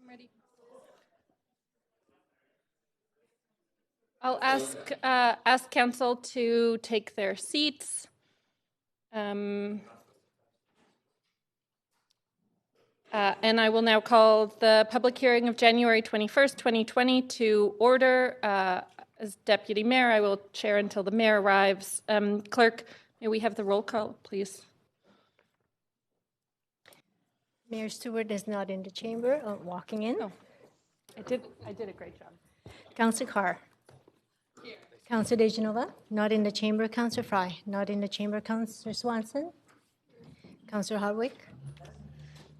Ready. I'll ask council to take their seats. And I will now call the public hearing of January 21st, 2020 to order. As Deputy Mayor, I will chair until the Mayor arrives. Clerk, may we have the roll call, please? Mayor Stewart is not in the chamber, walking in. Oh, I did a great job. Councillor Carr. Here. Councillor De Genova, not in the chamber. Councillor Fry, not in the chamber. Councillor Swanson. Councillor Hardwick.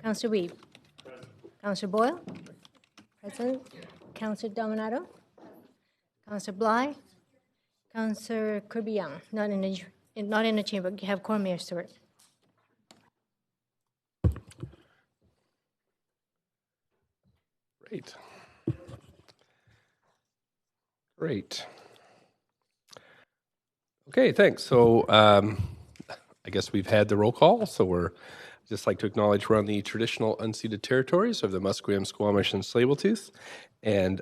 Councillor Weeb. Councillor Boyle. Present. Councillor Dominato. Councillor Bly. Councillor Kirby-Young, not in the chamber. You have quorum, Mayor Stewart. Great. Okay, thanks. So I guess we've had the roll call, so we're just like to acknowledge we're on the traditional unceded territories of the Musqueam, Squamish, and Tsleil-Waututh, and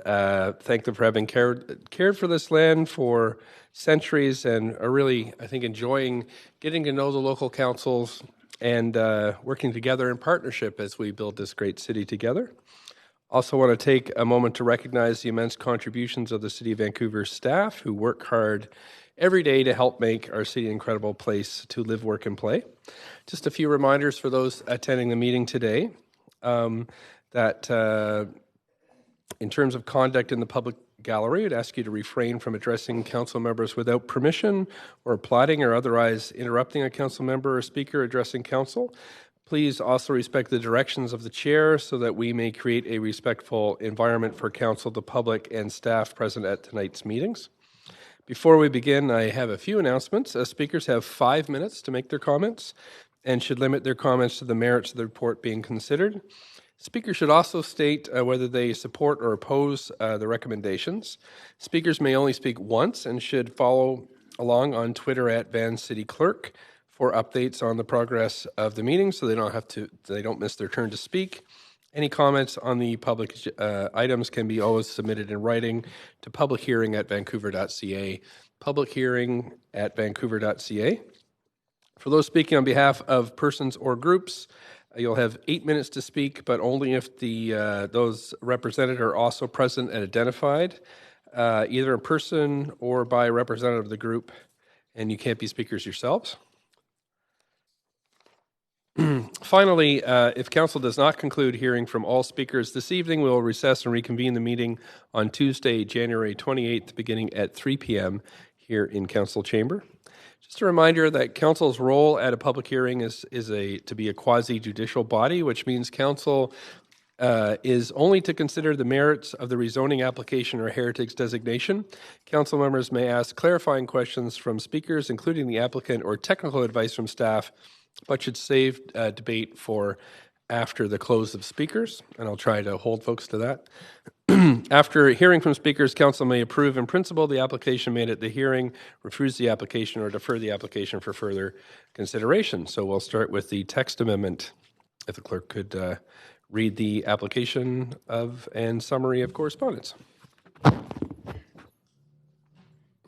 thank them for having cared for this land for centuries and are really, I think, enjoying getting to know the local councils and working together in partnership as we build this great city together. Also want to take a moment to recognize the immense contributions of the City of Vancouver staff who work hard every day to help make our city an incredible place to live, work, and play. Just a few reminders for those attending the meeting today that in terms of conduct in the public gallery, I'd ask you to refrain from addressing council members without permission or applauding or otherwise interrupting a council member or speaker addressing council. Please also respect the directions of the chair so that we may create a respectful environment for council, the public, and staff present at tonight's meetings. Before we begin, I have a few announcements. Speakers have 5 minutes to make their comments and should limit their comments to the merits of the report being considered. Speakers should also state whether they support or oppose the recommendations. Speakers may only speak once and should follow along on Twitter at VanCityClerk for updates on the progress of the meeting, so they don't miss their turn to speak. Any comments on the public items can be always submitted in writing to publichearing@vancouver.ca. Publichearing@vancouver.ca. For those speaking on behalf of persons or groups, you'll have 8 minutes to speak, but only if those represented are also present and identified, either in person or by a representative of the group, and you can't be speakers yourselves. Finally, if council does not conclude hearing from all speakers this evening, we will recess and reconvene the meeting on Tuesday, January 28th, beginning at 3 p.m. here in council chamber. Just a reminder that council's role at a public hearing is to be a quasi-judicial body, which means council is only to consider the merits of the rezoning application or heritage designation. Council members may ask clarifying questions from speakers, including the applicant, or technical advice from staff, but should save debate for after the close of speakers, and I'll try to hold folks to that. After hearing from speakers, council may approve in principle the application made at the hearing, refuse the application, or defer the application for further consideration. So we'll start with the text amendment. If the clerk could read the application of and summary of correspondence.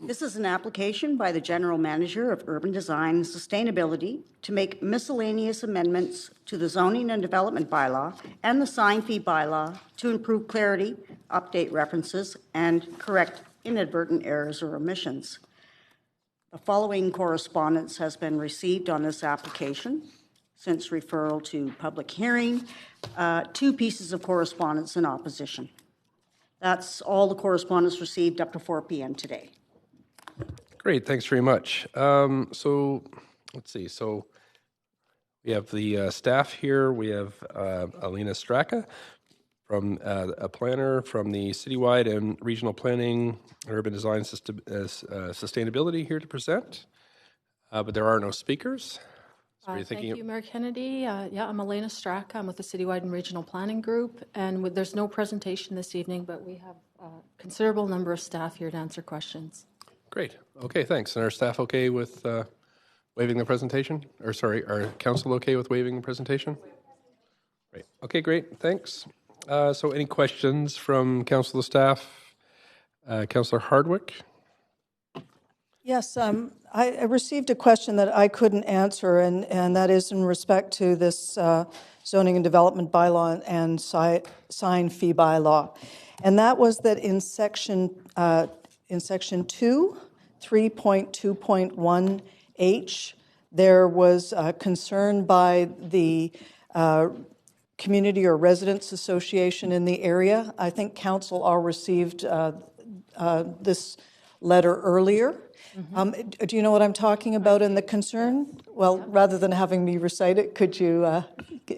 This is an application by the General Manager of Urban Design and Sustainability to make miscellaneous amendments to the Zoning and Development Bylaw and the Sign Fee Bylaw to improve clarity, update references, and correct inadvertent errors or omissions. The following correspondence has been received on this application since referral to public hearing. 2 pieces of correspondence in opposition. That's all the correspondence received up to 4 p.m. today. Great, thanks very much. So let's see. So we have the staff here. We have Alina Straka, from a planner from the Citywide and Regional Planning, Urban Design Sustainability here to present. But there are no speakers. So thank you, Mayor Kennedy. I'm Elena Straka. I'm with the Citywide and Regional Planning Group, and there's no presentation this evening, but we have a considerable number of staff here to answer questions. Great. Okay, thanks. And are staff okay with waiving the presentation? Or sorry, are council okay with waiving the presentation? Great. Okay, great. Thanks. So any questions from council staff? Councillor Hardwick? Yes, I received a question that I couldn't answer, and that is in respect to this zoning and development bylaw and sign fee bylaw. And that was that in section 2, 3.2.1H, there was concern by the community or residents association in the area. I think council all received this letter earlier. Do you know what I'm talking about in the concern? Well, rather than having me recite it, could you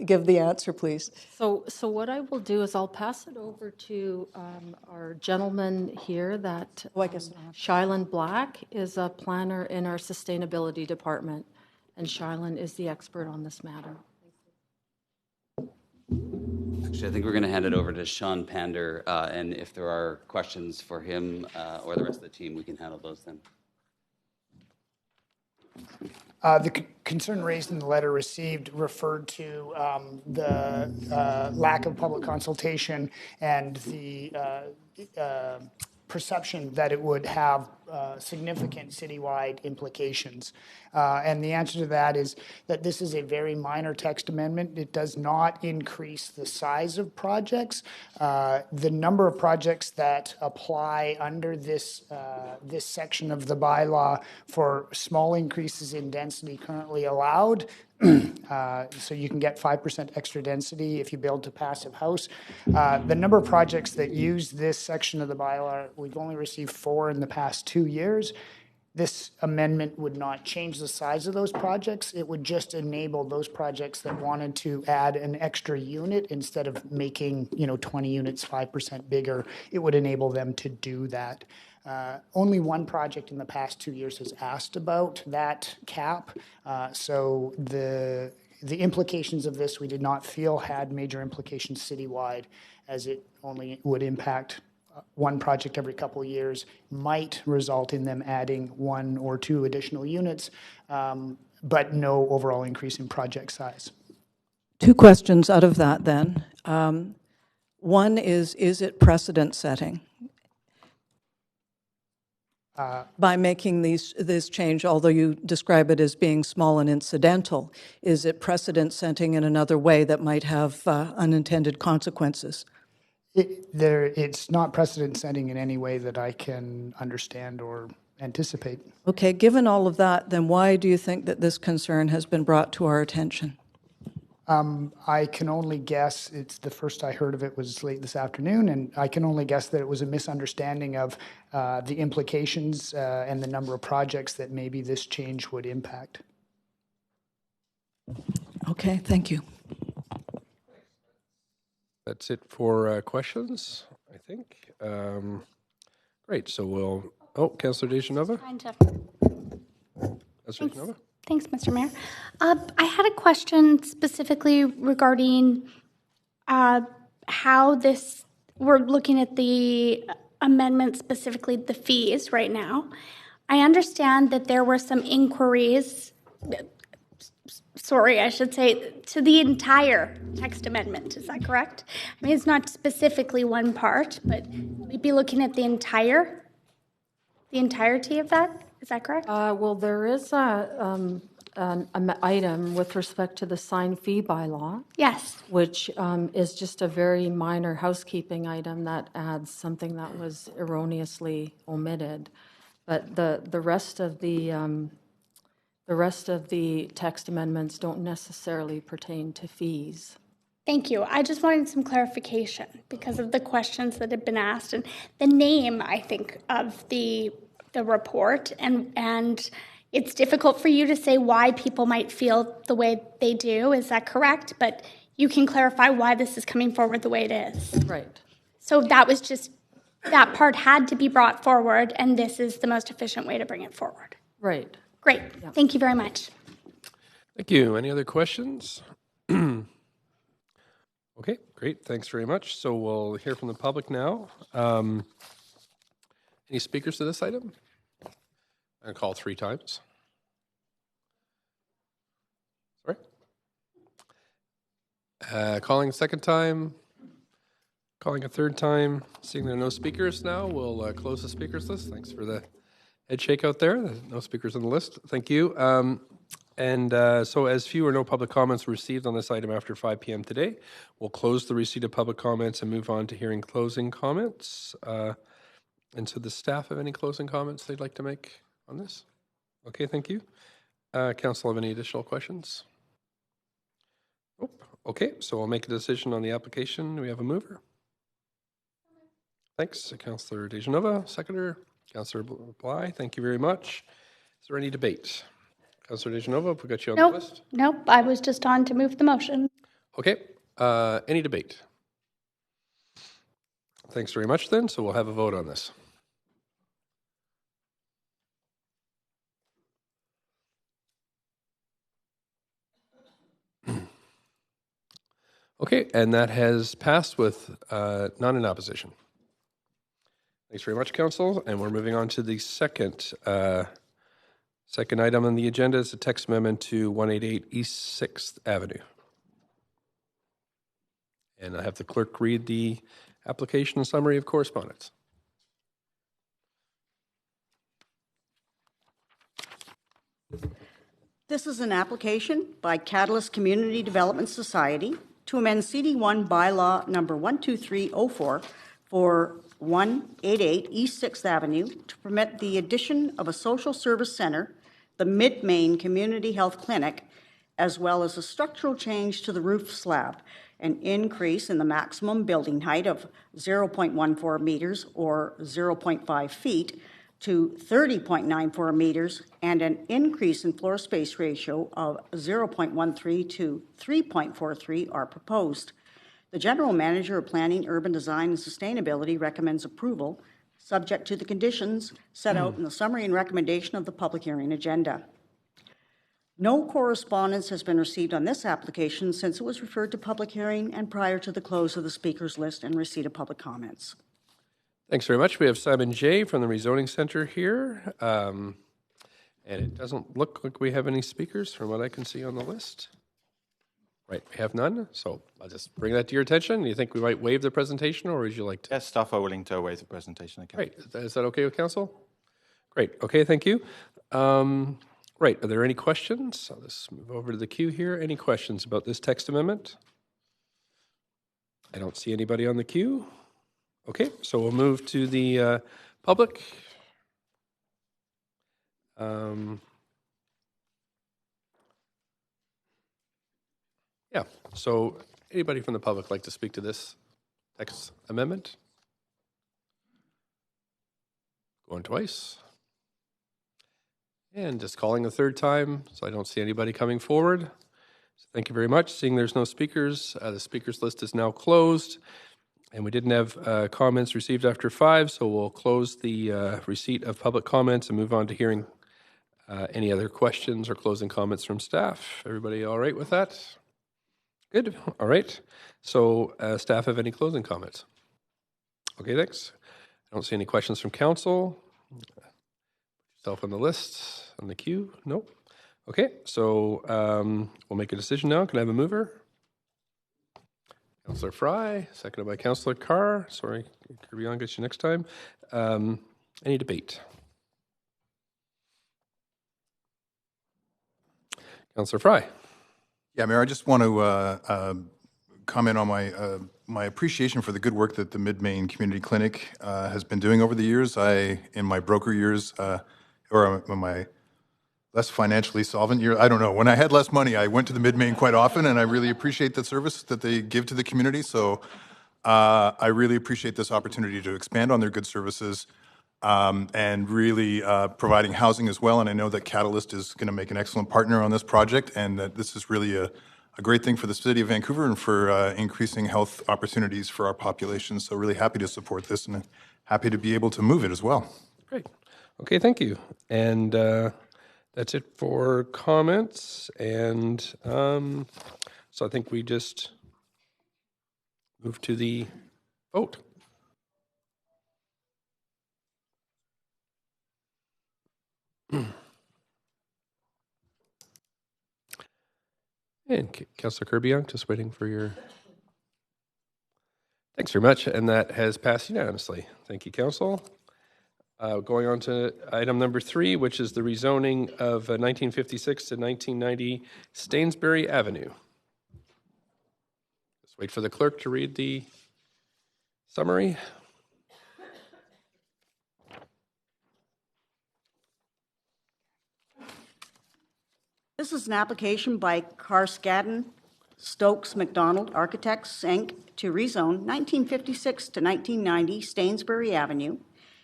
give the answer, please? So what I will do is I'll pass it over to our gentleman here that Oh, I guess not. Shylan Black is a planner in our sustainability department, and Shylan is the expert on this matter. Actually, I think we're going to hand it over to Sean Pander, and if there are questions for him or the rest of the team, we can handle those then. The concern raised in the letter received referred to the lack of public consultation and the perception that it would have significant citywide implications. And the answer to that is that this is a very minor text amendment. It does not increase the size of projects. The number of projects that apply under this section of the bylaw for small increases in density currently allowed. So you can get 5% extra density if you build a passive house. The number of projects that use this section of the bylaw, we've only received 4 in the past 2 years. This amendment would not change the size of those projects. It would just enable those projects that wanted to add an extra unit instead of making 20 units 5% bigger. It would enable them to do that. Only one project in the past 2 years has asked about that cap. So the implications of this we did not feel had major implications citywide, as it only would impact one project every couple of years, might result in them adding 1 or 2 additional units, but no overall increase in project size. 2 questions out of that then. One is it precedent setting? By making this change, although you describe it as being small and incidental, is it precedent setting in another way that might have unintended consequences? It's not precedent setting in any way that I can understand or anticipate. Okay, given all of that, then why do you think that this concern has been brought to our attention? I can only guess, it's the first I heard of it was late this afternoon, and I can only guess that it was a misunderstanding of the implications and the number of projects that maybe this change would impact. Okay, thank you. That's it for questions, I think. Great, so we'll... Oh, Councillor Dejanova? Councillor Dejanova? Thanks, Mr. Mayor. I had a question specifically regarding how this, we're looking at the amendment, specifically the fees right now. I understand that there were some inquiries, I should say, to the entire text amendment. Is that correct? I mean, it's not specifically one part, but we'd be looking at the entirety of that. Is that correct? Well, there is an item with respect to the sign fee bylaw. Yes. Which is just a very minor housekeeping item that adds something that was erroneously omitted. But the rest of the text amendments don't necessarily pertain to fees. Thank you. I just wanted some clarification because of the questions that have been asked and the name, I think, of the report, and it's difficult for you to say why people might feel the way they do. Is that correct? But you can clarify why this is coming forward the way it is. Right. So that was just, that part had to be brought forward, and this is the most efficient way to bring it forward. Right. Great. Yeah. Thank you very much. Thank you. Any other questions? Okay, great. Thanks very much. So we'll hear from the public now. Any speakers to this item? I'm going to call 3 times. Sorry. Calling 2nd time. Calling a third time, seeing there are no speakers now, we'll close the speakers list. Thanks for the head shake out there. There's no speakers on the list. Thank you. So as few or no public comments were received on this item after 5 p.m. today, we'll close the receipt of public comments and move on to hearing closing comments. And so the staff have any closing comments they'd like to make on this? Okay, thank you. Council have any additional questions? Nope. Okay, so we'll make a decision on the application. Do we have a mover? Thanks, Councillor Dejanova. Seconder, Councillor Bly, thank you very much. Is there any debate? Councillor Dejanova, we got you on the list. Nope, I was just on to move the motion. Okay, any debate? Thanks very much then, so we'll have a vote on this. Okay, and that has passed with none in opposition. Thanks very much, Council. And we're moving on to the second item on the agenda is the text amendment to 188 East 6th Avenue. And I have the clerk read the application and summary of correspondence. This is an application by Catalyst Community Development Society to amend CD1 bylaw number 12304 for 188 East 6th Avenue to permit the addition of a social service center, the Mid-Main Community Health Clinic, as well as a structural change to the roof slab, an increase in the maximum building height of 0.14 meters or 0.5 feet to 30.94 meters, and an increase in floor space ratio of 0.13 to 3.43 are proposed. The General Manager of Planning, Urban Design and Sustainability recommends approval, subject to the conditions set out in the summary and recommendation of the public hearing agenda. No correspondence has been received on this application since it was referred to public hearing and prior to the close of the speakers list and receipt of public comments. Thanks very much. We have Simon J. from the Rezoning Center here. And it doesn't look like we have any speakers from what I can see on the list. Right, we have none. So I'll just bring that to your attention. Do you think we might waive the presentation, or would you like to? Yes, staff are willing to waive the presentation. Great. Is that okay with council? Great. Okay, thank you. Right, are there any questions? I'll just move over to the queue here. Any questions about this text amendment? I don't see anybody on the queue. Okay, so we'll move to the public. Yeah, so anybody from the public like to speak to this text amendment? Going twice. And just calling a third time, so I don't see anybody coming forward. So thank you very much. Seeing there's no speakers, the speakers list is now closed. And we didn't have comments received after 5, so we'll close the receipt of public comments and move on to hearing any other questions or closing comments from staff. Everybody all right with that? Good. All right. So staff have any closing comments? Okay, thanks. I don't see any questions from council. Yourself on the list, on the queue? Nope. Okay, so we'll make a decision now. Can I have a mover? Councillor Fry, seconded by Councillor Carr. Sorry, Kirby, I'll get you next time. Any debate? Councillor Fry. Yeah, Mayor, I just want to comment on my appreciation for the good work that the Mid-Main Community Clinic has been doing over the years. In my broker years, or my less financially solvent year, I don't know. When I had less money, I went to the Mid-Main quite often, and I really appreciate the service that they give to the community. So I really appreciate this opportunity to expand on their good services and really providing housing as well. And I know that Catalyst is going to make an excellent partner on this project, and that this is really a great thing for the city of Vancouver and for increasing health opportunities for our population. So really happy to support this and happy to be able to move it as well. Great. Okay, thank you. And that's it for comments. And so I think we just move to the vote. And Councillor Kirby, I'm just waiting for your... Thanks very much, and that has passed unanimously. Thank you, Council. Going on to item number 3, which is the rezoning of 1956 to 1990 Stainsbury Avenue. Just wait for the clerk to read the summary. This is an application by Carscadden Stokes McDonald Architects, Inc. to rezone 1956 to 1990 Stainsbury Avenue,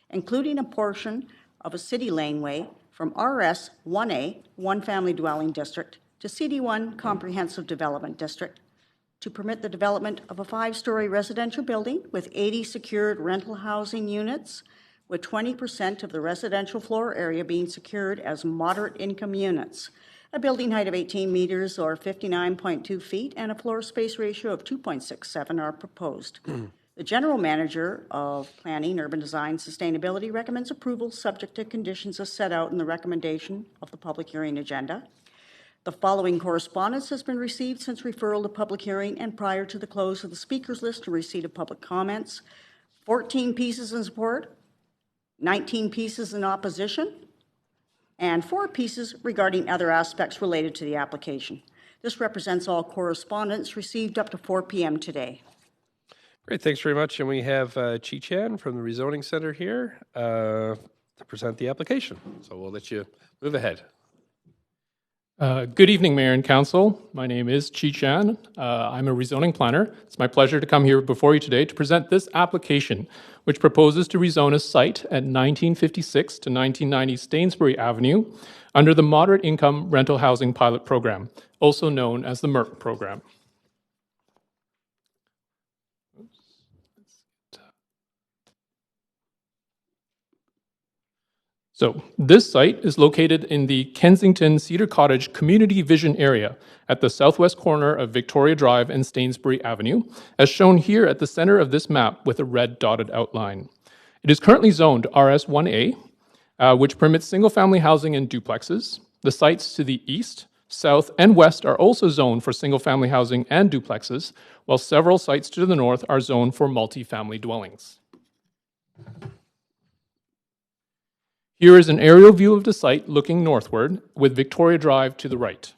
including a portion of a city laneway from RS 1A, One Family Dwelling District, to CD1 Comprehensive Development District, to permit the development of a 5-story residential building with 80 secured rental housing units, with 20% of the residential floor area being secured as moderate income units, a building height of 18 meters or 59.2 feet, and a floor space ratio of 2.67 are proposed. The General Manager of Planning, Urban Design, Sustainability recommends approval subject to conditions as set out in the recommendation of the public hearing agenda. The following correspondence has been received since referral to public hearing and prior to the close of the speakers list and receipt of public comments. 14 pieces in support, 19 pieces in opposition, and 4 pieces regarding other aspects related to the application. This represents all correspondence received up to 4 p.m. today. Great, thanks very much. And we have Chi Chan from the Rezoning Center here to present the application. So we'll let you move ahead. Good evening, Mayor and Council. My name is Chi Chan. I'm a rezoning planner. It's my pleasure to come here before you today to present this application, which proposes to rezone a site at 1956 to 1990 Stainsbury Avenue under the Moderate Income Rental Housing Pilot Program, also known as the MERP program. So this site is located in the Kensington Cedar Cottage Community Vision area at the southwest corner of Victoria Drive and Stainsbury Avenue, as shown here at the center of this map with a red dotted outline. It is currently zoned RS1A, which permits single-family housing and duplexes. The sites to the east, south, and west are also zoned for single-family housing and duplexes, while several sites to the north are zoned for multi-family dwellings. Here is an aerial view of the site looking northward, with Victoria Drive to the right.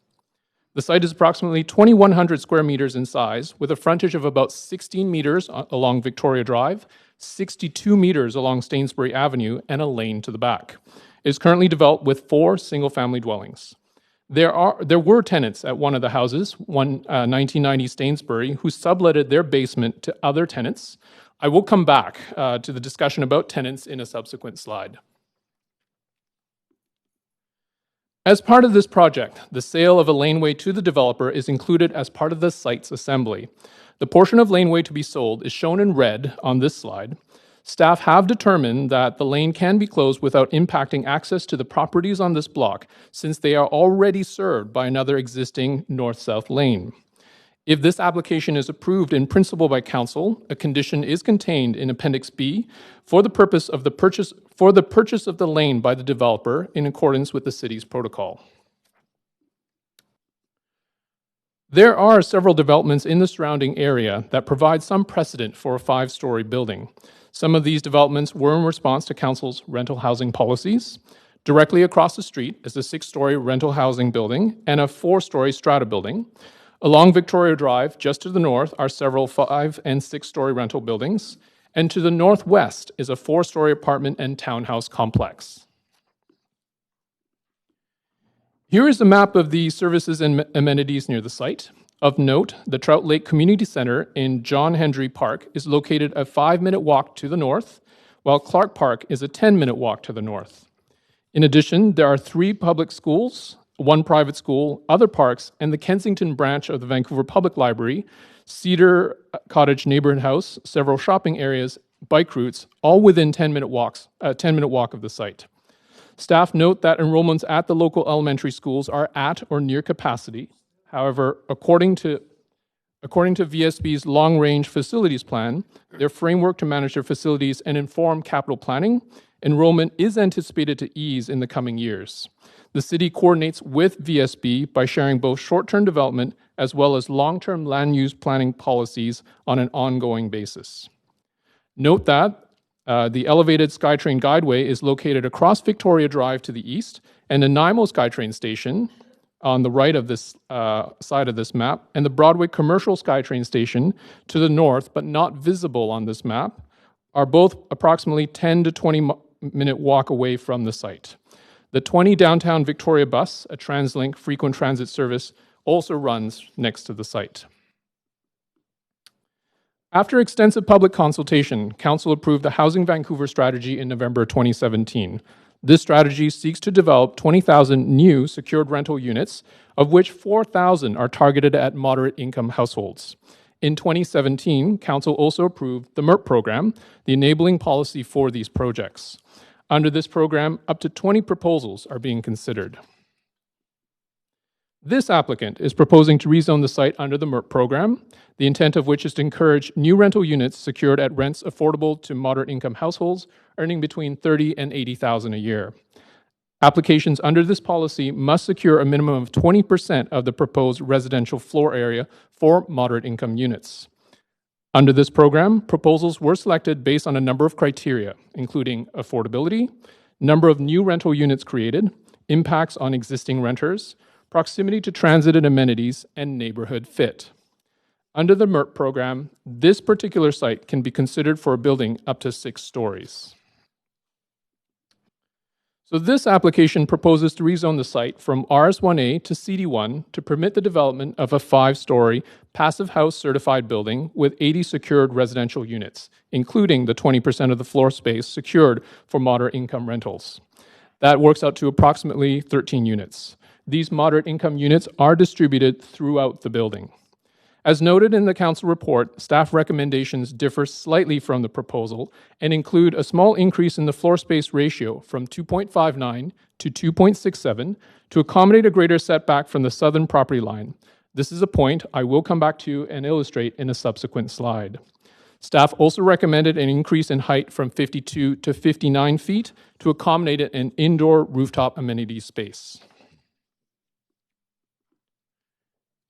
The site is approximately 2,100 square meters in size, with a frontage of about 16 meters along Victoria Drive, 62 meters along Stainsbury Avenue, and a lane to the back. It is currently developed with 4 single-family dwellings. There were tenants at one of the houses, 1990 Stainsbury, who subletted their basement to other tenants. I will come back to the discussion about tenants in a subsequent slide. As part of this project, the sale of a laneway to the developer is included as part of the site's assembly. The portion of laneway to be sold is shown in red on this slide. Staff have determined that the lane can be closed without impacting access to the properties on this block, since they are already served by another existing north-south lane. If this application is approved in principle by Council, a condition is contained in Appendix B for the purpose of the purchase of the lane by the developer in accordance with the city's protocol. There are several developments in the surrounding area that provide some precedent for a 5-story building. Some of these developments were in response to Council's rental housing policies. Directly across the street is a 6-story rental housing building and a 4-story strata building. Along Victoria Drive, just to the north, are several 5- and 6-story rental buildings, and to the northwest is a 4-story apartment and townhouse complex. Here is a map of the services and amenities near the site. Of note, the Trout Lake Community Center in John Hendry Park is located a 5-minute walk to the north, while Clark Park is a 10-minute walk to the north. In addition, there are 3 public schools, 1 private school, other parks, and the Kensington branch of the Vancouver Public Library, Cedar Cottage Neighborhood House, several shopping areas, bike routes, all within 10-minute walk of the site. Staff note that enrollments at the local elementary schools are at or near capacity. However, according to VSB's long-range facilities plan, their framework to manage their facilities and inform capital planning, enrollment is anticipated to ease in the coming years. The city coordinates with VSB by sharing both short-term development as well as long-term land use planning policies on an ongoing basis. Note that the elevated SkyTrain Guideway is located across Victoria Drive to the east, and Nanaimo SkyTrain Station on the right of this side of this map, and the Broadway Commercial SkyTrain Station to the north, but not visible on this map, are both approximately 10 to 20-minute walk away from the site. The 20 downtown Victoria bus, a TransLink frequent transit service, also runs next to the site. After extensive public consultation, Council approved the Housing Vancouver strategy in November 2017. This strategy seeks to develop 20,000 new secured rental units, of which 4,000 are targeted at moderate income households. In 2017, Council also approved the MERP program, the enabling policy for these projects. Under this program, up to 20 proposals are being considered. This applicant is proposing to rezone the site under the MERP program, the intent of which is to encourage new rental units secured at rents affordable to moderate income households earning between $30,000 and $80,000 a year. Applications under this policy must secure a minimum of 20% of the proposed residential floor area for moderate income units. Under this program, proposals were selected based on a number of criteria, including affordability, number of new rental units created, impacts on existing renters, proximity to transit and amenities, and neighborhood fit. Under the MERP program, this particular site can be considered for a building up to 6 stories. So this application proposes to rezone the site from RS1A to CD1 to permit the development of a 5-story passive house certified building with 80 secured residential units, including the 20% of the floor space secured for moderate income rentals. That works out to approximately 13 units. These moderate income units are distributed throughout the building. As noted in the Council report, staff recommendations differ slightly from the proposal and include a small increase in the floor space ratio from 2.59 to 2.67 to accommodate a greater setback from the southern property line. This is a point I will come back to and illustrate in a subsequent slide. Staff also recommended an increase in height from 52 to 59 feet to accommodate an indoor rooftop amenity space.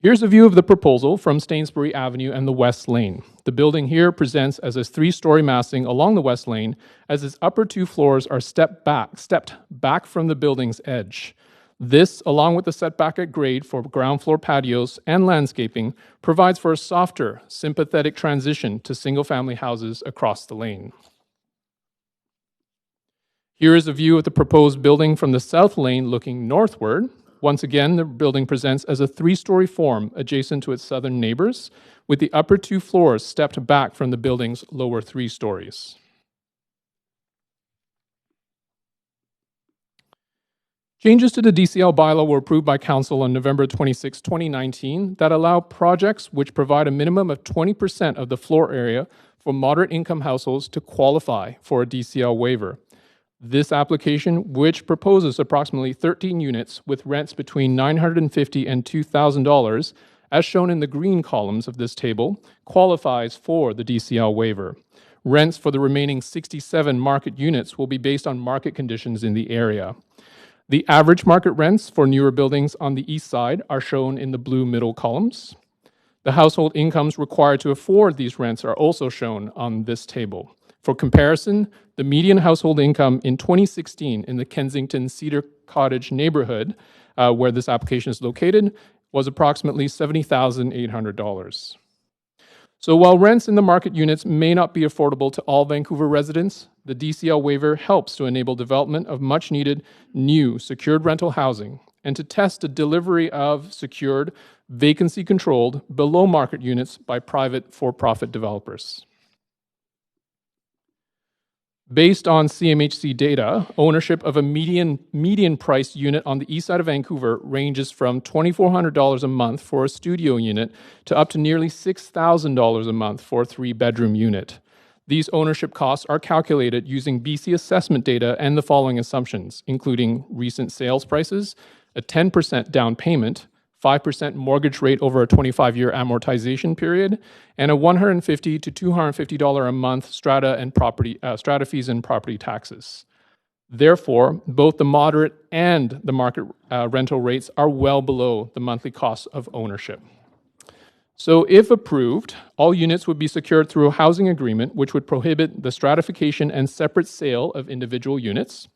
Here's a view of the proposal from Stainsbury Avenue and the West Lane. The building here presents as a 3-story massing along the West Lane, as its upper 2 floors are stepped back from the building's edge. This, along with the setback at grade for ground floor patios and landscaping, provides for a softer, sympathetic transition to single-family houses across the lane. Here is a view of the proposed building from the South Lane looking northward. Once again, the building presents as a 3-story form adjacent to its southern neighbors, with the upper 2 floors stepped back from the building's lower 3 stories. Changes to the DCL bylaw were approved by Council on November 26, 2019, that allow projects which provide a minimum of 20% of the floor area for moderate income households to qualify for a DCL waiver. This application, which proposes approximately 13 units with rents between $950 and $2,000, as shown in the green columns of this table, qualifies for the DCL waiver. Rents for the remaining 67 market units will be based on market conditions in the area. The average market rents for newer buildings on the east side are shown in the blue middle columns. The household incomes required to afford these rents are also shown on this table. For comparison, the median household income in 2016 in the Kensington Cedar Cottage neighborhood, where this application is located, was approximately $70,800. So while rents in the market units may not be affordable to all Vancouver residents, the DCL waiver helps to enable development of much-needed new secured rental housing and to test the delivery of secured, vacancy-controlled, below-market units by private for-profit developers. Based on CMHC data, ownership of a median price unit on the east side of Vancouver ranges from $2,400 a month for a studio unit to up to nearly $6,000 a month for a 3-bedroom unit. These ownership costs are calculated using BC assessment data and the following assumptions, including recent sales prices, a 10% down payment, 5% mortgage rate over a 25-year amortization period, and a $150 to $250 a month strata fees and property taxes. Therefore, both the moderate and the market rental rates are well below the monthly cost of ownership. So if approved, all units would be secured through a housing agreement, which would prohibit the stratification and separate sale of individual units.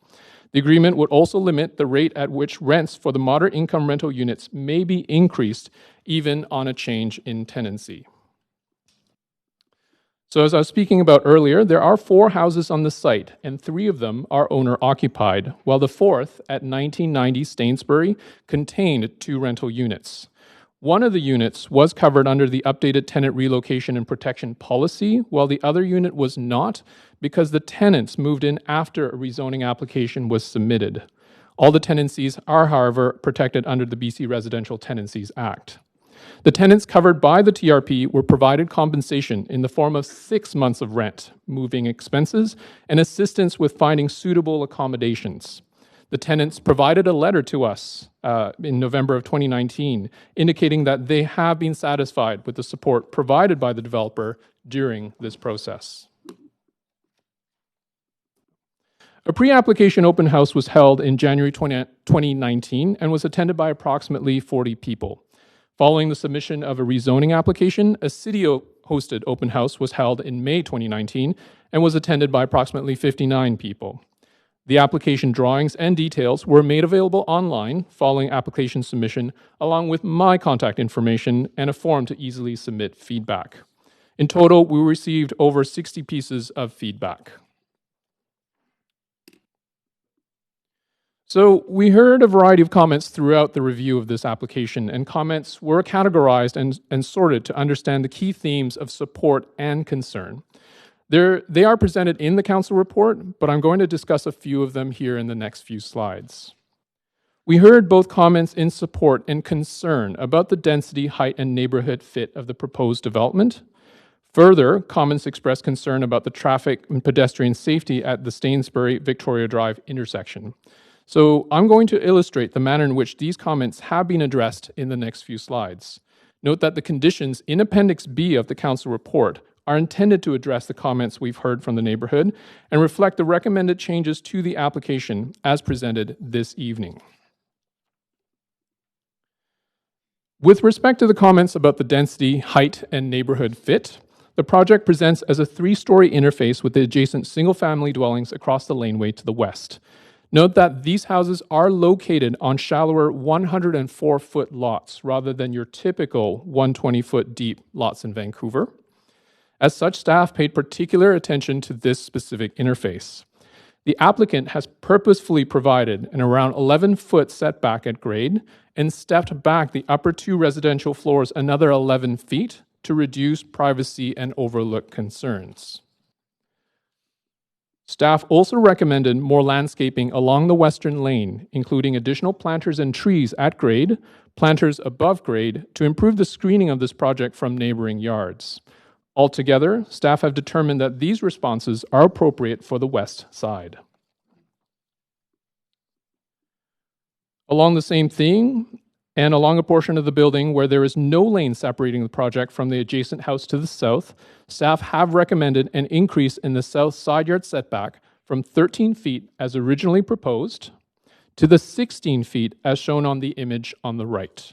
The agreement would also limit the rate at which rents for the moderate income rental units may be increased even on a change in tenancy. So as I was speaking about earlier, there are 4 houses on the site, and 3 of them are owner-occupied, while the 4th, at 1990 Stainsbury, contained 2 rental units. One of the units was covered under the updated tenant relocation and protection policy, while the other unit was not, because the tenants moved in after a rezoning application was submitted. All the tenancies are, however, protected under the BC Residential Tenancies Act. The tenants covered by the TRP were provided compensation in the form of 6 months of rent, moving expenses, and assistance with finding suitable accommodations. The tenants provided a letter to us in November of 2019, indicating that they have been satisfied with the support provided by the developer during this process. A pre-application open house was held in January 2019 and was attended by approximately 40 people. Following the submission of a rezoning application, a city-hosted open house was held in May 2019 and was attended by approximately 59 people. The application drawings and details were made available online following application submission, along with my contact information and a form to easily submit feedback. In total, we received over 60 pieces of feedback. So we heard a variety of comments throughout the review of this application, and comments were categorized and sorted to understand the key themes of support and concern. They are presented in the council report, but I'm going to discuss a few of them here in the next few slides. We heard both comments in support and concern about the density, height, and neighborhood fit of the proposed development. Further, comments expressed concern about the traffic and pedestrian safety at the Stainsbury-Victoria Drive intersection. So I'm going to illustrate the manner in which these comments have been addressed in the next few slides. Note that the conditions in Appendix B of the council report are intended to address the comments we've heard from the neighborhood and reflect the recommended changes to the application as presented this evening. With respect to the comments about the density, height, and neighborhood fit, the project presents as a 3-story interface with the adjacent single-family dwellings across the laneway to the west. Note that these houses are located on shallower 104-foot lots rather than your typical 120-foot deep lots in Vancouver. As such, staff paid particular attention to this specific interface. The applicant has purposefully provided an around 11-foot setback at grade and stepped back the upper 2 residential floors another 11 feet to reduce privacy and overlook concerns. Staff also recommended more landscaping along the western lane, including additional planters and trees at grade, planters above grade, to improve the screening of this project from neighboring yards. Altogether, staff have determined that these responses are appropriate for the west side. Along the same theme, and along a portion of the building where there is no lane separating the project from the adjacent house to the south, staff have recommended an increase in the south side yard setback from 13 feet as originally proposed to the 16 feet as shown on the image on the right.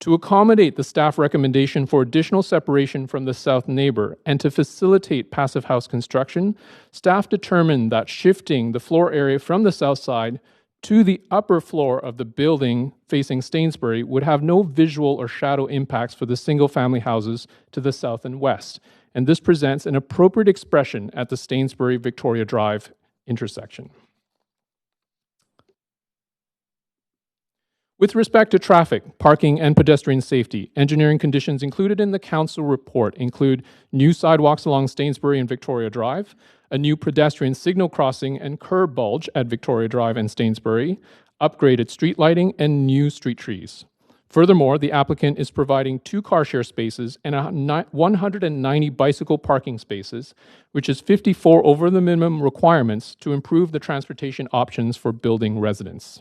To accommodate the staff recommendation for additional separation from the south neighbor and to facilitate passive house construction, staff determined that shifting the floor area from the south side to the upper floor of the building facing Stainsbury would have no visual or shadow impacts for the single-family houses to the south and west, and this presents an appropriate expression at the Stainsbury-Victoria Drive intersection. With respect to traffic, parking, and pedestrian safety, engineering conditions included in the council report include new sidewalks along Stainsbury and Victoria Drive, a new pedestrian signal crossing and curb bulge at Victoria Drive and Stainsbury, upgraded street lighting, and new street trees. Furthermore, the applicant is providing 2 car share spaces and 190 bicycle parking spaces, which is 54 over the minimum requirements to improve the transportation options for building residents.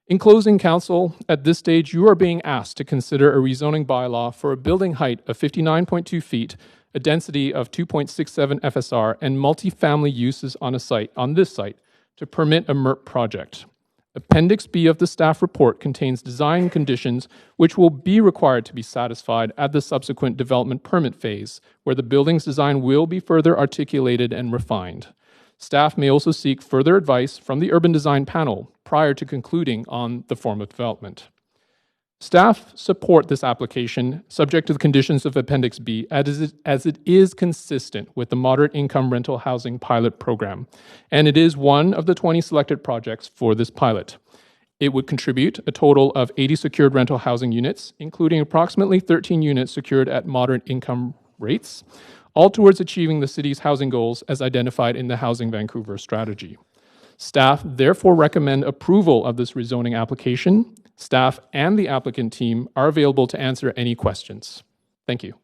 In closing, Council, at this stage, you are being asked to consider a rezoning bylaw for a building height of 59.2 feet, a density of 2.67 FSR, and multifamily uses on this site to permit a MERP project. Appendix B of the staff report contains design conditions which will be required to be satisfied at the subsequent development permit phase, where the building's design will be further articulated and refined. Staff may also seek further advice from the Urban Design Panel prior to concluding on the form of development. Staff support this application subject to the conditions of Appendix B as it is consistent with the moderate income rental housing pilot program, and it is one of the 20 selected projects for this pilot. It would contribute a total of 80 secured rental housing units, including approximately 13 units secured at moderate income rates, all towards achieving the city's housing goals as identified in the Housing Vancouver strategy. Staff therefore recommend approval of this rezoning application. Staff and the applicant team are available to answer any questions. Thank you.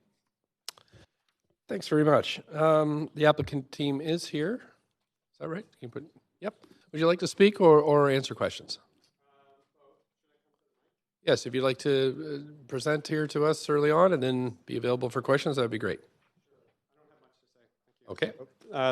Thanks very much. The applicant team is here. Is that right? Yep. Would you like to speak or answer questions? Yes, if you'd like to present here to us early on and then be available for questions, that would be great. Okay.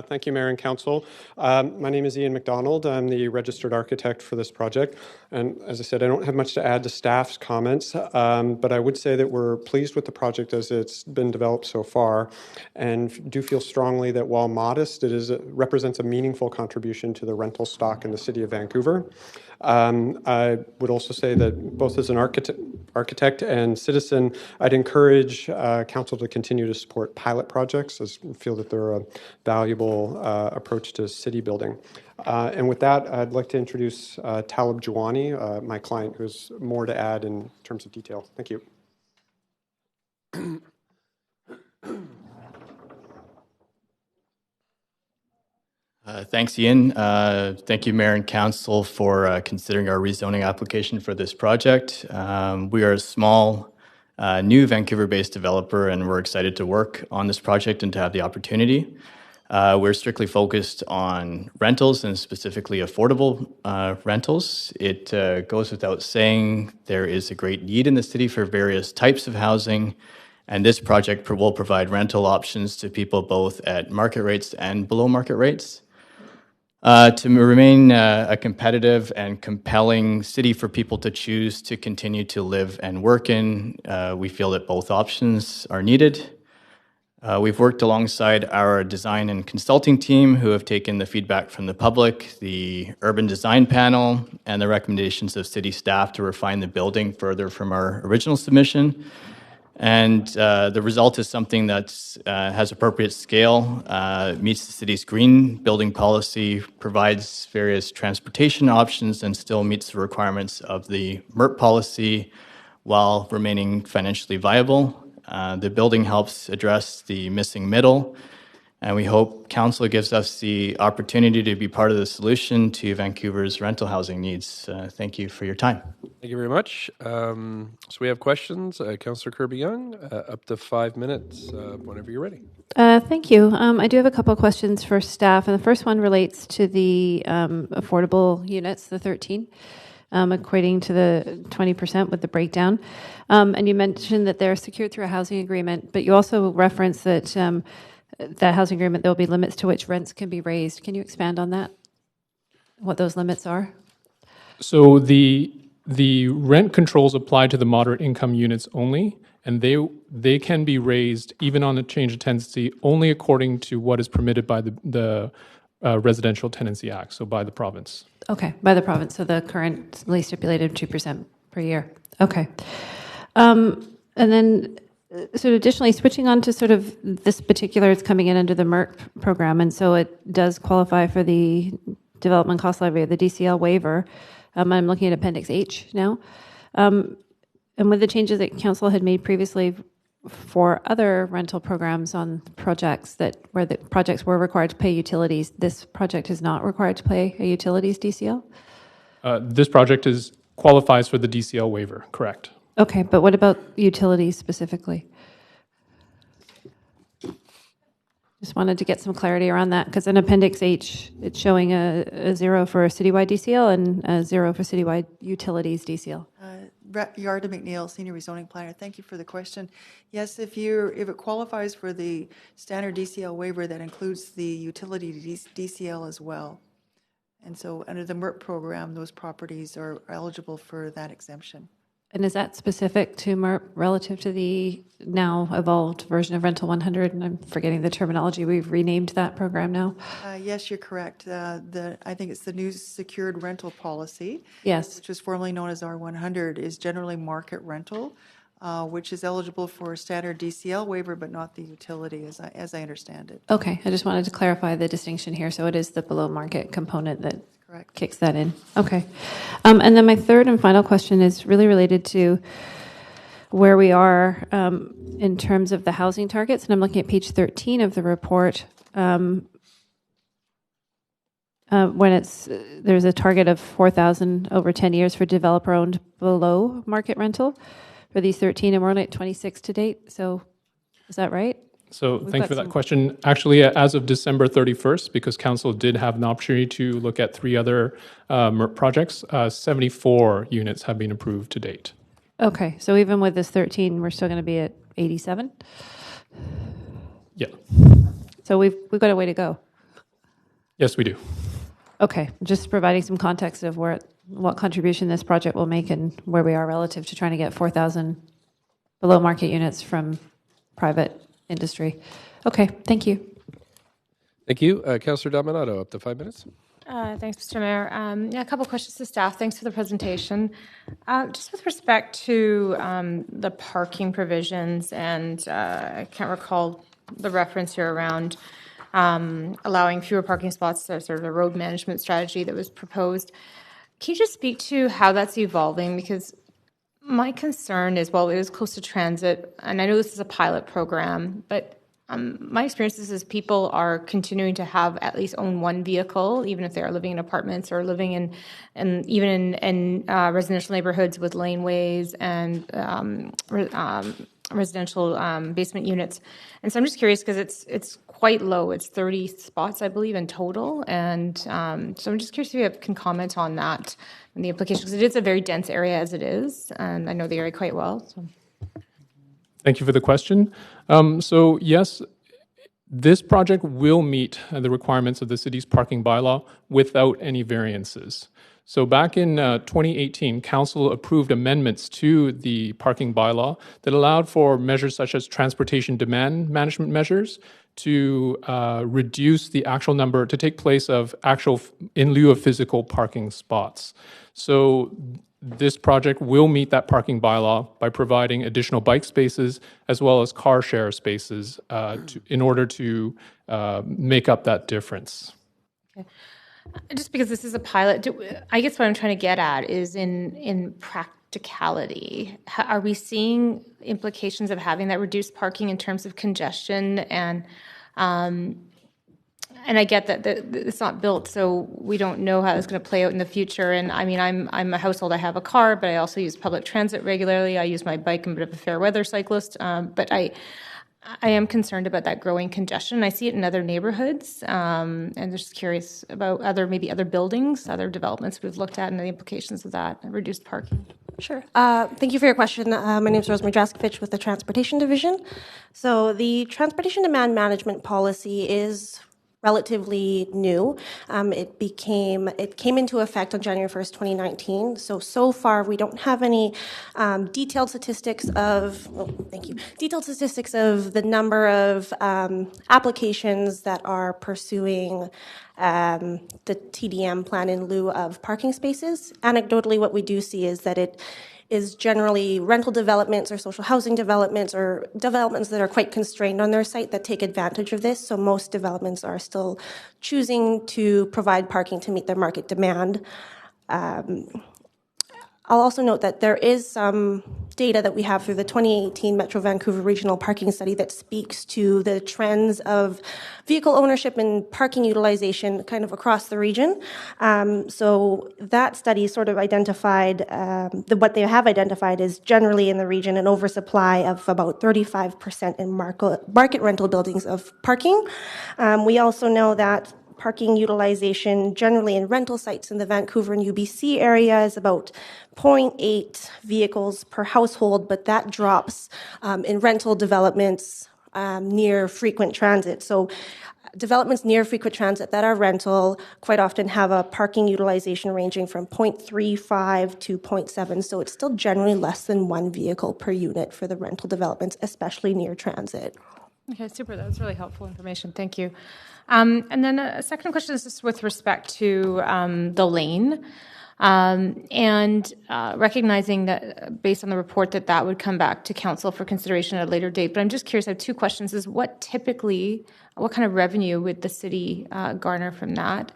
Thank you, Mayor and Council. My name is Ian McDonald. I'm the registered architect for this project. And as I said, I don't have much to add to staff's comments, but I would say that we're pleased with the project as it's been developed so far, and do feel strongly that while modest, it represents a meaningful contribution to the rental stock in the city of Vancouver. I would also say that both as an architect and citizen, I'd encourage council to continue to support pilot projects, as we feel that they're a valuable approach to city building. And with that, I'd like to introduce Talib Jawani, my client, who has more to add in terms of detail. Thank you. Thanks, Ian. Thank you, Mayor and Council, for considering our rezoning application for this project. We are a small, new Vancouver-based developer, and we're excited to work on this project and to have the opportunity. We're strictly focused on rentals and specifically affordable rentals. It goes without saying there is a great need in the city for various types of housing, and this project will provide rental options to people both at market rates and below market rates. To remain a competitive and compelling city for people to choose to continue to live and work in, we feel that both options are needed. We've worked alongside our design and consulting team who have taken the feedback from the public, the Urban Design Panel, and the recommendations of city staff to refine the building further from our original submission. And the result is something that has appropriate scale, meets the city's green building policy, provides various transportation options, and still meets the requirements of the MERP policy while remaining financially viable. The building helps address the missing middle, and we hope Council gives us the opportunity to be part of the solution to Vancouver's rental housing needs. Thank you for your time. Thank you very much. So we have questions. Councillor Kirby-Young, up to 5 minutes whenever you're ready. Thank you. I do have a couple of questions for staff, and the first one relates to the affordable units, the 13. Equating to the 20% with the breakdown. And you mentioned that they're secured through a housing agreement, but you also referenced that that housing agreement, there will be limits to which rents can be raised. Can you expand on that? What those limits are? So the rent controls apply to the moderate income units only, and they can be raised even on a change of tenancy only according to what is permitted by the Residential Tenancy Act, so by the province. Okay, by the province, so the currently stipulated 2% per year. Okay. And then sort of additionally, switching on to sort of this particular, it's coming in under the MERP program, and so it does qualify for the development cost levy, the DCL waiver. I'm looking at Appendix H now. And with the changes that Council had made previously for other rental programs on projects where the projects were required to pay utilities, this project is not required to pay a utilities DCL? This project qualifies for the DCL waiver, correct. Okay, but what about utilities specifically? Just wanted to get some clarity around that, because in Appendix H, it's showing a 0 for citywide DCL and a 0 for citywide utilities DCL. Yarda McNeil, Senior Rezoning Planner. Thank you for the question. Yes, if it qualifies for the standard DCL waiver, that includes the utility DCL as well. And so under the MERP program, those properties are eligible for that exemption. And is that specific to MERP relative to the now evolved version of Rental 100? And I'm forgetting the terminology. We've renamed that program now. Yes, you're correct. I think it's the new secured rental policy. Yes. Which was formerly known as R100, is generally market rental, which is eligible for standard DCL waiver, but not the utility, as I understand it. Okay, I just wanted to clarify the distinction here. So it is the below market component that Correct. Kicks that in. Okay. And then my third and final question is really related to where we are in terms of the housing targets. And I'm looking at page 13 of the report. When there's a target of 4,000 over 10 years for developer-owned below market rental for these 13, and we're only at 26 to date. So is that right? So thank you for that question. Actually, as of December 31st, because council did have an opportunity to look at 3 other MERP projects, 74 units have been approved to date. Okay, so even with this 13, we're still going to be at 87? Yeah. So we've got a way to go. Yes, we do. Okay, just providing some context of what contribution this project will make and where we are relative to trying to get 4,000 below market units from private industry. Okay, thank you. Thank you. Councillor Dominato, up to 5 minutes. Thanks, Mr. Mayor. A couple of questions to staff. Thanks for the presentation. Just with respect to the parking provisions, and I can't recall the reference here around allowing fewer parking spots, sort of a road management strategy that was proposed. Can you just speak to how that's evolving? Because my concern is, well, it is close to transit, and I know this is a pilot program, but my experience is people are continuing to have at least own one vehicle, even if they are living in apartments or living in even in residential neighborhoods with laneways and residential basement units. And so I'm just curious because it's quite low. It's 30 spots, I believe, in total. And so I'm just curious if you can comment on that and the implications, because it is a very dense area as it is, and I know the area quite well. So. Thank you for the question. So yes, this project will meet the requirements of the city's parking bylaw without any variances. So back in 2018, council approved amendments to the parking bylaw that allowed for measures such as transportation demand management measures to reduce the actual number, to take place of actual, in lieu of physical parking spots. So this project will meet that parking bylaw by providing additional bike spaces as well as car share spaces in order to make up that difference. Okay. Just because this is a pilot, I guess what I'm trying to get at is in practicality. Are we seeing implications of having that reduced parking in terms of congestion? And I get that it's not built, so we don't know how it's going to play out in the future. And I mean, I'm a household. I have a car, but I also use public transit regularly. I use my bike. I'm a bit of a fair weather cyclist, but I am concerned about that growing congestion. I see it in other neighborhoods, and just curious about maybe other buildings, other developments we've looked at, and the implications of that reduced parking. Sure. Thank you for your question. My name is Rosemary Draskevich with the Transportation Division. So the Transportation Demand Management Policy is relatively new. It came into effect on January 1st, 2019. So far we don't have any detailed statistics of the number of applications that are pursuing the TDM plan in lieu of parking spaces. Anecdotally, what we do see is that it is generally rental developments or social housing developments or developments that are quite constrained on their site that take advantage of this. So most developments are still choosing to provide parking to meet their market demand. I'll also note that there is some data that we have through the 2018 Metro Vancouver Regional Parking Study that speaks to the trends of vehicle ownership and parking utilization kind of across the region. So that study sort of identified, what they have identified is generally in the region an oversupply of about 35% in market rental buildings of parking. We also know that parking utilization generally in rental sites in the Vancouver and UBC area is about 0.8 vehicles per household, but that drops in rental developments near frequent transit. So developments near frequent transit that are rental quite often have a parking utilization ranging from 0.35 to 0.7. So it's still generally less than one vehicle per unit for the rental developments, especially near transit. Okay, super. That was really helpful information. Thank you. And then a second question is just with respect to the lane. And recognizing that based on the report that would come back to council for consideration at a later date. But I'm just curious, I have two questions. Is what kind of revenue would the city garner from that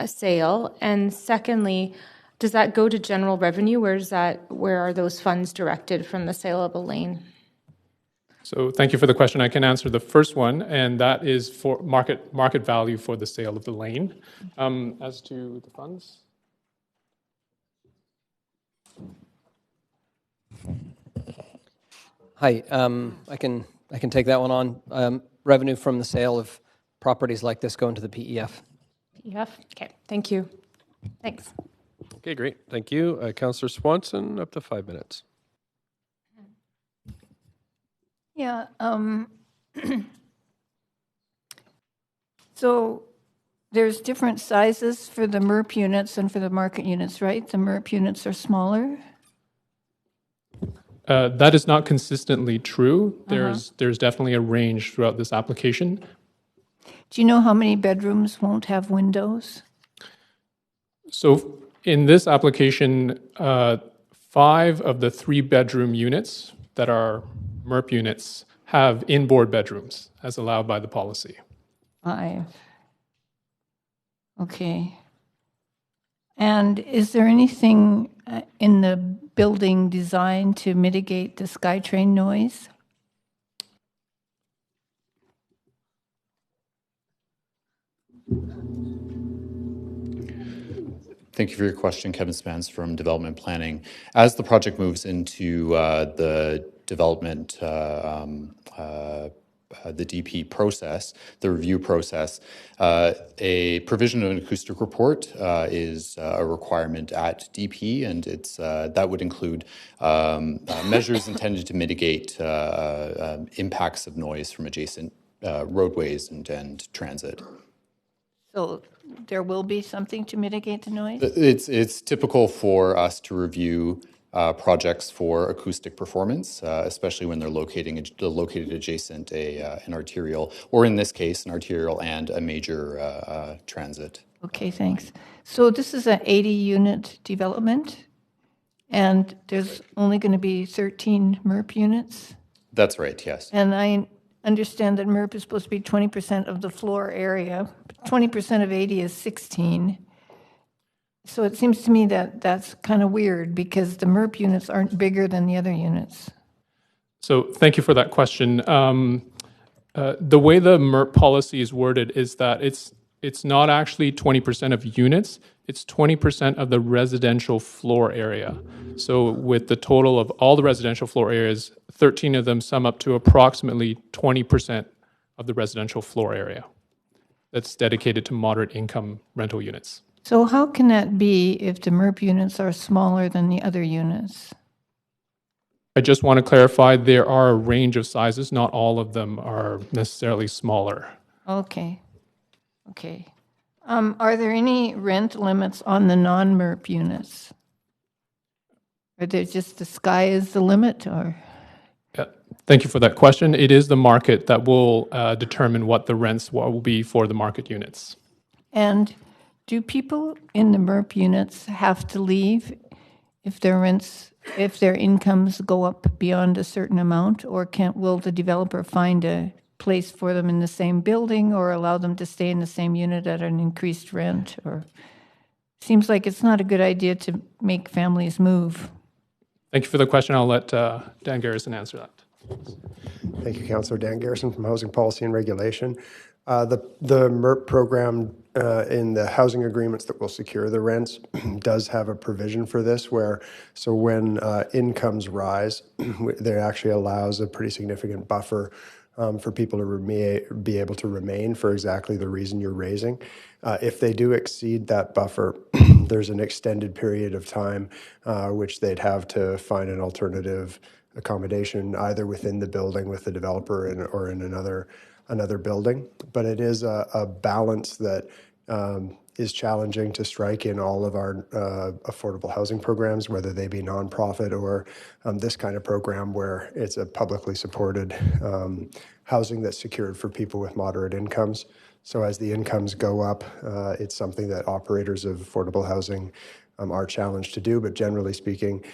sale? And secondly, does that go to general revenue? Where are those funds directed from the sale of a lane? So thank you for the question. I can answer the first one, and that is for market value for the sale of the lane. As to the funds? Hi, I can take that one on. Revenue from the sale of properties like this go into the PEF. PEF? Okay, thank you. Thanks. Okay, great. Thank you. Councillor Swanson, up to 5 minutes. Yeah. So there's different sizes for the MERP units and for the market units, right? The MERP units are smaller? That is not consistently true. There's definitely a range throughout this application. Do you know how many bedrooms won't have windows? So in this application, 5 of the 3-bedroom units that are MERP units have inboard bedrooms, as allowed by the policy. 5. Okay. And is there anything in the building design to mitigate the SkyTrain noise? Thank you for your question, Kevin Spence from Development Planning. As the project moves into the development, the DP process, the review process, a provision of an acoustic report is a requirement at DP, and that would include measures intended to mitigate impacts of noise from adjacent roadways and transit. So there will be something to mitigate the noise? It's typical for us to review projects for acoustic performance, especially when they're located adjacent an arterial, or in this case, an arterial and a major transit. Okay, thanks. So this is an 80-unit development, and there's only going to be 13 MERP units? That's right, yes. And I understand that MERP is supposed to be 20% of the floor area. 20% of 80 is 16. So it seems to me that that's kind of weird because the MERP units aren't bigger than the other units. So thank you for that question. The way the MERP policy is worded is that it's not actually 20% of units, it's 20% of the residential floor area. So with the total of all the residential floor areas, 13 of them sum up to approximately 20% of the residential floor area that's dedicated to moderate income rental units. So how can that be if the MERP units are smaller than the other units? I just want to clarify, there are a range of sizes. Not all of them are necessarily smaller. Okay. Okay. Are there any rent limits on the non-MERP units? Are there just the sky is the limit, or? Yeah. Thank you for that question. It is the market that will determine what the rents will be for the market units. And do people in the MERP units have to leave if their incomes go up beyond a certain amount, or will the developer find a place for them in the same building or allow them to stay in the same unit at an increased rent? Or seems like it's not a good idea to make families move. Thank you for the question. I'll let Dan Garrison answer that. Thank you, Councillor. Dan Garrison from Housing Policy and Regulation. The MERP program in the housing agreements that will secure the rents does have a provision for this so when incomes rise, there actually allows a pretty significant buffer for people to be able to remain for exactly the reason you're raising. If they do exceed that buffer, there's an extended period of time which they'd have to find an alternative accommodation either within the building with the developer or in another building. But it is a balance that is challenging to strike in all of our affordable housing programs, whether they be nonprofit or this kind of program where it's a publicly supported housing that's secured for people with moderate incomes. So as the incomes go up, it's something that operators of affordable housing are challenged to do, but generally speaking,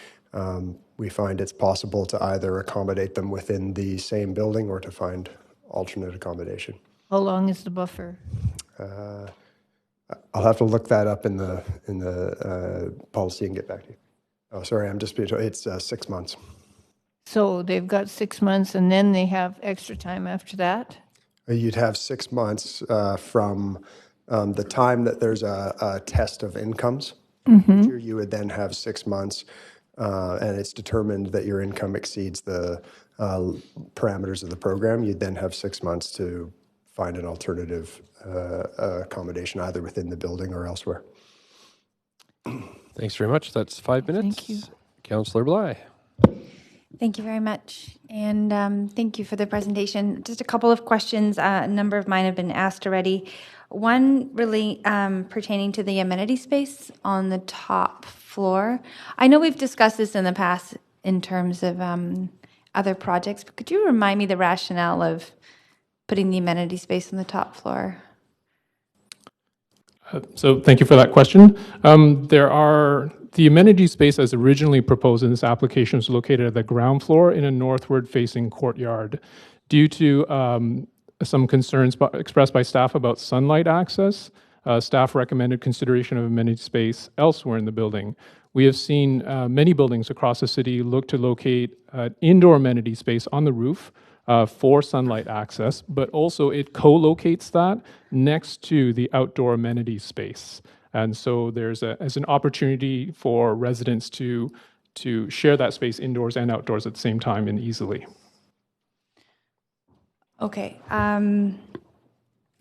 we find it's possible to either accommodate them within the same building or to find alternate accommodation. How long is the buffer? I'll have to look that up in the policy and get back to you. Oh, sorry, I'm just being told it's 6 months. So they've got 6 months and then they have extra time after that? You'd have 6 months from the time that there's a test of incomes. Mm-hmm. You would then have 6 months and it's determined that your income exceeds the parameters of the program. You'd then have 6 months to find an alternative accommodation either within the building or elsewhere. Thanks very much. That's 5 minutes. Thank you. Councillor Bly. Thank you very much. And thank you for the presentation. Just a couple of questions. A number of mine have been asked already. One really pertaining to the amenity space on the top floor. I know we've discussed this in the past in terms of other projects, but could you remind me the rationale of putting the amenity space on the top floor? So thank you for that question. The amenity space as originally proposed in this application is located at the ground floor in a northward facing courtyard. Due to some concerns expressed by staff about sunlight access, staff recommended consideration of amenity space elsewhere in the building. We have seen many buildings across the city look to locate indoor amenity space on the roof for sunlight access, but also it co-locates that next to the outdoor amenity space. And so there's an opportunity for residents to share that space indoors and outdoors at the same time and easily. Okay.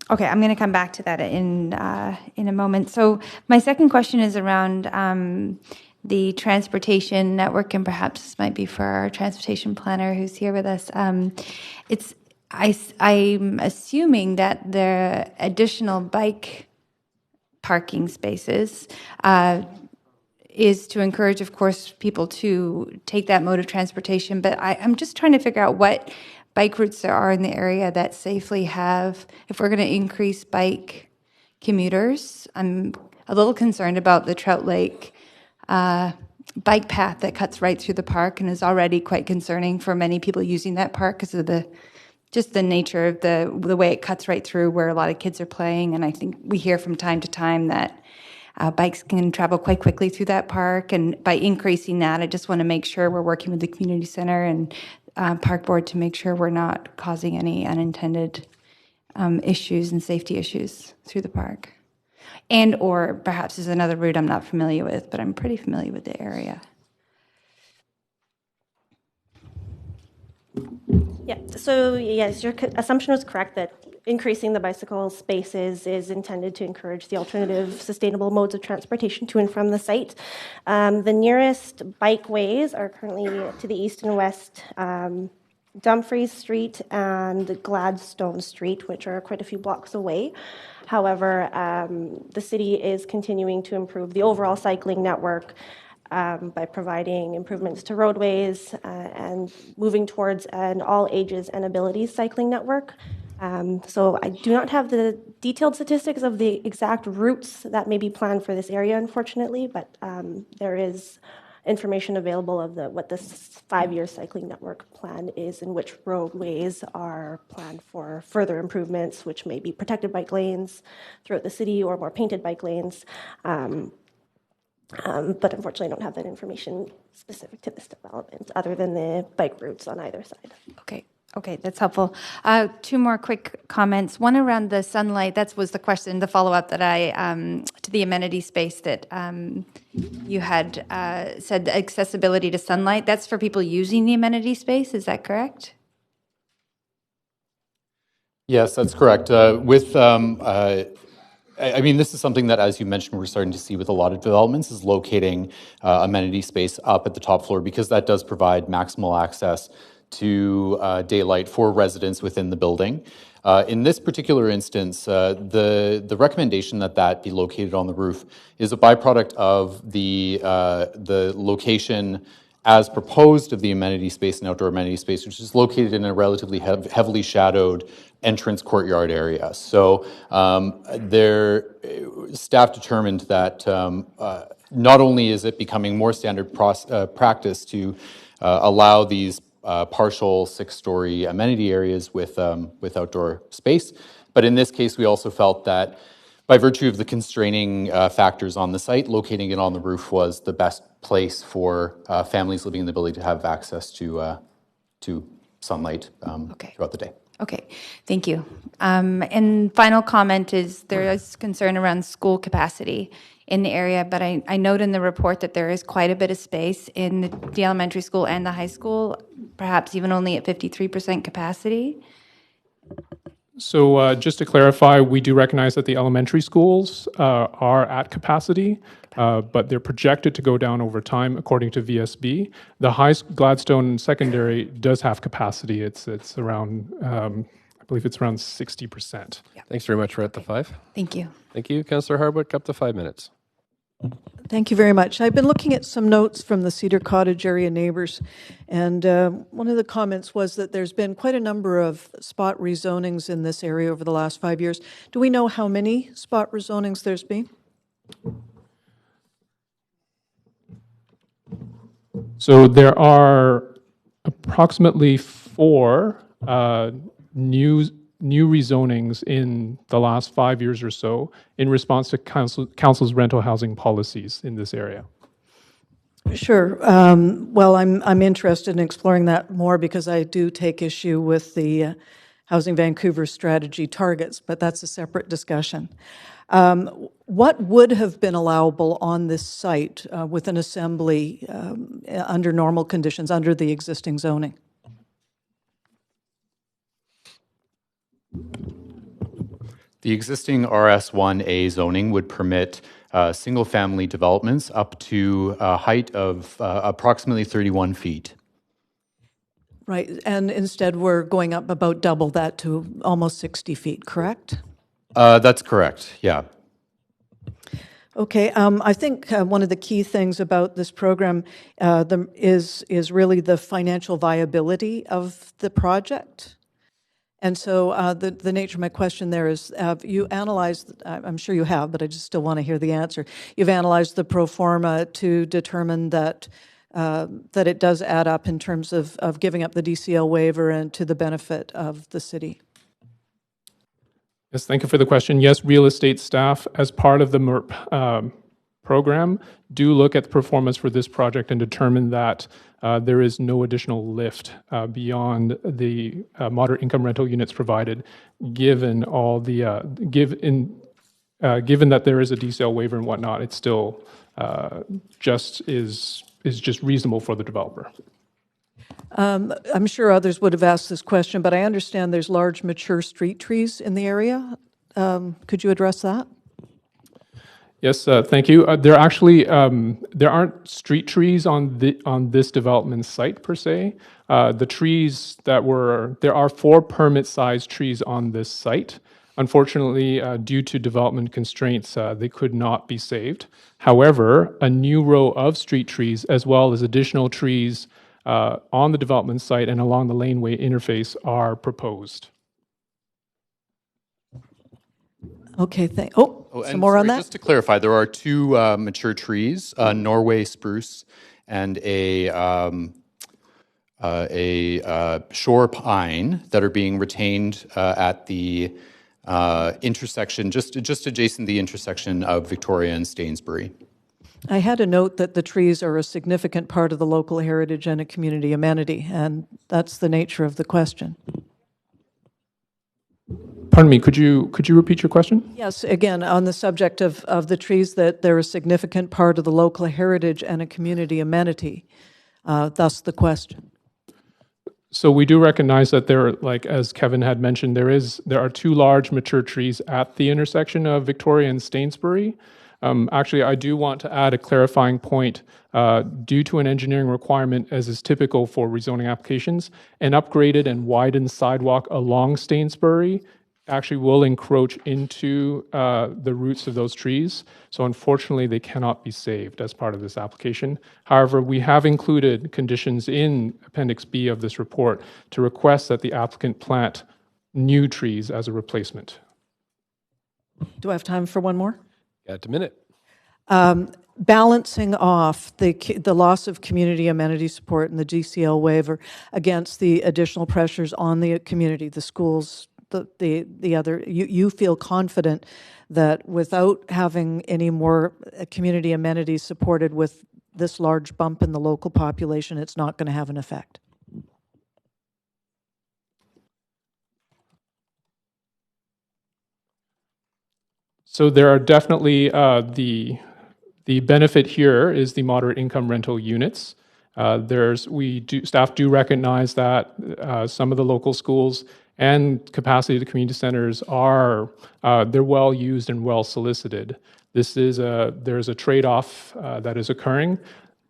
Okay, I'm going to come back to that in a moment. So my second question is around the transportation network, and perhaps this might be for our transportation planner who's here with us. I'm assuming that the additional bike parking spaces is to encourage, of course, people to take that mode of transportation. But I'm just trying to figure out what bike routes there are in the area that safely have, if we're going to increase bike commuters. I'm a little concerned about the Trout Lake bike path that cuts right through the park and is already quite concerning for many people using that park because of the nature of the way it cuts right through where a lot of kids are playing. And I think we hear from time to time that bikes can travel quite quickly through that park. And by increasing that, I just want to make sure we're working with the community center and park board to make sure we're not causing any unintended issues and safety issues through the park. And or perhaps there's another route I'm not familiar with, but I'm pretty familiar with the area. Yeah, so yes, your assumption was correct that increasing the bicycle spaces is intended to encourage the alternative sustainable modes of transportation to and from the site. The nearest bikeways are currently to the east and west, Dumfries Street and Gladstone Street, which are quite a few blocks away. However, the city is continuing to improve the overall cycling network by providing improvements to roadways and moving towards an all ages and abilities cycling network. So I do not have the detailed statistics of the exact routes that may be planned for this area, unfortunately, but there is information available of what this 5-year cycling network plan is and which roadways are planned for further improvements, which may be protected bike lanes throughout the city or more painted bike lanes. But unfortunately, I don't have that information specific to this development, other than the bike routes on either side. Okay. Okay, that's helpful. Two more quick comments. One around the sunlight. That was the question, the follow-up that I to the amenity space that you had said accessibility to sunlight. That's for people using the amenity space. Is that correct? Yes, that's correct. I mean, this is something that, as you mentioned, we're starting to see with a lot of developments, is locating amenity space up at the top floor, because that does provide maximal access to daylight for residents within the building. In this particular instance, the recommendation that that be located on the roof is a byproduct of the location as proposed of the amenity space and outdoor amenity space, which is located in a relatively heavily shadowed entrance courtyard area. So staff determined that not only is it becoming more standard practice to allow these partial six-story amenity areas with outdoor space, but in this case, we also felt that by virtue of the constraining factors on the site, locating it on the roof was the best place for families living in the ability to have access to sunlight throughout the day. Okay, thank you. And final comment is there is concern around school capacity in the area, but I note in the report that there is quite a bit of space in the elementary school and the high school, perhaps even only at 53% capacity. So just to clarify, we do recognize that the elementary schools are at capacity, but they're projected to go down over time according to VSB. The Gladstone Secondary does have capacity. It's around, I believe it's around 60%. Thanks very much. We're at the 5. Thank you. Thank you. Councillor Hardwick, up to 5 minutes. Thank you very much. I've been looking at some notes from the Cedar Cottage area neighbors, and one of the comments was that there's been quite a number of spot rezonings in this area over the last 5 years. Do we know how many spot rezonings there's been? So there are approximately 4 new rezonings in the last 5 years or so in response to council's rental housing policies in this area. Sure. Well, I'm interested in exploring that more because I do take issue with the Housing Vancouver strategy targets, but that's a separate discussion. What would have been allowable on this site with an assembly under normal conditions, under the existing zoning? The existing RS1A zoning would permit single-family developments up to a height of approximately 31 feet. Right, and instead we're going up about double that to almost 60 feet, correct? That's correct, yeah. Okay, I think one of the key things about this program is really the financial viability of the project. And so the nature of my question there is, have you analyzed, I'm sure you have, but I just still want to hear the answer. You've analyzed the pro forma to determine that that it does add up in terms of giving up the DCL waiver and to the benefit of the city. Yes, thank you for the question. Yes, real estate staff, as part of the MERP program, do look at the performance for this project and determine that there is no additional lift beyond the moderate income rental units provided, given all the given that there is a DCL waiver and whatnot. It still is just reasonable for the developer. I'm sure others would have asked this question, but I understand there's large mature street trees in the area. Could you address that? Yes, thank you. There actually there aren't street trees on this development site per se. The trees there are 4 permit-sized trees on this site. Unfortunately, due to development constraints, they could not be saved. However, a new row of street trees, as well as additional trees on the development site and along the laneway interface, are proposed. Okay, some more on that? Just to clarify, there are 2 mature trees, Norway spruce and a shore pine, that are being retained at the intersection, just adjacent the intersection of Victoria and Stainsbury. I had a note that the trees are a significant part of the local heritage and a community amenity, and that's the nature of the question. Pardon me, could you repeat your question? Yes, again, on the subject of the trees, that they're a significant part of the local heritage and a community amenity, thus the question. So we do recognize that there, like as Kevin had mentioned, there are two large mature trees at the intersection of Victoria and Stainsbury. Actually, I do want to add a clarifying point. Due to an engineering requirement, as is typical for rezoning applications, an upgraded and widened sidewalk along Stainsbury actually will encroach into the roots of those trees. So unfortunately, they cannot be saved as part of this application. However, we have included conditions in Appendix B of this report to request that the applicant plant new trees as a replacement. Do I have time for one more? Got a minute. Balancing off the loss of community amenity support and the DCL waiver against the additional pressures on the community, the schools, the other, you feel confident that without having any more community amenities supported with this large bump in the local population, it's not going to have an effect? So there are definitely the benefit here is the moderate income rental units. Staff do recognize that some of the local schools and capacity of the community centers they're well used and well solicited. There's a trade-off that is occurring.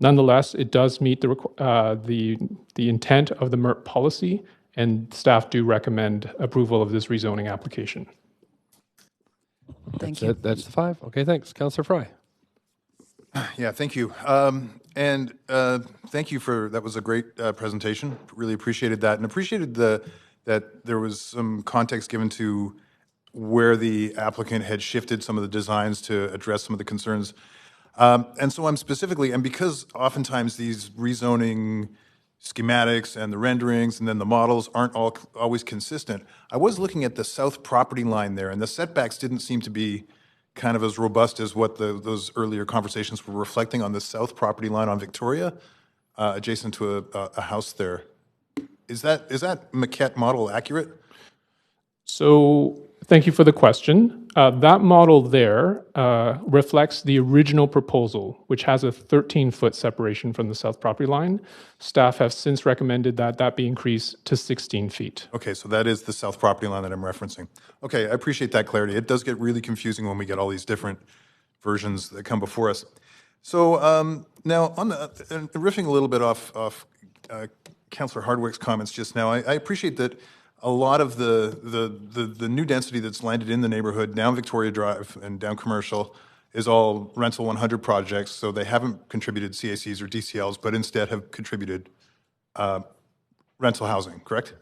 Nonetheless, it does meet the intent of the MERP policy, and staff do recommend approval of this rezoning application. Thank you. That's the 5. Okay, thanks. Councillor Fry. Yeah, thank you. Thank you that was a great presentation. Really appreciated that, and appreciated that there was some context given to where the applicant had shifted some of the designs to address some of the concerns. And so I'm specifically, and because oftentimes these rezoning schematics and the renderings and then the models aren't always consistent, I was looking at the south property line there, and the setbacks didn't seem to be kind of as robust as what those earlier conversations were reflecting on the south property line on Victoria, adjacent to a house there. Is that maquette model accurate? So thank you for the question. That model there reflects the original proposal, which has a 13-foot separation from the south property line. Staff have since recommended that be increased to 16 feet. Okay, so that is the south property line that I'm referencing. Okay, I appreciate that clarity. It does get really confusing when we get all these different versions that come before us. So now, riffing a little bit off Councillor Hardwick's comments just now, I appreciate that a lot of the new density that's landed in the neighborhood down Victoria Drive and down Commercial is all Rental 100 projects, so they haven't contributed CACs or DCLs, but instead have contributed rental housing, correct?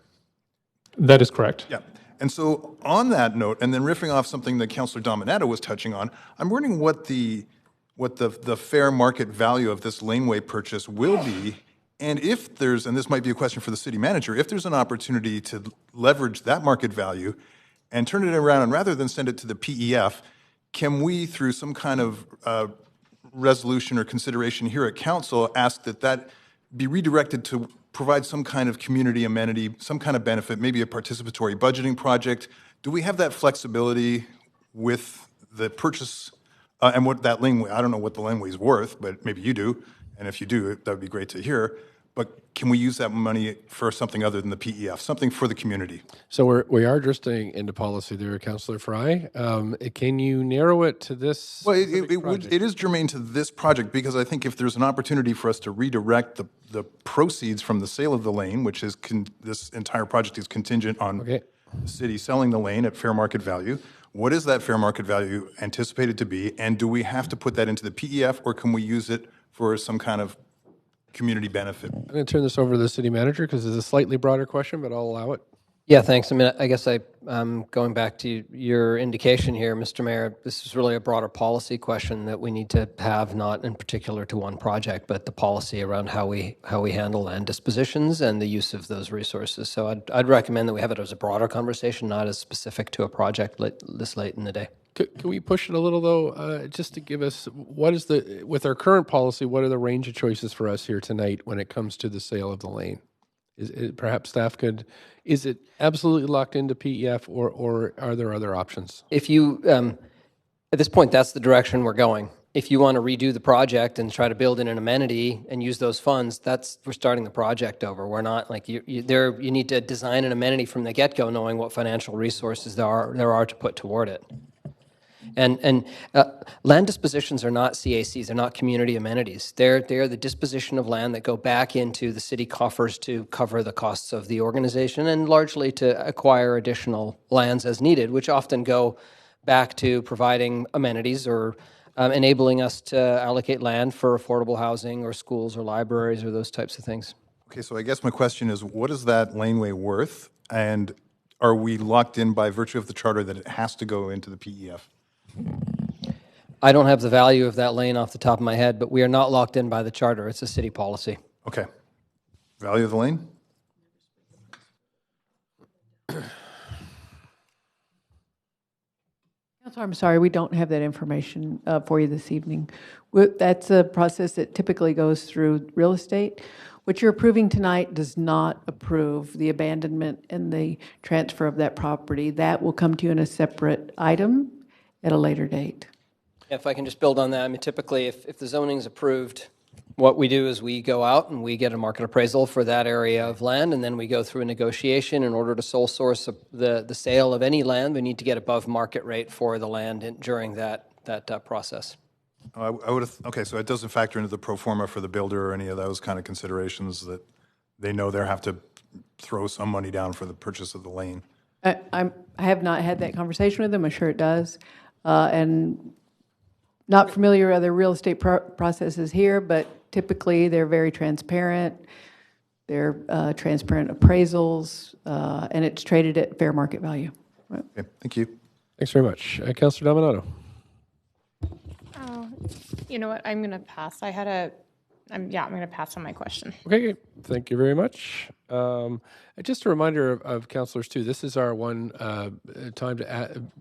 That is correct. Yeah. And so on that note, and then riffing off something that Councillor Dominato was touching on, I'm wondering what the fair market value of this laneway purchase will be. And if there's, and this might be a question for the city manager, if there's an opportunity to leverage that market value and turn it around, and rather than send it to the PEF, can we, through some kind of resolution or consideration here at council, ask that be redirected to provide some kind of community amenity, some kind of benefit, maybe a participatory budgeting project? Do we have that flexibility with the purchase and what that laneway, I don't know what the laneway is worth, but maybe you do. And if you do, that would be great to hear. But can we use that money for something other than the PEF, something for the community? So we are drifting into policy there, Councillor Fry. Can you narrow it to this? Well, it is germane to this project, because I think if there's an opportunity for us to redirect the proceeds from the sale of the lane, which is this entire project is contingent on the city selling the lane at fair market value. What is that fair market value anticipated to be? And do we have to put that into the PEF, or can we use it for some kind of community benefit? I'm going to turn this over to the city manager because it's a slightly broader question, but I'll allow it. Yeah, thanks. I mean, I guess going back to your indication here, Mr. Mayor, this is really a broader policy question that we need to have, not in particular to one project, but the policy around how we handle land dispositions and the use of those resources. So I'd recommend that we have it as a broader conversation, not as specific to a project this late in the day. Can we push it a little, though, just to give us, with our current policy, what are the range of choices for us here tonight when it comes to the sale of the lane? Perhaps staff is it absolutely locked into PEF, or are there other options? If you, at this point, that's the direction we're going. If you want to redo the project and try to build in an amenity and use those funds, we're starting the project over. We're not like you need to design an amenity from the get-go, knowing what financial resources there are to put toward it. And land dispositions are not CACs. They're not community amenities. They're the disposition of land that go back into the city coffers to cover the costs of the organization and largely to acquire additional lands as needed, which often go back to providing amenities or enabling us to allocate land for affordable housing or schools or libraries or those types of things. Okay, so I guess my question is, what is that laneway worth? And are we locked in by virtue of the charter that it has to go into the PEF? I don't have the value of that lane off the top of my head, but we are not locked in by the charter. It's a city policy. Okay. Value of the lane? Councilor, I'm sorry, we don't have that information for you this evening. That's a process that typically goes through real estate. What you're approving tonight does not approve the abandonment and the transfer of that property. That will come to you in a separate item at a later date. If I can just build on that, I mean, typically if the zoning is approved, what we do is we go out and we get a market appraisal for that area of land, and then we go through a negotiation. In order to sole source the sale of any land, we need to get above market rate for the land during that process. I would have, okay, so it doesn't factor into the pro forma for the builder or any of those kind of considerations that they know they have to throw some money down for the purchase of the lane. I have not had that conversation with them. I'm sure it does. And not familiar with other real estate processes here, but typically they're very transparent. They're transparent appraisals, and it's traded at fair market value. Okay, thank you. Thanks very much. Councillor Dominato. You know what? I'm going to pass. I'm going to pass on my question. Okay, thank you very much. Just a reminder of councillors too, this is our one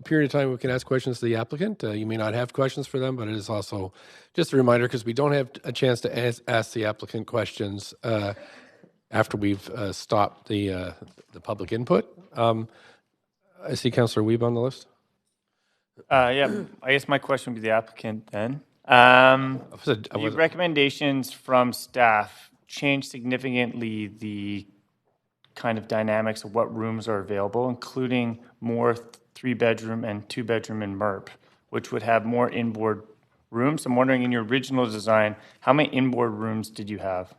period of time we can ask questions to the applicant. You may not have questions for them, but it is also just a reminder because we don't have a chance to ask the applicant questions after we've stopped the public input. I see Councillor Wiebe on the list. Yeah, I guess my question would be the applicant then. The recommendations from staff change significantly the kind of dynamics of what rooms are available, including more 3-bedroom and 2-bedroom in MERP, which would have more inboard rooms. I'm wondering, in your original design, how many inboard rooms did you have?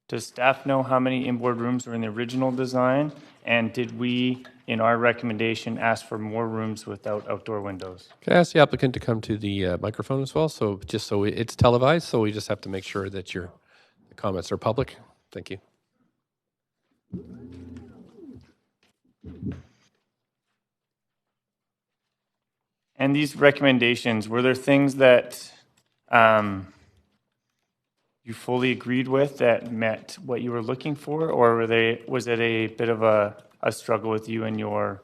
Does staff know how many inboard rooms were in the original design? And did we, in our recommendation, ask for more rooms without outdoor windows? Can I ask the applicant to come to the microphone as well? So just so it's televised, so we just have to make sure that the comments are public. Thank you. And these recommendations, were there things that you fully agreed with that met what you were looking for, or was it a bit of a struggle with you and your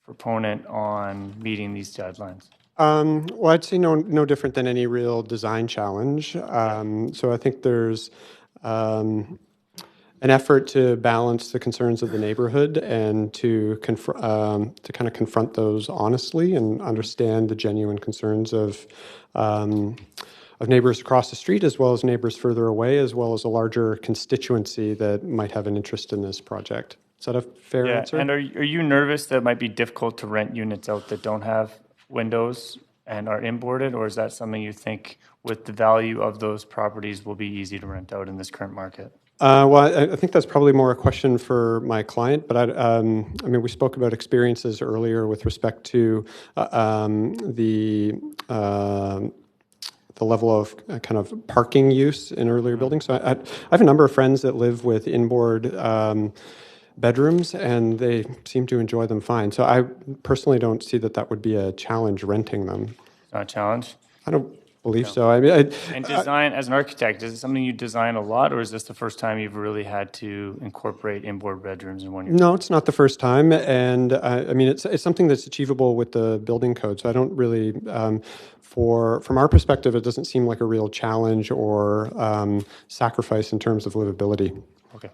proponent on meeting these deadlines? Well, I'd say no different than any real design challenge. So I think there's an effort to balance the concerns of the neighborhood and to kind of confront those honestly and understand the genuine concerns of neighbors across the street, as well as neighbors further away, as well as a larger constituency that might have an interest in this project. Is that a fair answer? And are you nervous that it might be difficult to rent units out that don't have windows and are inboarded, or is that something you think with the value of those properties will be easy to rent out in this current market? Well, I think that's probably more a question for my client, but I mean, we spoke about experiences earlier with respect to the level of kind of parking use in earlier buildings. So I have a number of friends that live with inboard bedrooms, and they seem to enjoy them fine. So I personally don't see that would be a challenge renting them. It's not a challenge? I don't. believe so. I mean, And design, as an architect, is it something you design a lot, or is this the first time you've really had to incorporate inboard bedrooms in one of your? no, it's not the first time, and I mean, it's something that's achievable with the building code. So I don't really, from our perspective, it doesn't seem like a real challenge or sacrifice in terms of livability. Okay.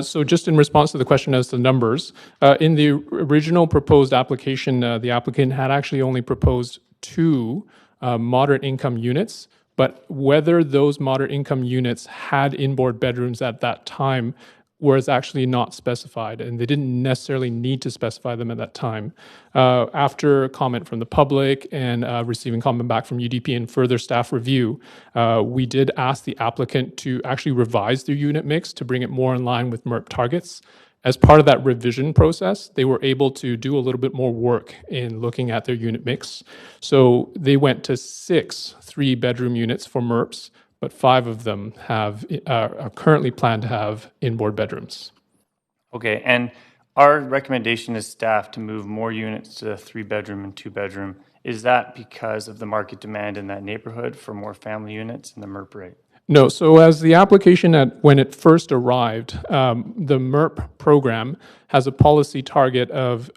So just in response to the question as to numbers, in the original proposed application, the applicant had actually only proposed 2 moderate income units, but whether those moderate income units had inboard bedrooms at that time was actually not specified, and they didn't necessarily need to specify them at that time. After comment from the public and receiving comment back from UDP and further staff review, we did ask the applicant to actually revise their unit mix to bring it more in line with MERP targets. As part of that revision process, they were able to do a little bit more work in looking at their unit mix. So they went to 6 3-bedroom units for MERPs, but 5 of them are currently planned to have inboard bedrooms. Okay, and our recommendation is staff to move more units to 3-bedroom and 2-bedroom. Is that because of the market demand in that neighborhood for more family units and the MERP rate? No, so as the application when it first arrived, the MERP program has a policy target of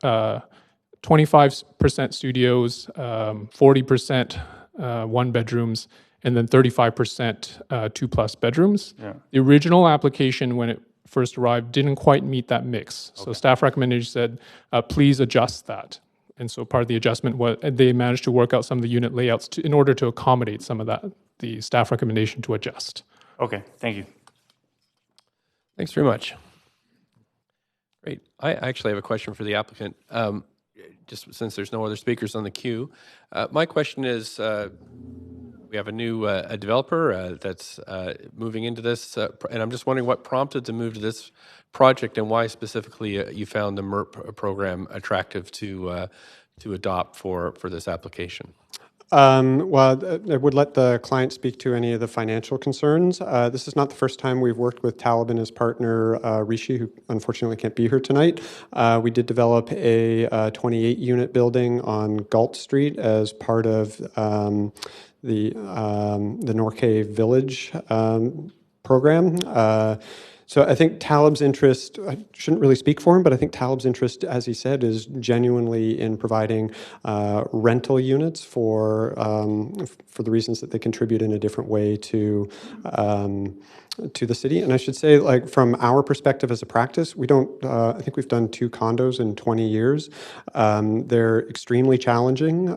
25% studios, 40% 1-bedrooms, and then 35% 2+ bedrooms. Yeah. The original application, when it first arrived, didn't quite meet that mix. So staff recommendation said, please adjust that. And so part of the adjustment was they managed to work out some of the unit layouts in order to accommodate some of that, the staff recommendation to adjust. Okay, thank you. Thanks very much. Great. I actually have a question for the applicant, just since there's no other speakers on the queue. My question is, we have a new a developer that's moving into this, and I'm just wondering what prompted to move to this project and why specifically you found the MERP program attractive to adopt for this application. Well, I would let the client speak to any of the financial concerns. This is not the first time we've worked with Talib and his partner, Rishi, who unfortunately can't be here tonight. We did develop a 28-unit building on Galt Street as part of the Norquay Village program. So I think Talib's interest, I shouldn't really speak for him, but I think Talib's interest, as he said, is genuinely in providing rental units for the reasons that they contribute in a different way to the city. And I should say, like, from our perspective as a practice, we don't, I think we've done 2 condos in 20 years. They're extremely challenging.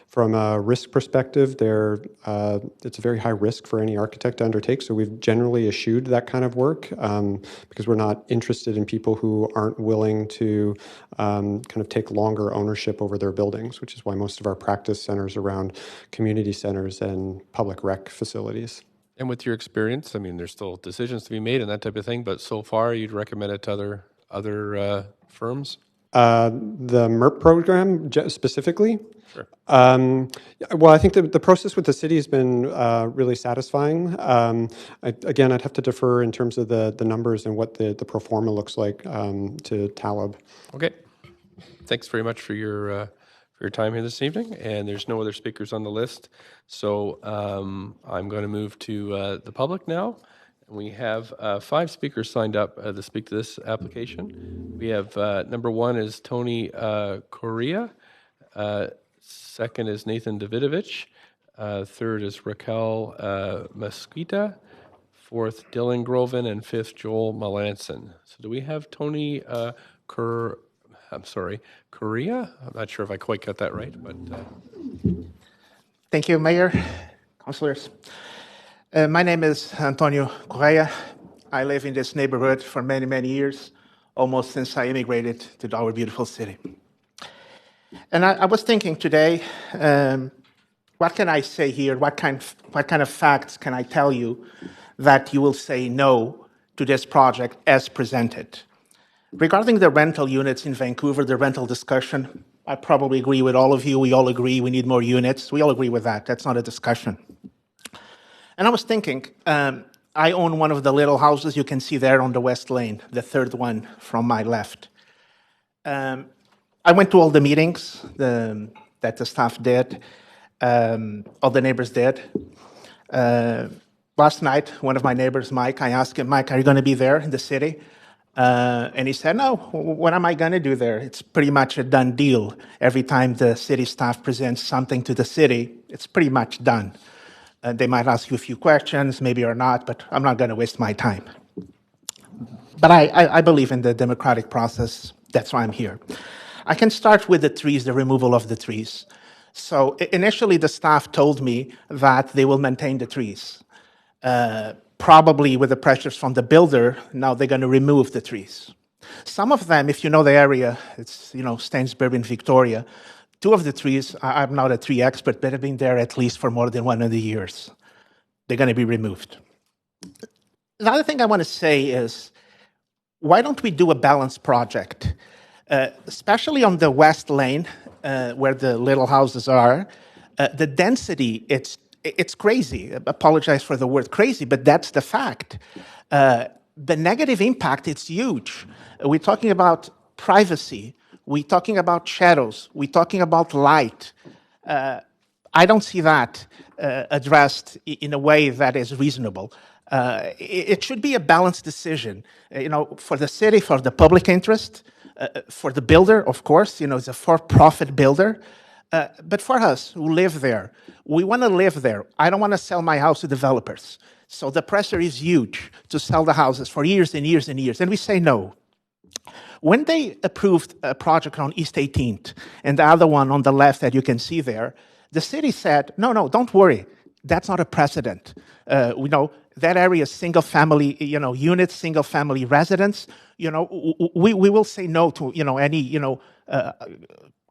From a risk perspective, it's a very high risk for any architect to undertake. So we've generally eschewed that kind of work because we're not interested in people who aren't willing to kind of take longer ownership over their buildings, which is why most of our practice centers around community centers and public rec facilities. And with your experience, I mean, there's still decisions to be made and that type of thing, but so far you'd recommend it to other firms? The MERP program specifically? Sure. Well, I think the process with the city has been really satisfying. Again, I'd have to defer in terms of the numbers and what the pro forma looks like to Talib. Okay. Thanks very much for your time here this evening, and there's no other speakers on the list. So I'm going to move to the public now. We have 5 speakers signed up to speak to this application. We have number 1 is Tony Correa. Second is Nathan Davidovich. Third is Raquel Mesquita. 4th, Dylan Groven. And 5th, Joel Melanson. So do we have Tony Correa? I'm not sure if I quite got that right, but... Thank you, Mayor, councilors. My name is Antonio Correa. I live in this neighborhood for many, many years, almost since I immigrated to our beautiful city. And I was thinking today, what can I say here? What kind of facts can I tell you that you will say no to this project as presented? Regarding the rental units in Vancouver, the rental discussion, I probably agree with all of you. We all agree we need more units. We all agree with that. That's not a discussion. And I was thinking, I own one of the little houses you can see there on the West Lane, the 3rd one from my left. I went to all the meetings that the staff did, all the neighbors did. Last night, one of my neighbors, Mike, I asked him, Mike, are you going to be there in the city? And he said, no, what am I going to do there? It's pretty much a done deal. Every time the city staff presents something to the city, it's pretty much done. They might ask you a few questions, maybe or not, but I'm not going to waste my time. But I believe in the democratic process. That's why I'm here. I can start with the trees, the removal of the trees. So initially, the staff told me that they will maintain the trees. Probably with the pressures from the builder, now they're going to remove the trees. Some of them, if you know the area, it's, Stainsbury and Victoria, two of the trees, I'm not a tree expert, but have been there at least for more than 100 years. They're going to be removed. The other thing I want to say is, why don't we do a balanced project? Especially on the West Lane, where the little houses are, the density, it's crazy. I apologize for the word crazy, but that's the fact. The negative impact, it's huge. We're talking about privacy. We're talking about shadows. We're talking about light. I don't see that addressed in a way that is reasonable. It should be a balanced decision, for the city, for the public interest, for the builder, of course, it's a for-profit builder, but for us who live there, we want to live there. I don't want to sell my house to developers. So the pressure is huge to sell the houses for years and years and years, and we say no. When they approved a project on East 18th and the other one on the left that you can see there, the city said, no, don't worry. That's not a precedent. We know that area is single-family, units, single-family residence. We will say no to, any,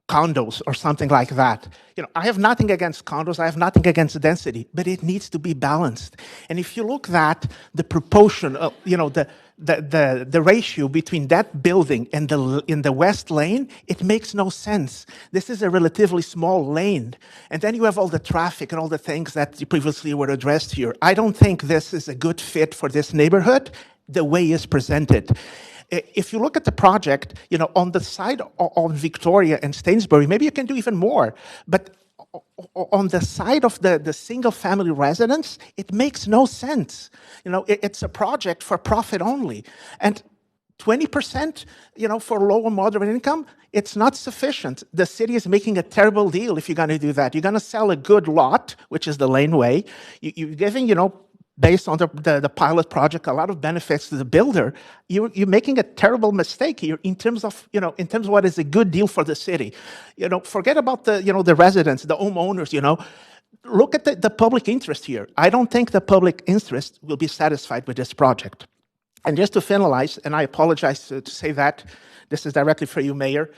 condos or something like that. I have nothing against condos. I have nothing against density, but it needs to be balanced. And if you look at the proportion of, the ratio between that building and in the West Lane, it makes no sense. This is a relatively small lane. And then you have all the traffic and all the things that previously were addressed here. I don't think this is a good fit for this neighborhood, the way it's presented. If you look at the project, on the side on Victoria and Stainsbury, maybe you can do even more. But on the side of the single-family residence, it makes no sense. It's a project for profit only. And 20%, for low and moderate income, it's not sufficient. The city is making a terrible deal if you're going to do that. You're going to sell a good lot, which is the laneway. You're giving, based on the pilot project, a lot of benefits to the builder. You're making a terrible mistake here in terms of what is a good deal for the city. Forget about the residents, the homeowners. Look at the public interest here. I don't think the public interest will be satisfied with this project. And just to finalize, and I apologize to say that, this is directly for you, Mayor.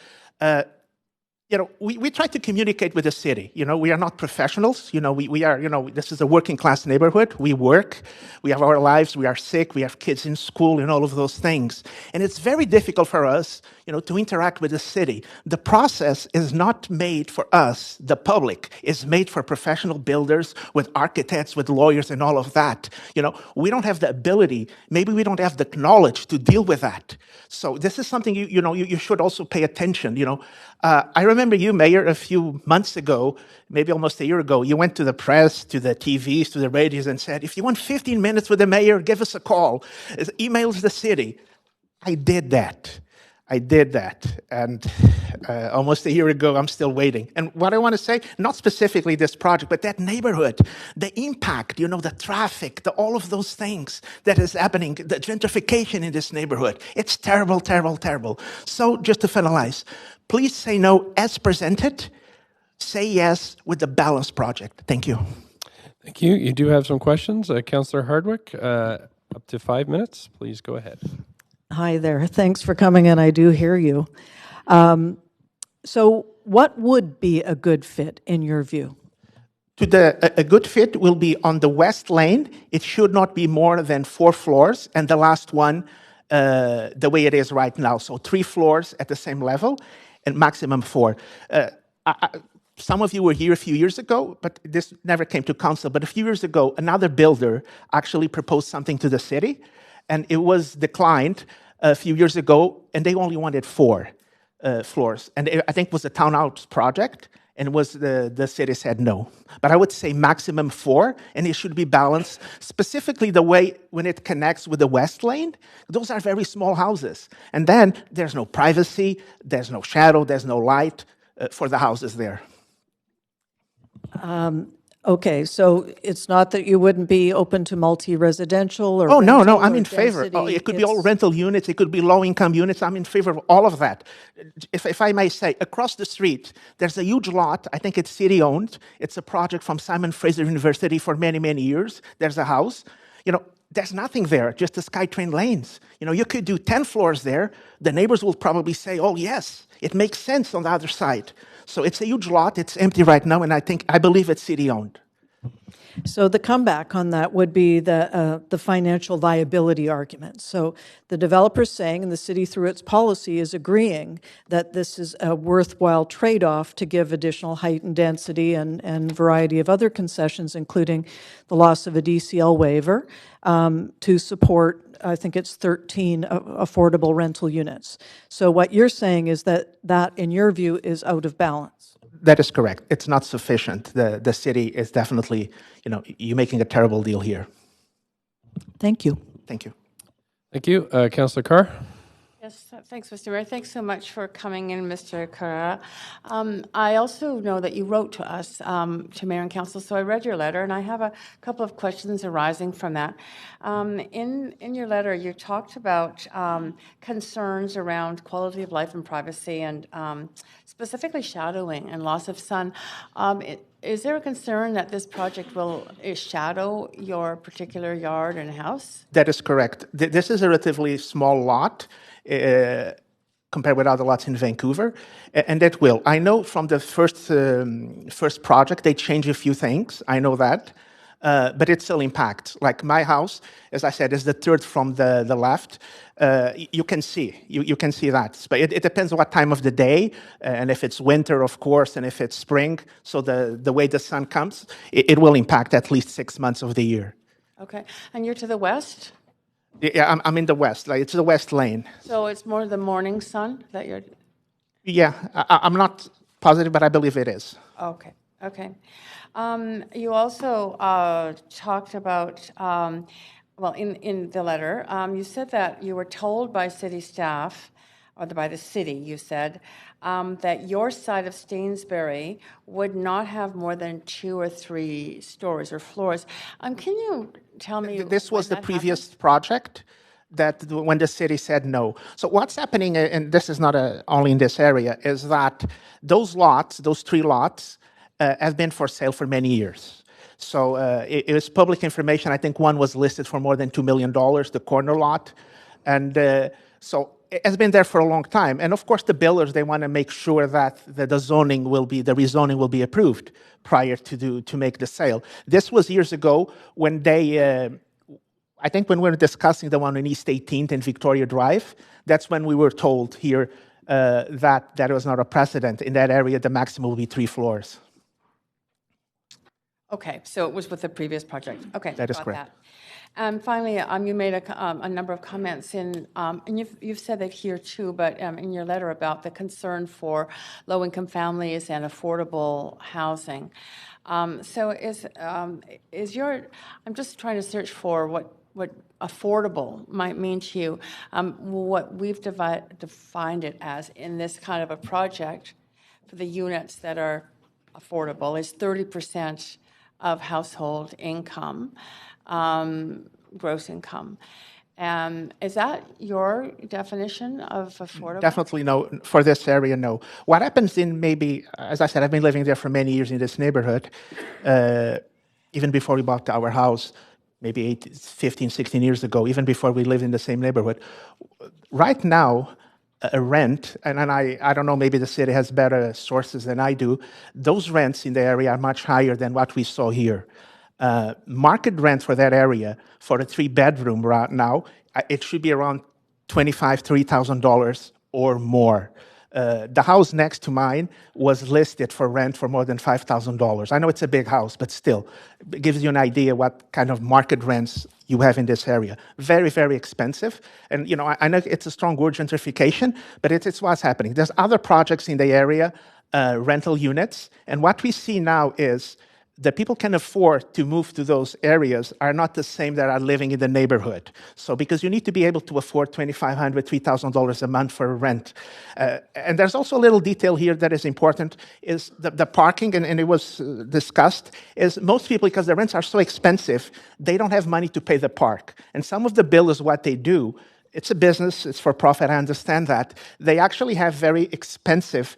We try to communicate with the city. We are not professionals. We are, this is a working class neighborhood. We work, we have our lives, we are sick, we have kids in school and all of those things. And it's very difficult for us, to interact with the city. The process is not made for us, the public. It's made for professional builders with architects, with lawyers and all of that. We don't have the ability, maybe we don't have the knowledge to deal with that. So this is something you should also pay attention. I remember you, Mayor, a few months ago, maybe almost a year ago, you went to the press, to the TVs, to the radios and said, if you want 15 minutes with the mayor, give us a call. Emails the city. I did that. And almost a year ago, I'm still waiting. And what I want to say, not specifically this project, but that neighborhood, the impact, the traffic, all of those things that is happening, the gentrification in this neighborhood, it's terrible, terrible, terrible. So just to finalize, please say no as presented, say yes with the balanced project. Thank you. Thank you. You do have some questions. Councillor Hardwick, up to 5 minutes. Please go ahead. Hi there. Thanks for coming in. I do hear you. So what would be a good fit in your view? A good fit will be on the West Lane. It should not be more than 4 floors, and the last one, the way it is right now. So 3 floors at the same level, and maximum 4. Some of you were here a few years ago, but this never came to council. But a few years ago, another builder actually proposed something to the city, and it was declined a few years ago, and they only wanted 4. floors. And I think it was a townhouse project, and the city said no. But I would say maximum 4, and it should be balanced, specifically the way when it connects with the west lane. Those are very small houses. And then there's no privacy, there's no shadow, there's no light for the houses there. Okay, so it's not that you wouldn't be open to multi-residential or Oh, no, rental I'm or in favor. Oh, density. it could be all rental units, it could be low-income units. I'm in favor of all of that. If I may say, across the street, there's a huge lot. I think it's city-owned. It's a project from Simon Fraser University for many, many years. There's a house. There's nothing there, just the SkyTrain lanes. You could do 10 floors there. The neighbors will probably say, oh, yes, it makes sense on the other side. So it's a huge lot. It's empty right now, and I believe it's city-owned. So the comeback on that would be the financial viability argument. So the developer's saying, and the city through its policy is agreeing, that this is a worthwhile trade-off to give additional height and density and variety of other concessions, including the loss of a DCL waiver, to support, I think it's 13 affordable rental units. So what you're saying is that, in your view, is out of balance. That is correct. It's not sufficient. The city is definitely, you're making a terrible deal here. Thank you. Thank you. Thank you. Councillor Carr? Yes, thanks, Mr. Mayor. Thanks so much for coming in, Mr. Carrera. I also know that you wrote to us, to Mayor and Council, so I read your letter, and I have a couple of questions arising from that. In your letter, you talked about concerns around quality of life and privacy, and specifically shadowing and loss of sun. Is there a concern that this project will shadow your particular yard and house? That is correct. This is a relatively small lot compared with other lots in Vancouver, and that will. I know from the first project, they changed a few things. I know that. But it still impacts. Like my house, as I said, is the third from the left. You can see that. But it depends on what time of the day, and if it's winter, of course, and if it's spring. So the way the sun comes, it will impact at least 6 months of the year. Okay, and you're to the west? Yeah, I'm in the west. Like, it's the west lane. So it's more the morning sun that you're... Yeah, I'm not positive, but I believe it is. Okay, okay. You also talked about, in the letter, you said that you were told by city staff, or by the city, you said, that your side of Stainsbury would not have more than 2 or 3 stories or floors. Can you tell me? This was the previous project that when the city said no. So what's happening, and this is not only in this area, is that those 3 lots, have been for sale for many years. So it was public information. I think one was listed for more than $2 million, the corner lot. And so it has been there for a long time. And of course, the builders, they want to make sure that the rezoning will be approved prior to make the sale. This was years ago when they, I think when we were discussing the one on East 18th and Victoria Drive, that's when we were told here that was not a precedent. In that area, the maximum will be 3 floors. Okay, so it was with the previous project. Okay, that is correct. And finally, you made a number of comments and you've said that here too, but in your letter about the concern for low-income families and affordable housing. So is your? I'm just trying to search for what affordable might mean to you. What we've defined it as in this kind of a project for the units that are affordable is 30% of household income, gross income. Is that your definition of affordable? Definitely no. For this area, no. What happens in maybe, as I said, I've been living there for many years in this neighborhood, even before we bought our house, maybe 15, 16 years ago, even before we lived in the same neighborhood. Right now, a rent, and I don't know, maybe the city has better sources than I do, those rents in the area are much higher than what we saw here. Market rent for that area, for a 3-bedroom right now, it should be around $3,000 or more. The house next to mine was listed for rent for more than $5,000. I know it's a big house, but still, it gives you an idea what kind of market rents you have in this area. Very, very expensive. And I know it's a strong word, gentrification, but it's what's happening. There's other projects in the area, rental units, and what we see now is the people can afford to move to those areas are not the same that are living in the neighborhood. So because you need to be able to afford $2,500, $3,000 a month for rent. And there's also a little detail here that is important, is the parking, and it was discussed, is most people, because the rents are so expensive, they don't have money to pay the park. And some of the builders, what they do, it's a business, it's for profit, I understand that. They actually have very expensive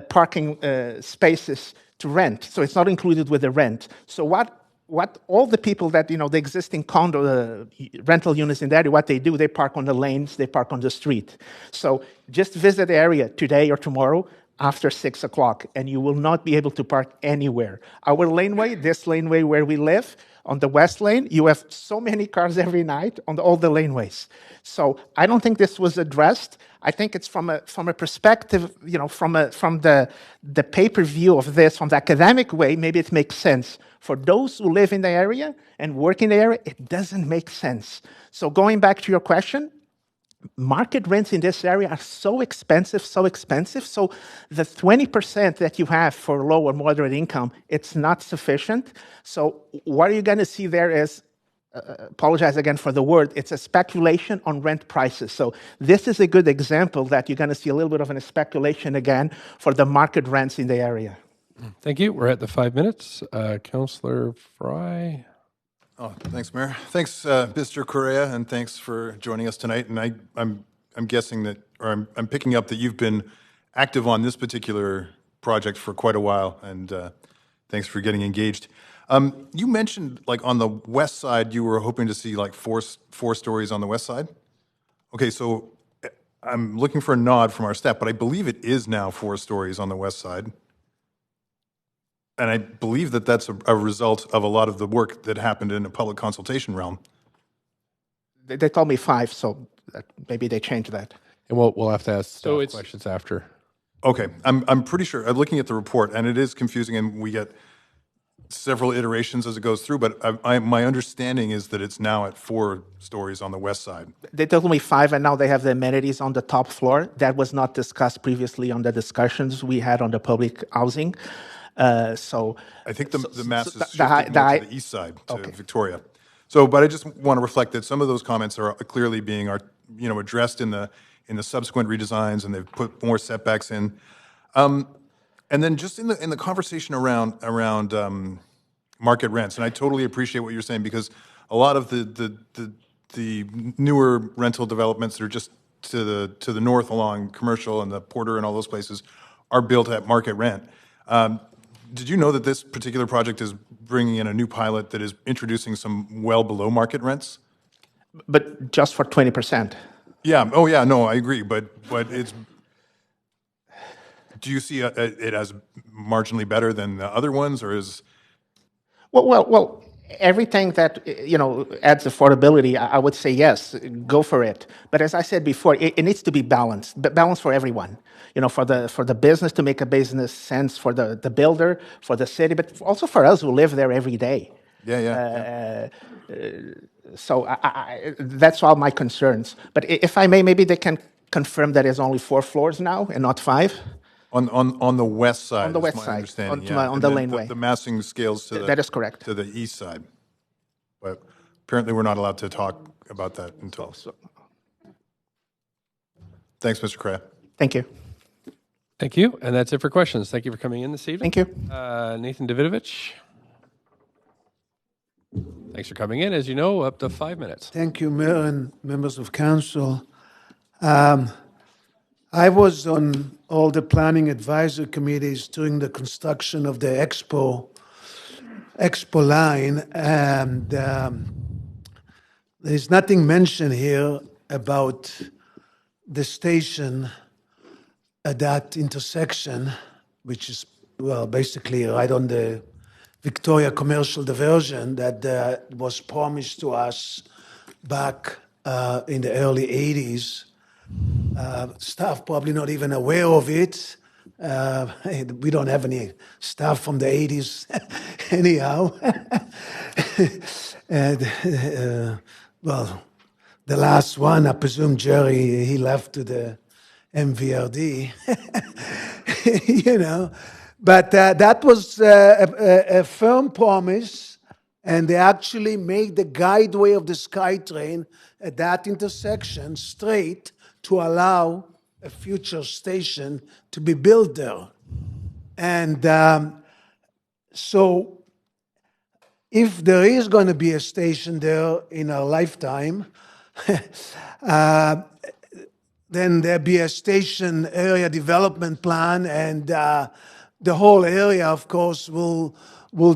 parking spaces to rent, so it's not included with the rent. So what all the people that, the existing condo rental units in the area, what they do, they park on the lanes, they park on the street. So just visit the area today or tomorrow after 6 o'clock, and you will not be able to park anywhere. Our laneway, this laneway where we live, on the west lane, you have so many cars every night on all the laneways. So I don't think this was addressed. I think it's from a perspective, from the pay-per-view of this, from the academic way, maybe it makes sense. For those who live in the area and work in the area, it doesn't make sense. So going back to your question, market rents in this area are so expensive. So the 20% that you have for low or moderate income, it's not sufficient. So what you're going to see there is, apologize again for the word, it's a speculation on rent prices. So this is a good example that you're going to see a little bit of a speculation again for the market rents in the area. Thank you. We're at the 5 minutes. Councillor Fry. Oh, thanks, Mayor. Thanks, Mr. Correa, and thanks for joining us tonight. And I'm guessing that, or I'm picking up that you've been active on this particular project for quite a while, and thanks for getting engaged. You mentioned, like, on the west side, you were hoping to see like four stories on the west side. Okay, so I'm looking for a nod from our staff, but I believe it is now 4 stories on the west side. And I believe that that's a result of a lot of the work that happened in a public consultation realm. They told me 5, so maybe they changed that. And we'll have to ask questions after. Okay, I'm pretty sure. I'm looking at the report, and it is confusing, and we get several iterations as it goes through. But my understanding is that it's now at 4 stories on the west side. They told me 5, and now they have the amenities on the top floor. That was not discussed previously on the discussions we had on the public housing. So I think the mass is shifted more to the east side, to Victoria. So, but I just want to reflect that some of those comments are clearly being addressed in the subsequent redesigns, and they've put more setbacks in. And then just in the conversation around market rents, and I totally appreciate what you're saying, because a lot of the newer rental developments that are just to the north along Commercial and the Porter and all those places are built at market rent. Did you know that this particular project is bringing in a new pilot that is introducing some well below market rents? But just for 20%. Yeah. Oh, yeah. No, I agree. But it's. Do you see it as marginally better than the other ones, or is? Well. Everything that adds affordability, I would say yes, go for it. But as I said before, it needs to be balanced, but balanced for everyone. For the business to make a business sense, for the builder, for the city, but also for us who live there every day. Yeah. So that's all my concerns. But if I may, maybe they can confirm that it's only 4 floors now and not 5. On the west side. On the west side, on the laneway. The massing scales to that is correct. To the east side, but apparently we're not allowed to talk about that until. Thanks, Mr. Correa. Thank you. Thank you, and that's it for questions. Thank you for coming in this evening. Thank you, Nathan Davidovich. Thanks for coming in. As you know, up to 5 minutes. Thank you, Mayor and members of council. I was on all the planning advisory committees during the construction of the Expo line, and there's nothing mentioned here about the station at that intersection, which is, basically right on the Victoria commercial diversion that was promised to us back in the early 80s. Staff probably not even aware of it. We don't have any stuff from the 80s anyhow. And, well, the last one, I presume Jerry, he left to the MVRD, you know. But that was a firm promise, and they actually made the guideway of the SkyTrain at that intersection straight to allow a future station to be built there. And so if there is going to be a station there in our lifetime, then there'll be a station area development plan, and the whole area, of course, will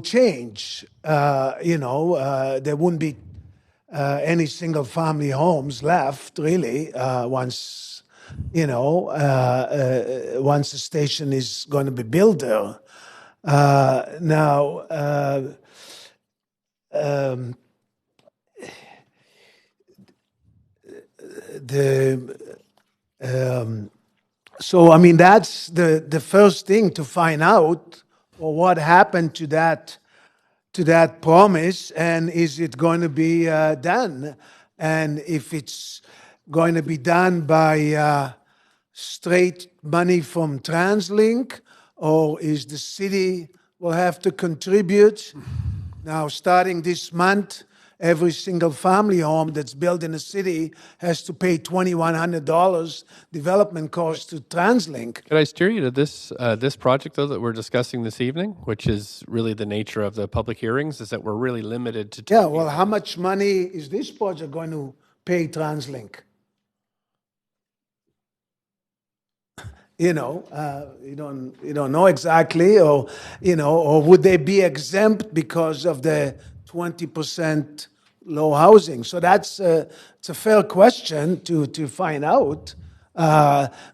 change. There wouldn't be any single-family homes left, really, once once the station is going to be built there. So, I mean, that's the first thing to find out, or what happened to that promise, and is it going to be done? And if it's going to be done by straight money from TransLink, or is the city will have to contribute? Now, starting this month, every single family home that's built in a city has to pay $2,100 development cost to TransLink. Could I steer you to this project, though, that we're discussing this evening, which is really the nature of the public hearings, is that we're really limited to... Yeah, well, how much money is this project going to pay TransLink? You don't know exactly, or would they be exempt because of the 20% low housing? So it's a fair question to find out,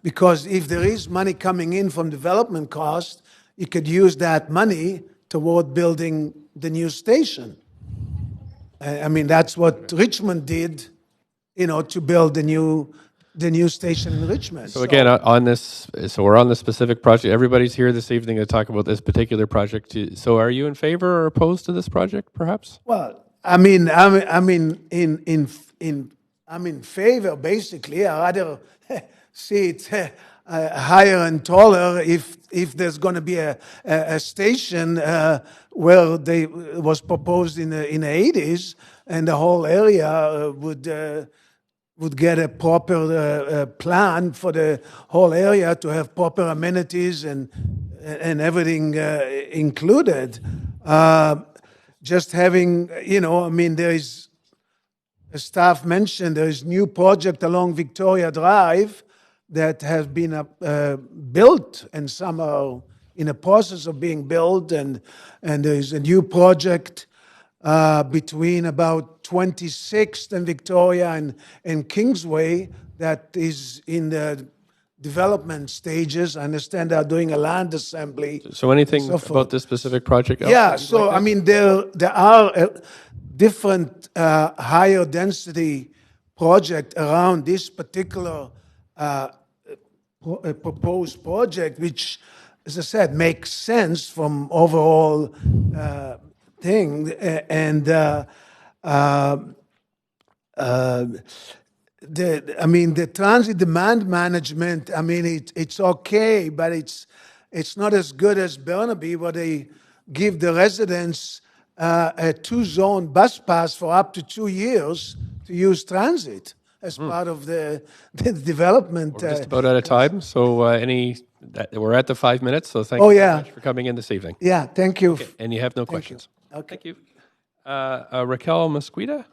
because if there is money coming in from development cost, you could use that money toward building the new station. I mean, that's what Richmond did, to build the new station in Richmond. So again, we're on this specific project. Everybody's here this evening to talk about this particular project. So are you in favor or opposed to this project, perhaps? Well, I'm in favor, basically. I rather see it higher and taller if there's going to be a station where they was proposed in the 80s, and the whole area would get a proper plan for the whole area to have proper amenities and everything included. Just having, there is, as staff mentioned, there is new project along Victoria Drive that has been built, and some are in the process of being built, and there is a new project between about 26th and Victoria and Kingsway that is in the development stages. I understand they're doing a land assembly. So anything about this specific project? Yeah, so there are different higher density project around this particular proposed project, which, as I said, makes sense from overall thing. And the transit demand management, it's okay, but it's not as good as Burnaby, where they give the residents a 2-zone bus pass for up to 2 years to use transit as part of the development. We're just about out of time, so we're at the 5 minutes, so thank you very much for coming in this evening. Yeah, thank you. Okay, and you have no questions. Okay. Thank you. Raquel Mesquita.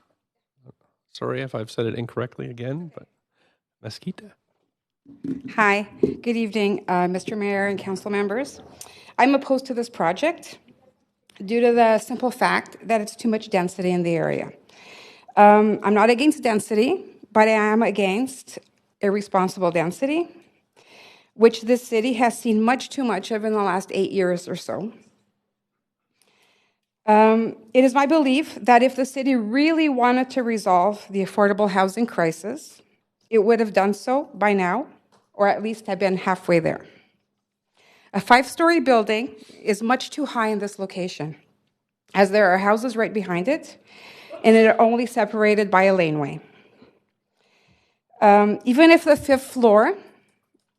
Sorry if I've said it incorrectly again, but Mesquita. Hi, good evening, Mr. Mayor and council members. I'm opposed to this project due to the simple fact that it's too much density in the area. I'm not against density, but I am against irresponsible density, which this city has seen much too much of in the last 8 years or so. It is my belief that if the city really wanted to resolve the affordable housing crisis, it would have done so by now, or at least have been halfway there. A 5-story building is much too high in this location, as there are houses right behind it, and it are only separated by a laneway. Even if the 5th floor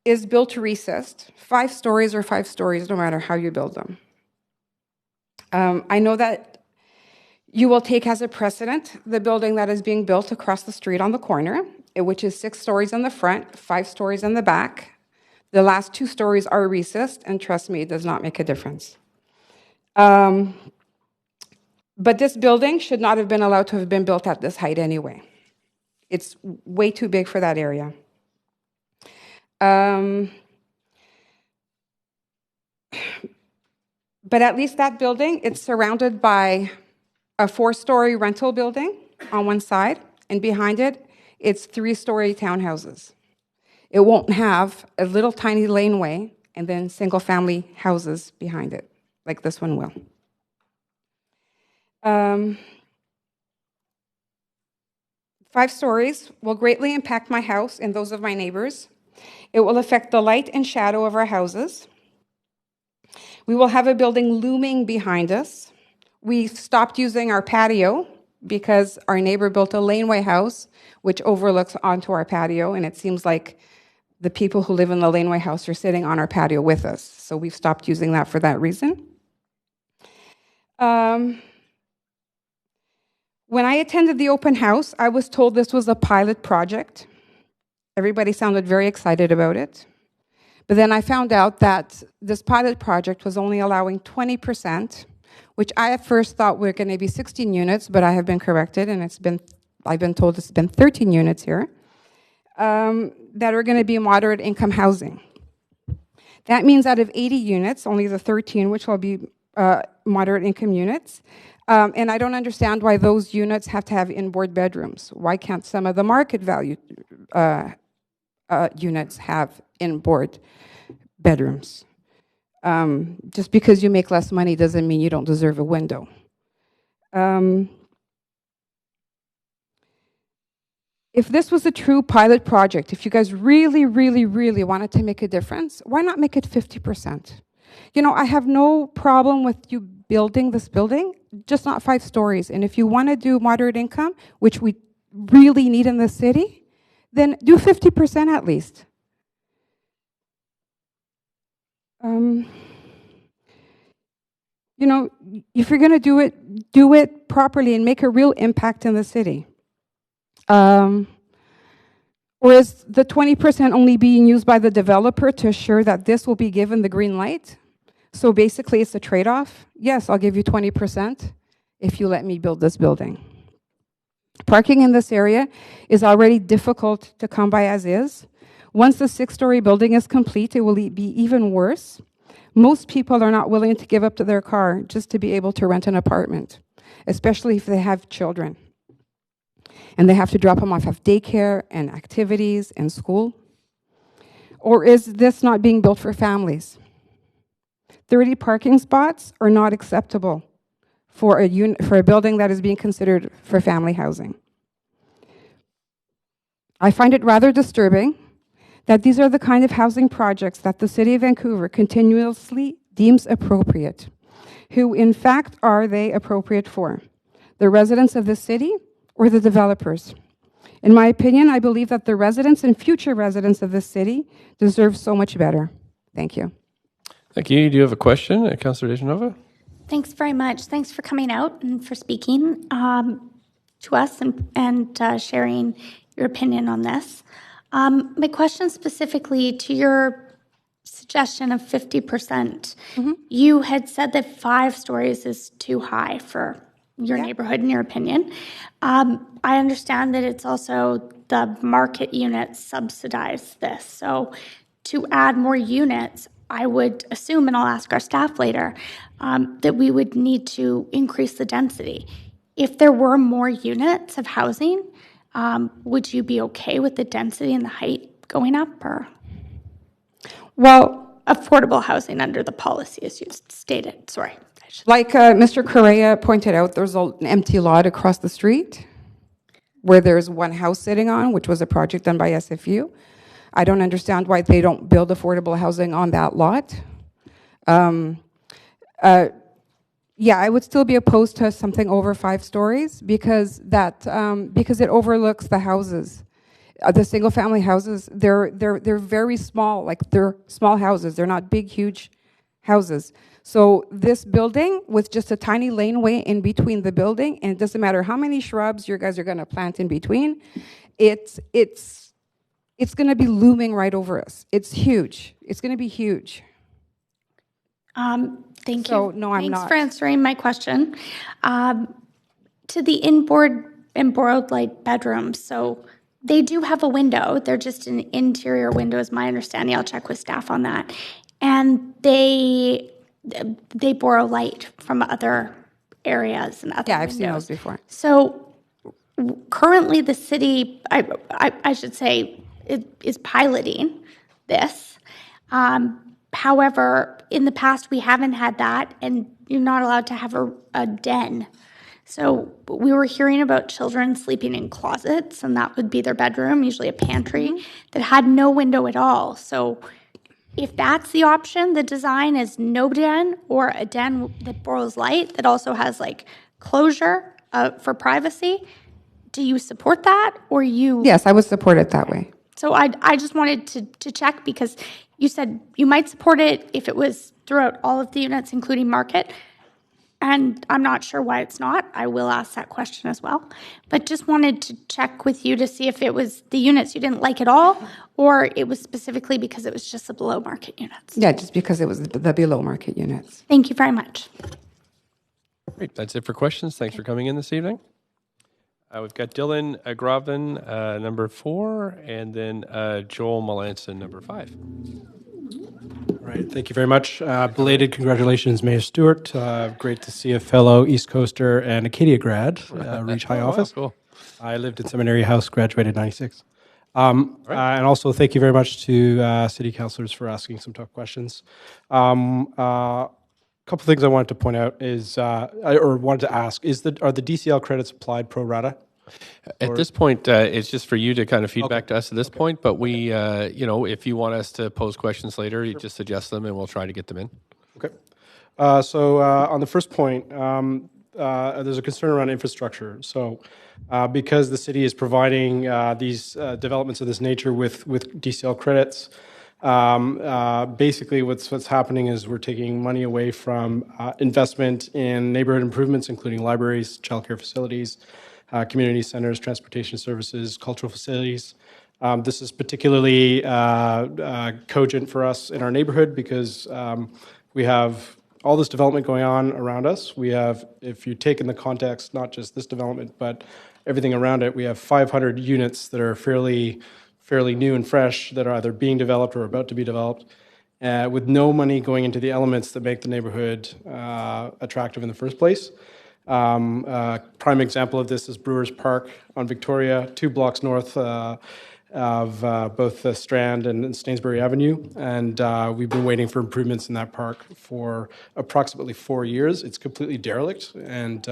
is built recessed, 5 stories are 5 stories, no matter how you build them. I know that you will take as a precedent the building that is being built across the street on the corner, which is 6 stories in the front, 5 stories in the back. The last 2 stories are recessed, and trust me, it does not make a difference. But this building should not have been allowed to have been built at this height anyway. It's way too big for that area. But at least that building, it's surrounded by a 4-story rental building on one side, and behind it, it's 3-story townhouses. It won't have a little tiny laneway and then single-family houses behind it, like this one will. 5 stories will greatly impact my house and those of my neighbors. It will affect the light and shadow of our houses. We will have a building looming behind us. We stopped using our patio because our neighbor built a laneway house which overlooks onto our patio, and it seems like the people who live in the laneway house are sitting on our patio with us. So we've stopped using that for that reason. When I attended the open house, I was told this was a pilot project. Everybody sounded very excited about it. But then I found out that this pilot project was only allowing 20%, which I at first thought were going to be 16 units, but I have been corrected, and I've been told it's been 13 units here, that are going to be moderate income housing. That means out of 80 units, only the 13, which will be moderate income units. And I don't understand why those units have to have inboard bedrooms. Why can't some of the market value units have inboard bedrooms? Just because you make less money doesn't mean you don't deserve a window. If this was a true pilot project, if you guys really, really, really wanted to make a difference, why not make it 50%? You know, I have no problem with you building this building, just not 5 stories. And if you want to do moderate income, which we really need in the city, then do 50% at least. You know, if you're going to do it properly and make a real impact in the city. Or is the 20% only being used by the developer to assure that this will be given the green light? So basically it's a trade-off. Yes, I'll give you 20% if you let me build this building. Parking in this area is already difficult to come by as is. Once the 6-story building is complete, it will be even worse. Most people are not willing to give up to their car just to be able to rent an apartment, especially if they have children. And they have to drop them off at daycare and activities and school? Or is this not being built for families? 30 parking spots are not acceptable for a building that is being considered for family housing. I find it rather disturbing that these are the kind of housing projects that the City of Vancouver continuously deems appropriate. Who, in fact, are they appropriate for? The residents of the city or the developers? In my opinion, I believe that the residents and future residents of this city deserve so much better. Thank you. Thank you. Do you have a question, Councillor Dejanova? Thanks very much. Thanks for coming out and for speaking to us and sharing your opinion on this. My question specifically to your suggestion of 50%. Mm-hmm. You had said that 5 stories is too high for your neighborhood, in your opinion. I understand that it's also the market units subsidize this. So to add more units, I would assume, and I'll ask our staff later, that we would need to increase the density. If there were more units of housing, would you be okay with the density and the height going up? Or? Well, affordable housing under the policy, as you stated. Sorry. Like Mr. Correa pointed out, there's an empty lot across the street. where there's one house sitting on, which was a project done by SFU. I don't understand why they don't build affordable housing on that lot. Yeah, I would still be opposed to something over 5 stories because because it overlooks the houses. The single family houses, they're very small, like they're small houses. They're not big, huge houses. So this building with just a tiny laneway in between the building, and it doesn't matter how many shrubs you guys are going to plant in between, it's going to be looming right over us. It's huge. It's going to be huge. Thank So, you. no, I'm Thanks not. for answering my question. To the inboard and borrowed light bedrooms, so they do have a window. They're just an interior window, is my understanding. I'll check with staff on that. And they borrow light from other areas and other Yeah, I've windows. seen those before. So currently the city, I should say, is piloting this. However, in the past, we haven't had that, and you're not allowed to have a den. So we were hearing about children sleeping in closets, and that would be their bedroom, usually a pantry, that had no window at all. So if that's the option, the design is no den or a den that borrows light that also has like closure for privacy. Do you support that, or you? Yes, I would support it that way. So I just wanted to check because you said you might support it if it was throughout all of the units, including market. And I'm not sure why it's not. I will ask that question as well. But just wanted to check with you to see if it was the units you didn't like at all, or it was specifically because it was just the below market units. Yeah, just because it was the below market units. Thank you very much. Great. That's it for questions. Thanks for coming in this evening. We've got Dylan Grovin, number 4, and then Joel Melanson, number 5. All right, thank you very much. Belated congratulations, Mayor Stewart. Great to see a fellow East Coaster and Acadia grad reach high office. Wow, cool. I lived in Seminary House, graduated in 96. And also thank you very much to city councilors for asking some tough questions. A couple things I wanted to point out is, or wanted to ask, are the DCL credits applied pro rata? At this point, it's just for you to kind of feedback to us at this point, but we, if you want us to pose questions later, you just suggest them and we'll try to get them in. Okay. So on the first point, there's a concern around infrastructure. So because the city is providing these developments of this nature with DCL credits, basically what's happening is we're taking money away from investment in neighborhood improvements, including libraries, childcare facilities, community centers, transportation services, cultural facilities. This is particularly cogent for us in our neighborhood because we have all this development going on around us. We have, if you take in the context, not just this development, but everything around it, we have 500 units that are fairly new and fresh that are either being developed or about to be developed, with no money going into the elements that make the neighborhood attractive in the first place. Prime example of this is Brewers Park on Victoria, 2 blocks north of both the Strand and Stainsbury Avenue. And we've been waiting for improvements in that park for approximately 4 years. It's completely derelict and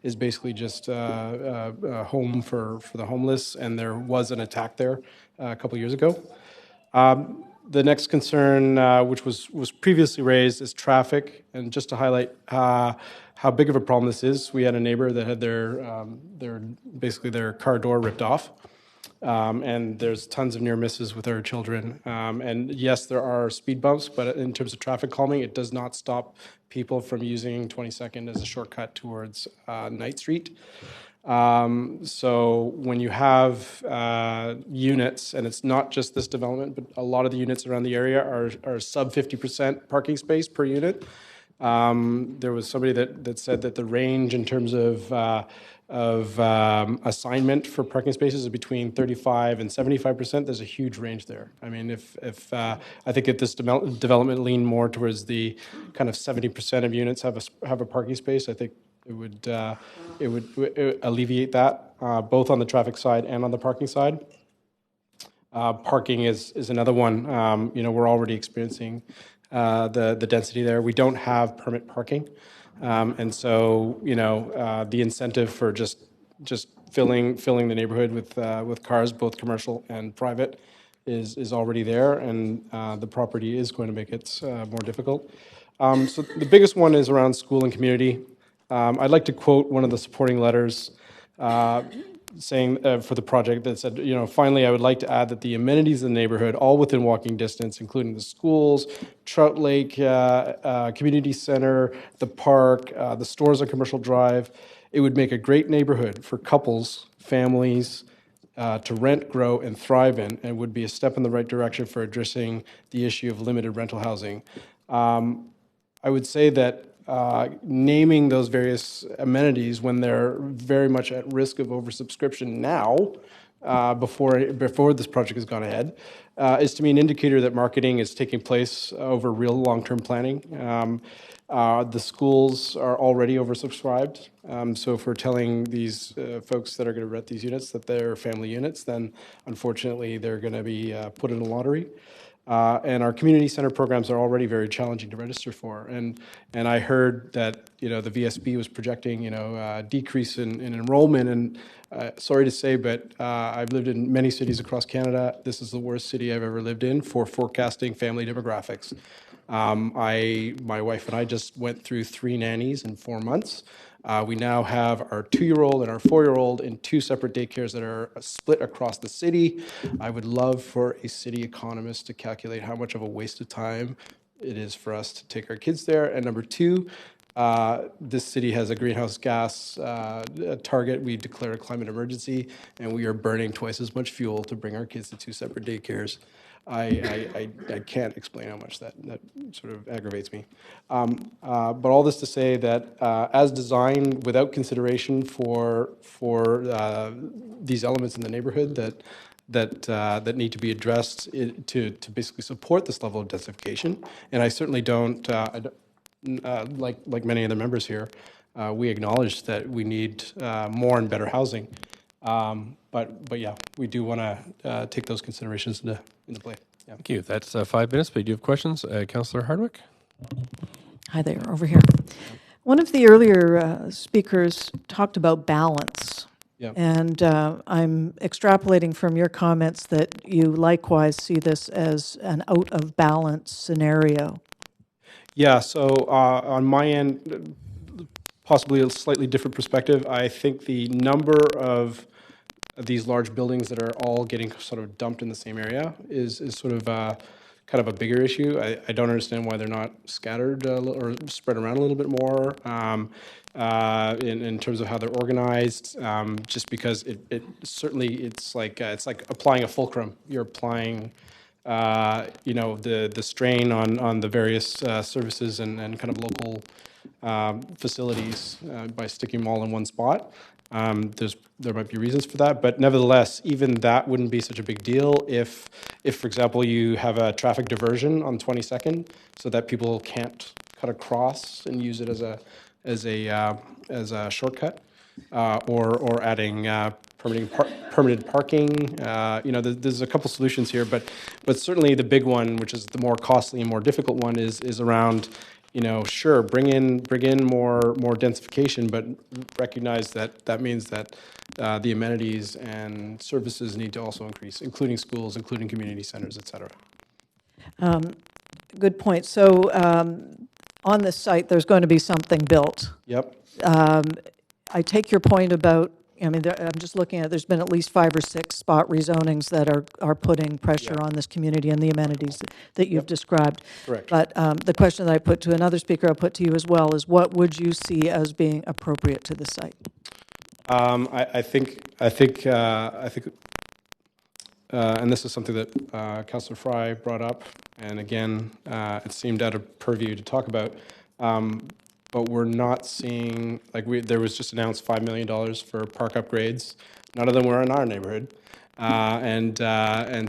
is basically just a home for the homeless. And there was an attack there a couple years ago. The next concern, which was previously raised, is traffic. And just to highlight how big of a problem this is, we had a neighbor that had their car door ripped off. And there's tons of near misses with our children. And yes, there are speed bumps, but in terms of traffic calming, it does not stop people from using 22nd as a shortcut towards Knight Street. So when you have units, and it's not just this development, but a lot of the units around the area are sub 50% parking space per unit. There was somebody that said that the range in terms of assignment for parking spaces is between 35 and 75%. There's a huge range there. I mean, if I think if this development leaned more towards the kind of 70% of units have a parking space, I think it would alleviate that both on the traffic side and on the parking side. Parking is another one. We're already experiencing the density there. We don't have permit parking. And so, the incentive for just just filling the neighborhood with cars, both commercial and private, is already there, and the property is going to make it more difficult. So the biggest one is around school and community. I'd like to quote one of the supporting letters saying for the project that said, finally, I would like to add that the amenities in the neighborhood, all within walking distance, including the schools, Trout Lake Community Center, the park, the stores on Commercial Drive, it would make a great neighborhood for couples, families, to rent, grow, and thrive in, and would be a step in the right direction for addressing the issue of limited rental housing. I would say that naming those various amenities when they're very much at risk of oversubscription now, before this project has gone ahead, is to me an indicator that marketing is taking place over real long-term planning. The schools are already oversubscribed, so if we're telling these folks that are going to rent these units that they're family units, then unfortunately they're going to be put in a lottery. And our community center programs are already very challenging to register for. And I heard that the VSB was projecting a decrease in enrollment. And sorry to say, but I've lived in many cities across Canada. This is the worst city I've ever lived in for forecasting family demographics. My wife and I just went through 3 nannies in 4 months. We now have our 2-year-old and our 4-year-old in 2 separate daycares that are split across the city. I would love for a city economist to calculate how much of a waste of time it is for us to take our kids there. And number 2, this city has a greenhouse gas target. We declared a climate emergency, and we are burning twice as much fuel to bring our kids to 2 separate daycares. I can't explain how much that sort of aggravates me. But all this to say that as designed, without consideration for these elements in the neighborhood that need to be addressed to basically support this level of densification, and I certainly don't like many other members here, we acknowledge that we need more and better housing. But yeah, we do want to take those considerations into play. Yeah. Thank you. That's 5 minutes, but you do have questions. Councillor Hardwick? Hi there, over here. One of the earlier speakers talked about balance. Yeah. And I'm extrapolating from your comments that you likewise see this as an out of balance scenario. Yeah, so on my end, possibly a slightly different perspective. I think the number of these large buildings that are all getting sort of dumped in the same area is sort of kind of a bigger issue. I don't understand why they're not scattered or spread around a little bit more in terms of how they're organized. Just because it certainly it's like applying a fulcrum. You're applying the strain on the various services and kind of local facilities by sticking them all in one spot. There might be reasons for that, but nevertheless, even that wouldn't be such a big deal if, for example, you have a traffic diversion on 22nd, so that people can't cut across and use it as a shortcut, or adding permanent parking. There's a couple solutions here, but certainly the big one, which is the more costly and more difficult one, is around. Sure, bring in more densification, but recognize that means that the amenities and services need to also increase, including schools, including community centers, et cetera. Good point. So on this site, there's going to be something built. Yep. I take your point about, I'm just looking at, there's been at least 5 or 6 spot rezonings that are putting pressure on this community and the amenities that you've described. Correct. But the question that I put to another speaker, I'll put to you as well, is what would you see as being appropriate to the site? I think, and this is something that Councillor Fry brought up, and again, it seemed out of purview to talk about. But we're not seeing, there was just announced $5 million for park upgrades. None of them were in our neighborhood. And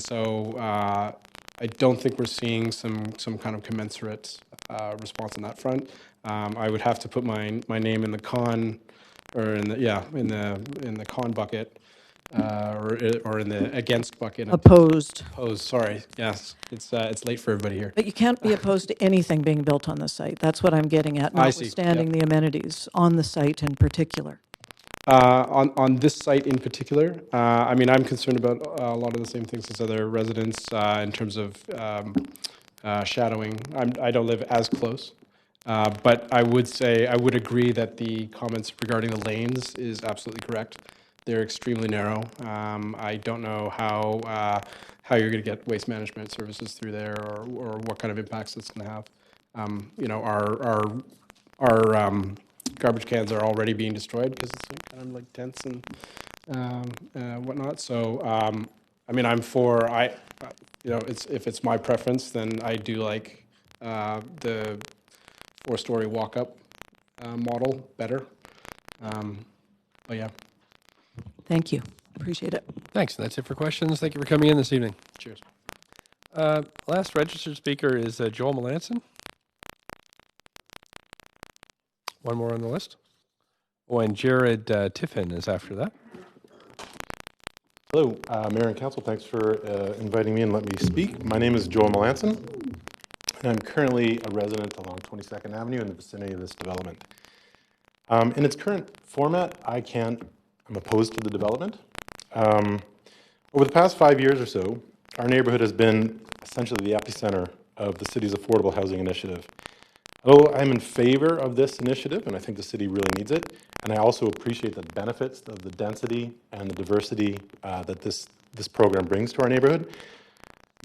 so I don't think we're seeing some kind of commensurate response on that front. I would have to put my name in the con, or in the con bucket, or in the against bucket. Opposed. Opposed. Sorry. Yes, it's late for everybody here. But you can't be opposed to anything being built on the site. That's what I'm getting at, notwithstanding the amenities on the site in particular. On this site in particular, I mean, I'm concerned about a lot of the same things as other residents in terms of shadowing. I don't live as close, but I would say I would agree that the comments regarding the lanes is absolutely correct. They're extremely narrow. I don't know how you're going to get waste management services through there, or what kind of impacts it's going to have. You know, our garbage cans are already being destroyed because it's kind of like tents and whatnot. So, I mean, you know, if it's my preference, then I do like the 4-story walk-up model better. But yeah. Thank you. Appreciate it. Thanks. That's it for questions. Thank you for coming in this evening. Cheers. Last registered speaker is Joel Melanson. One more on the list. Oh, and Jared Tiffin is after that. Hello, Mayor and Council. Thanks for inviting me and letting me speak. My name is Joel Melanson, and I'm currently a resident along 22nd Avenue in the vicinity of this development. In its current format, I'm opposed to the development. Over the past 5 years or so, our neighborhood has been essentially the epicenter of the city's affordable housing initiative. Although I'm in favor of this initiative, and I think the city really needs it, and I also appreciate the benefits of the density and the diversity that this program brings to our neighborhood,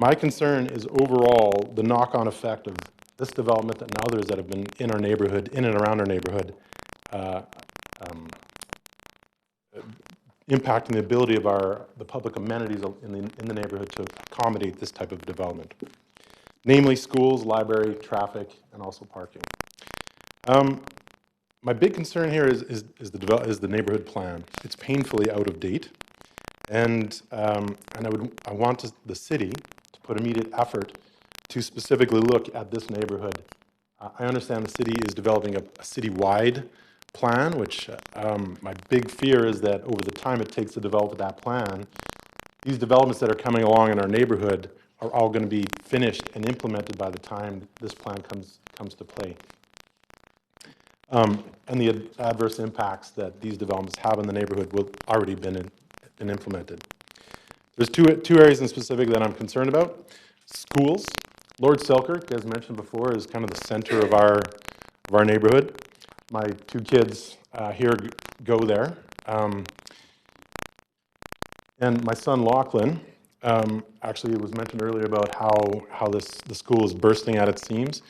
my concern is overall the knock-on effect of this development and others that have been in our neighborhood, in and around our neighborhood, impacting the ability of the public amenities in the neighborhood to accommodate this type of development. Namely schools, library, traffic, and also parking. My big concern here is the neighborhood plan. It's painfully out of date, and I want the city to put immediate effort to specifically look at this neighborhood. I understand the city is developing a citywide plan, which my big fear is that over the time it takes to develop that plan, these developments that are coming along in our neighborhood are all going to be finished and implemented by the time this plan comes to play. And the adverse impacts that these developments have in the neighborhood will already been implemented. There's two areas in specific that I'm concerned about. Schools. Lord Selkirk, as mentioned before, is kind of the center of our neighborhood. My 2 kids here go there. And my son Lachlan, actually it was mentioned earlier about how the school is bursting at its seams.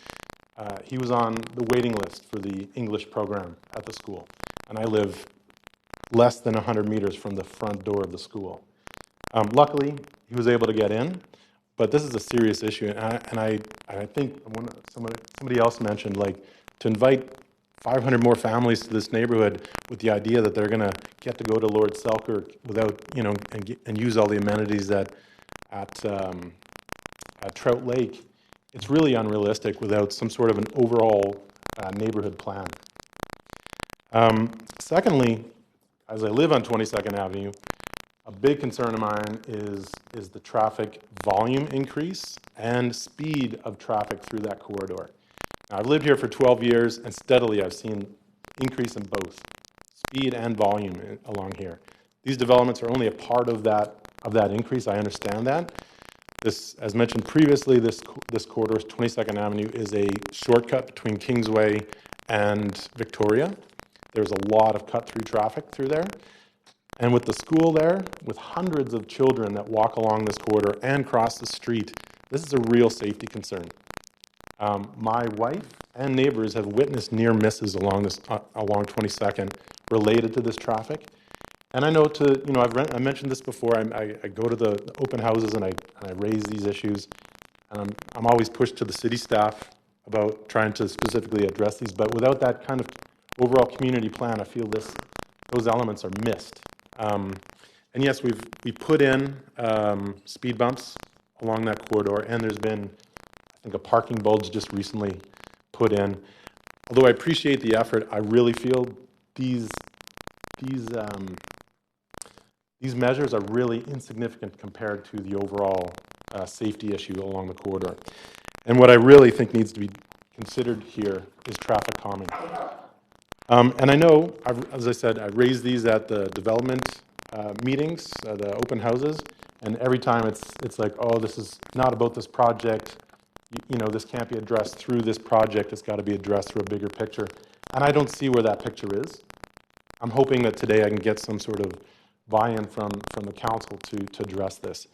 He was on the waiting list for the English program at the school. And I live less than 100 meters from the front door of the school. Luckily, he was able to get in, but this is a serious issue. And I think somebody else mentioned, like, to invite 500 more families to this neighborhood with the idea that they're going to get to go to Lord Selkirk without, you know, and use all the amenities at Trout Lake. It's really unrealistic without some sort of an overall neighborhood plan. Secondly, as I live on 22nd Avenue, a big concern of mine is the traffic volume increase and speed of traffic through that corridor. Now, I've lived here for 12 years, and steadily I've seen increase in both speed and volume along here. These developments are only a part of that increase. I understand that. This, as mentioned previously, this corridor, 22nd Avenue, is a shortcut between Kingsway and Victoria. There's a lot of cut-through traffic through there. And with the school there, with hundreds of children that walk along this corridor and cross the street, this is a real safety concern. My wife and neighbors have witnessed near misses along 22nd related to this traffic. And I know I mentioned this before, I go to the open houses and I raise these issues. And I'm always pushed to the city staff about trying to specifically address these, but without that kind of overall community plan, I feel those elements are missed. And yes, we put in speed bumps along that corridor, and there's been, I think, a parking bulge just recently put in. Although I appreciate the effort, I really feel these measures are really insignificant compared to the overall safety issue along the corridor. And what I really think needs to be considered here is traffic calming. And I know, as I said, I raised these at the development meetings, the open houses, and every time it's like, oh, this is not about this project. You know, this can't be addressed through this project. It's got to be addressed through a bigger picture. And I don't see where that picture is. I'm hoping that today I can get some sort of buy-in from the council to address this.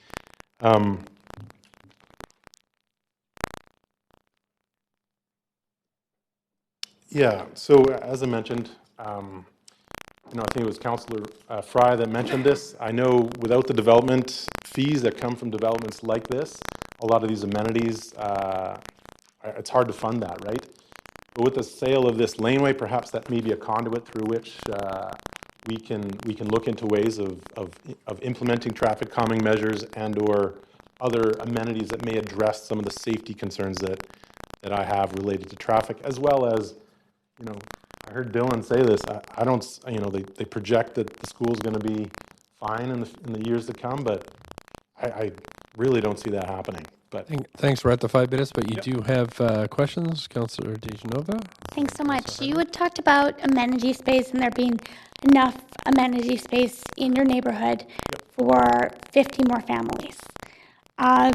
Yeah, so as I mentioned, you know, I think it was Councillor Fry that mentioned this. I know without the development fees that come from developments like this, a lot of these amenities, it's hard to fund that, right? But with the sale of this laneway, perhaps that may be a conduit through which we can look into ways of implementing traffic calming measures and/or other amenities that may address some of the safety concerns that I have related to traffic, as well as, you know, I heard Dylan say this. I don't, you know, they project that the school's going to be fine in the years to come, but I really don't see that happening. But thanks. We're at the 5 minutes, but you do have questions, Councillor DeGenova. Thanks so much. You had talked about amenity space and there being enough amenity space in your neighborhood for 50 more families. I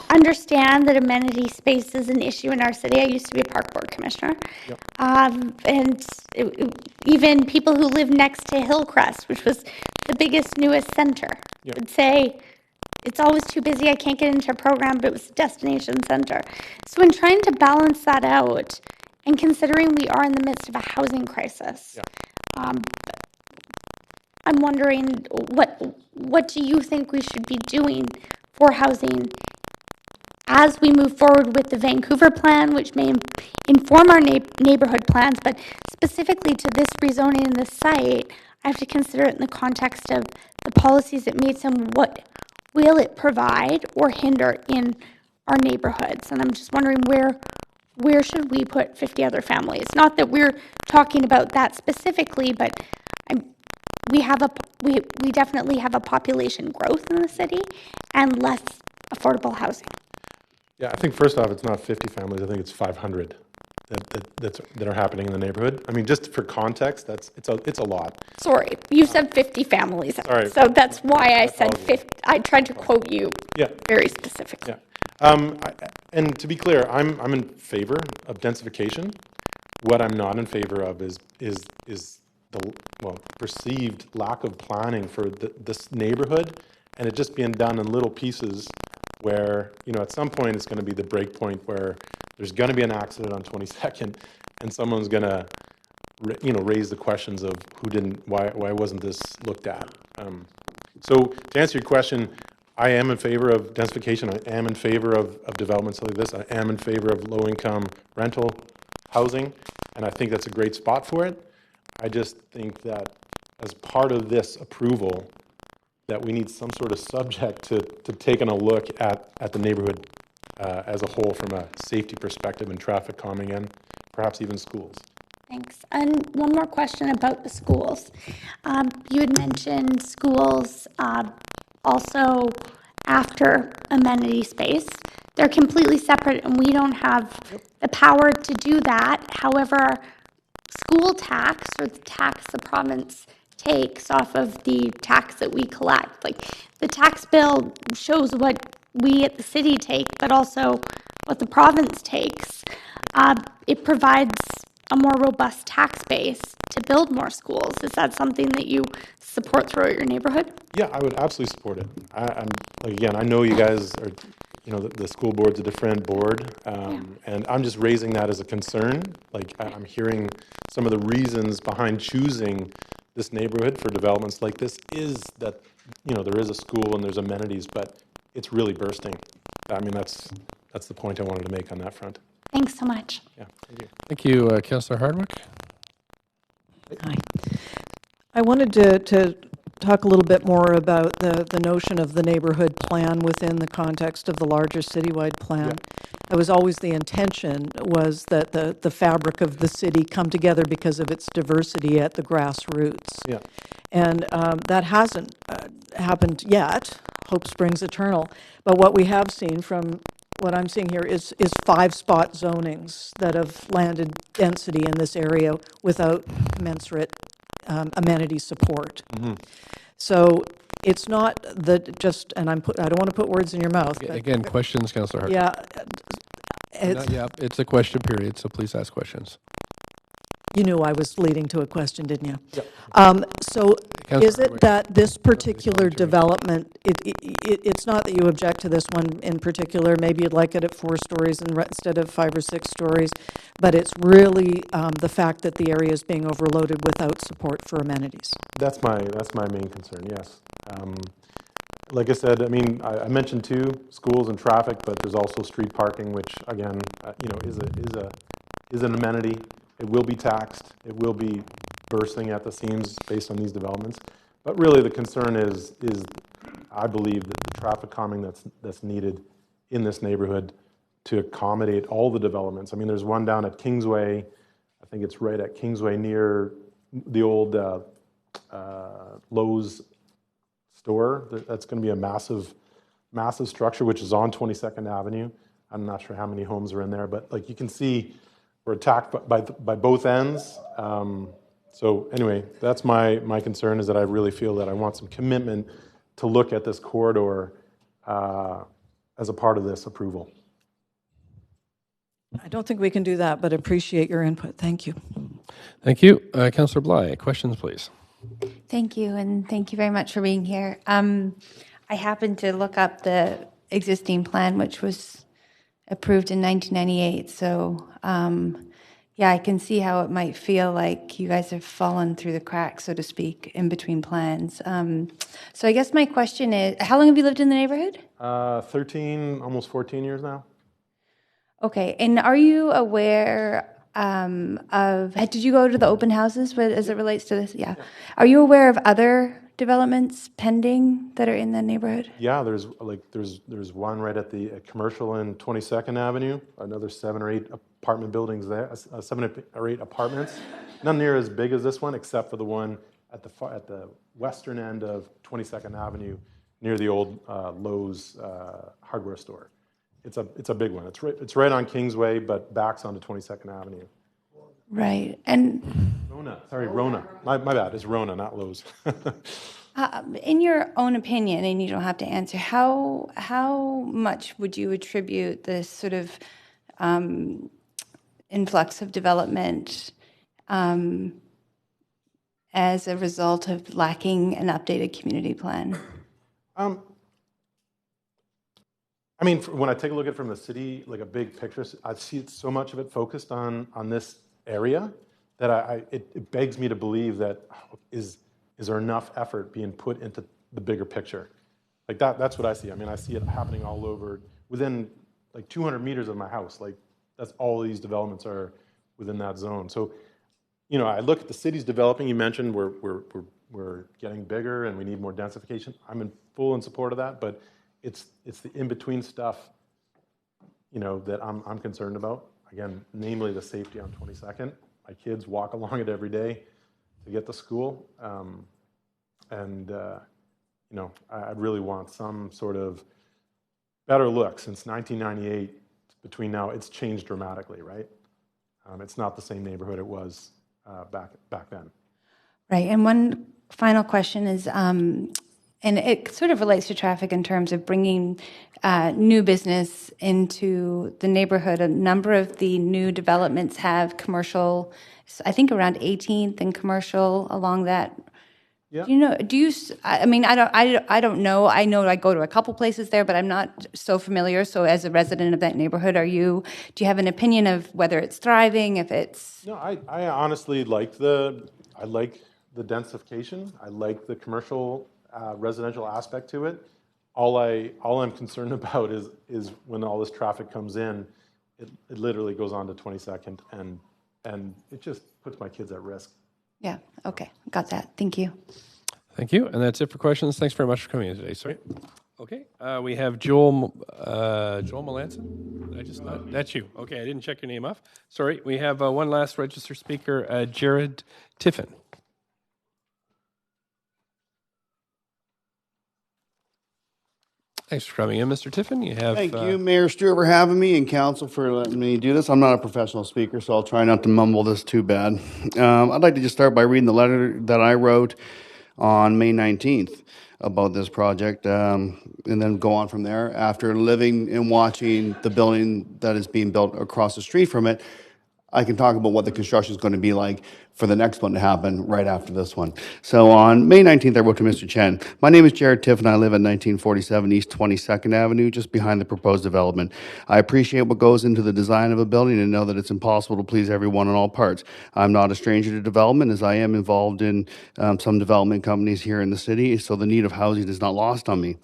understand that amenity space is an issue in our city. I used to be a park board commissioner. And even people who live next to Hillcrest, which was the biggest, newest center, would say, it's always too busy, I can't get into a program, but it was a destination center. So in trying to balance that out, and considering we are in the midst of a housing crisis, I'm wondering, what do you think we should be doing for housing as we move forward with the Vancouver plan, which may inform our neighborhood plans, but specifically to this rezoning in this site, I have to consider it in the context of the policies it makes and what will it provide or hinder in our neighborhoods. And I'm just wondering where should we put 50 other families? Not that we're talking about that specifically, but we definitely have a population growth in the city and less affordable housing. yeah, I think first off, it's not 50 families. I think it's 500 that are happening in the neighborhood. I mean, just for context, it's a lot. Sorry, you said 50 families. Sorry. So that's why I said 50. I tried to quote you very specifically. And to be clear, I'm in favor of densification. What I'm not in favor of is the perceived lack of planning for this neighborhood, and it just being done in little pieces where, you know, at some point it's going to be the break point where there's going to be an accident on 22nd and someone's going to, you know, raise the questions of why wasn't this looked at? So to answer your question, I am in favor of densification. I am in favor of developments like this. I am in favor of low-income rental housing, and I think that's a great spot for it. I just think that as part of this approval, that we need some sort of subject to taking a look at the neighborhood as a whole from a safety perspective and traffic calming and perhaps even schools. Thanks. And one more question about the schools. You had mentioned schools also after amenity space. They're completely separate and we don't have the power to do that. However, school tax, or the tax the province takes off of the tax that we collect. Like, the tax bill shows what we at the city take, but also what the province takes. It provides a more robust tax base to build more schools. Is that something that you support throughout your neighborhood? Yeah, I would absolutely support it. I'm like, again, I know you guys are, you know, the school board's a different board, and I'm just raising that as a concern. Like, I'm hearing some of the reasons behind choosing this neighborhood for developments like this is that, you know, there is a school and there's amenities, but it's really bursting. I mean, that's the point I wanted to make on that front. Thanks so much. Yeah, thank you. Thank you, Councillor Hardwick. Hi. I wanted to talk a little bit more about the notion of the neighborhood plan within the context of the larger citywide plan. It was always the intention was that the fabric of the city come together because of its diversity at the grassroots. Yeah. And that hasn't happened yet. Hope springs eternal. But what we have seen from what I'm seeing here is 5-spot zonings that have landed density in this area without commensurate amenity support. So it's not just, and I don't want to put words in your mouth. But, Again, questions, Councillor Hart. Yeah. It's a question period, so please ask questions. You knew I was leading to a question, didn't you? Yep. So Councillor is it that this particular development, it's not that you object to this one in particular, maybe you'd like it at 4 stories instead of 5 or 6 stories, but it's really the fact that the area is being overloaded without support for amenities? That's my main concern, yes. Like I said, I mean, I mentioned too, schools and traffic, but there's also street parking, which again, is an amenity. It will be taxed. It will be bursting at the seams based on these developments. But really, the concern is I believe that the traffic calming that's needed in this neighborhood to accommodate all the developments. I mean, there's one down at Kingsway. I think it's right at Kingsway near the old Lowe's store. That's going to be a massive structure, which is on 22nd Avenue. I'm not sure how many homes are in there, but like you can see, we're attacked by both ends. So anyway, that's my concern, is that I really feel that I want some commitment to look at this corridor as a part of this approval. I don't think we can do that, but appreciate your input. Thank you. Thank you. Councillor Bly, questions, please. Thank you, and thank you very much for being here. I happened to look up the existing plan, which was approved in 1998, so yeah, I can see how it might feel like you guys have fallen through the cracks, so to speak, in between plans. So I guess my question is, how long have you lived in the neighborhood? 13, almost 14 years now. Okay, and are you aware did you go to the open houses as it relates to this? Yeah. Are you aware of other developments pending that are in the neighborhood? Yeah, there's one right at the commercial in 22nd Avenue, another 7 or 8 apartment buildings there, 7 or 8 apartments. None near as big as this one, except for the one at the western end of 22nd Avenue near the old Lowe's hardware store. It's a big one. It's right on Kingsway, but backs onto 22nd Avenue. Right, and Rona. My bad. It's Rona, not Lowe's. in your own opinion, and you don't have to answer, how much would you attribute this sort of influx of development as a result of lacking an updated community plan? I mean, when I take a look at it from the city, like a big picture, I see so much of it focused on this area that it begs me to believe that is there enough effort being put into the bigger picture? Like that's what I see. I mean, I see it happening all over, within like 200 meters of my house. Like that's all these developments are within that zone. So, I look at the cities developing. You mentioned we're getting bigger and we need more densification. I'm in full support of that, but it's the in-between stuff, that I'm concerned about. Again, namely the safety on 22nd. My kids walk along it every day to get to school. I really want some sort of better look. Since 1998, between now, it's changed dramatically, right? It's not the same neighborhood it was back then. Right, and one final question is, and it sort of relates to traffic in terms of bringing new business into the neighborhood. A number of the new developments have commercial, I think around 18th and commercial along that. Yeah. I don't know. I know I go to a couple places there, but I'm not so familiar. So as a resident of that neighborhood, do you have an opinion of whether it's thriving, if it's... No, I honestly like the densification. I like the commercial residential aspect to it. All I'm concerned about is when all this traffic comes in, it literally goes on to 22nd, and it just puts my kids at risk. Yeah, okay, got that. Thank you. Thank you, and that's it for questions. Thanks very much for coming in today, sir. Okay, we have Joel Melanson. That's you. Okay, I didn't check your name off. Sorry. We have one last registered speaker, Jared Tiffin. Thanks for coming in, Mr. Tiffin. You have. Thank you, Mayor Stewart, for having me, and council for letting me do this. I'm not a professional speaker, so I'll try not to mumble this too bad. I'd like to just start by reading the letter that I wrote on May 19th about this project, and then go on from there. After living and watching the building that is being built across the street from it, I can talk about what the construction is going to be like for the next one to happen right after this one. So on May 19th, I wrote to Mr. Chen. My name is Jared Tiff, and I live at 1947 East 22nd Avenue, just behind the proposed development. I appreciate what goes into the design of a building and know that it's impossible to please everyone in all parts. I'm not a stranger to development, as I am involved in some development companies here in the city, so the need of housing is not lost on me.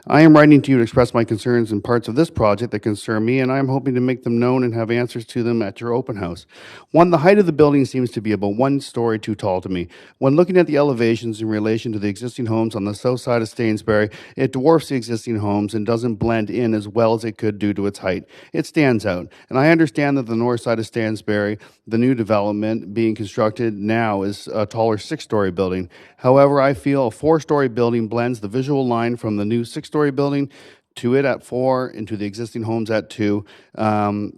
I am writing to you to express my concerns in parts of this project that concern me, and I am hoping to make them known and have answers to them at your open house. One, the height of the building seems to be about 1 story too tall to me. When looking at the elevations in relation to the existing homes on the south side of Stainsbury, it dwarfs the existing homes and doesn't blend in as well as it could due to its height. It stands out. And I understand that the north side of Stainsbury, the new development being constructed now, is a taller 6-story building. However, I feel a 4-story building blends the visual line from the new 6-story building to it at 4 and to the existing homes at 2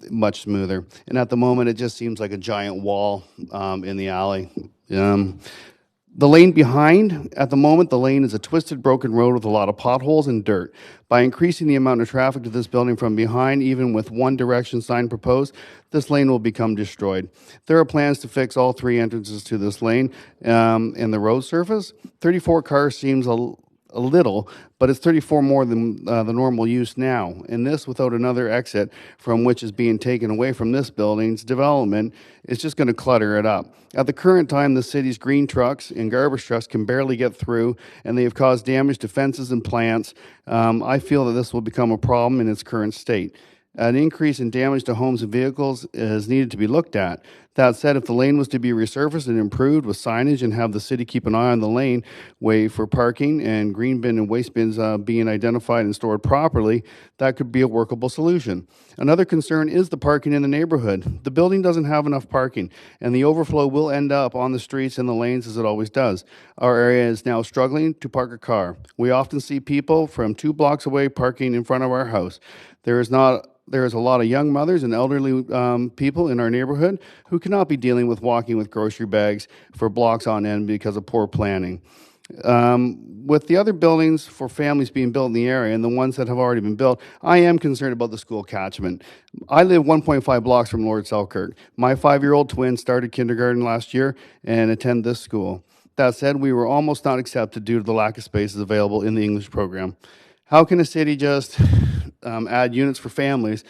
much smoother. And at the moment, it just seems like a giant wall in the alley. The lane behind, at the moment, the lane is a twisted, broken road with a lot of potholes and dirt. By increasing the amount of traffic to this building from behind, even with one direction sign proposed, this lane will become destroyed. There are plans to fix all 3 entrances to this lane and the road surface. 34 cars seems a little, but it's 34 more than the normal use now. And this without another exit from which is being taken away from this building's development is just going to clutter it up. At the current time, the city's green trucks and garbage trucks can barely get through, and they have caused damage to fences and plants. I feel that this will become a problem in its current state. An increase in damage to homes and vehicles is needed to be looked at. That said, if the lane was to be resurfaced and improved with signage and have the city keep an eye on the lane way for parking and green bin and waste bins being identified and stored properly, that could be a workable solution. Another concern is the parking in the neighborhood. The building doesn't have enough parking, and the overflow will end up on the streets and the lanes as it always does. Our area is now struggling to park a car. We often see people from 2 blocks away parking in front of our house. There is a lot of young mothers and elderly people in our neighborhood who cannot be dealing with walking with grocery bags for blocks on end because of poor planning. With the other buildings for families being built in the area and the ones that have already been built, I am concerned about the school catchment. I live 1.5 blocks from Lord Selkirk. My 5-year-old twin started kindergarten last year and attend this school. That said, we were almost not accepted due to the lack of spaces available in the English program. How can a city just add units for families,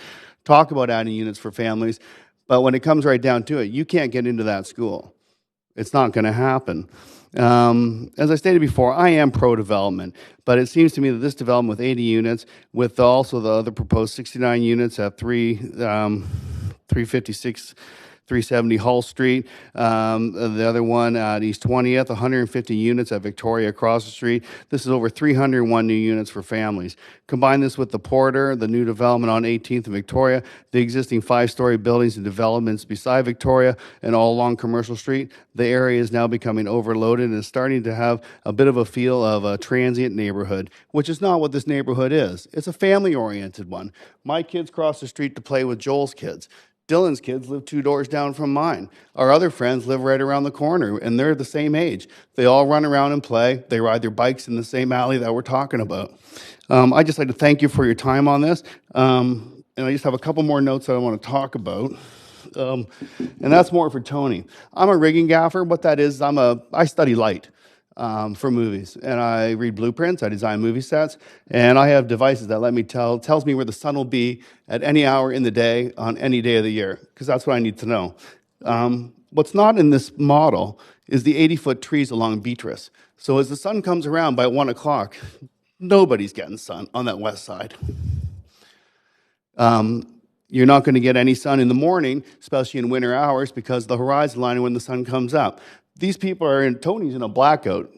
talk about adding units for families, but when it comes right down to it, you can't get into that school? It's not going to happen. As I stated before, I am pro-development, but it seems to me that this development with 80 units, with also the other proposed 69 units at 356 370 Hull Street, the other one at East 20th, 150 units at Victoria across the street. This is over 301 new units for families. Combine this with the Porter, the new development on 18th and Victoria, the existing 5-story buildings and developments beside Victoria and all along Commercial Street, the area is now becoming overloaded and is starting to have a bit of a feel of a transient neighborhood, which is not what this neighborhood is. It's a family-oriented one. My kids cross the street to play with Joel's kids. Dylan's kids live 2 doors down from mine. Our other friends live right around the corner, and they're the same age. They all run around and play. They ride their bikes in the same alley that we're talking about. I'd just like to thank you for your time on this. And I just have a couple more notes that I want to talk about. And that's more for Tony. I'm a rigging gaffer. What that is, I study light. For movies, and I read blueprints, I design movie sets, and I have devices that let me tells me where the sun will be at any hour in the day on any day of the year, because that's what I need to know. What's not in this model is the 80-foot trees along Beatrice. So as the sun comes around by 1 o'clock, nobody's getting sun on that west side. You're not going to get any sun in the morning, especially in winter hours, because the horizon line when the sun comes up. These people are Tony's in a blackout.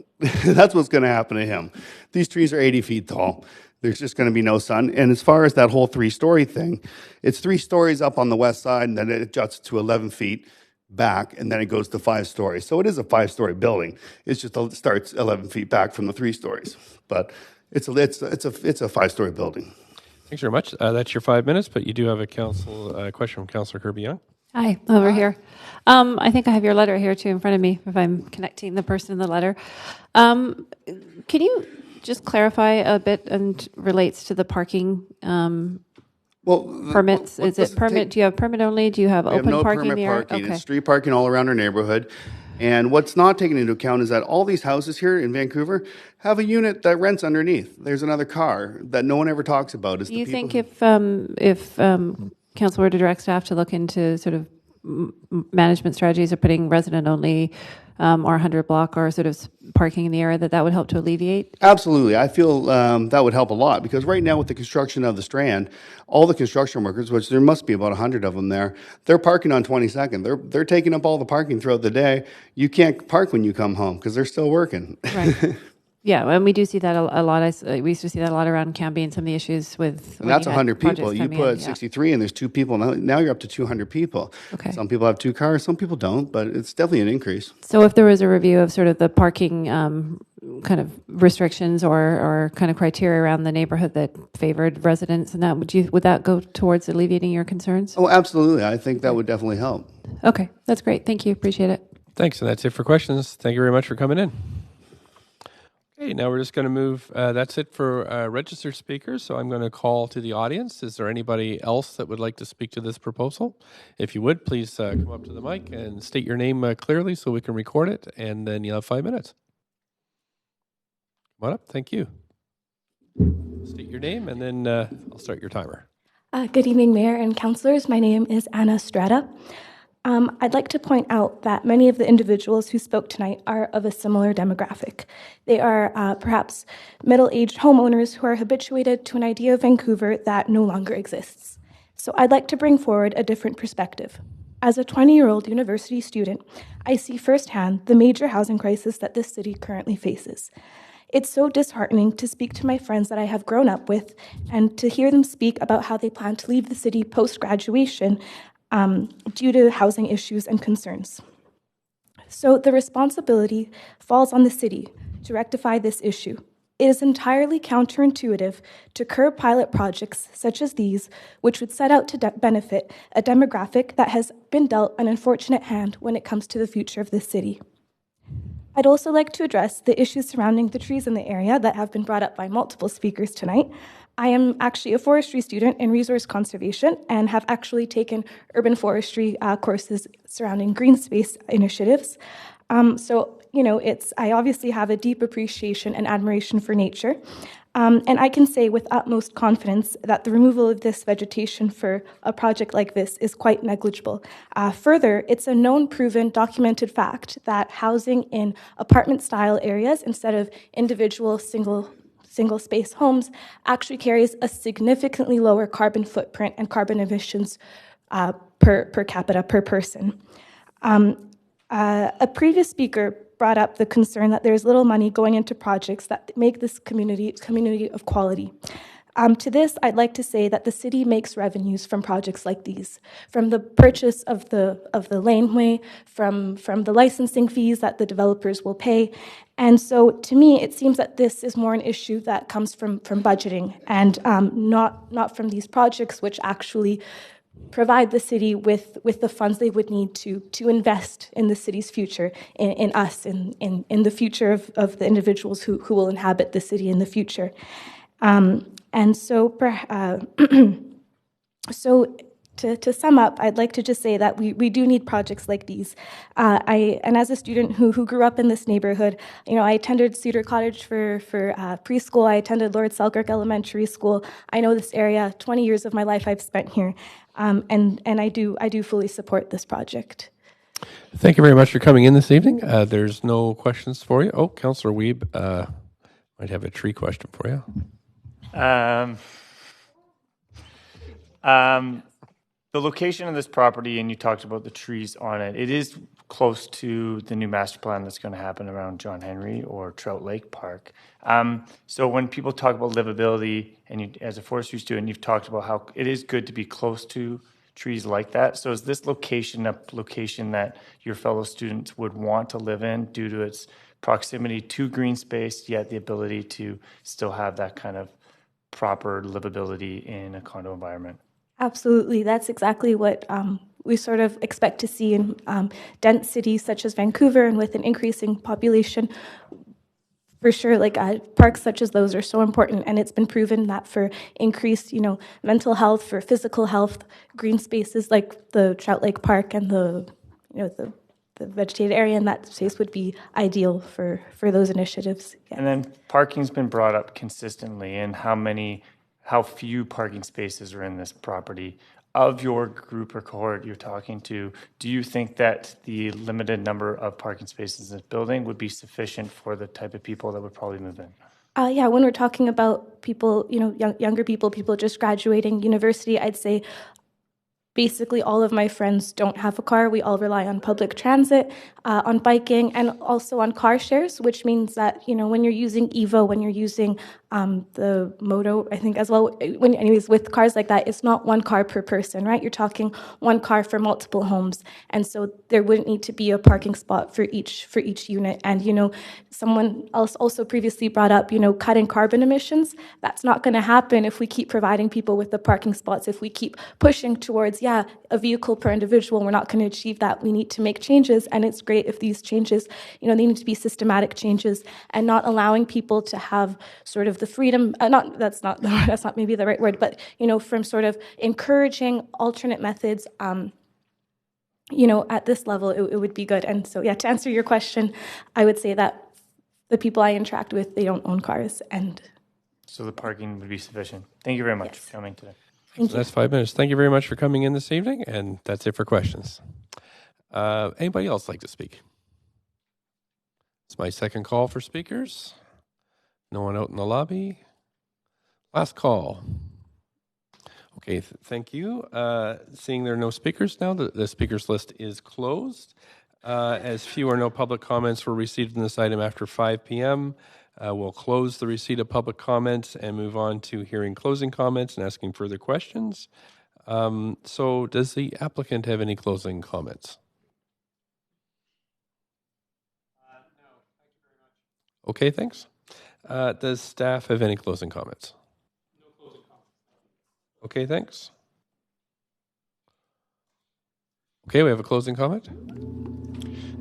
That's what's going to happen to him. These trees are 80 feet tall. There's just going to be no sun. And as far as that whole 3-story thing, it's 3 stories up on the west side, and then it adjusts to 11 feet back, and then it goes to 5 stories. So it is a 5-story building. It's just it starts 11 feet back from the 3 stories. But It's a 5-story building. Thanks very much. That's your 5 minutes, but you do have a question from Councillor Kirby-Young. Hi, over here. I think I have your letter here too in front of me if I'm connecting the person in the letter. Can you just clarify a bit and relates to the parking permits? Is it permit? Do you have permit only? Do you have open no parking permit there? parking. Okay. It's street parking all around our neighborhood. And what's not taken into account is that all these houses here in Vancouver have a unit that rents underneath. There's another car that no one ever talks about. Do you think if council were to direct staff to look into sort of management strategies of putting resident only or 100 block or sort of parking in the area, that would help to alleviate? Absolutely. I feel that would help a lot because right now with the construction of the Strand, all the construction workers, which there must be about 100 of them there, they're parking on 22nd. They're taking up all the parking throughout the day. You can't park when you come home because they're still working. Right. Yeah, and we do see that a lot. We used to see that a lot around Cambie and some of the issues with. And that's 100 people. You put 63 and there's 2 people. Now you're up to 200 people. Okay. Some people have 2 cars, some people don't, but it's definitely an increase. So if there was a review of sort of the parking kind of restrictions or kind of criteria around the neighborhood that favored residents, and that would that go towards alleviating your concerns? Oh, absolutely. I think that would definitely help. Okay, that's great. Thank you. Appreciate it. Thanks, and that's it for questions. Thank you very much for coming in. Okay, now we're just going to move. That's it for registered speakers. So I'm going to call to the audience. Is there anybody else that would like to speak to this proposal? If you would, please come up to the mic and state your name clearly so we can record it, and then you'll have 5 minutes. Come on up. Thank you. State your name, and then I'll start your timer. Good evening, Mayor and councillors. My name is Anna Strata. I'd like to point out that many of the individuals who spoke tonight are of a similar demographic. They are perhaps middle-aged homeowners who are habituated to an idea of Vancouver that no longer exists. So I'd like to bring forward a different perspective. As a 20-year-old university student, I see firsthand the major housing crisis that this city currently faces. It's so disheartening to speak to my friends that I have grown up with and to hear them speak about how they plan to leave the city post-graduation due to housing issues and concerns. So the responsibility falls on the city to rectify this issue. It is entirely counterintuitive to curb pilot projects such as these, which would set out to benefit a demographic that has been dealt an unfortunate hand when it comes to the future of this city. I'd also like to address the issues surrounding the trees in the area that have been brought up by multiple speakers tonight. I am actually a forestry student in resource conservation and have actually taken urban forestry courses surrounding green space initiatives. I obviously have a deep appreciation and admiration for nature. And I can say with utmost confidence that the removal of this vegetation for a project like this is quite negligible. Further, it's a known, proven, documented fact that housing in apartment-style areas instead of individual single space homes actually carries a significantly lower carbon footprint and carbon emissions per capita, per person. A previous speaker brought up the concern that there's little money going into projects that make this community of quality. To this, I'd like to say that the city makes revenues from projects like these, from the purchase of the laneway, from the licensing fees that the developers will pay. And so to me, it seems that this is more an issue that comes from budgeting and not from these projects, which actually provide the city with the funds they would need to invest in the city's future, in us, in the future of the individuals who will inhabit the city in the future. And so, to sum up, I'd like to just say that we do need projects like these. And as a student who grew up in this neighborhood, I attended Cedar Cottage for preschool. I attended Lord Selkirk Elementary School. I know this area. 20 years of my life I've spent here, and I do fully support this project. Thank you very much for coming in this evening. There's no questions for you. Oh, Councillor Wiebe might have a tree question for you. The location of this property, and you talked about the trees on it, it is close to the new master plan that's going to happen around John Henry or Trout Lake Park. So when people talk about livability, and you, as a forestry student, you've talked about how it is good to be close to trees like that. So is this location a location that your fellow students would want to live in due to its proximity to green space, yet the ability to still have that kind of proper livability in a condo environment. Absolutely. That's exactly what we sort of expect to see in dense cities such as Vancouver, and with an increasing population. For sure, like parks such as those are so important, and it's been proven that for increased, mental health, for physical health, green spaces like the Trout Lake Park and the vegetated area in that space would be ideal for those initiatives. Yeah. And then parking's been brought up consistently, and how few parking spaces are in this property. Of your group or cohort you're talking to, do you think that the limited number of parking spaces in this building would be sufficient for the type of people that would probably move in? Yeah, when we're talking about people, younger people just graduating university, I'd say basically all of my friends don't have a car. We all rely on public transit, on biking, and also on car shares, which means that, when you're using Evo, when you're using the Moto, I think as well, anyways, with cars like that, it's not one car per person, right? You're talking one car for multiple homes. And so there wouldn't need to be a parking spot for each unit. And, someone else also previously brought up, cutting carbon emissions. That's not going to happen if we keep providing people with the parking spots, if we keep pushing towards, a vehicle per individual. We're not going to achieve that. We need to make changes, and it's great if these changes, they need to be systematic changes and not allowing people to have sort of the freedom, that's not maybe the right word, but, from sort of encouraging alternate methods, at this level, it would be good. And so, to answer your question, I would say that the people I interact with, they don't own cars. And so the parking would be sufficient. Thank you very much for coming today. So that's 5 minutes. Thank you very much for coming in this evening, and that's it for questions. Anybody else like to speak? It's my second call for speakers. No one out in the lobby. Last call. Okay, thank you. Seeing there are no speakers now, the speakers list is closed. As few or no public comments were received in this item after 5 p.m., we'll close the receipt of public comments and move on to hearing closing comments and asking further questions. So does the applicant have any closing comments? No, thank you very much. Okay, thanks. Does staff have any closing comments? No closing comments. Okay, thanks. Okay, we have a closing comment.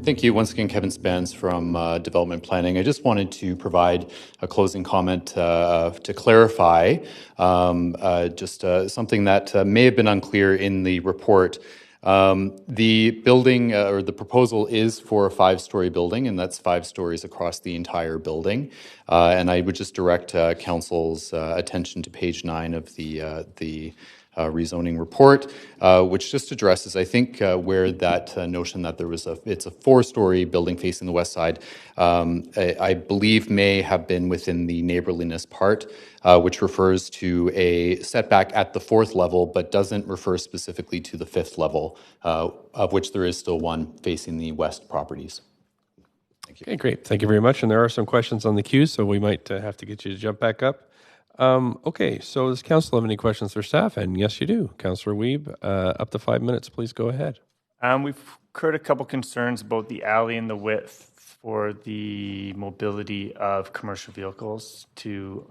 Thank you. Once again, Kevin Spence from Development Planning. I just wanted to provide a closing comment to clarify just something that may have been unclear in the report. The building or the proposal is for a 5-story building, and that's 5 stories across the entire building. And I would just direct Council's attention to page 9 of the rezoning report, which just addresses, I think, where that notion that it's a 4-story building facing the west side, I believe may have been within the neighborliness part, which refers to a setback at the 4th level, but doesn't refer specifically to the 5th level, of which there is still one facing the west properties. Thank you. Okay, great. Thank you very much. And there are some questions on the queue, so we might have to get you to jump back up. Okay, so does council have any questions for staff? And yes, you do. Councillor Wiebe, up to 5 minutes, please go ahead. We've heard a couple concerns about the alley and the width for the mobility of commercial vehicles to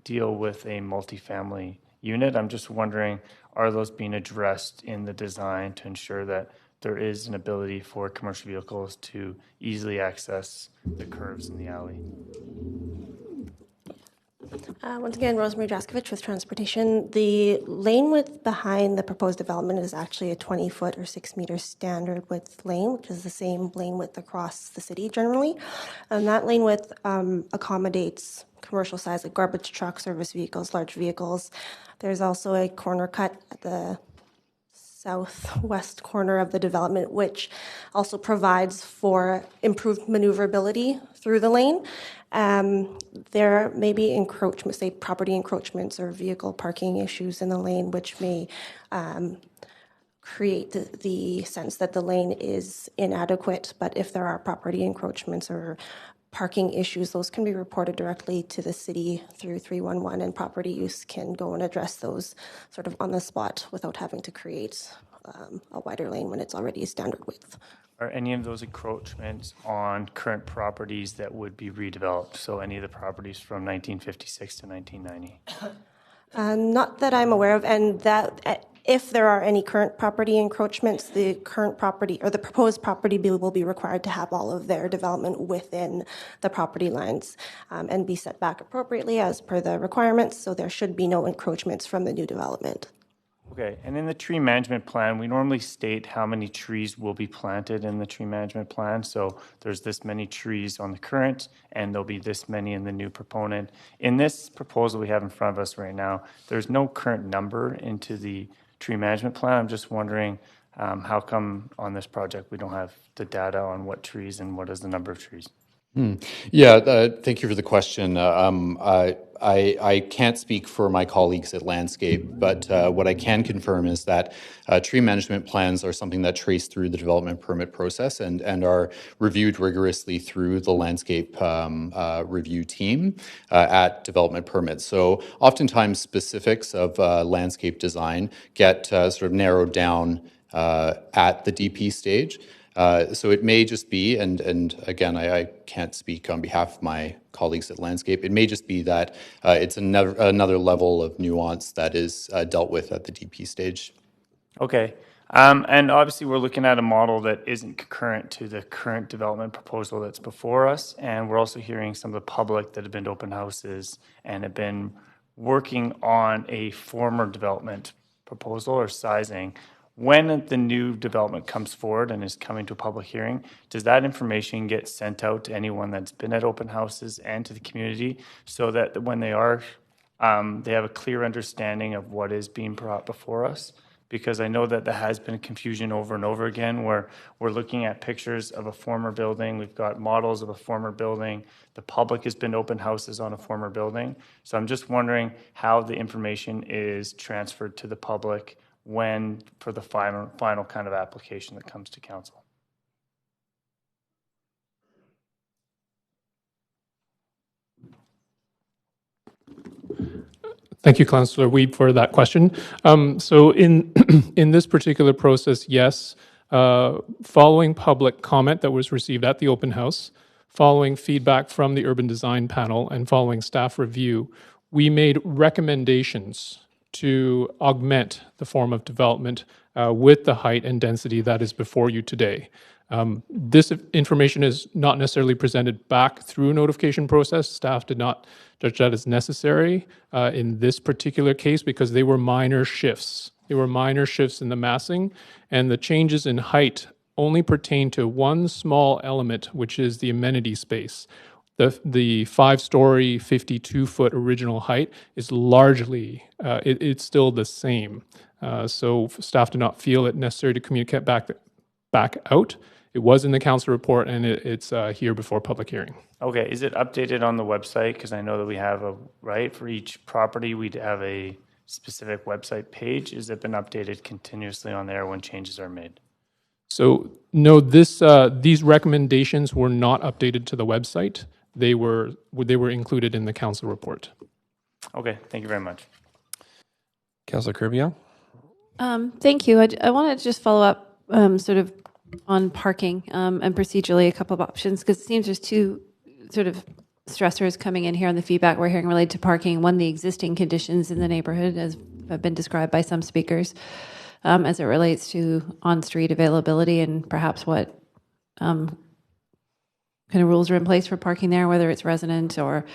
deal with a multifamily unit. I'm just wondering, are those being addressed in the design to ensure that there is an ability for commercial vehicles to easily access the curves in the alley? Once again, Rosemary Jaskovich with Transportation. The lane width behind the proposed development is actually a 20-foot or 6-meter standard width lane, which is the same lane width across the city generally. And that lane width accommodates commercial size like garbage trucks, service vehicles, large vehicles. There's also a corner cut at the southwest corner of the development, which also provides for improved maneuverability through the lane. There may be encroachments, say property encroachments or vehicle parking issues in the lane, which may create the sense that the lane is inadequate. But if there are property encroachments or parking issues, those can be reported directly to the city through 311, and property use can go and address those sort of on the spot without having to create a wider lane when it's already a standard width. Are any of those encroachments on current properties that would be redeveloped? So any of the properties from 1956 to 1990? Not that I'm aware of, and that if there are any current property encroachments, the current property or the proposed property will be required to have all of their development within the property lines and be set back appropriately as per the requirements, so there should be no encroachments from the new development. Okay, and in the tree management plan, we normally state how many trees will be planted in the tree management plan. So there's this many trees on the current, and there'll be this many in the new proponent. In this proposal we have in front of us right now, there's no current number into the tree management plan. I'm just wondering how come on this project we don't have the data on what trees and what is the number of trees? Yeah, thank you for the question. I can't speak for my colleagues at Landscape, but what I can confirm is that tree management plans are something that trace through the development permit process and are reviewed rigorously through the Landscape review team at development permits. So oftentimes specifics of landscape design get sort of narrowed down at the DP stage. So it may just be, and again, I can't speak on behalf of my colleagues at Landscape, it may just be that it's another level of nuance that is dealt with at the DP stage. Okay. And obviously we're looking at a model that isn't concurrent to the current development proposal that's before us. And we're also hearing some of the public that have been to open houses and have been working on a former development proposal or sizing. When the new development comes forward and is coming to a public hearing, does that information get sent out to anyone that's been at open houses and to the community so that when they are, they have a clear understanding of what is being brought before us? Because I know that there has been confusion over and over again where we're looking at pictures of a former building. We've got models of a former building. The public has been to open houses on a former building. So I'm just wondering how the information is transferred to the public when for the final kind of application that comes to council. Thank you, Councillor Weeb, for that question. So in in this particular process, yes, following public comment that was received at the open house, following feedback from the urban design panel, and following staff review, we made recommendations to augment the form of development with the height and density that is before you today. This information is not necessarily presented back through a notification process. Staff did not judge that as necessary in this particular case because they were minor shifts. They were minor shifts in the massing, and the changes in height only pertain to one small element, which is the amenity space. The 5-story, 52-foot original height is largely, it's still the same. So staff did not feel it necessary to communicate back out. It was in the council report, and it's here before public hearing. Okay, is it updated on the website? Because I know that we have for each property, we'd have a specific website page. Has it been updated continuously on there when changes are made? So no, these recommendations were not updated to the website. They were included in the council report. Okay, thank you very much. Councillor Kirby? Thank you. I want to just follow up sort of on parking and procedurally a couple of options because it seems there's two sort of stressors coming in here on the feedback we're hearing related to parking. One, the existing conditions in the neighborhood as have been described by some speakers as it relates to on-street availability and perhaps what kind of rules are in place for parking there, whether it's resident or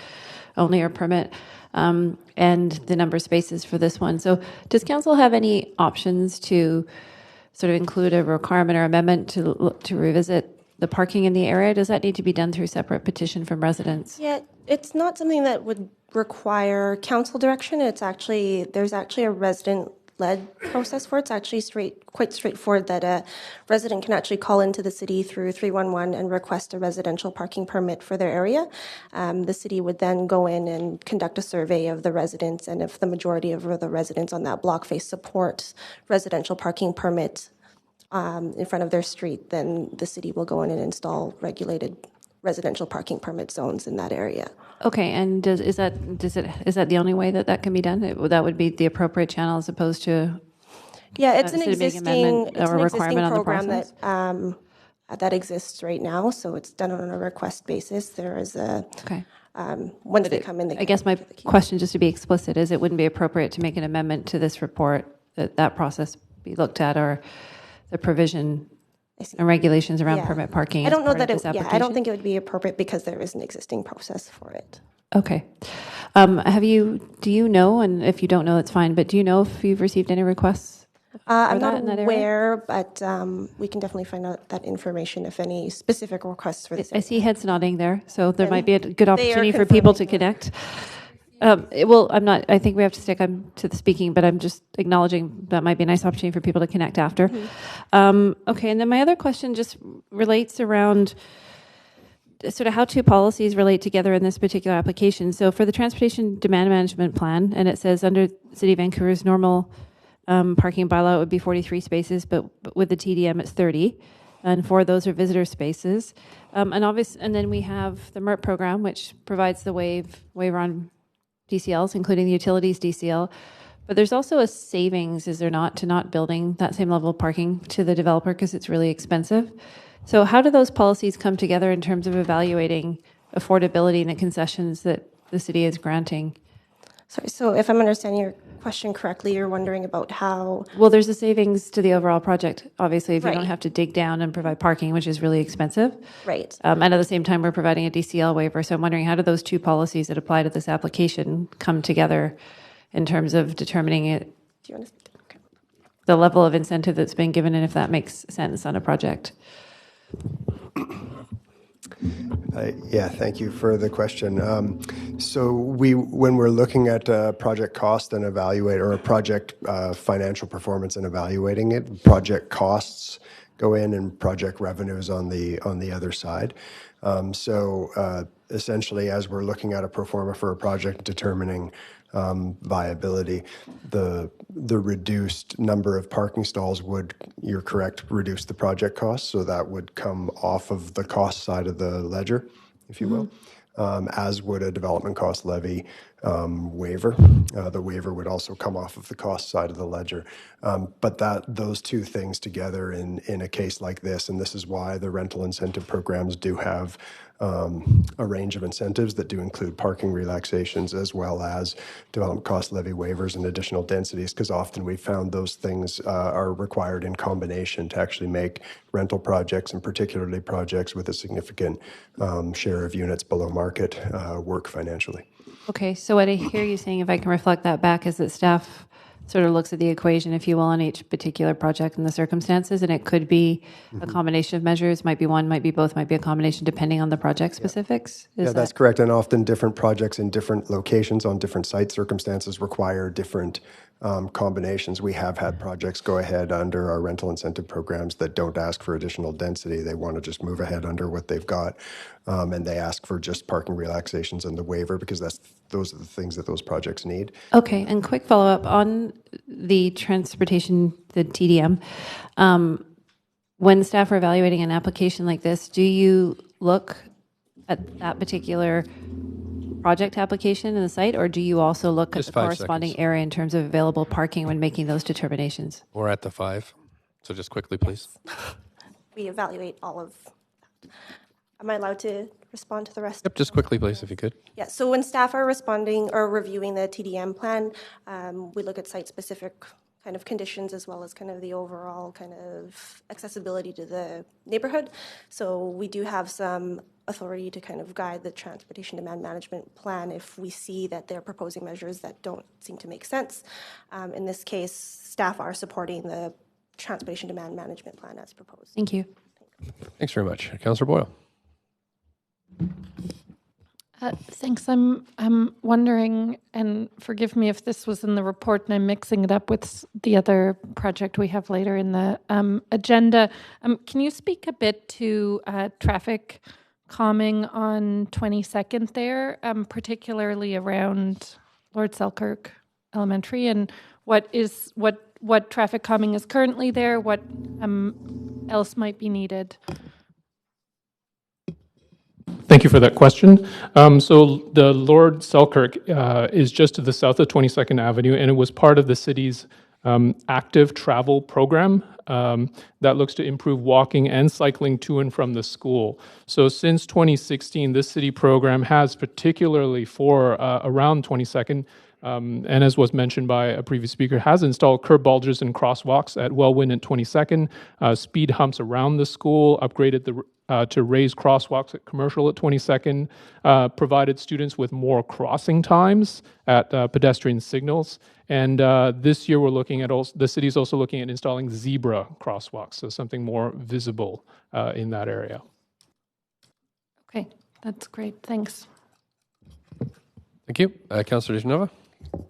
only or permit, and the number of spaces for this one. So does council have any options to sort of include a requirement or amendment to revisit the parking in the area? Does that need to be done through separate petition from residents? Yeah, it's not something that would require council direction. There's actually a resident-led process for it. It's actually quite straightforward that a resident can actually call into the city through 311 and request a residential parking permit for their area. The city would then go in and conduct a survey of the residents, and if the majority of the residents on that block face support residential parking permit in front of their street, then the city will go in and install regulated residential parking permit zones in that area. Okay, and is that the only way that can be done? That would be the appropriate channel as opposed to it's an requirement existing on the program process? that that exists right now. So it's done on a request basis. There is a, Okay. once they come in, they I guess my question, just to be explicit, is it wouldn't be appropriate to make an amendment to this report that process be looked at, or the provision and regulations around permit parking. I don't know that it. I don't think it would be appropriate because there is an existing process for it. Okay. Do you know, and if you don't know, that's fine, but do you know if you've received any requests? I'm not aware, but we can definitely find out that information if any specific requests for this. I see heads nodding there, so there might be a good they are opportunity for people to connect. I think we have to stick to the speaking, but I'm just acknowledging that might be a nice opportunity for people to connect after. Okay, and then my other question just relates around sort of how two policies relate together in this particular application. So for the transportation demand management plan, and it says under City of Vancouver's normal parking bylaw, it would be 43 spaces, but with the TDM, it's 30. And 4 of those are visitor spaces. And then we have the MERT program, which provides the waiver on DCLs, including the utilities DCL. But there's also a savings, is there not, to not building that same level of parking to the developer because it's really expensive. So how do those policies come together in terms of evaluating affordability and the concessions that the city is granting? Sorry, so if I'm understanding your question correctly, you're wondering about how... Well, there's a savings to the overall project, obviously, if you Right. don't have to dig down and provide parking, which is really expensive. Right. And at the same time, we're providing a DCL waiver. So I'm wondering, how do those two policies that apply to this application come together in terms of determining it, Do you want to speak? Okay. the level of incentive that's been given, and if that makes sense on a project? Yeah, thank you for the question. So when we're looking at project cost and evaluate, or a project financial performance and evaluating it, project costs go in and project revenues on the other side. Essentially, as we're looking at a pro forma for a project, determining viability, the reduced number of parking stalls would, you're correct, reduce the project cost. So that would come off of the cost side of the ledger, if you will, as would a development cost levy waiver. The waiver would also come off of the cost side of the ledger. But those two things together in a case like this, and this is why the rental incentive programs do have a range of incentives that do include parking relaxations as well as development cost levy waivers and additional densities, because often we found those things are required in combination to actually make rental projects, and particularly projects with a significant share of units below market, work financially. Okay, so what I hear you saying, if I can reflect that back, is that staff sort of looks at the equation, if you will, on each particular project and the circumstances, and it could be a combination of measures, might be one, might be both, might be a combination depending on the project specifics? Yeah, that's correct. And often different projects in different locations on different site circumstances require different combinations. We have had projects go ahead under our rental incentive programs that don't ask for additional density. They want to just move ahead under what they've got. And they ask for just parking relaxations and the waiver because those are the things that those projects need. Okay, and quick follow-up on the transportation, the TDM. When staff are evaluating an application like this, do you look at that particular project application in the site, or do you also look at the corresponding area in terms of available parking when making those determinations? We're at the 5, so just quickly, please. We evaluate all of that. Am I allowed to respond to the rest? Yep, just quickly, please, if you could. Yeah, so when staff are responding or reviewing the TDM plan, we look at site-specific kind of conditions as well as kind of the overall kind of accessibility to the neighborhood. So we do have some authority to kind of guide the transportation demand management plan if we see that they're proposing measures that don't seem to make sense. In this case, staff are supporting the transportation demand management plan as proposed. Thank you. Thanks very much. Councillor Boyle. Thanks. I'm wondering, and forgive me if this was in the report and I'm mixing it up with the other project we have later in the agenda. Can you speak a bit to traffic calming on 22nd there, particularly around Lord Selkirk Elementary, and what traffic calming is currently there, what else might be needed? Thank you for that question. So the Lord Selkirk is just to the south of 22nd Avenue, and it was part of the city's active travel program that looks to improve walking and cycling to and from the school. So since 2016, this city program has, particularly for around 22nd, and as was mentioned by a previous speaker, has installed curb bulges and crosswalks at Wellwyn and 22nd, speed humps around the school, upgraded to raise crosswalks at Commercial at 22nd, provided students with more crossing times at pedestrian signals. And this year we're looking at the city's also looking at installing zebra crosswalks, so something more visible in that area. Okay, that's great. Thanks. Thank you. Councillor Dejanova.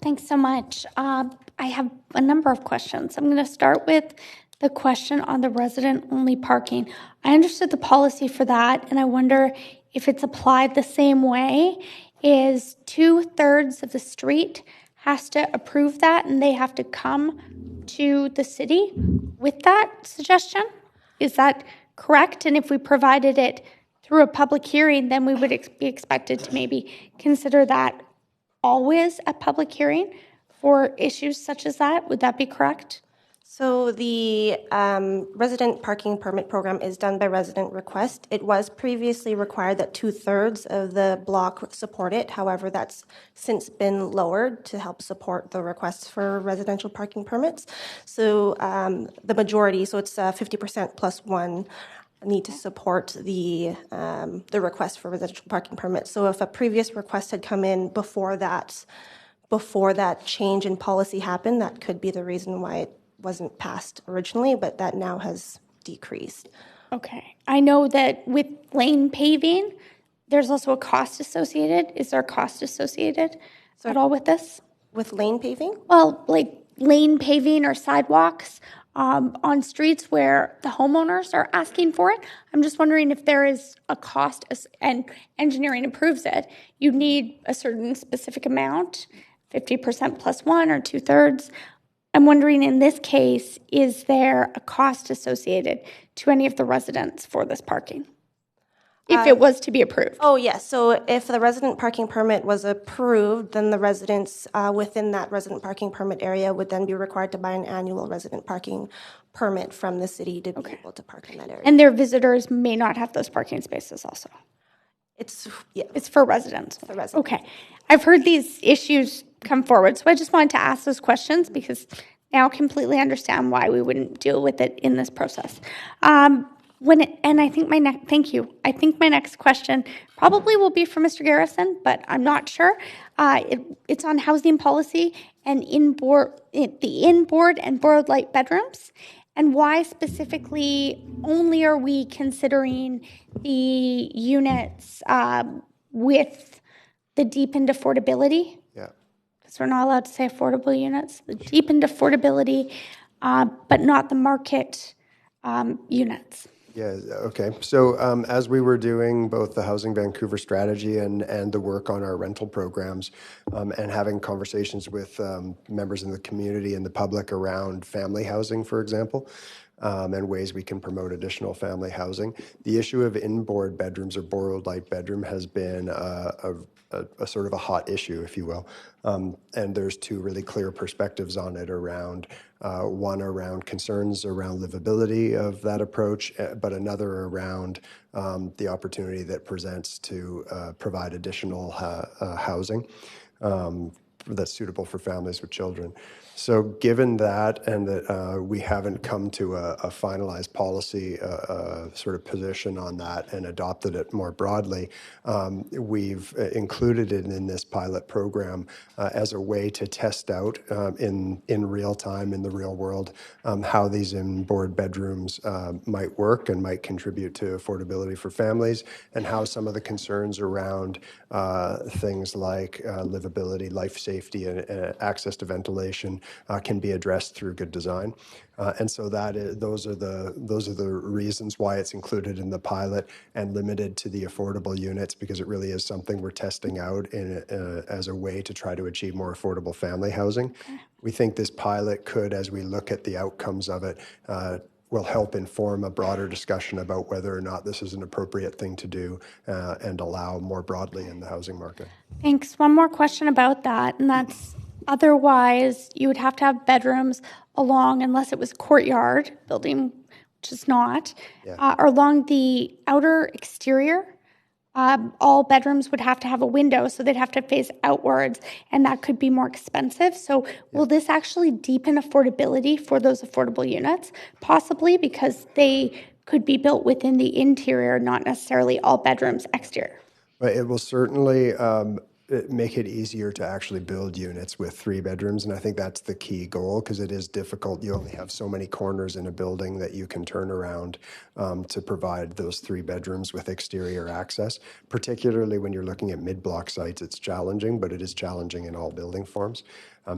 Thanks so much. I have a number of questions. I'm going to start with the question on the resident-only parking. I understood the policy for that, and I wonder if it's applied the same way. Is 2/3 of the street has to approve that, and they have to come to the city with that suggestion? Is that correct? And if we provided it through a public hearing, then we would be expected to maybe consider that always a public hearing for issues such as that. Would that be correct? So the resident parking permit program is done by resident request. It was previously required that 2/3 of the block support it. However, that's since been lowered to help support the requests for residential parking permits. So the majority, so it's 50% plus one, need to support the request for residential parking permits. So if a previous request had come in before that change in policy happened, that could be the reason why it wasn't passed originally, but that now has decreased. Okay. I know that with lane paving, there's also a cost associated. Is there a cost associated at all with this? With lane paving? Well, like lane paving or sidewalks on streets where the homeowners are asking for it. I'm just wondering if there is a cost, and engineering approves it. You need a certain specific amount, 50% plus one or 2/3. I'm wondering in this case, is there a cost associated to any of the residents for this parking? If it was to be approved. Oh, yes. So if the resident parking permit was approved, then the residents within that resident parking permit area would then be required to buy an annual resident parking permit from the city to be able to park in that area. And their visitors may not have those parking spaces also. It's for residents. For residents. Okay. I've heard these issues come forward, so I just wanted to ask those questions because now I completely understand why we wouldn't deal with it in this process. Thank you. I think my next question probably will be for Mr. Garrison, but I'm not sure. It's on housing policy and the inboard and board light bedrooms, and why specifically only are we considering the units with the deepened affordability? Yeah. Because we're not allowed to say affordable units. The deepened affordability, but not the market units. Yeah, okay. So as we were doing both the Housing Vancouver strategy and the work on our rental programs and having conversations with members in the community and the public around family housing, for example, and ways we can promote additional family housing, the issue of inboard bedrooms or borrowed light bedroom has been a sort of a hot issue, if you will. And there's two really clear perspectives on it around, one around concerns around livability of that approach, but another around the opportunity that presents to provide additional housing that's suitable for families with children. So given that, and that we haven't come to a finalized policy sort of position on that and adopted it more broadly, we've included it in this pilot program as a way to test out in real time, in the real world, how these inboard bedrooms might work and might contribute to affordability for families, and how some of the concerns around things like livability, life safety, and access to ventilation can be addressed through good design. And so those are the reasons why it's included in the pilot and limited to the affordable units, because it really is something we're testing out as a way to try to achieve more affordable family housing. We think this pilot could, as we look at the outcomes of it, will help inform a broader discussion about whether or not this is an appropriate thing to do and allow more broadly in the housing market. Thanks. One more question about that, and that's Otherwise, you would have to have bedrooms along, unless it was courtyard building, which is not, or along the outer exterior. All bedrooms would have to have a window, so they'd have to face outwards, and that could be more expensive. So will this actually deepen affordability for those affordable units? Possibly, because they could be built within the interior, not necessarily all bedrooms exterior. But it will certainly make it easier to actually build units with 3 bedrooms, and I think that's the key goal, because it is difficult. You only have so many corners in a building that you can turn around to provide those 3 bedrooms with exterior access. Particularly when you're looking at mid-block sites, it's challenging, but it is challenging in all building forms.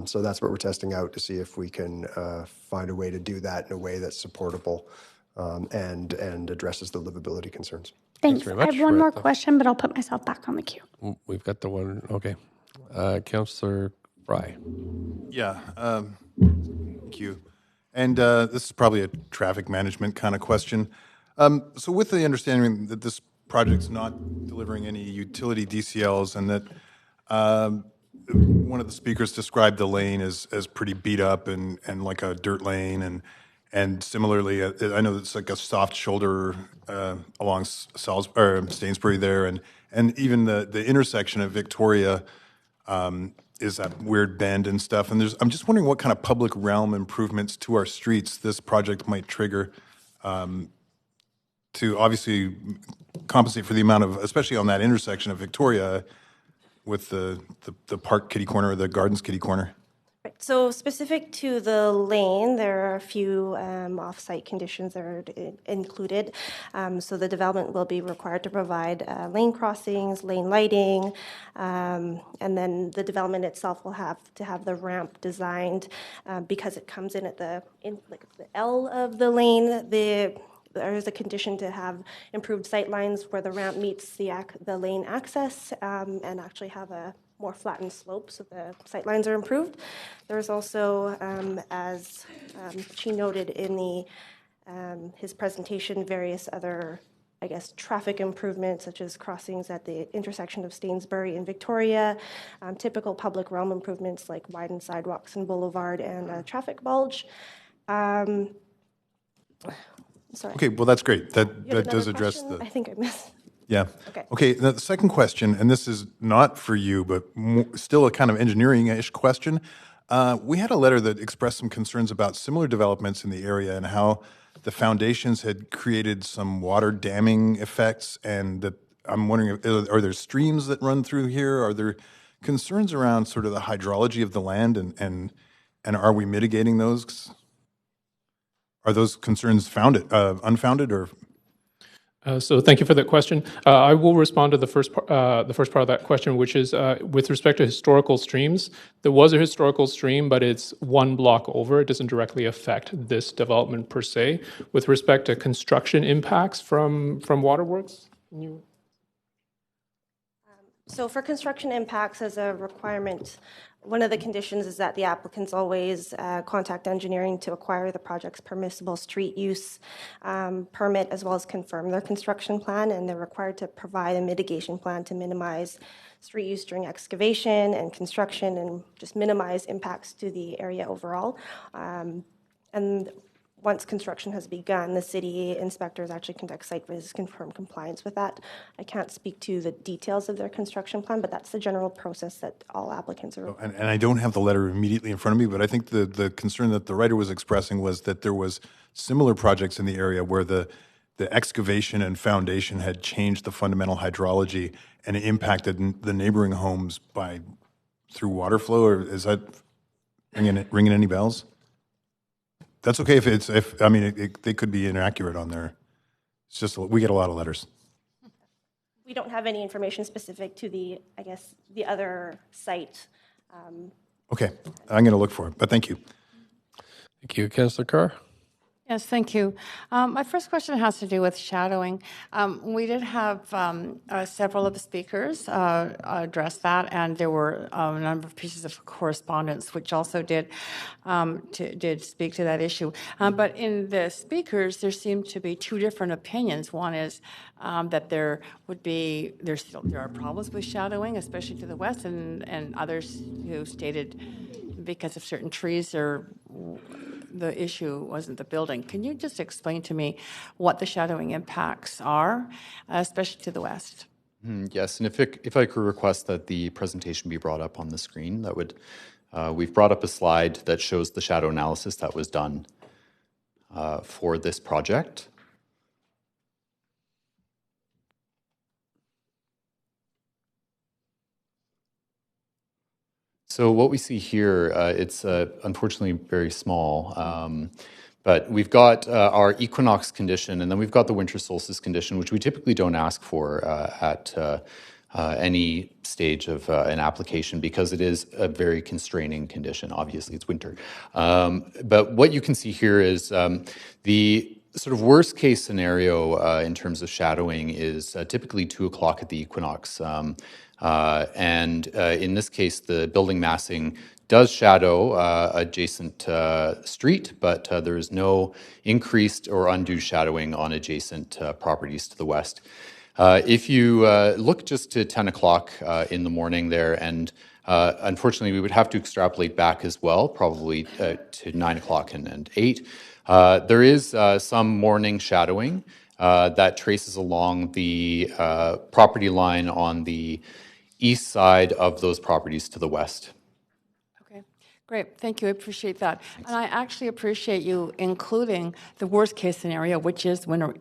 So that's what we're testing out, to see if we can find a way to do that in a way that's supportable and addresses the livability concerns. Thanks. very I much. have one We're more at the- question, but I'll put myself back on the queue. We've got the one. Okay. Councillor Fry. Yeah, thank you. And this is probably a traffic management kind of question. So with the understanding that this project's not delivering any utility DCLs, and that one of the speakers described the lane as pretty beat up and like a dirt lane, and similarly, I know it's like a soft shoulder along Stainsbury there, and even the intersection of Victoria is that weird bend and stuff. And I'm just wondering what kind of public realm improvements to our streets this project might trigger to obviously compensate for the amount of, especially on that intersection of Victoria with the park kitty corner or the gardens kitty corner. Right. So specific to the lane, there are a few off-site conditions that are included. So the development will be required to provide lane crossings, lane lighting, and then the development itself will have to have the ramp designed because it comes in at the L of the lane. There is a condition to have improved sight lines where the ramp meets the lane access and actually have a more flattened slope so the sight lines are improved. There's also, as she noted in his presentation, various other, I guess, traffic improvements such as crossings at the intersection of Stainsbury and Victoria, typical public realm improvements like widened sidewalks and boulevard and a traffic bulge. Sorry. Okay, well, that's great. That You had does another address question? the... I think I missed. Yeah. Okay. Okay, now the second question, and this is not for you, but still a kind of engineering-ish question. We had a letter that expressed some concerns about similar developments in the area and how the foundations had created some water damming effects, and that I'm wondering, are there streams that run through here? Are there concerns around sort of the hydrology of the land, and are we mitigating those? Are those concerns unfounded, or? So thank you for that question. I will respond to the first part of that question, which is with respect to historical streams. There was a historical stream, but it's one block over. It doesn't directly affect this development per se. With respect to construction impacts from waterworks, can you? So for construction impacts as a requirement, one of the conditions is that the applicants always contact engineering to acquire the project's permissible street use permit, as well as confirm their construction plan, and they're required to provide a mitigation plan to minimize street use during excavation and construction and just minimize impacts to the area overall. And once construction has begun, the city inspectors actually conduct site visits, confirm compliance with that. I can't speak to the details of their construction plan, but that's the general process that all applicants are. And I don't have the letter immediately in front of me, but I think the concern that the writer was expressing was that there was similar projects in the area where the excavation and foundation had changed the fundamental hydrology and it impacted the neighboring homes through water flow. Or is that ringing any bells? That's okay they could be inaccurate on there. It's just we get a lot of letters. We don't have any information specific to the other site. Okay, I'm going to look for it, but thank you. Thank you. Councillor Carr? Yes, thank you. My first question has to do with shadowing. We did have several of the speakers address that, and there were a number of pieces of correspondence which also did speak to that issue. But in the speakers, there seemed to be two different opinions. One is that there are problems with shadowing, especially to the west, and others who stated because of certain trees or the issue wasn't the building. Can you just explain to me what the shadowing impacts are, especially to the west? Yes, and if I could request that the presentation be brought up on the screen, that would. We've brought up a slide that shows the shadow analysis that was done for this project. So what we see here, it's unfortunately very small, but we've got our equinox condition, and then we've got the winter solstice condition, which we typically don't ask for at any stage of an application because it is a very constraining condition. Obviously, it's winter. But what you can see here is the sort of worst case scenario in terms of shadowing is typically 2 o'clock at the equinox. And in this case, the building massing does shadow adjacent street, but there is no increased or undue shadowing on adjacent properties to the west. If you look just to 10 o'clock in the morning there, and unfortunately we would have to extrapolate back as well, probably to 9 o'clock and 8, there is some morning shadowing that traces along the property line on the east side of those properties to the west. Okay, great. Thank you. I appreciate that. Thanks. And I actually appreciate you including the worst case scenario, which is winter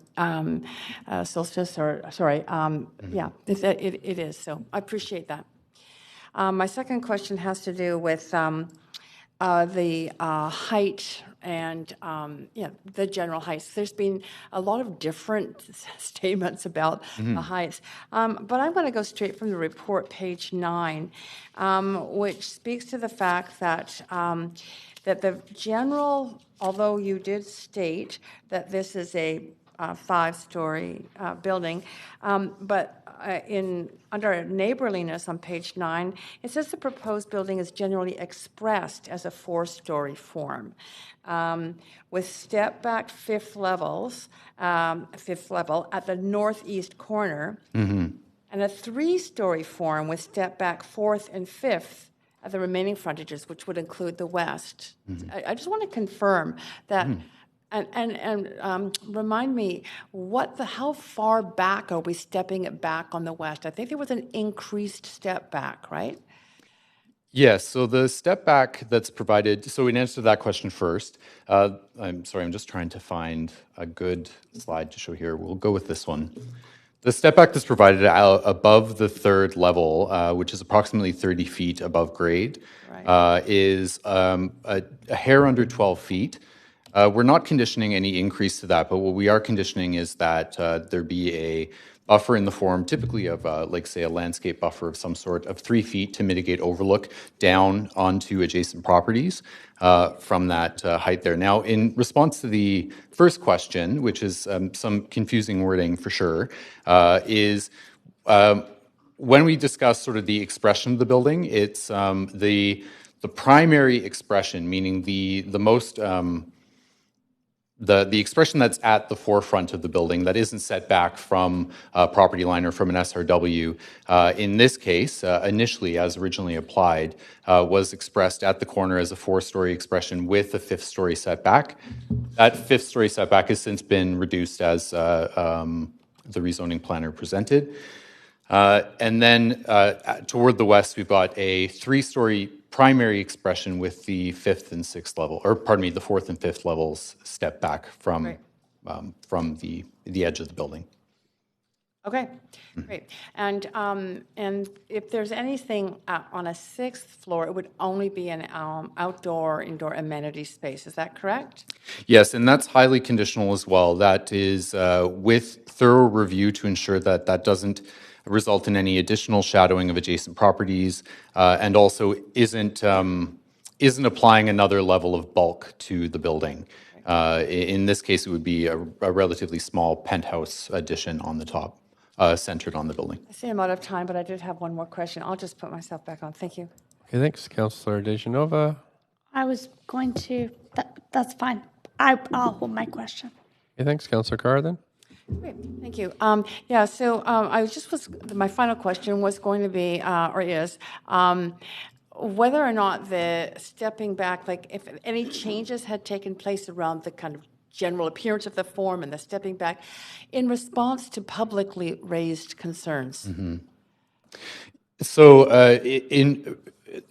solstice, or sorry, yeah, it is. So I appreciate that. My second question has to do with the height and the general heights. There's been a lot of different statements about the heights, but I'm going to go straight from the report, page 9, which speaks to the fact that that the general, although you did state that this is a 5-story building, but under neighborliness on page 9, it says the proposed building is generally expressed as a 4-story form, with step-back fifth level at the northeast corner, and a 3-story form with step-back fourth and fifth at the remaining frontages, which would include the west. I just want to confirm that. And remind me, how far back are we stepping it back on the west? I think there was an increased step back, right? Yes, so the step back that's provided, so in answer to that question first, I'm sorry, I'm just trying to find a good slide to show here. We'll go with this one. The step back that's provided above the third level, which is approximately 30 feet above grade, is a hair under 12 feet. We're not conditioning any increase to that, but what we are conditioning is that there be a buffer in the form typically of, like say, a landscape buffer of some sort of 3 feet to mitigate overlook down onto adjacent properties from that height there. Now, in response to the first question, which is some confusing wording for sure, is when we discuss sort of the expression of the building, it's the primary expression, meaning the most the expression that's at the forefront of the building that isn't set back from a property line or from an SRW, in this case, initially as originally applied, was expressed at the corner as a 4-story expression with a 5th-story setback. That 5th-story setback has since been reduced as the rezoning planner presented. And then toward the west, we've got a 3-story primary expression with the 5th and 6th level, or pardon me, the 4th and 5th levels step back from the edge of the building. Okay, great. And if there's anything on a 6th floor, it would only be an outdoor, indoor amenity space. Is that correct? Yes, and that's highly conditional as well. That is with thorough review to ensure that that doesn't result in any additional shadowing of adjacent properties, and also isn't applying another level of bulk to the building. In this case, it would be a relatively small penthouse addition on the top, centered on the building. I see I'm out of time, but I did have one more question. I'll just put myself back on. Thank you. Okay, thanks, Councillor Dejanova. I was going to, that's fine. I'll hold my question. Okay, thanks, Councillor Carr, then. Great, thank you. My final question was going to be, or is, whether or not the stepping back, like if any changes had taken place around the kind of general appearance of the form and the stepping back in response to publicly raised concerns. Mm-hmm. So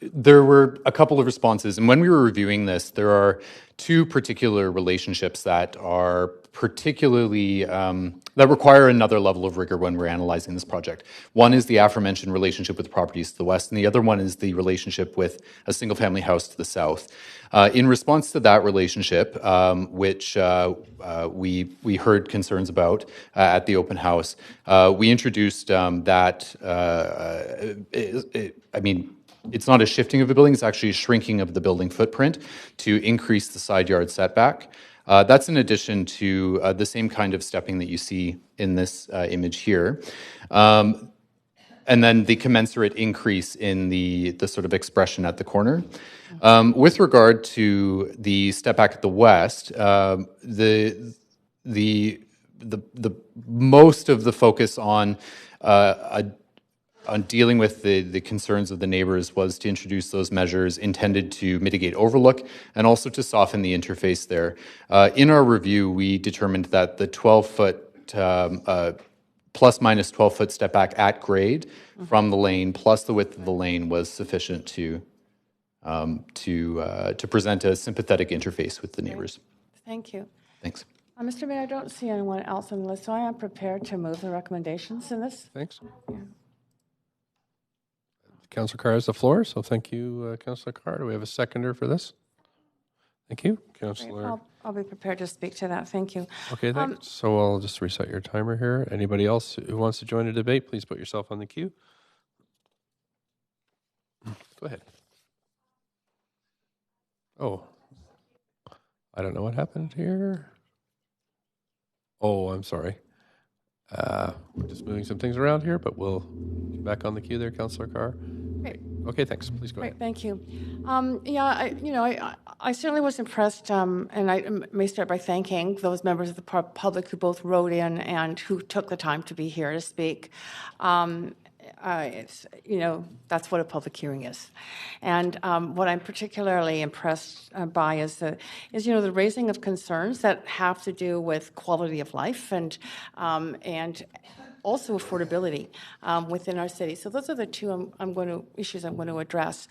there were a couple of responses, and when we were reviewing this, there are two particular relationships that are particularly that require another level of rigor when we're analyzing this project. One is the aforementioned relationship with properties to the west, and the other one is the relationship with a single-family house to the south. In response to that relationship, which we heard concerns about at the open house, we introduced that. It's not a shifting of the building; it's actually a shrinking of the building footprint to increase the side yard setback. That's in addition to the same kind of stepping that you see in this image here. And then the commensurate increase in the sort of expression at the corner. With regard to the step back at the west, the most of the focus on dealing with the concerns of the neighbors was to introduce those measures intended to mitigate overlook and also to soften the interface there. In our review, we determined that the 12-foot plus minus 12-foot step back at grade from the lane plus the width of the lane was sufficient to present a sympathetic interface with the neighbors. Thank you. Thanks. Mr. Mayor, I don't see anyone else on the list, so I am prepared to move the recommendations in this. Thanks. Yeah. Councillor Carr has the floor, so thank you, Councillor Carr. Do we have a seconder for this? Thank you, Councillor. I'll be prepared to speak to that. Thank you. Okay, thanks. So I'll just reset your timer here. Anybody else who wants to join the debate, please put yourself on the queue. Go ahead. Oh, I don't know what happened here. Oh, I'm sorry. We're just moving some things around here, but we'll get back on the queue there, Councillor Carr. Great. Okay, thanks. Please go ahead. Thank you. I certainly was impressed, and I may start by thanking those members of the public who both wrote in and who took the time to be here to speak. That's what a public hearing is. And what I'm particularly impressed by is the raising of concerns that have to do with quality of life and also affordability within our city. So those are the two issues I'm going to address.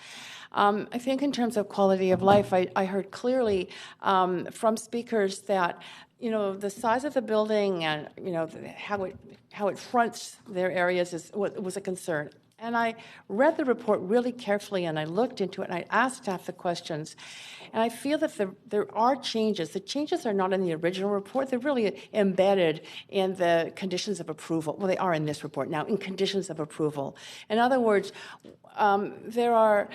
I think in terms of quality of life, I heard clearly from speakers that the size of the building and how it fronts their areas was a concern. And I read the report really carefully, and I looked into it, and I asked staff the questions. And I feel that there are changes. The changes are not in the original report. They're really embedded in the conditions of approval. Well, they are in this report now, in conditions of approval. In other words, there are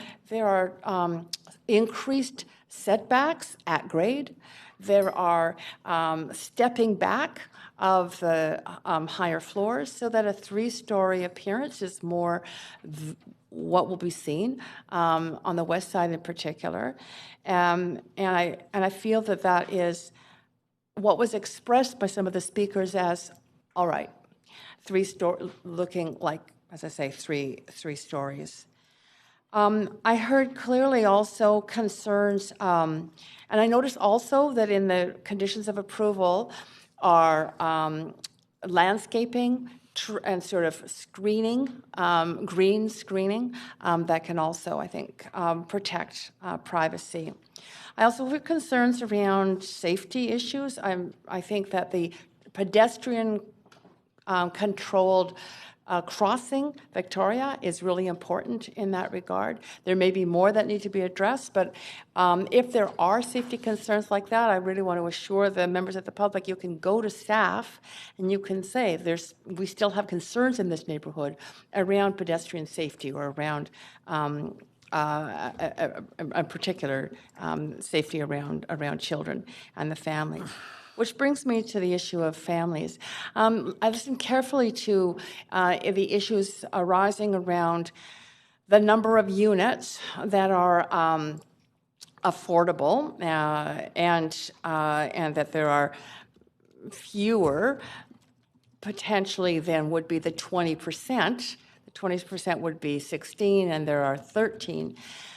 increased setbacks at grade. There are stepping back of the higher floors so that a three-story appearance is more what will be seen on the west side in particular. And I feel that is what was expressed by some of the speakers as, all right, looking like, as I say, three stories. I heard clearly also concerns, and I noticed also that in the conditions of approval are landscaping and sort of screening, green screening, that can also, I think, protect privacy. I also have concerns around safety issues. I think that the pedestrian controlled crossing Victoria is really important in that regard. There may be more that need to be addressed, but if there are safety concerns like that, I really want to assure the members of the public you can go to staff and you can say we still have concerns in this neighborhood around pedestrian safety or around in particular, safety around children and the families. Which brings me to the issue of families. I listened carefully to the issues arising around the number of units that are affordable and that there are fewer potentially than would be the 20%. The 20% would be 16 and there are 13.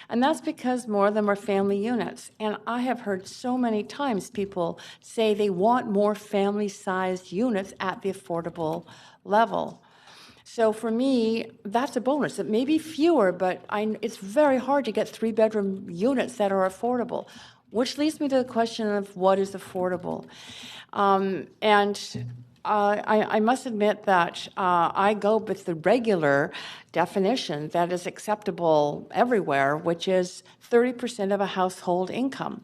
And that's because more of them are family units. And I have heard so many times people say they want more family-sized units at the affordable level. So for me, that's a bonus. It may be fewer, but it's very hard to get 3-bedroom units that are affordable, which leads me to the question of what is affordable. I must admit that I go with the regular definition that is acceptable everywhere, which is 30% of a household income.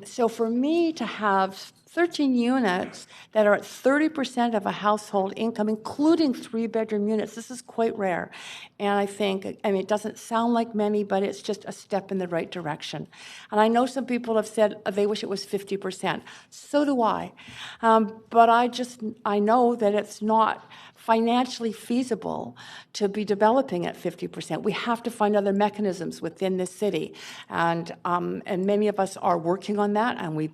So for me to have 13 units that are at 30% of a household income, including 3-bedroom units, this is quite rare. And I think, it doesn't sound like many, but it's just a step in the right direction. And I know some people have said they wish it was 50%. So do I. But I know that it's not financially feasible to be developing at 50%. We have to find other mechanisms within the city. And many of us are working on that, and we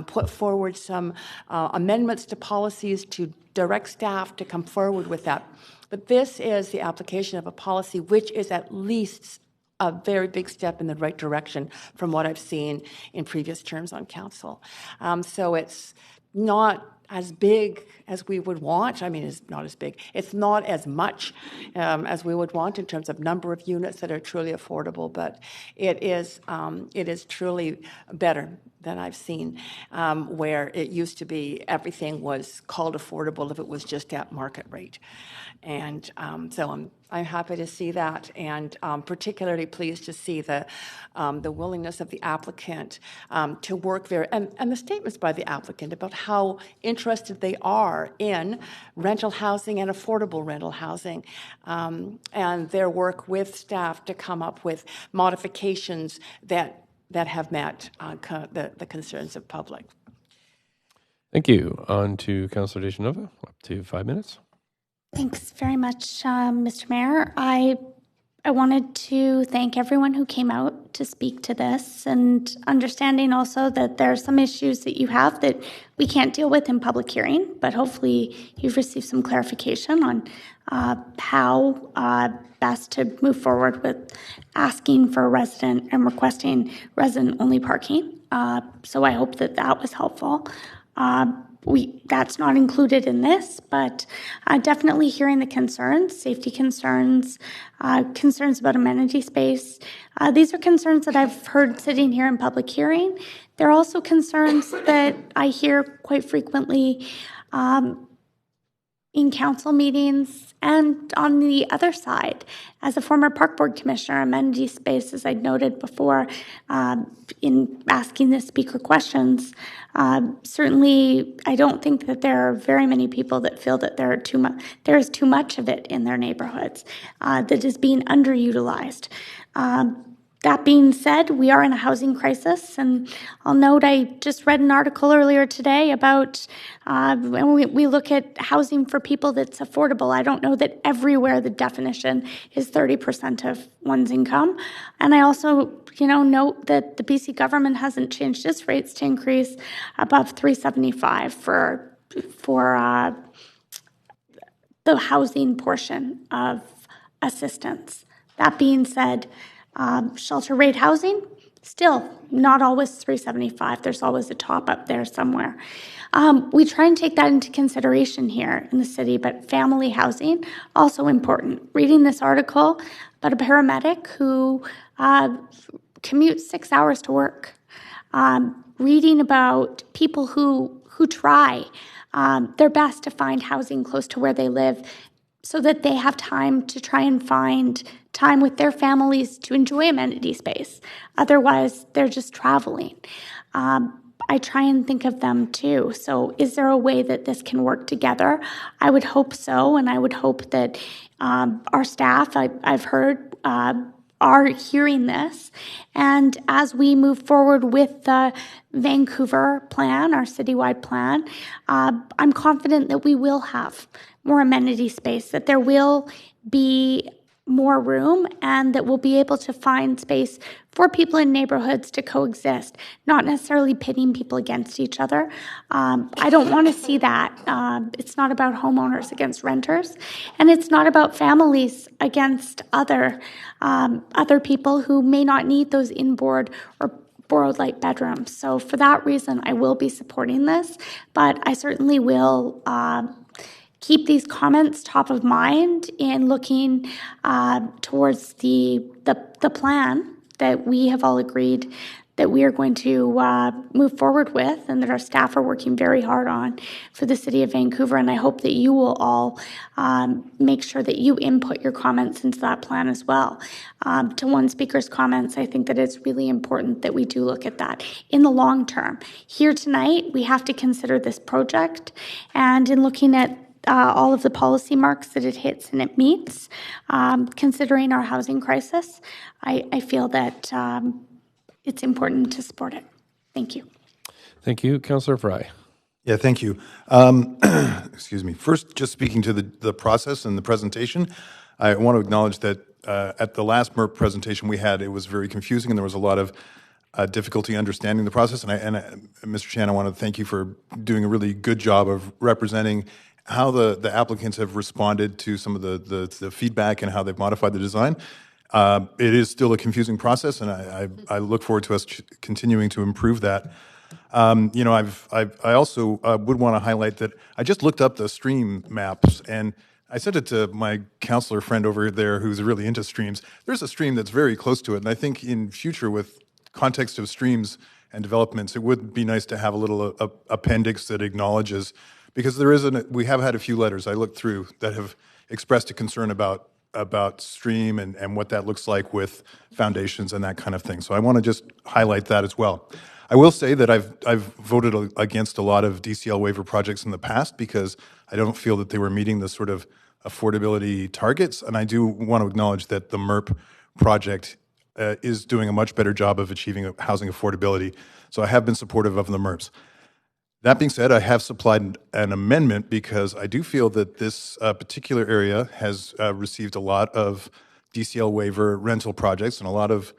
put forward some amendments to policies to direct staff to come forward with that. But this is the application of a policy which is at least a very big step in the right direction from what I've seen in previous terms on council. So it's not as big as we would want. It's not as big. It's not as much as we would want in terms of number of units that are truly affordable, but it is truly better than I've seen, where it used to be everything was called affordable if it was just at market rate. And so I'm happy to see that, and particularly pleased to see the willingness of the applicant to work there, and the statements by the applicant about how interested they are in rental housing and affordable rental housing, and their work with staff to come up with modifications that have met the concerns of public. Thank you. On to Councillor Deschanova, up to 5 minutes. Thanks very much, Mr. Mayor. I wanted to thank everyone who came out to speak to this, and understanding also that there are some issues that you have that we can't deal with in public hearing, but hopefully you've received some clarification on how best to move forward with asking for resident and requesting resident-only parking. So I hope that was helpful. That's not included in this, but definitely hearing the concerns, safety concerns, concerns about amenity space. These are concerns that I've heard sitting here in public hearing. There are also concerns that I hear quite frequently in council meetings, and on the other side, as a former park board commissioner, amenity space, as I noted before in asking the speaker questions, certainly I don't think that there are very many people that feel that there is too much of it in their neighborhoods that is being underutilized. That being said, we are in a housing crisis, and I'll note I just read an article earlier today about when we look at housing for people that's affordable. I don't know that everywhere the definition is 30% of one's income. And I also, note that the BC government hasn't changed its rates to increase above $375 for the housing portion of assistance. That being said, shelter rate housing, still not always $375. There's always a top up there somewhere. We try and take that into consideration here in the city, but family housing, also important. Reading this article about a paramedic who commutes 6 hours to work. Reading about people who try their best to find housing close to where they live so that they have time to try and find time with their families to enjoy amenity space. Otherwise, they're just traveling. I try and think of them too. So is there a way that this can work together? I would hope so, and I would hope that our staff, I've heard, are hearing this, and as we move forward with the Vancouver plan, our citywide plan, I'm confident that we will have more amenity space, that there will be more room, and that we'll be able to find space for people in neighborhoods to coexist, not necessarily pitting people against each other. I don't want to see that. It's not about homeowners against renters, and it's not about families against other people who may not need those inboard or borrowed light bedrooms. So for that reason, I will be supporting this, but I certainly will keep these comments top of mind in looking towards the plan that we have all agreed that we are going to move forward with, and that our staff are working very hard on for the City of Vancouver. And I hope that you will all make sure that you input your comments into that plan as well. To one speaker's comments, I think that it's really important that we do look at that in the long term. Here tonight, we have to consider this project, and in looking at all of the policy marks that it hits and it meets, considering our housing crisis, I feel that it's important to support it. Thank you. Thank you. Councillor Fry. Yeah, thank you. Excuse me. First, just speaking to the process and the presentation, I want to acknowledge that at the last MERP presentation we had, it was very confusing and there was a lot of difficulty understanding the process. And Mr. Chan, I want to thank you for doing a really good job of representing how the applicants have responded to some of the feedback and how they've modified the design. It is still a confusing process, and I look forward to us continuing to improve that. You know, I also would want to highlight that I just looked up the stream maps, and I sent it to my counselor friend over there who's really into streams. There's a stream that's very close to it, and I think in future with context of streams and developments, it would be nice to have a little appendix that acknowledges, because we have had a few letters I looked through that have expressed a concern about stream and what that looks like with foundations and that kind of thing. So I want to just highlight that as well. I will say that I've voted against a lot of DCL waiver projects in the past because I don't feel that they were meeting the sort of affordability targets, and I do want to acknowledge that the MERP project is doing a much better job of achieving housing affordability. So I have been supportive of the MERPs. That being said, I have supplied an amendment because I do feel that this particular area has received a lot of DCL waiver rental projects and a lot of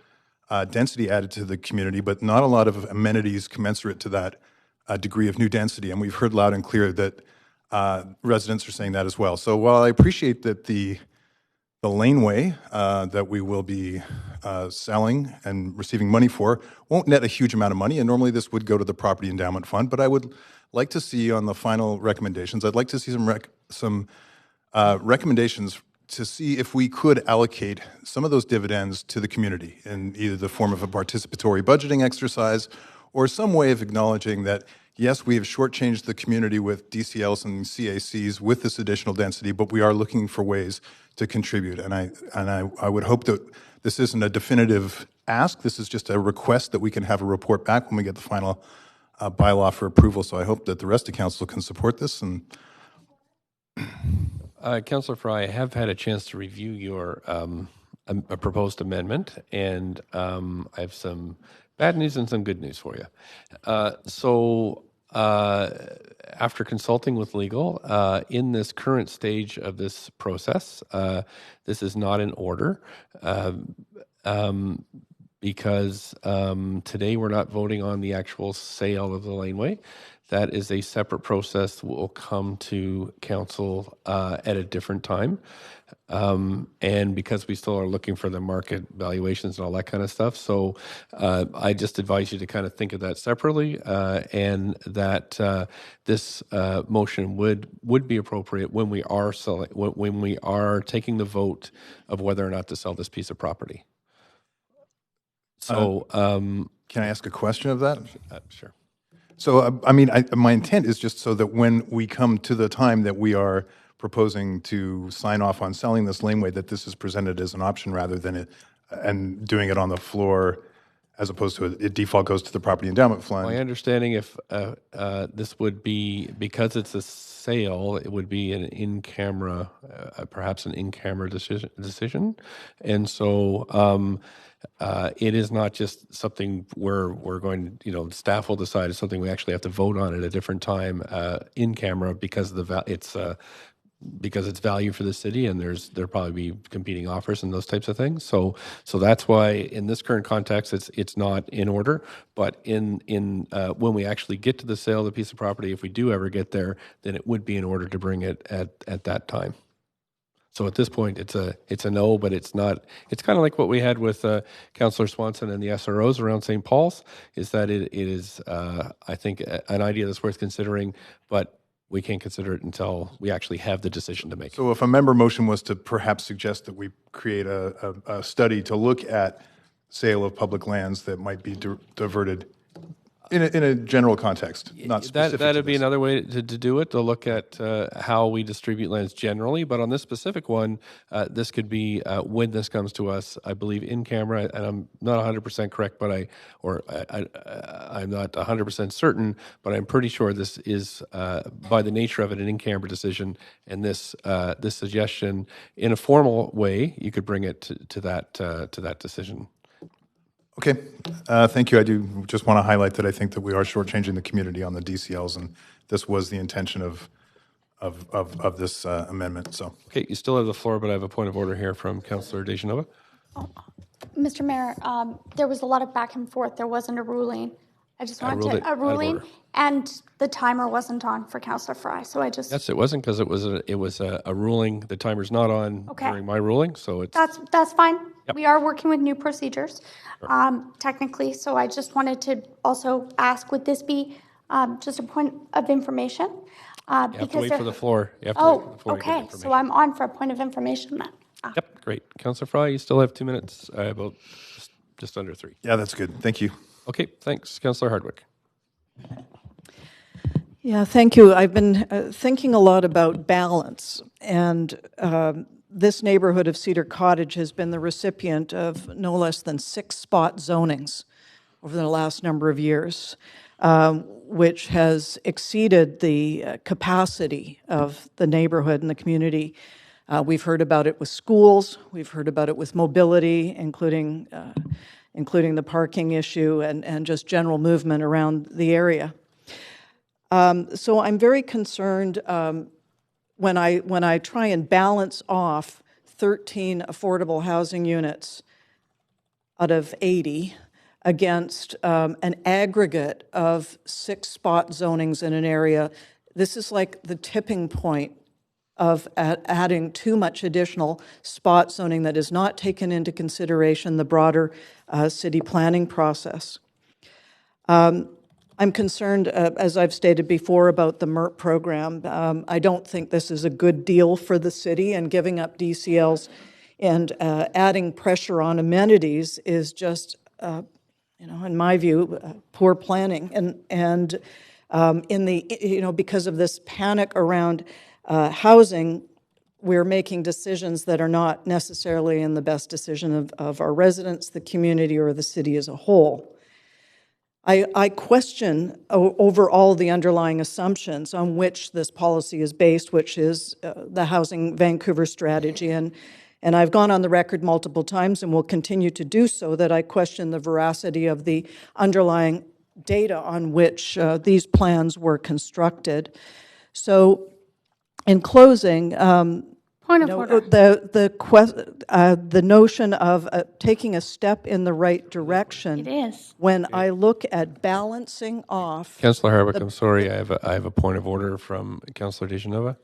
density added to the community, but not a lot of amenities commensurate to that degree of new density. And we've heard loud and clear that residents are saying that as well. So while I appreciate that the laneway that we will be selling and receiving money for won't net a huge amount of money, and normally this would go to the Property Endowment Fund, but I would like to see on the final recommendations, I'd like to see some recommendations to see if we could allocate some of those dividends to the community in either the form of a participatory budgeting exercise or some way of acknowledging that, yes, we have shortchanged the community with DCLs and CACs with this additional density, but we are looking for ways to contribute. And I would hope that this isn't a definitive ask. This is just a request that we can have a report back when we get the final bylaw for approval. So I hope that the rest of council can support this. And Councillor Fry, I have had a chance to review your a proposed amendment, and I have some bad news and some good news for you. After consulting with legal, in this current stage of this process, this is not in order because today we're not voting on the actual sale of the laneway. That is a separate process that will come to council at a different time. And because we still are looking for the market valuations and all that kind of stuff. So I just advise you to kind of think of that separately and that this motion would be appropriate when we are selling, when we are taking the vote of whether or not to sell this piece of property. So can I ask a question of that? Sure. So, I mean, my intent is just so that when we come to the time that we are proposing to sign off on selling this laneway, that this is presented as an option rather than and doing it on the floor as opposed to it default goes to the property endowment fund. My understanding, if this would be, because it's a sale, it would be an in-camera, perhaps an in-camera decision. And so it is not just something where we're going, staff will decide. It's something we actually have to vote on at a different time in camera because of because it's value for the city, and there'll probably be competing offers and those types of things. So that's why in this current context, it's not in order. But in when we actually get to the sale of the piece of property, if we do ever get there, then it would be in order to bring it at that time. So at this point, it's a no, but it's not. It's kind of like what we had with Councillor Swanson and the SROs around St. Paul's. Is that it is I think an idea that's worth considering, but we can't consider it until we actually have the decision to make. So if a member motion was to perhaps suggest that we create a study to look at sale of public lands that might be diverted in a general context, not specific to That'd be this. another way to do it, to look at how we distribute lands generally. But on this specific one, this could be, when this comes to us, I believe in camera, and I'm not 100% correct, but I'm not 100% certain, but I'm pretty sure this is, by the nature of it, an in-camera decision. And this suggestion, in a formal way, you could bring it to that decision. Okay, thank you. I do just want to highlight that I think that we are shortchanging the community on the DCLs, and this was the intention of this amendment. So, okay, you still have the floor, but I have a point of order here from Councillor Dejanova. Mr. Mayor, there was a lot of back and forth. There wasn't a ruling. I just wanted a ruling, and the timer wasn't on for Councillor Fry. So I just Yes, it wasn't, because it was a ruling. The timer's not on during my ruling, so it's that's fine. Yep. We are working with new procedures, technically. So I just wanted to also ask: would this be just a point of information? You have to wait for the floor. You have to wait for the floor to get okay. So I'm on for a point of information then. Yep, great. Councillor Fry, you still have 2 minutes, about just under 3. yeah, that's good. Thank you. Okay, thanks. Councillor Hardwick. Yeah, thank you. I've been thinking a lot about balance, and this neighborhood of Cedar Cottage has been the recipient of no less than 6 spot zonings over the last number of years, which has exceeded the capacity of the neighborhood and the community. We've heard about it with schools, we've heard about it with mobility, including the parking issue and just general movement around the area. So I'm very concerned when I try and balance off 13 affordable housing units out of 80 against an aggregate of 6 spot zonings in an area. This is like the tipping point of adding too much additional spot zoning that is not taken into consideration the broader city planning process. I'm concerned, as I've stated before, about the MERP program. I don't think this is a good deal for the city, and giving up DCLs and adding pressure on amenities is just, in my view, poor planning. And because of this panic around housing, we're making decisions that are not necessarily in the best decision of our residents, the community, or the city as a whole. I question overall the underlying assumptions on which this policy is based, which is the Housing Vancouver strategy. And I've gone on the record multiple times and will continue to do so that I question the veracity of the underlying data on which these plans were constructed. So in closing, Point of order. The notion of taking a step in the right direction. It is. When I look at balancing off. Councillor Hardwick, I'm sorry, I have a point of order from Councillor Dejanova.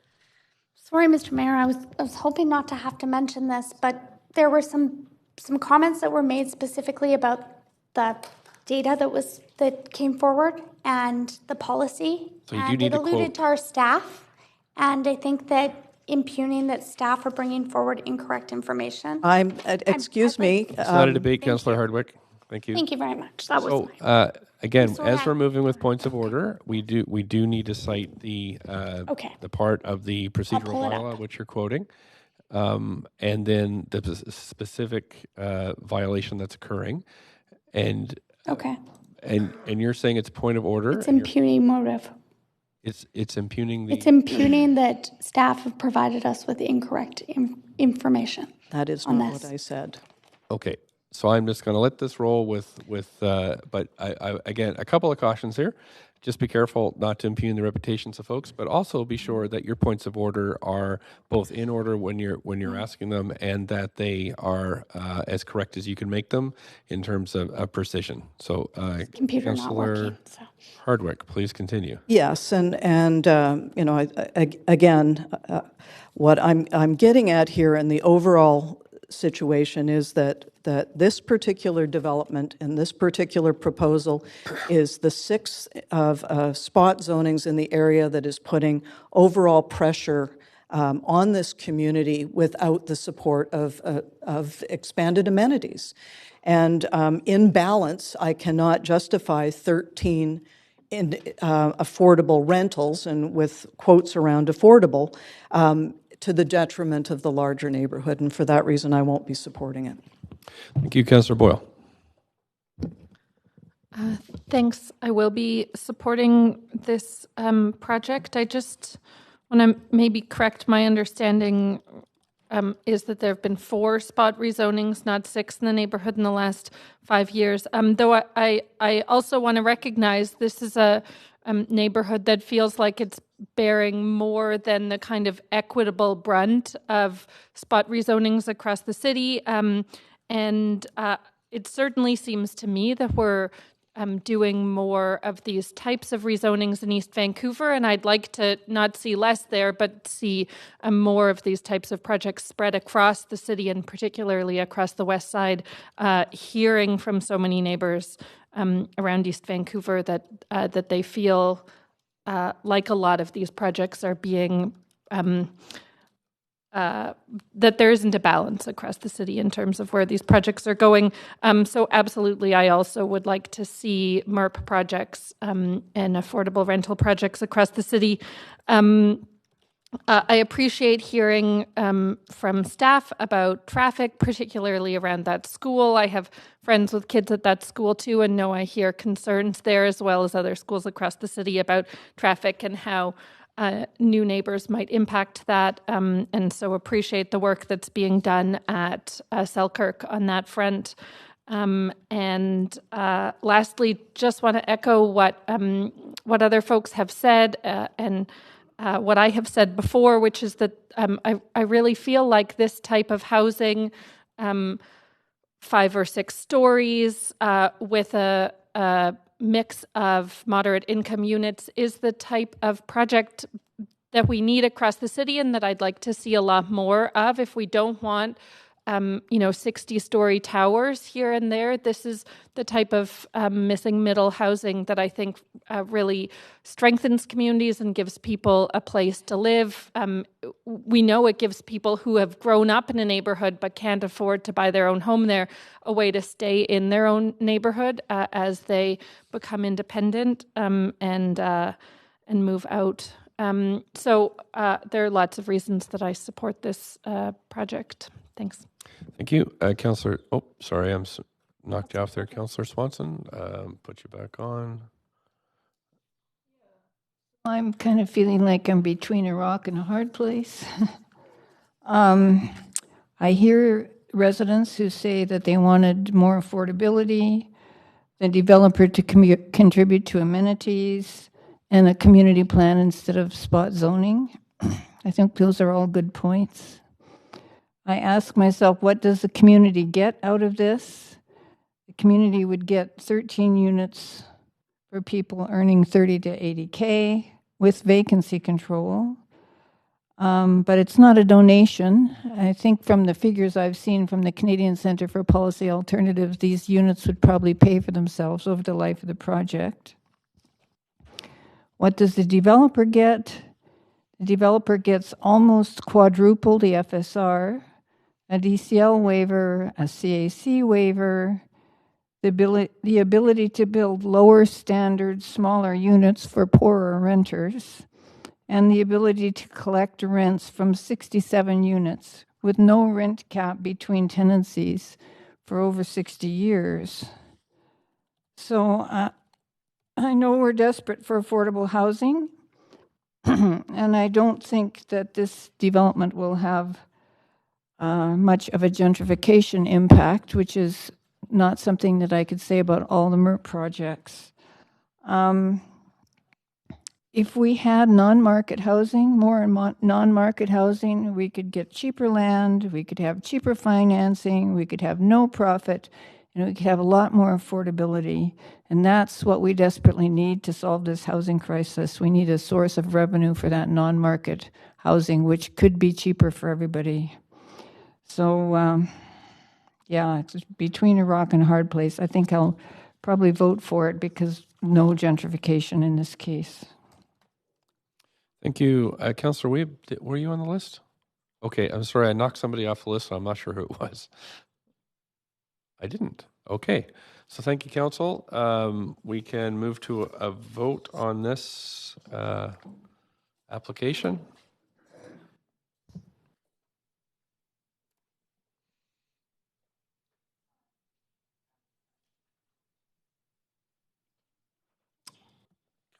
Sorry, Mr. Mayor, I was hoping not to have to mention this, but there were some comments that were made specifically about the data that came forward and the policy. So you do need it to alluded quote. to our staff, and I think that impugning that staff are bringing forward incorrect information. Excuse me. It's not a debate, Councillor Hardwick. Thank you. Thank you very much. That was again, So as that- we're moving with points of order, we do need to cite the part of the procedural pull it bylaw which you're quoting, and then the specific violation that's occurring. Okay. And you're saying it's point of order? It's impugning motive. It's impugning the... It's impugning that staff have provided us with incorrect information. That is on not this. what I said. Okay, so I'm just going to let this roll but I again, a couple of cautions here. Just be careful not to impugn the reputations of folks, but also be sure that your points of order are both in order when you're asking them, and that they are as correct as you can make them in terms of precision. So, Computer not Councillor working. So. Hardwick, please continue. Yes, and you know, again, what I'm getting at here in the overall situation is that this particular development and this particular proposal is the sixth of spot zonings in the area that is putting overall pressure on this community without the support of expanded amenities. And in balance, I cannot justify 13 affordable rentals, and with quotes around affordable, to the detriment of the larger neighborhood. And for that reason, I won't be supporting it. Thank you, Councillor Boyle. Thanks. I will be supporting this project. I just want to maybe correct my understanding is that there have been 4 spot rezonings, not 6 in the neighborhood in the last 5 years. Though I also want to recognize this is a neighborhood that feels like it's bearing more than the kind of equitable brunt of spot rezonings across the city. And it certainly seems to me that we're doing more of these types of rezonings in East Vancouver, and I'd like to not see less there, but see more of these types of projects spread across the city, and particularly across the west side. Hearing from so many neighbors around East Vancouver that they feel like a lot of these projects are being that there isn't a balance across the city in terms of where these projects are going. So absolutely, I also would like to see MERP projects and affordable rental projects across the city. I appreciate hearing from staff about traffic, particularly around that school. I have friends with kids at that school too, and know I hear concerns there, as well as other schools across the city, about traffic and how new neighbors might impact that, and so appreciate the work that's being done at Selkirk on that front. And lastly, just want to echo what other folks have said, and what I have said before, which is that I really feel like this type of housing, 5 or 6 stories with a mix of moderate income units, is the type of project that we need across the city, and that I'd like to see a lot more of. If we don't want 60-story towers here and there, this is the type of missing middle housing that I think really strengthens communities and gives people a place to live. We know it gives people who have grown up in a neighborhood but can't afford to buy their own home there a way to stay in their own neighborhood as they become independent and move out. So there are lots of reasons that I support this project. Thanks. Thank you. Councillor, oh, sorry, I'm knocked you off there. Councillor Swanson, put you back on. I'm kind of feeling like I'm between a rock and a hard place. I hear residents who say that they wanted more affordability, the developer to contribute to amenities, and a community plan instead of spot zoning. I think those are all good points. I ask myself, what does the community get out of this? The community would get 13 units for people earning 30 to 80K with vacancy control. But it's not a donation. I think from the figures I've seen from the Canadian Centre for Policy Alternatives, these units would probably pay for themselves over the life of the project. What does the developer get? The developer gets almost quadruple the FSR, a DCL waiver, a CAC waiver, the ability to build lower standard, smaller units for poorer renters, and the ability to collect rents from 67 units with no rent cap between tenancies for over 60 years. So I know we're desperate for affordable housing, and I don't think that this development will have much of a gentrification impact, which is not something that I could say about all the MERP projects. If we had non-market housing, more non-market housing, we could get cheaper land, we could have cheaper financing, we could have no profit, and we could have a lot more affordability. And that's what we desperately need to solve this housing crisis. We need a source of revenue for that non-market housing, which could be cheaper for everybody. So, yeah, it's between a rock and a hard place. I think I'll probably vote for it because no gentrification in this case. Thank you. Councillor Weeb, were you on the list? Okay, I'm sorry, I knocked somebody off the list, so I'm not sure who it was. I didn't. Okay, so thank you, Council. We can move to a vote on this application.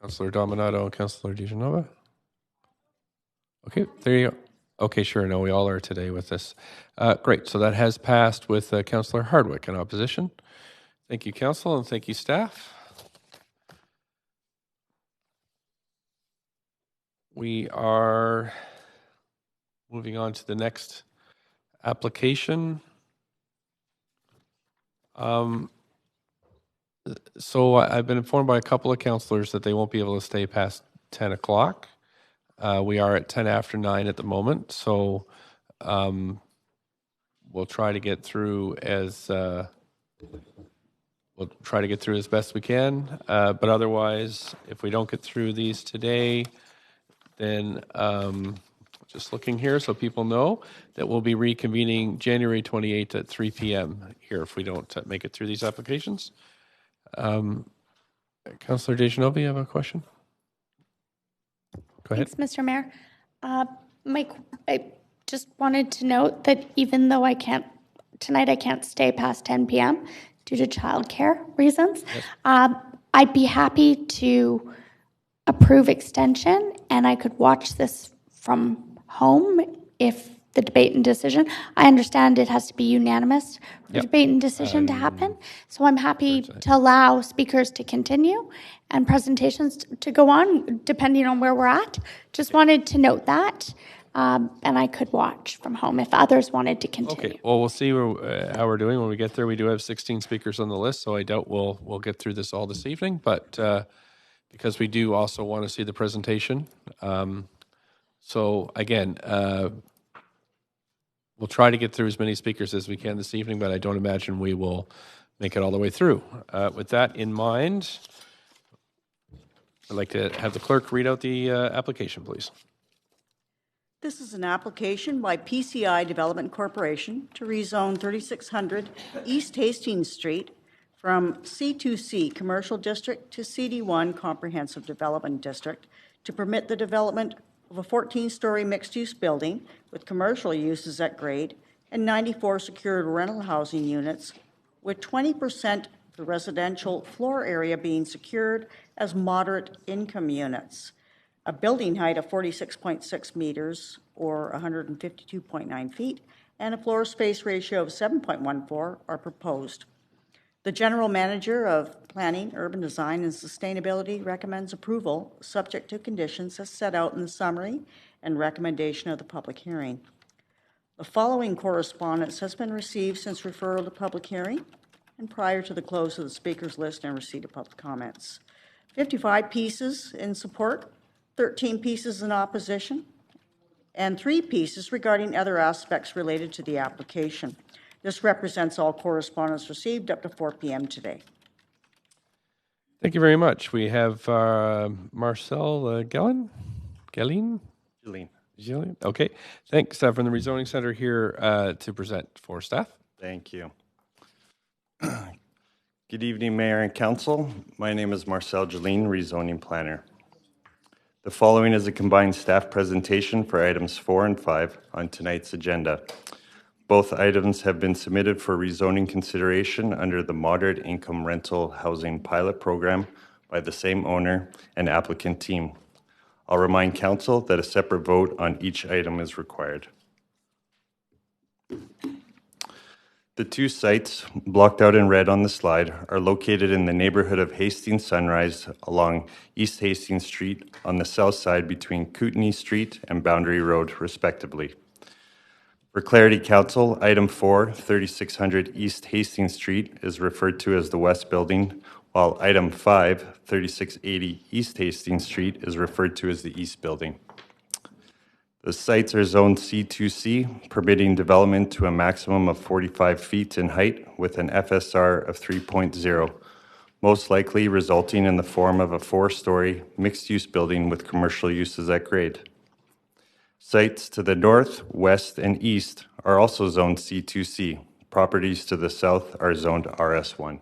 Councillor Dominato and Councillor DiGenova. Okay, there you go. Okay, sure. No, we all are today with this. Great. So that has passed with Councillor Hardwick in opposition. Thank you, Council, and thank you, staff. We are moving on to the next application. So I've been informed by a couple of councillors that they won't be able to stay past 10 o'clock. We are at 10 after 9 at the moment, so we'll try to get through as best we can. But otherwise, if we don't get through these today, then just looking here so people know that we'll be reconvening January 28th at 3 p.m. here if we don't make it through these applications. Councillor DeGenova, you have a question? Go ahead. Thanks, Mr. Mayor. Mike, I just wanted to note that even though I can't stay past 10 p.m. due to childcare reasons, yes. I'd be happy to approve extension, and I could watch this from home if the debate and decision. I understand it has to be unanimous for the debate and decision to happen. So I'm happy to allow speakers to continue and presentations to go on, depending on where we're at. Just wanted to note that. And I could watch from home if others wanted to continue. Okay, well, we'll see how we're doing when we get there. We do have 16 speakers on the list, so I doubt we'll get through this all this evening, but because we do also want to see the presentation. So again, we'll try to get through as many speakers as we can this evening, but I don't imagine we will make it all the way through. With that in mind, I'd like to have the clerk read out the application, please. This is an application by PCI Development Corporation to rezone 3600 East Hastings Street from C2C Commercial District to CD1 Comprehensive Development District to permit the development of a 14-story mixed-use building with commercial uses at grade and 94 secured rental housing units, with 20% of the residential floor area being secured as moderate income units. A building height of 46.6 meters or 152.9 feet and a floor space ratio of 7.14 are proposed. The General Manager of Planning, Urban Design, and Sustainability recommends approval subject to conditions as set out in the summary and recommendation of the public hearing. The following correspondence has been received since referral to public hearing and prior to the close of the speakers list and receipt of public comments. 55 pieces in support, 13 pieces in opposition, and 3 pieces regarding other aspects related to the application. This represents all correspondence received up to 4 p.m. today. Thank you very much. We have Marcel Gellin? Gellin? Okay. Thanks from the Rezoning Center here to present for staff. Thank you. Good evening, Mayor and Council. My name is Marcel Gellin, Rezoning Planner. The following is a combined staff presentation for items 4 and 5 on tonight's agenda. Both items have been submitted for rezoning consideration under the Moderate Income Rental Housing Pilot Program by the same owner and applicant team. I'll remind Council that a separate vote on each item is required. The two sites, blocked out in red on the slide, are located in the neighborhood of Hastings Sunrise along East Hastings Street on the south side between Kootenay Street and Boundary Road, respectively. For clarity, Council, item 4, 3600 East Hastings Street, is referred to as the West Building, while item 5, 3680 East Hastings Street, is referred to as the East Building. The sites are zoned C2C, permitting development to a maximum of 45 feet in height with an FSR of 3.0, most likely resulting in the form of a 4-story mixed-use building with commercial uses at grade. Sites to the north, west, and east are also zoned C2C. Properties to the south are zoned RS1.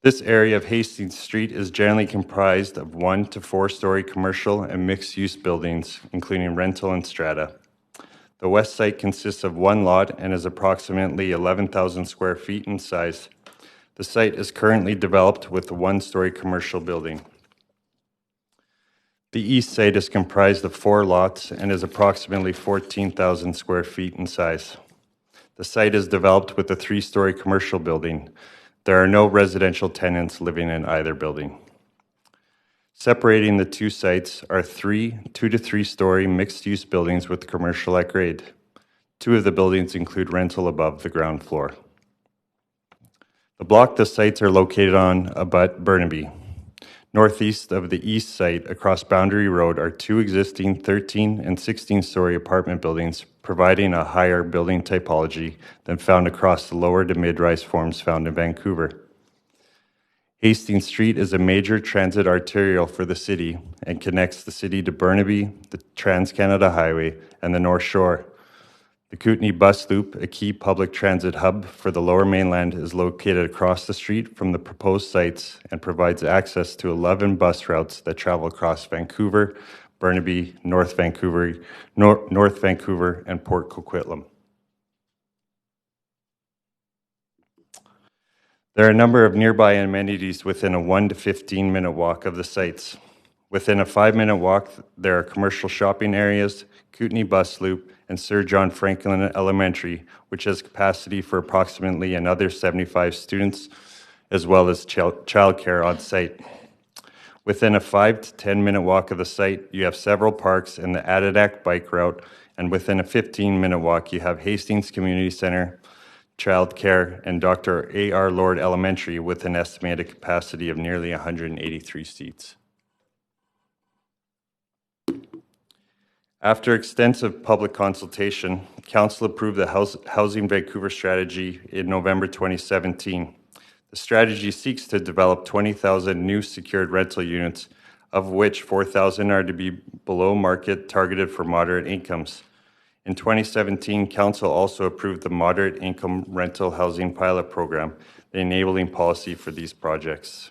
This area of Hastings Street is generally comprised of 1 to 4-story commercial and mixed-use buildings, including rental and strata. The west site consists of 1 lot and is approximately 11,000 square feet in size. The site is currently developed with a 1-story commercial building. The east site is comprised of 4 lots and is approximately 14,000 square feet in size. The site is developed with a 3-story commercial building. There are no residential tenants living in either building. Separating the two sites are 2 to 3-story mixed-use buildings with commercial at grade. 2 of the buildings include rental above the ground floor. The block the sites are located on abut Burnaby. Northeast of the east site, across Boundary Road, are 2 existing 13 and 16-story apartment buildings, providing a higher building typology than found across the lower to mid-rise forms found in Vancouver. Hastings Street is a major transit arterial for the city and connects the city to Burnaby, the Trans-Canada Highway, and the North Shore. The Kootenay Bus Loop, a key public transit hub for the Lower Mainland, is located across the street from the proposed sites and provides access to 11 bus routes that travel across Vancouver, Burnaby, North Vancouver, and Port Coquitlam. There are a number of nearby amenities within a 1 to 15-minute walk of the sites. Within a 5-minute walk, there are commercial shopping areas, Kootenay Bus Loop, and Sir John Franklin Elementary, which has capacity for approximately another 75 students, as well as childcare on site. Within a 5 to 10-minute walk of the site, you have several parks and the Adidak bike route, and within a 15-minute walk, you have Hastings Community Center, childcare, and Dr. A.R. Lord Elementary with an estimated capacity of nearly 183 seats. After extensive public consultation, Council approved the Housing Vancouver strategy in November 2017. The strategy seeks to develop 20,000 new secured rental units, of which 4,000 are to be below market, targeted for moderate incomes. In 2017, Council also approved the Moderate Income Rental Housing Pilot Program, the enabling policy for these projects.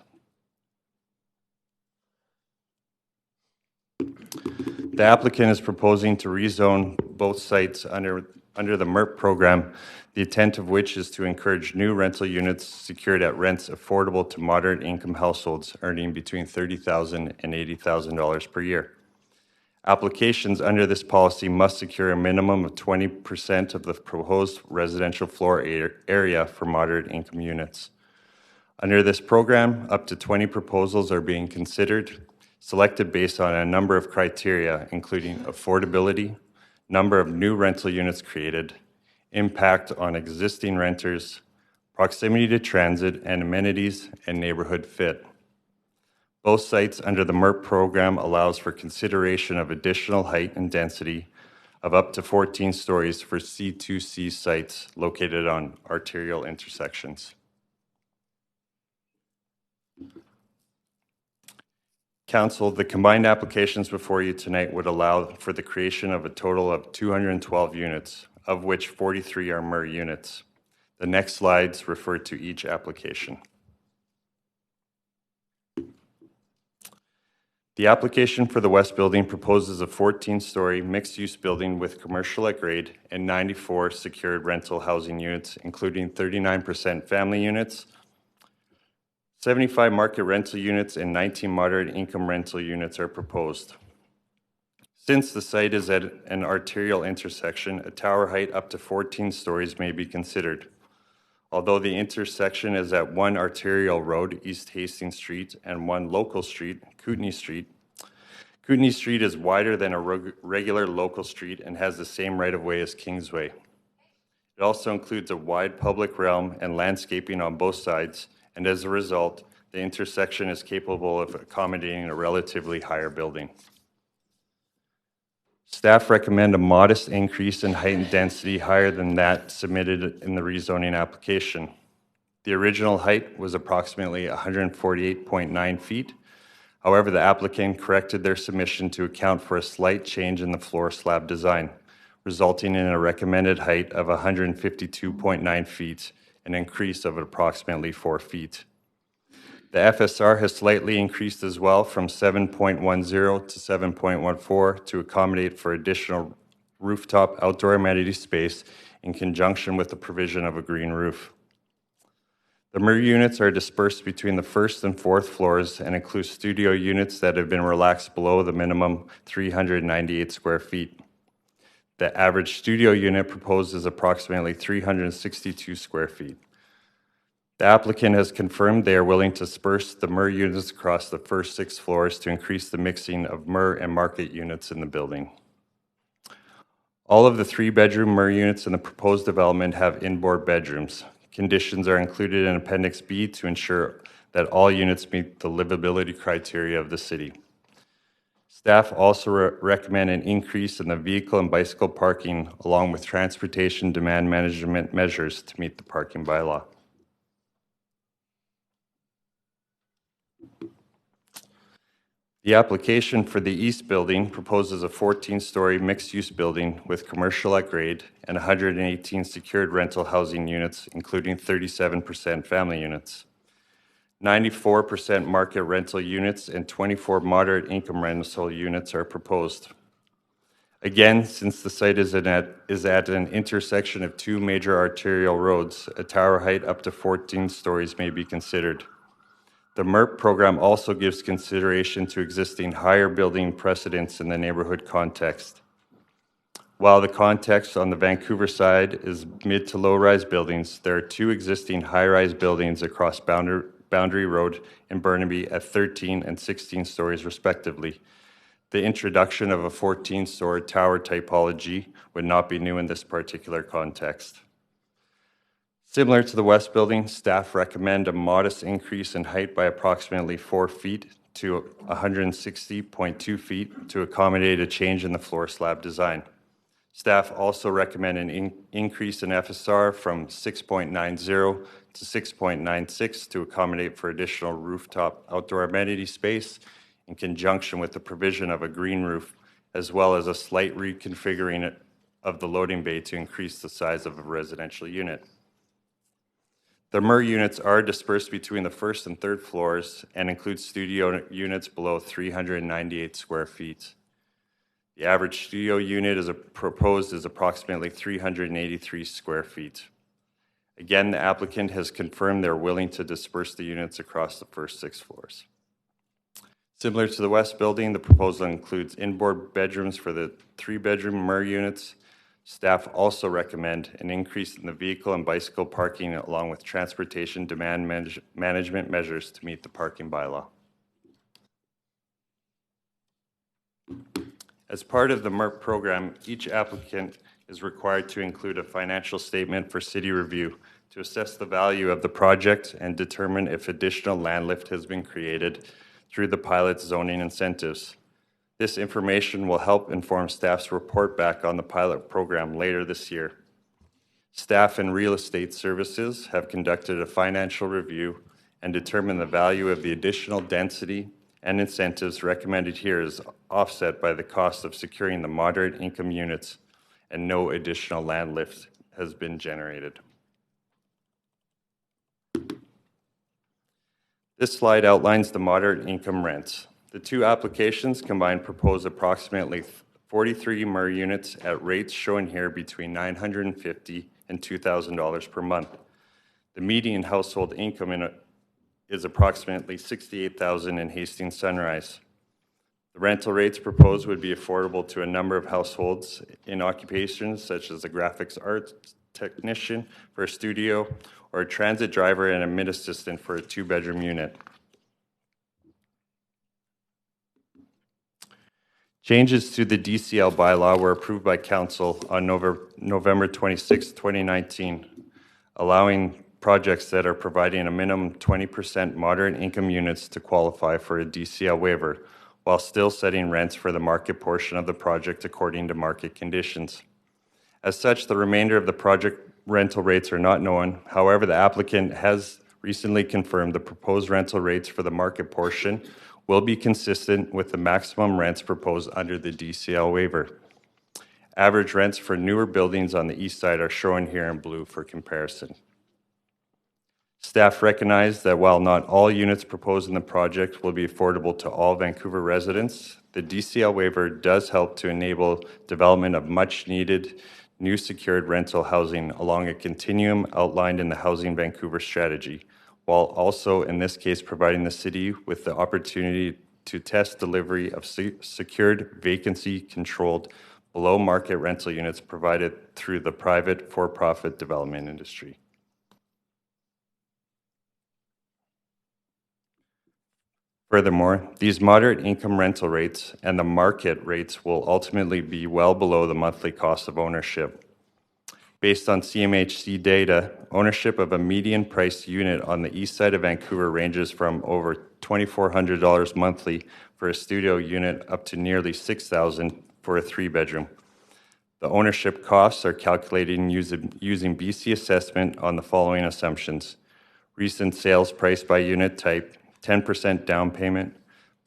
The applicant is proposing to rezone both sites under the MERP program, the intent of which is to encourage new rental units secured at rents affordable to moderate income households earning between $30,000 and $80,000 per year. Applications under this policy must secure a minimum of 20% of the proposed residential floor area for moderate income units. Under this program, up to 20 proposals are being considered, selected based on a number of criteria, including affordability, number of new rental units created, impact on existing renters, proximity to transit and amenities, and neighborhood fit. Both sites under the MERP program allows for consideration of additional height and density of up to 14 stories for C2C sites located on arterial intersections. Council, the combined applications before you tonight would allow for the creation of a total of 212 units, of which 43 are MER units. The next slides refer to each application. The application for the West Building proposes a 14-story mixed-use building with commercial at grade and 94 secured rental housing units, including 39% family units, 75 market rental units, and 19 moderate income rental units are proposed. Since the site is at an arterial intersection, a tower height up to 14 stories may be considered. Although the intersection is at one arterial road, East Hastings Street, and one local street, Kootenay Street, Kootenay Street is wider than a regular local street and has the same right-of-way as Kingsway. It also includes a wide public realm and landscaping on both sides, and as a result, the intersection is capable of accommodating a relatively higher building. Staff recommend a modest increase in height and density higher than that submitted in the rezoning application. The original height was approximately 148.9 feet. However, the applicant corrected their submission to account for a slight change in the floor slab design, resulting in a recommended height of 152.9 feet, an increase of approximately 4 feet. The FSR has slightly increased as well from 7.10 to 7.14 to accommodate for additional rooftop outdoor amenity space in conjunction with the provision of a green roof. The MUR units are dispersed between the first and fourth floors and include studio units that have been relaxed below the minimum 398 square feet. The average studio unit proposed is approximately 362 square feet. The applicant has confirmed they are willing to disperse the MUR units across the first 6 floors to increase the mixing of MUR and market units in the building. All of the 3-bedroom MUR units in the proposed development have inboard bedrooms. Conditions are included in Appendix B to ensure that all units meet the livability criteria of the city. Staff also recommend an increase in the vehicle and bicycle parking along with transportation demand management measures to meet the parking bylaw. The application for the East Building proposes a 14-story mixed-use building with commercial at grade and 118 secured rental housing units, including 37% family units. 94% market rental units and 24 moderate income rental units are proposed. Again, since the site is at an intersection of 2 major arterial roads, a tower height up to 14 stories may be considered. The MERP program also gives consideration to existing higher building precedents in the neighborhood context. While the context on the Vancouver side is mid to low-rise buildings, there are 2 existing high-rise buildings across Boundary Road in Burnaby at 13 and 16 stories respectively. The introduction of a 14-story tower typology would not be new in this particular context. Similar to the West Building, staff recommend a modest increase in height by approximately 4 feet to 160.2 feet to accommodate a change in the floor slab design. Staff also recommend an increase in FSR from 6.90 to 6.96 to accommodate for additional rooftop outdoor amenity space in conjunction with the provision of a green roof, as well as a slight reconfiguring of the loading bay to increase the size of a residential unit. The MUR units are dispersed between the first and third floors and include studio units below 398 square feet. The average studio unit proposed is approximately 383 square feet. Again, the applicant has confirmed they're willing to disperse the units across the first 6 floors. Similar to the West Building, the proposal includes inboard bedrooms for the 3-bedroom MUR units. Staff also recommend an increase in the vehicle and bicycle parking along with transportation demand management measures to meet the parking bylaw. As part of the MERP program, each applicant is required to include a financial statement for city review to assess the value of the project and determine if additional land lift has been created through the pilot zoning incentives. This information will help inform staff's report back on the pilot program later this year. Staff and Real Estate Services have conducted a financial review and determined the value of the additional density and incentives recommended here is offset by the cost of securing the moderate income units, and no additional land lift has been generated. This slide outlines the moderate income rents. The two applications combined propose approximately 43 MUR units at rates shown here between $950 and $2,000 per month. The median household income is approximately $68,000 in Hastings Sunrise. The rental rates proposed would be affordable to a number of households in occupations such as a graphics arts technician for a studio or a transit driver and a mid assistant for a 2-bedroom unit. Changes to the DCL bylaw were approved by Council on November 26, 2019, allowing projects that are providing a minimum 20% moderate income units to qualify for a DCL waiver, while still setting rents for the market portion of the project according to market conditions. As such, the remainder of the project rental rates are not known. However, the applicant has recently confirmed the proposed rental rates for the market portion will be consistent with the maximum rents proposed under the DCL waiver. Average rents for newer buildings on the east side are shown here in blue for comparison. Staff recognize that while not all units proposed in the project will be affordable to all Vancouver residents, the DCL waiver does help to enable development of much-needed new secured rental housing along a continuum outlined in the Housing Vancouver strategy, while also, in this case, providing the city with the opportunity to test delivery of secured, vacancy-controlled, below-market rental units provided through the private for-profit development industry. Furthermore, these moderate income rental rates and the market rates will ultimately be well below the monthly cost of ownership. Based on CMHC data, ownership of a median priced unit on the east side of Vancouver ranges from over $2,400 monthly for a studio unit up to nearly $6,000 for a 3-bedroom. The ownership costs are calculated using BC assessment on the following assumptions: recent sales price by unit type, 10% down payment,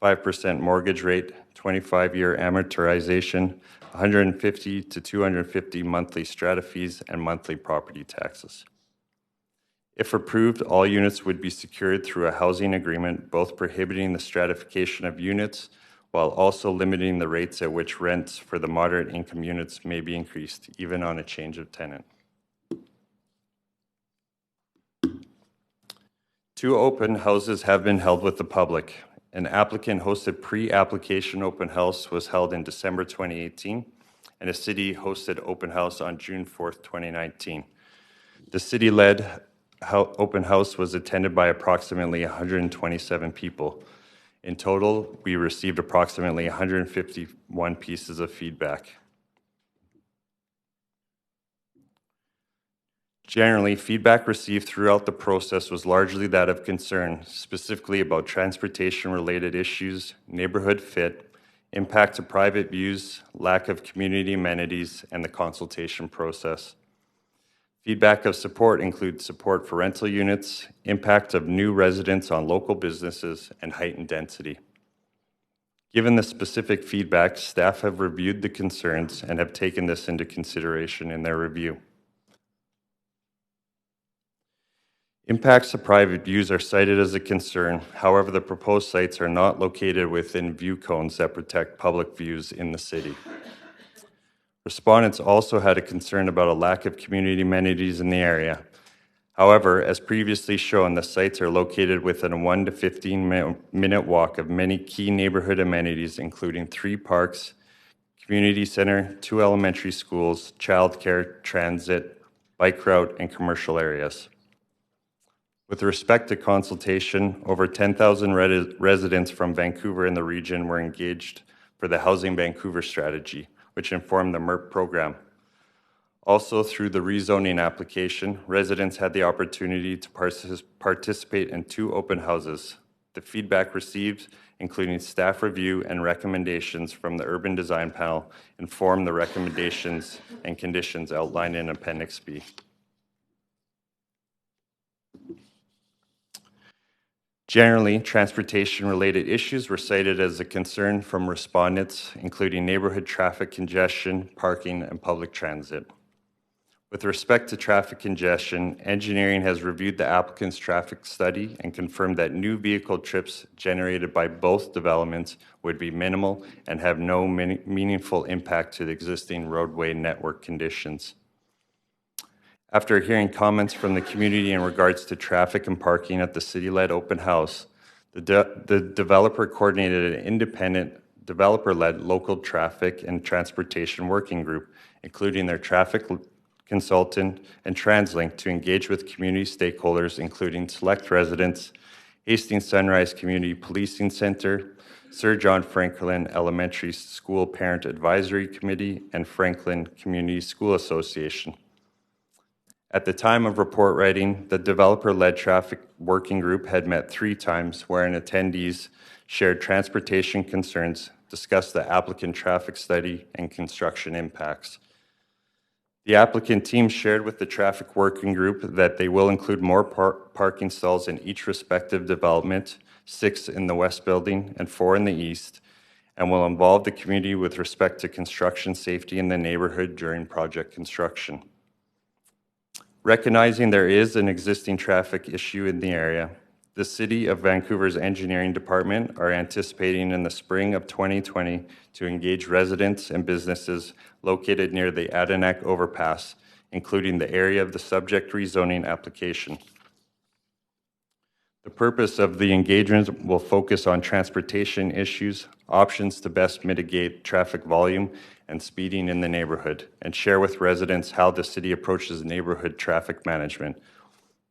5% mortgage rate, 25-year amortization, 150 to 250 monthly strata fees, and monthly property taxes. If approved, all units would be secured through a housing agreement, both prohibiting the stratification of units while also limiting the rates at which rents for the moderate income units may be increased, even on a change of tenant. 2 open houses have been held with the public. An applicant-hosted pre-application open house was held in December 2018, and a city-hosted open house on June 4th, 2019. The city-led open house was attended by approximately 127 people. In total, we received approximately 151 pieces of feedback. Generally, feedback received throughout the process was largely that of concern, specifically about transportation-related issues, neighborhood fit, impact to private views, lack of community amenities, and the consultation process. Feedback of support includes support for rental units, impact of new residents on local businesses, and heightened density. Given the specific feedback, staff have reviewed the concerns and have taken this into consideration in their review. Impacts to private views are cited as a concern. However, the proposed sites are not located within view cones that protect public views in the city. Respondents also had a concern about a lack of community amenities in the area. However, as previously shown, the sites are located within a 1 to 15-minute walk of many key neighborhood amenities, including 3 parks, community center, 2 elementary schools, childcare, transit, bike route, and commercial areas. With respect to consultation, over 10,000 residents from Vancouver and the region were engaged for the Housing Vancouver strategy, which informed the MERP program. Also, through the rezoning application, residents had the opportunity to participate in 2 open houses. The feedback received, including staff review and recommendations from the Urban Design Panel, informed the recommendations and conditions outlined in Appendix B. Generally, transportation-related issues were cited as a concern from respondents, including neighborhood traffic congestion, parking, and public transit. With respect to traffic congestion, engineering has reviewed the applicant's traffic study and confirmed that new vehicle trips generated by both developments would be minimal and have no meaningful impact to the existing roadway network conditions. After hearing comments from the community in regards to traffic and parking at the city-led open house, the developer coordinated an independent developer-led local traffic and transportation working group, including their traffic consultant and TransLink, to engage with community stakeholders, including select residents, Hastings Sunrise Community Policing Center, Sir John Franklin Elementary School Parent Advisory Committee, and Franklin Community School Association. At the time of report writing, the developer-led traffic working group had met 3 times, wherein attendees shared transportation concerns, discussed the applicant traffic study, and construction impacts. The applicant team shared with the traffic working group that they will include more parking stalls in each respective development, 6 in the west building and 4 in the east, and will involve the community with respect to construction safety in the neighborhood during project construction. Recognizing there is an existing traffic issue in the area, the City of Vancouver's engineering department are anticipating in the spring of 2020 to engage residents and businesses located near the Adirondack overpass, including the area of the subject rezoning application. The purpose of the engagement will focus on transportation issues, options to best mitigate traffic volume and speeding in the neighborhood, and share with residents how the city approaches neighborhood traffic management.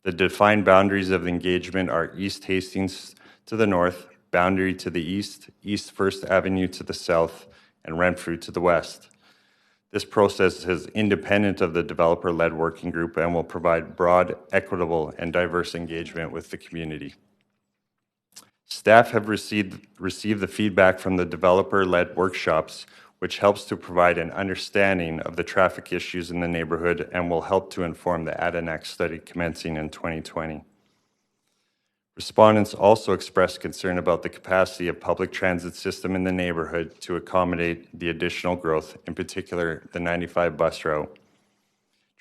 The defined boundaries of the engagement are East Hastings to the north, Boundary to the east, East First Avenue to the south, and Renfrew to the west. This process is independent of the developer-led working group and will provide broad, equitable, and diverse engagement with the community. Staff have received the feedback from the developer-led workshops, which helps to provide an understanding of the traffic issues in the neighborhood and will help to inform the Adirondack study commencing in 2020. Respondents also expressed concern about the capacity of public transit system in the neighborhood to accommodate the additional growth, in particular the 95 bus route.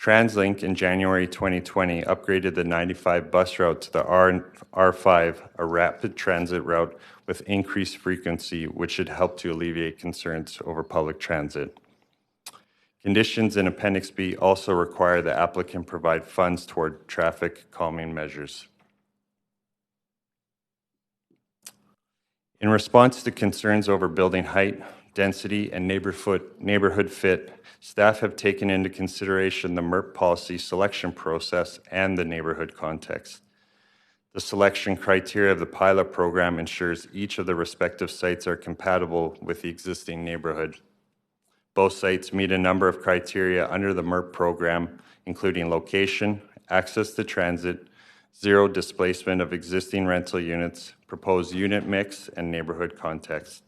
TransLink in January 2020 upgraded the 95 bus route to the R5, a rapid transit route with increased frequency, which should help to alleviate concerns over public transit. Conditions in Appendix B also require the applicant provide funds toward traffic calming measures. In response to concerns over building height, density, and neighborhood fit, staff have taken into consideration the MERP policy selection process and the neighborhood context. The selection criteria of the pilot program ensures each of the respective sites are compatible with the existing neighborhood. Both sites meet a number of criteria under the MERP program, including location, access to transit, zero displacement of existing rental units, proposed unit mix, and neighborhood context.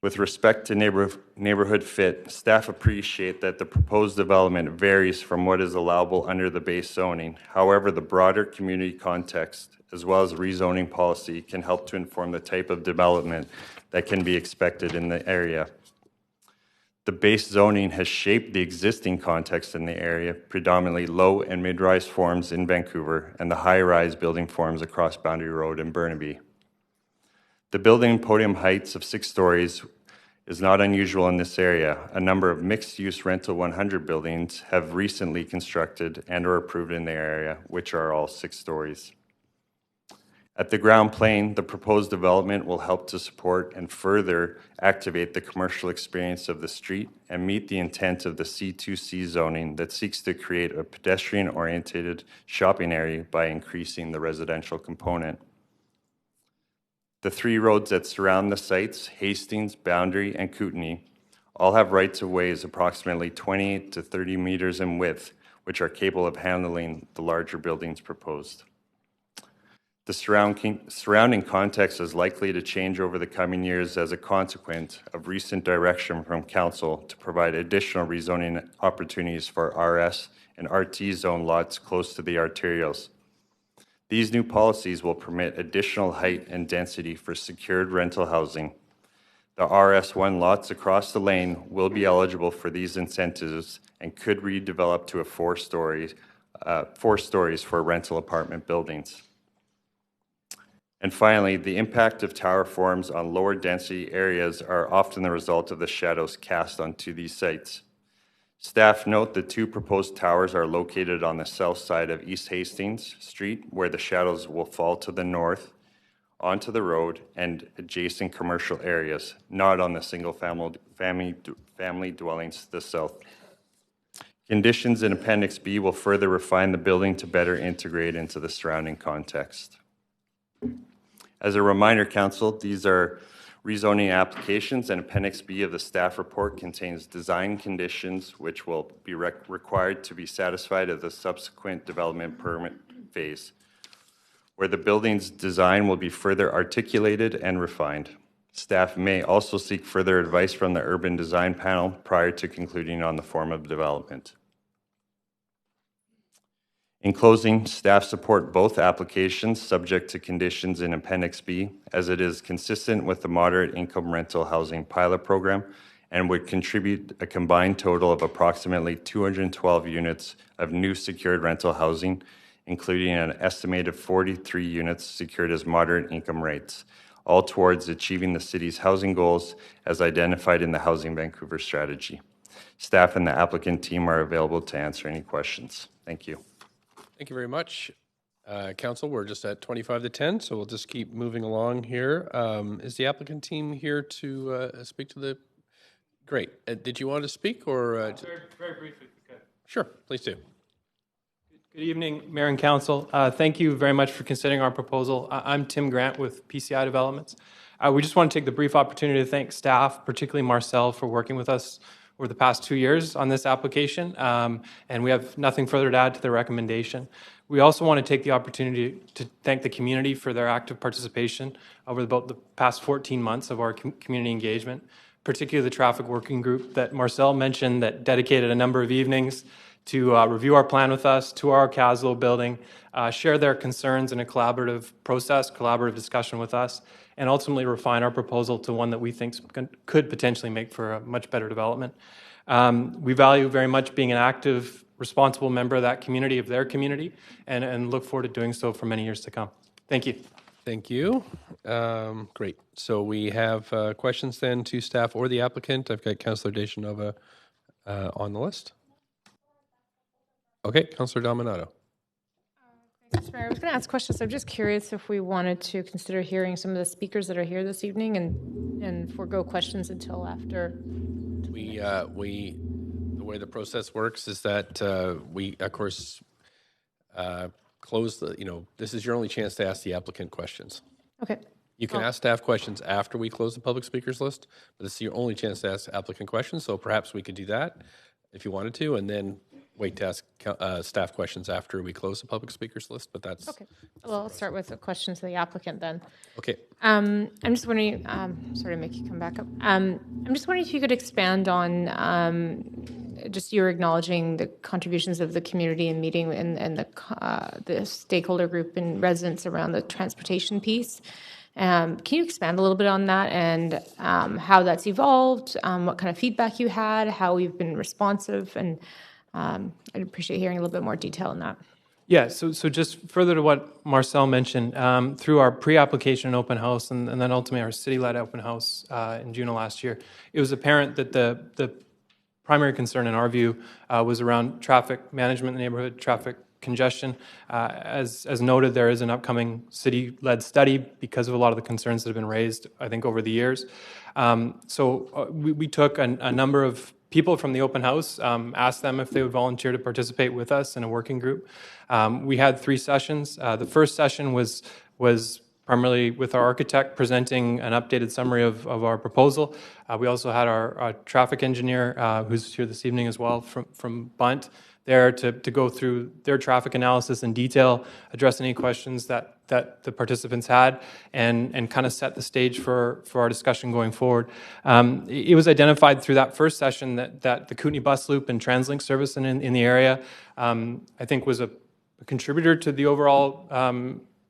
With respect to neighborhood fit, staff appreciate that the proposed development varies from what is allowable under the base zoning. However, the broader community context, as well as rezoning policy, can help to inform the type of development that can be expected in the area. The base zoning has shaped the existing context in the area, predominantly low and mid-rise forms in Vancouver and the high-rise building forms across Boundary Road and Burnaby. The building podium heights of 6 stories is not unusual in this area. A number of mixed-use rental 100 buildings have recently constructed and are approved in the area, which are all 6 stories. At the ground plane, the proposed development will help to support and further activate the commercial experience of the street and meet the intent of the C2C zoning that seeks to create a pedestrian-oriented shopping area by increasing the residential component. The 3 roads that surround the sites, Hastings, Boundary, and Kootenay, all have rights-of-ways approximately 28 to 30 meters in width, which are capable of handling the larger buildings proposed. The surrounding context is likely to change over the coming years as a consequence of recent direction from Council to provide additional rezoning opportunities for RS and RT zone lots close to the arterials. These new policies will permit additional height and density for secured rental housing. The RS1 lots across the lane will be eligible for these incentives and could redevelop to a 4 stories for rental apartment buildings. And finally, the impact of tower forms on lower density areas are often the result of the shadows cast onto these sites. Staff note the 2 proposed towers are located on the south side of East Hastings Street, where the shadows will fall to the north onto the road and adjacent commercial areas, not on the single family dwellings to the south. Conditions in Appendix B will further refine the building to better integrate into the surrounding context. As a reminder, Council, these are rezoning applications, and Appendix B of the staff report contains design conditions which will be required to be satisfied at the subsequent development permit phase, where the building's design will be further articulated and refined. Staff may also seek further advice from the Urban Design Panel prior to concluding on the form of development. In closing, staff support both applications subject to conditions in Appendix B, as it is consistent with the moderate income rental housing pilot program and would contribute a combined total of approximately 212 units of new secured rental housing, including an estimated 43 units secured as moderate income rates, all towards achieving the city's housing goals as identified in the Housing Vancouver strategy. Staff and the applicant team are available to answer any questions. Thank you. Thank you very much. Council, we're just at 25 to 10, so we'll just keep moving along here. Is the applicant team here to speak to the... Great. Did you want to speak or... Very briefly, if you could. Sure, please do. Good evening, Mayor and Council. Thank you very much for considering our proposal. I'm Tim Grant with PCI Developments. We just want to take the brief opportunity to thank staff, particularly Marcel, for working with us over the past 2 years on this application, and we have nothing further to add to the recommendation. We also want to take the opportunity to thank the community for their active participation over about the past 14 months of our community engagement, particularly the traffic working group that Marcel mentioned that dedicated a number of evenings to review our plan with us, to our Caslo building, share their concerns in a collaborative process, collaborative discussion with us, and ultimately refine our proposal to one that we think could potentially make for a much better development. We value very much being an active, responsible member of that community, of their community, and look forward to doing so for many years to come. Thank you. Thank you. Great. So we have questions then to staff or the applicant. I've got Councillor Deschanova on the list. Okay, Councillor Dominato. Thanks, Mayor. I was going to ask questions. I'm just curious if we wanted to consider hearing some of the speakers that are here this evening and forego questions until after. The way the process works is that we, of course, close the, this is your only chance to ask the applicant questions. Okay. You can ask staff questions after we close the public speakers list, but this is your only chance to ask applicant questions, so perhaps we could do that if you wanted to, and then wait to ask staff questions after we close the public speakers list, but that's... Okay. Well, I'll start with a question to the applicant then. Okay. I'm just wondering, sorry to make you come back up. I'm just wondering if you could expand on just you're acknowledging the contributions of the community and meeting and the stakeholder group and residents around the transportation piece. Can you expand a little bit on that and how that's evolved, what kind of feedback you had, how we've been responsive, and I'd appreciate hearing a little bit more detail on that. Yeah, so just further to what Marcel mentioned, through our pre-application open house and then ultimately our city-led open house in June of last year, it was apparent that the primary concern in our view was around traffic management in the neighborhood, traffic congestion. As noted, there is an upcoming city-led study because of a lot of the concerns that have been raised, I think, over the years. So we took a number of people from the open house, asked them if they would volunteer to participate with us in a working group. We had 3 sessions. The first session was primarily with our architect presenting an updated summary of our proposal. We also had our traffic engineer, who's here this evening as well from Bunt, there to go through their traffic analysis in detail, address any questions that the participants had, and kind of set the stage for our discussion going forward. It was identified through that first session that the Kootenay bus loop and TransLink service in the area, I think, was a contributor to the overall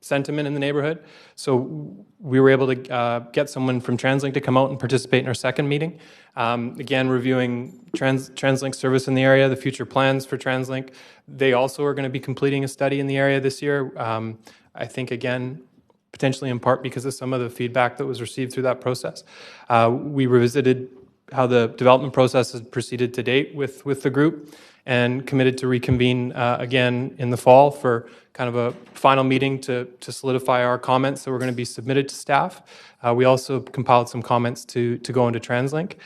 sentiment in the neighborhood. So we were able to get someone from TransLink to come out and participate in our second meeting. Again, reviewing TransLink service in the area, the future plans for TransLink. They also are going to be completing a study in the area this year. I think, again, potentially in part because of some of the feedback that was received through that process. We revisited how the development process has proceeded to date with the group and committed to reconvene again in the fall for kind of a final meeting to solidify our comments that were going to be submitted to staff. We also compiled some comments to go into TransLink.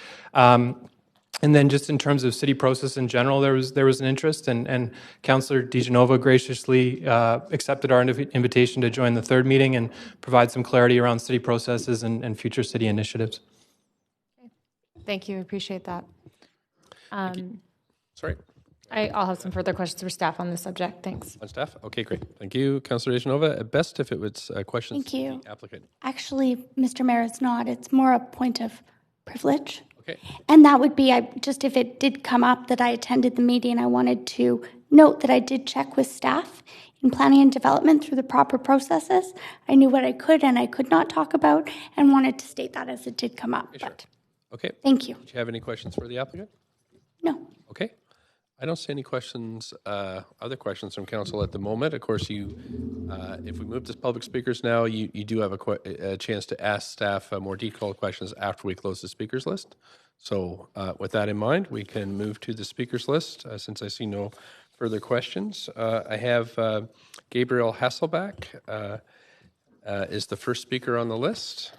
And then just in terms of city process in general, there was an interest, and Councillor DiGenova graciously accepted our invitation to join the third meeting and provide some clarity around city processes and future city initiatives. Thank you. Appreciate that. Sorry. I'll have some further questions for staff on this subject. Thanks. On staff? Okay, great. Thank you, Councillor DiGenova. At best, if it was questions Thank you. to the applicant. Actually, Mr. Mayor, it's not. It's more a point of privilege. Okay. And that would be, just if it did come up that I attended the meeting, I wanted to note that I did check with staff in planning and development through the proper processes. I knew what I could and I could not talk about and wanted to state that as it did come up. Okay, sure. But Okay. Thank you. Do you have any questions for the applicant? No. Okay. I don't see any questions, other questions from council at the moment. Of course, if we move to public speakers now, you do have a chance to ask staff more detailed questions after we close the speakers list. So with that in mind, we can move to the speakers list since I see no further questions. I have Gabriel Hasselback is the first speaker on the list.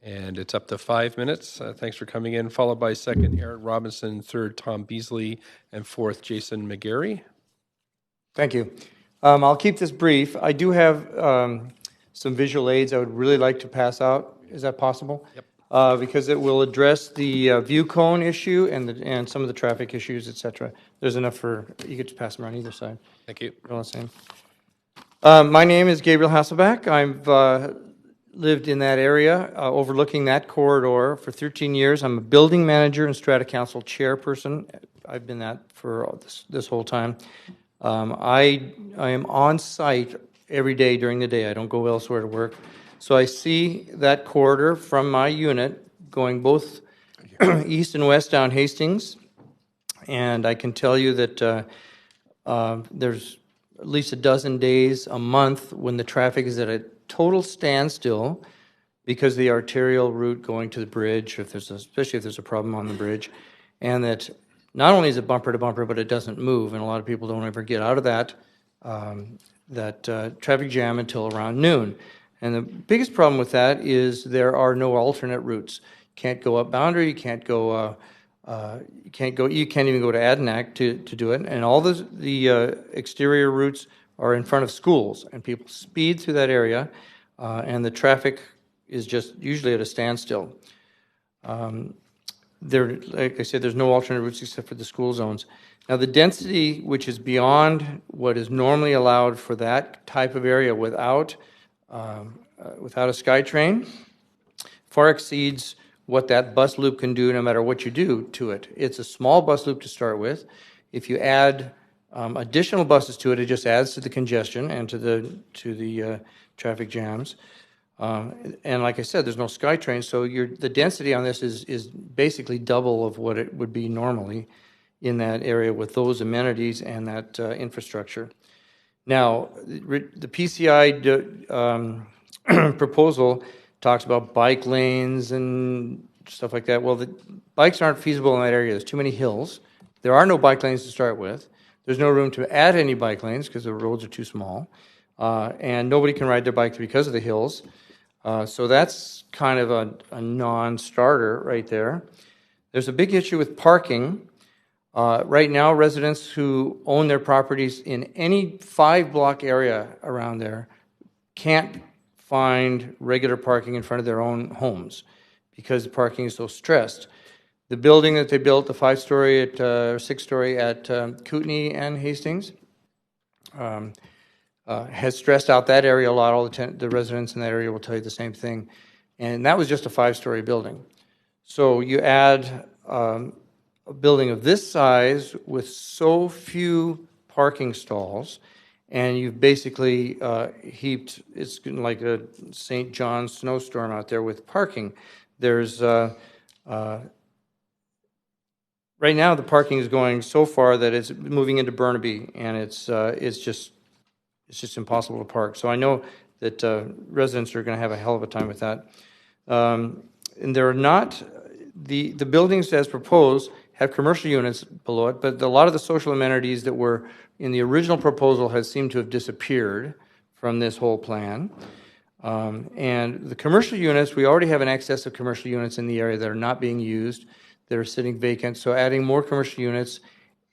And it's up to 5 minutes. Thanks for coming in. Followed by second, Aaron Robinson. Third, Tom Beasley. And fourth, Jason McGarry. Thank you. I'll keep this brief. I do have some visual aids I would really like to pass out. Is that possible? Yep. Because it will address the view cone issue and some of the traffic issues, etc. There's enough for, you could just pass them around either side. Thank you. All the same. My name is Gabriel Hasselback. I've lived in that area, overlooking that corridor for 13 years. I'm a building manager and Strata Council chairperson. I've been that for this whole time. I am on site every day during the day. I don't go elsewhere to work. So I see that corridor from my unit going both east and west down Hastings. And I can tell you that there's at least a dozen days a month when the traffic is at a total standstill because of the arterial route going to the bridge, especially if there's a problem on the bridge, and that not only is it bumper to bumper, but it doesn't move, and a lot of people don't ever get out of that traffic jam until around noon. And the biggest problem with that is there are no alternate routes. You can't go up Boundary, you can't even go to Adenac to do it, and all the exterior routes are in front of schools, and people speed through that area, and the traffic is just usually at a standstill. Like I said, there's no alternate routes except for the school zones. Now, the density, which is beyond what is normally allowed for that type of area without a SkyTrain, far exceeds what that bus loop can do no matter what you do to it. It's a small bus loop to start with. If you add additional buses to it, it just adds to the congestion and to the traffic jams. And like I said, there's no SkyTrain, so the density on this is basically double of what it would be normally in that area with those amenities and that infrastructure. Now, the PCI proposal talks about bike lanes and stuff like that. Well, the bikes aren't feasible in that area. There's too many hills. There are no bike lanes to start with. There's no room to add any bike lanes because the roads are too small. And nobody can ride their bike because of the hills. So that's kind of a non-starter right there. There's a big issue with parking. Right now, residents who own their properties in any 5-block area around there can't find regular parking in front of their own homes because the parking is so stressed. The building that they built, the 5-story or 6-story at Kootenay and Hastings, has stressed out that area a lot. All the residents in that area will tell you the same thing. And that was just a 5-story building. So you add a building of this size with so few parking stalls and you've basically heaped, it's like a St. John's snowstorm out there with parking. There's, right now the parking is going so far that it's moving into Burnaby, and it's just impossible to park. So I know that residents are going to have a hell of a time with that. And there are not, the buildings as proposed have commercial units below it, but a lot of the social amenities that were in the original proposal has seemed to have disappeared from this whole plan. And the commercial units, we already have an excess of commercial units in the area that are not being used, that are sitting vacant. So adding more commercial units,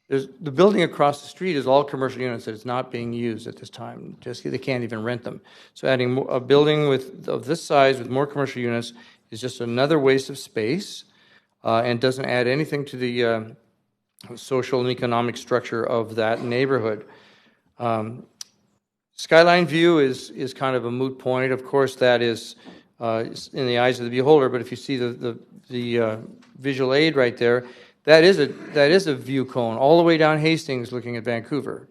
the building across the street is all commercial units that is not being used at this time. Just they can't even rent them. So adding a building of this size with more commercial units is just another waste of space, and doesn't add anything to the social and economic structure of that neighborhood. Skyline view is kind of a moot point. Of course, that is in the eyes of the beholder. But if you see the visual aid right there, that is a view cone all the way down Hastings, looking at Vancouver,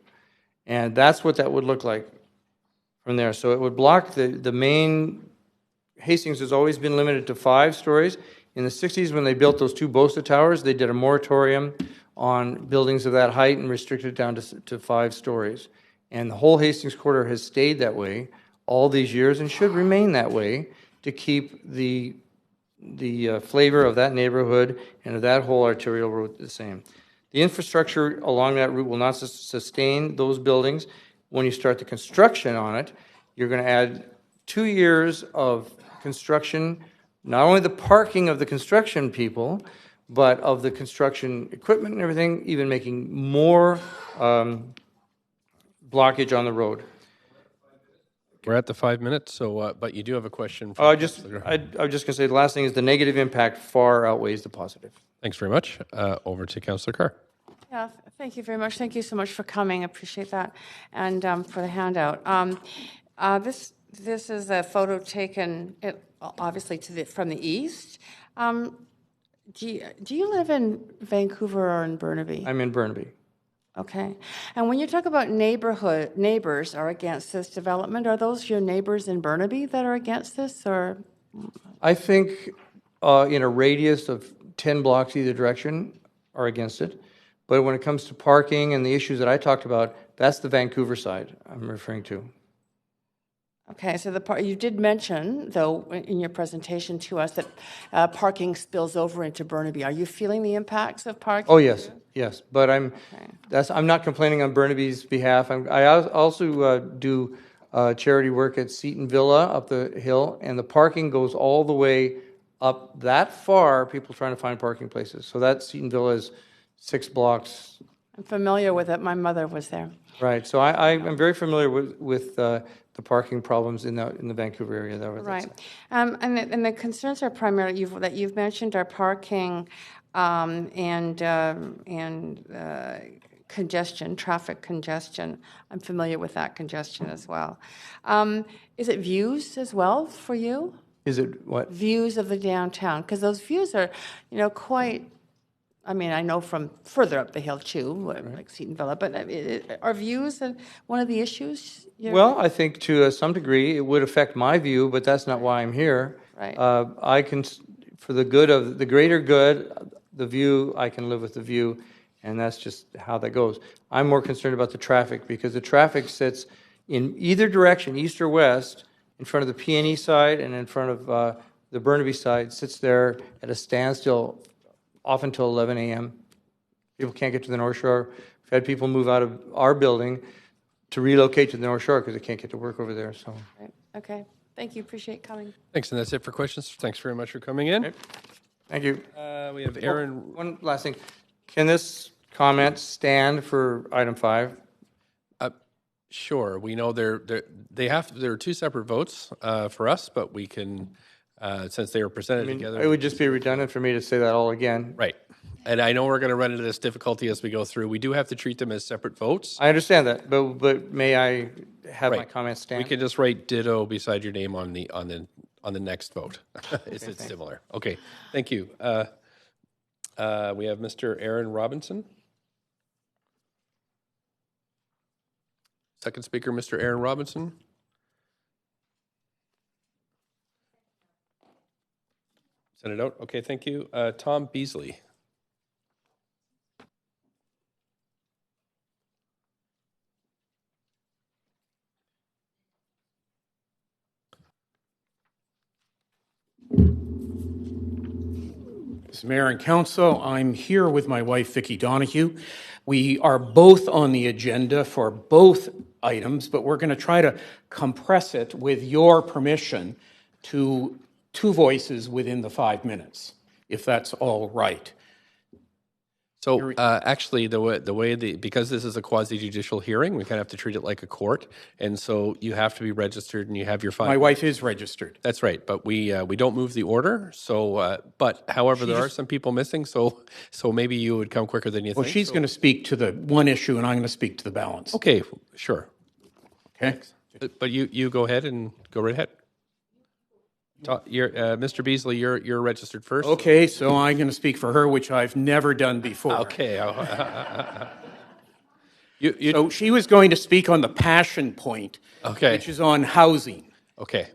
and that's what that would look like from there. So it would block the main. Hastings has always been limited to 5 stories. In the 60s, when they built those 2 BOSTA towers, they did a moratorium on buildings of that height and restricted it down to 5 stories. And the whole Hastings corridor has stayed that way all these years and should remain that way to keep the flavor of that neighborhood and of that whole arterial route the same. The infrastructure along that route will not sustain those buildings. When you start the construction on it, you're going to add 2 years of construction, not only the parking of the construction people, but of the construction equipment and everything, even making more blockage on the road. We're at the 5 minutes, so but you do have a question. I was just going to say the last thing is the negative impact far outweighs the positive. Thanks very much. Over to Councillor Carr. Yeah, thank you very much. Thank you so much for coming. I appreciate that, and for the handout. This is a photo taken, obviously, from the east. Do you live in Vancouver or in Burnaby? I'm in Burnaby. Okay. And when you talk about neighbors are against this development, are those your neighbors in Burnaby that are against this, or? I think in a radius of 10 blocks either direction are against it. But when it comes to parking and the issues that I talked about, that's the Vancouver side I'm referring to. Okay, so you did mention, though, in your presentation to us that parking spills over into Burnaby. Are you feeling the impacts of parking? Oh yes, yes. But I'm not complaining on Burnaby's behalf. I also do charity work at Seton Villa up the hill, and the parking goes all the way up that far. People trying to find parking places. So that Seton Villa is 6 blocks. I'm familiar with it. My mother was there. Right. So I'm very familiar with the parking problems in the Vancouver area. Right. And the concerns are primarily that you've mentioned are parking and congestion, traffic congestion. I'm familiar with that congestion as well. Is it views as well for you? Is it what? Views of the downtown, because those views are, quite. I mean, I know from further up the hill too, like Seton Villa, but are views one of the issues? Well, I think to some degree it would affect my view, but that's not why I'm here. Right. I can, for the good of the greater good, the view, I can live with the view, and that's just how that goes. I'm more concerned about the traffic because the traffic sits in either direction, east or west, in front of the PNE side and in front of the Burnaby side, sits there at a standstill often until 11 a.m. People can't get to the North Shore. We've had people move out of our building to relocate to the North Shore because they can't get to work over there. So. Right. Okay. Thank you. Appreciate coming. Thanks, and that's it for questions. Thanks very much for coming in. Okay. Thank you. We have Aaron. One last thing. Can this comment stand for item 5? Sure. We know there are 2 separate votes for us, but we can. Since they were presented together. It would just be redundant for me to say that all again. Right. And I know we're going to run into this difficulty as we go through. We do have to treat them as separate votes. I understand that, but may I have my comments stand? We can just write ditto beside your name on the next vote. It's similar. Okay. Thank you. We have Mr. Aaron Robinson. Second speaker, Mr. Aaron Robinson. Send it out. Okay, thank you. Tom Beasley. Mr. Mayor and Council, I'm here with my wife, Vicki Donahue. We are both on the agenda for both items, but we're going to try to compress it with your permission to 2 voices within the 5 minutes, if that's all right. So actually, because this is a quasi-judicial hearing, we kind of have to treat it like a court, and so you have to be registered and you have your 5 My minutes. wife is registered. That's right, but we don't move the order. So, but however, there are some people missing. So maybe you would come quicker than you Well, think. she's going to speak to the one issue, and I'm going to speak to the balance. Okay, sure. Okay. But you go ahead and go right ahead. Mr. Beasley, you're registered first. Okay, so I'm going to speak for her, which I've never done before. Okay. So she was going to speak on the passion point, Okay. which is on housing. Okay.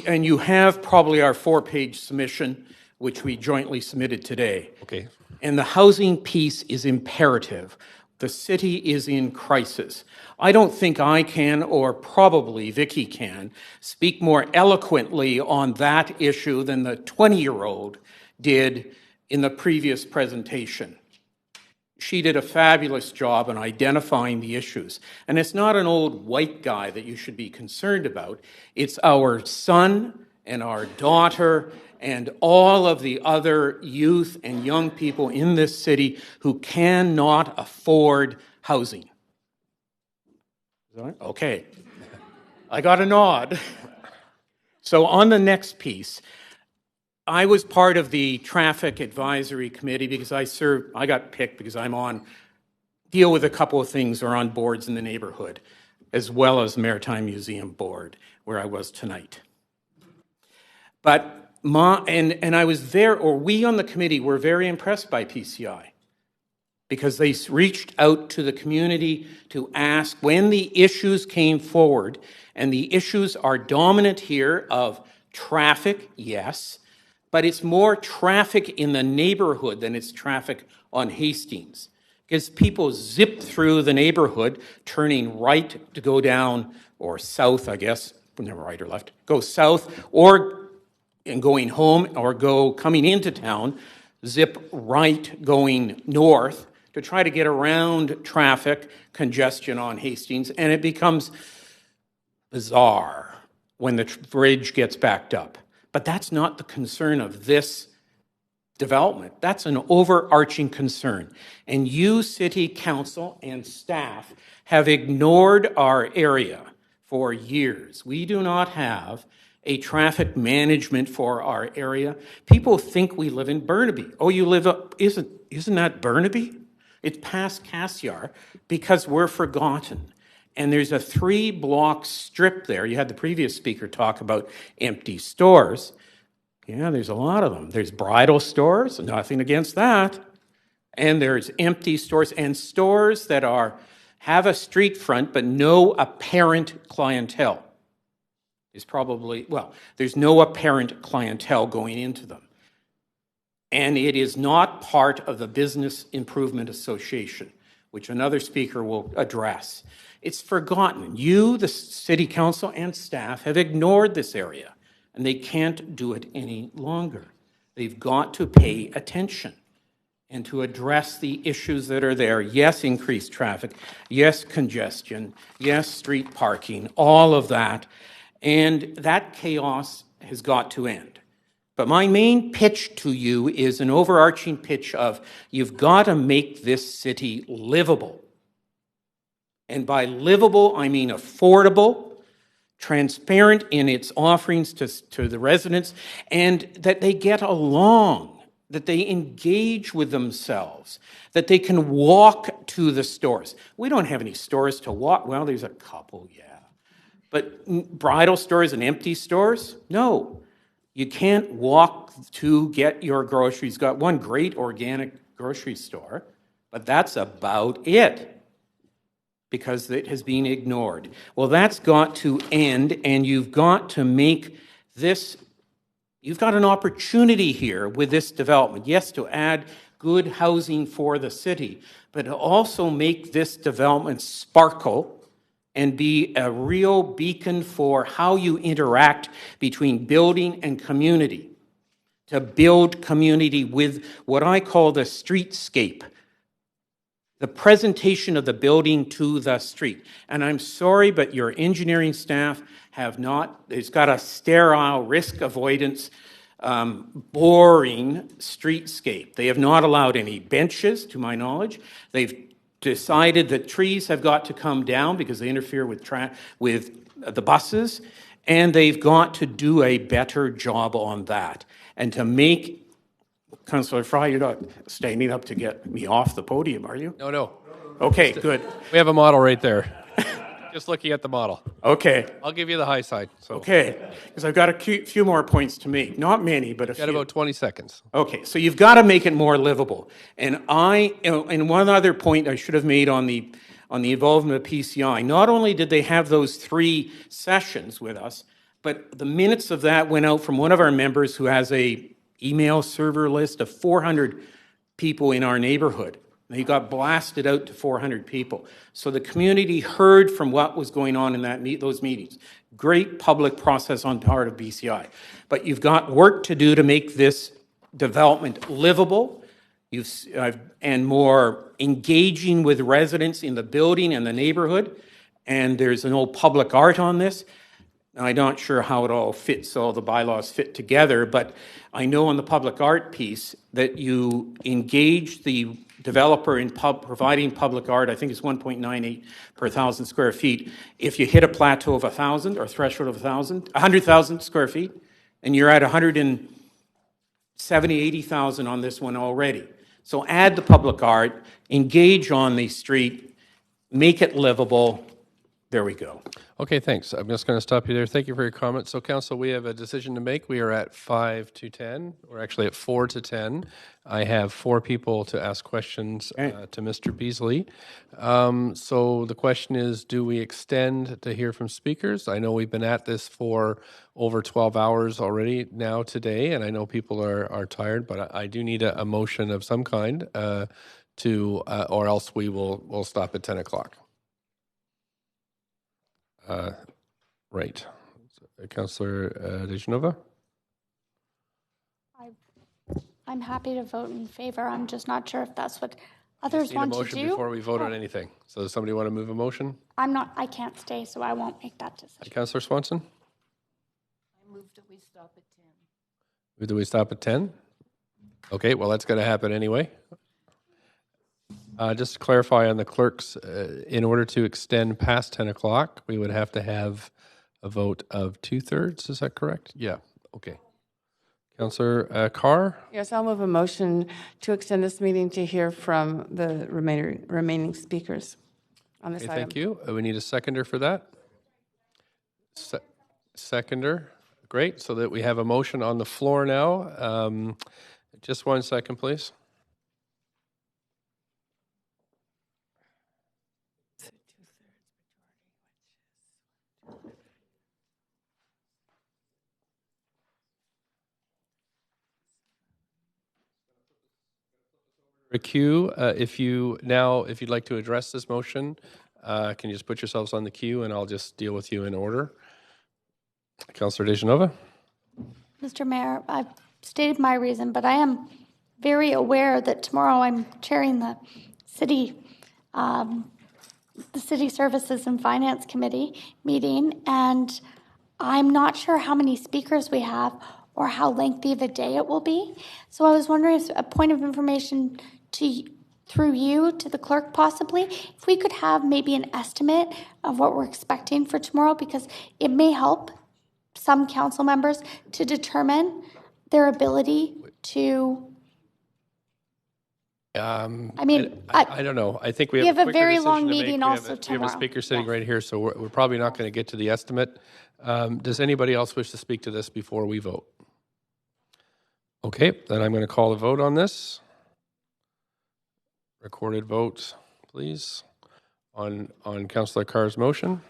And you have probably our 4-page submission, which we jointly submitted today. Okay. And the housing piece is imperative. The city is in crisis. I don't think I can, or probably Vicki can, speak more eloquently on that issue than the 20-year-old did in the previous presentation. She did a fabulous job in identifying the issues. And it's not an old white guy that you should be concerned about. It's our son and our daughter and all of the other youth and young people in this city who cannot afford housing. Okay. I got a nod. So on the next piece, I was part of the traffic advisory committee because I got picked because deal with a couple of things or on boards in the neighborhood, as well as Maritime Museum Board, where I was tonight. But I was there, or we on the committee were very impressed by PCI because they reached out to the community to ask when the issues came forward, and the issues are dominant here of traffic, yes, but it's more traffic in the neighborhood than it's traffic on Hastings. Because people zip through the neighborhood, turning right to go down, or south, I guess, never right or left, go south, and going home, or coming into town, zip right going north to try to get around traffic congestion on Hastings, and it becomes bizarre when the bridge gets backed up. But that's not the concern of this development. That's an overarching concern. And you, City Council and staff, have ignored our area for years. We do not have a traffic management for our area. People think we live in Burnaby. Oh, you live up, isn't that Burnaby? It's past Cassiar because we're forgotten. And there's a 3-block strip there. You had the previous speaker talk about empty stores. Yeah, there's a lot of them. There's bridal stores, nothing against that. And there's empty stores and stores that have a street front but no apparent clientele. There's no apparent clientele going into them. And it is not part of the Business Improvement Association, which another speaker will address. It's forgotten. You, the City Council and staff, have ignored this area, and they can't do it any longer. They've got to pay attention and to address the issues that are there. Yes, increased traffic. Yes, congestion. Yes, street parking. All of that. And that chaos has got to end. But my main pitch to you is an overarching pitch of you've got to make this city livable. And by livable, I mean affordable, transparent in its offerings to the residents, and that they get along, that they engage with themselves, that they can walk to the stores. We don't have any stores to walk. Well, there's a couple, yeah. But bridal stores and empty stores? No. You can't walk to get your groceries. Got one great organic grocery store, but that's about it. because it has been ignored. Well, that's got to end, and you've got to make this, you've got an opportunity here with this development, yes, to add good housing for the city, but to also make this development sparkle and be a real beacon for how you interact between building and community, to build community with what I call the streetscape, the presentation of the building to the street. And I'm sorry, but your engineering staff have not, it's got a sterile risk avoidance, boring streetscape. They have not allowed any benches, to my knowledge. They've decided that trees have got to come down because they interfere with the buses, and they've got to do a better job on that. And to make, Councillor Fry, you're not standing up to get me off the podium, are you? No. Okay, good. We have a model right there. Just looking at the model. Okay. I'll give you the high side. So. Okay, because I've got a few more points to make. Not many, but a few. Got about 20 seconds. Okay, so you've got to make it more livable. And and one other point I should have made on the involvement of PCI. Not only did they have those 3 sessions with us, but the minutes of that went out from one of our members who has a email server list of 400 people in our neighborhood. He got blasted out to 400 people. So the community heard from what was going on in those meetings. Great public process on part of BCI. But you've got work to do to make this development livable and more engaging with residents in the building and the neighborhood. And there's an old public art on this. I'm not sure how it all fits, all the bylaws fit together, but I know on the public art piece that you engage the developer in providing public art. I think it's 1.98 per 1,000 square feet. If you hit a plateau of 1,000 or threshold of 100,000 square feet, and you're at 170, 80,000 on this one already. So add the public art, engage on the street, make it livable. There we go. Okay, thanks. I'm just going to stop you there. Thank you for your comments. So, Council, we have a decision to make. We are at 5 to 10. We're actually at 4 to 10. I have 4 people to ask questions to Mr. Beasley. So the question is, do we extend to hear from speakers? I know we've been at this for over 12 hours already now today, and I know people are tired, but I do need a motion of some kind or else we'll stop at 10 o'clock. Right. Councillor DeGenova? I'm happy to vote in favor. I'm just not sure if that's what others want to do. Need a motion before we vote on anything. So does somebody want to move a motion? I can't stay, so I won't make that decision. Councillor Swanson? I move that we stop at 10. Do we stop at 10? Okay, well, that's going to happen anyway. Just to clarify on the clerks, in order to extend past 10 o'clock, we would have to have a vote of 2/3. Is that correct? Yeah. Okay. Councillor Carr? Yes, I'll move a motion to extend this meeting to hear from the remaining speakers on this item. Thank you. We need a seconder for that. Seconder. Great. So that we have a motion on the floor now. Just 1 second, please. A queue. If you'd like to address this motion, can you just put yourselves on the queue and I'll just deal with you in order. Councillor DeGenova? Mr. Mayor, I've stated my reason, but I am very aware that tomorrow I'm chairing the city Services and Finance Committee meeting, and I'm not sure how many speakers we have or how lengthy of a day it will be. So I was wondering if a point of information through you to the clerk possibly, if we could have maybe an estimate of what we're expecting for tomorrow, because it may help some council members to determine their ability to. I don't know. I think we have a very long to meeting also tomorrow. We have a speaker sitting yes. right here, so we're probably not going to get to the estimate. Does anybody else wish to speak to this before we vote? Okay, then I'm going to call a vote on this. Recorded vote, please. on Councillor Carr's motion?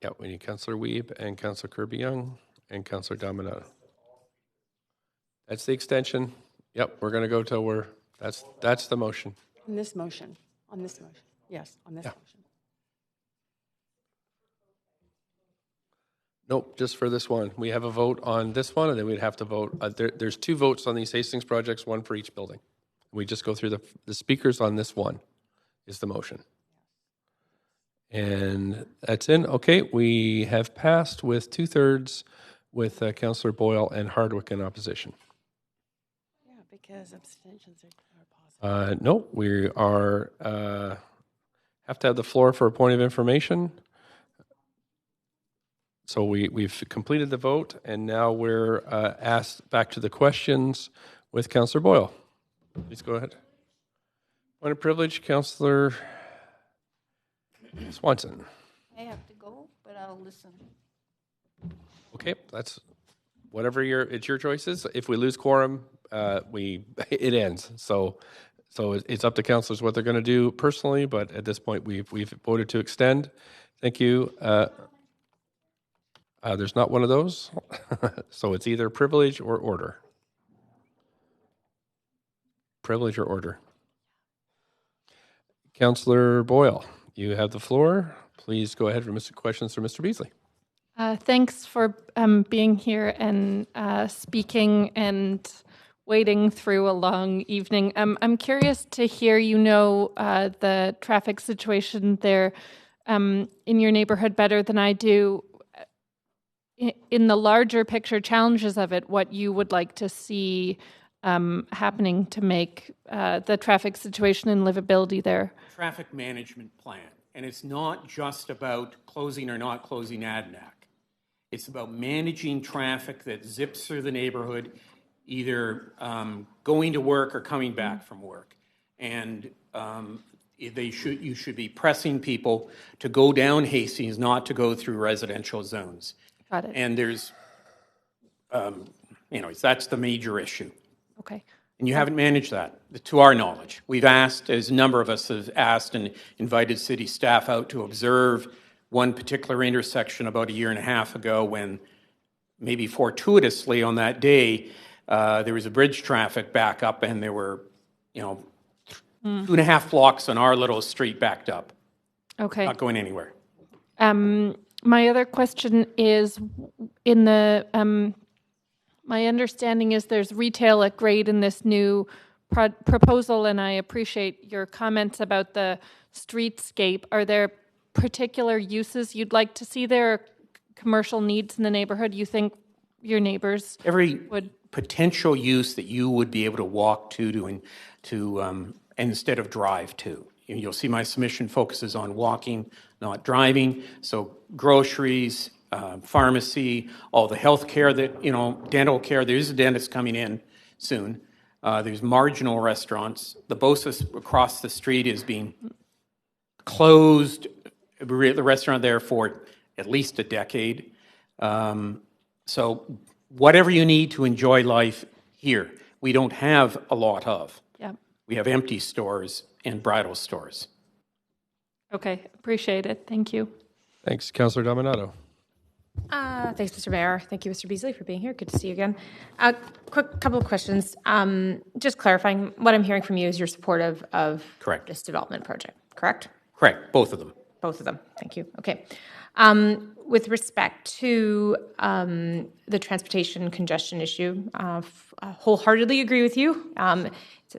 Yeah, we need Councillor Wiebe and Councillor Kirby-Young and Councillor Dominato. That's the extension. Yep, we're going to go till we're, that's the motion. On this motion. Yes, on this motion. Nope, just for this one. We have a vote on this one, and then we'd have to vote. There's 2 votes on these Hastings projects, 1 for each building. We just go through the speakers on this one is the motion. And that's in. Okay, we have passed with 2/3 with Councillor Boyle and Hardwick in opposition. Yeah, because abstentions are possible. No, we are have to have the floor for a point of information. So we've completed the vote, and now we're asked back to the questions with Councillor Boyle. Please go ahead. Point of privilege, Councillor Swanson. I have to go, but I'll listen. Okay, that's whatever it's your choices. If we lose quorum, it ends. So it's up to councillors what they're going to do personally. But at this point, we've voted to extend. Thank you. There's not one of those, so it's either privilege or order. Privilege or order. Councillor Boyle, you have the floor. Please go ahead for questions for Mr. Beasley. Thanks for being here and speaking and wading through a long evening. I'm curious to hear the traffic situation there in your neighborhood better than I do. In the larger picture challenges of it, what you would like to see happening to make the traffic situation and livability there. Traffic management plan. And it's not just about closing or not closing Adanac. It's about managing traffic that zips through the neighborhood, either going to work or coming back from work. And you should be pressing people to go down Hastings, not to go through residential zones. Got it. And there's, that's the major issue. Okay. And you haven't managed that, to our knowledge. We've asked, as a number of us have asked and invited city staff out to observe one particular intersection about 1.5 years ago when maybe fortuitously on that day, there was a bridge traffic backup and there were, 2.5 blocks on our little street backed up. Okay. Not going anywhere. My other question is my understanding is there's retail at grade in this new proposal, and I appreciate your comments about the streetscape. Are there particular uses you'd like to see there, commercial needs in the neighborhood you think your neighbors would? Potential use that you would be able to walk to instead of drive to. You'll see my submission focuses on walking, not driving. So groceries, pharmacy, all the health care dental care. There's a dentist coming in soon. There's marginal restaurants. The Bosa's across the street is being closed, the restaurant there for at least a decade. So whatever you need to enjoy life here, we don't have a lot of. Yeah. We have empty stores and bridal stores. Okay, appreciate it. Thank you. Thanks, Councillor Dominato. Thanks, Mr. Mayor. Thank you, Mr. Beasley, for being here. Good to see you again. Quick couple of questions. Just clarifying, what I'm hearing from you is you're supportive of Correct. This development project, correct? Correct, both of them. Both of them. Thank you. Okay. With respect to the transportation congestion issue, I wholeheartedly agree with you. It's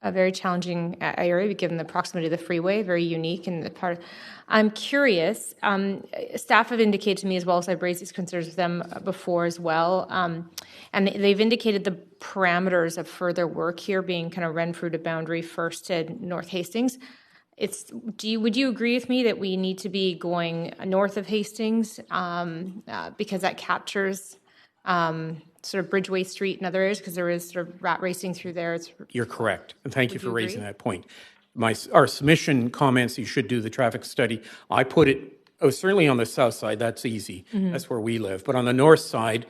a very challenging area given the proximity of the freeway, very unique in the part. I'm curious, staff have indicated to me, as well as I've raised these concerns with them before as well, and they've indicated the parameters of further work here being kind of Renfrew to Boundary first to North Hastings. Would you agree with me that we need to be going north of Hastings because that captures sort of Bridgeway Street and other areas because there is sort of rat racing through there? You're correct, and thank you for raising that point. our submission comments, you should do the traffic study. I put it, certainly on the south side, that's easy. That's where we live. But on the north side,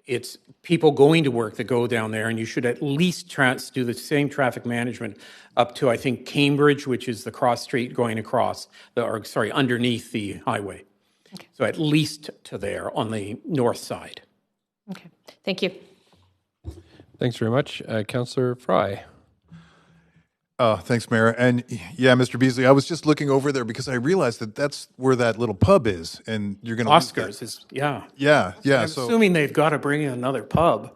it's people going to work that go down there, and you should at least do the same traffic management up to, I think, Cambridge, which is the cross street going across, underneath the highway. Okay. So at least to there on the north side. Okay, thank you. Thanks very much. Councillor Fry. Thanks, Mayor. And yeah, Mr. Beasley, I was just looking over there because I realized that that's where that little pub is, and you're going to Oscars is, yeah. Yeah. I'm assuming they've got to bring in another pub.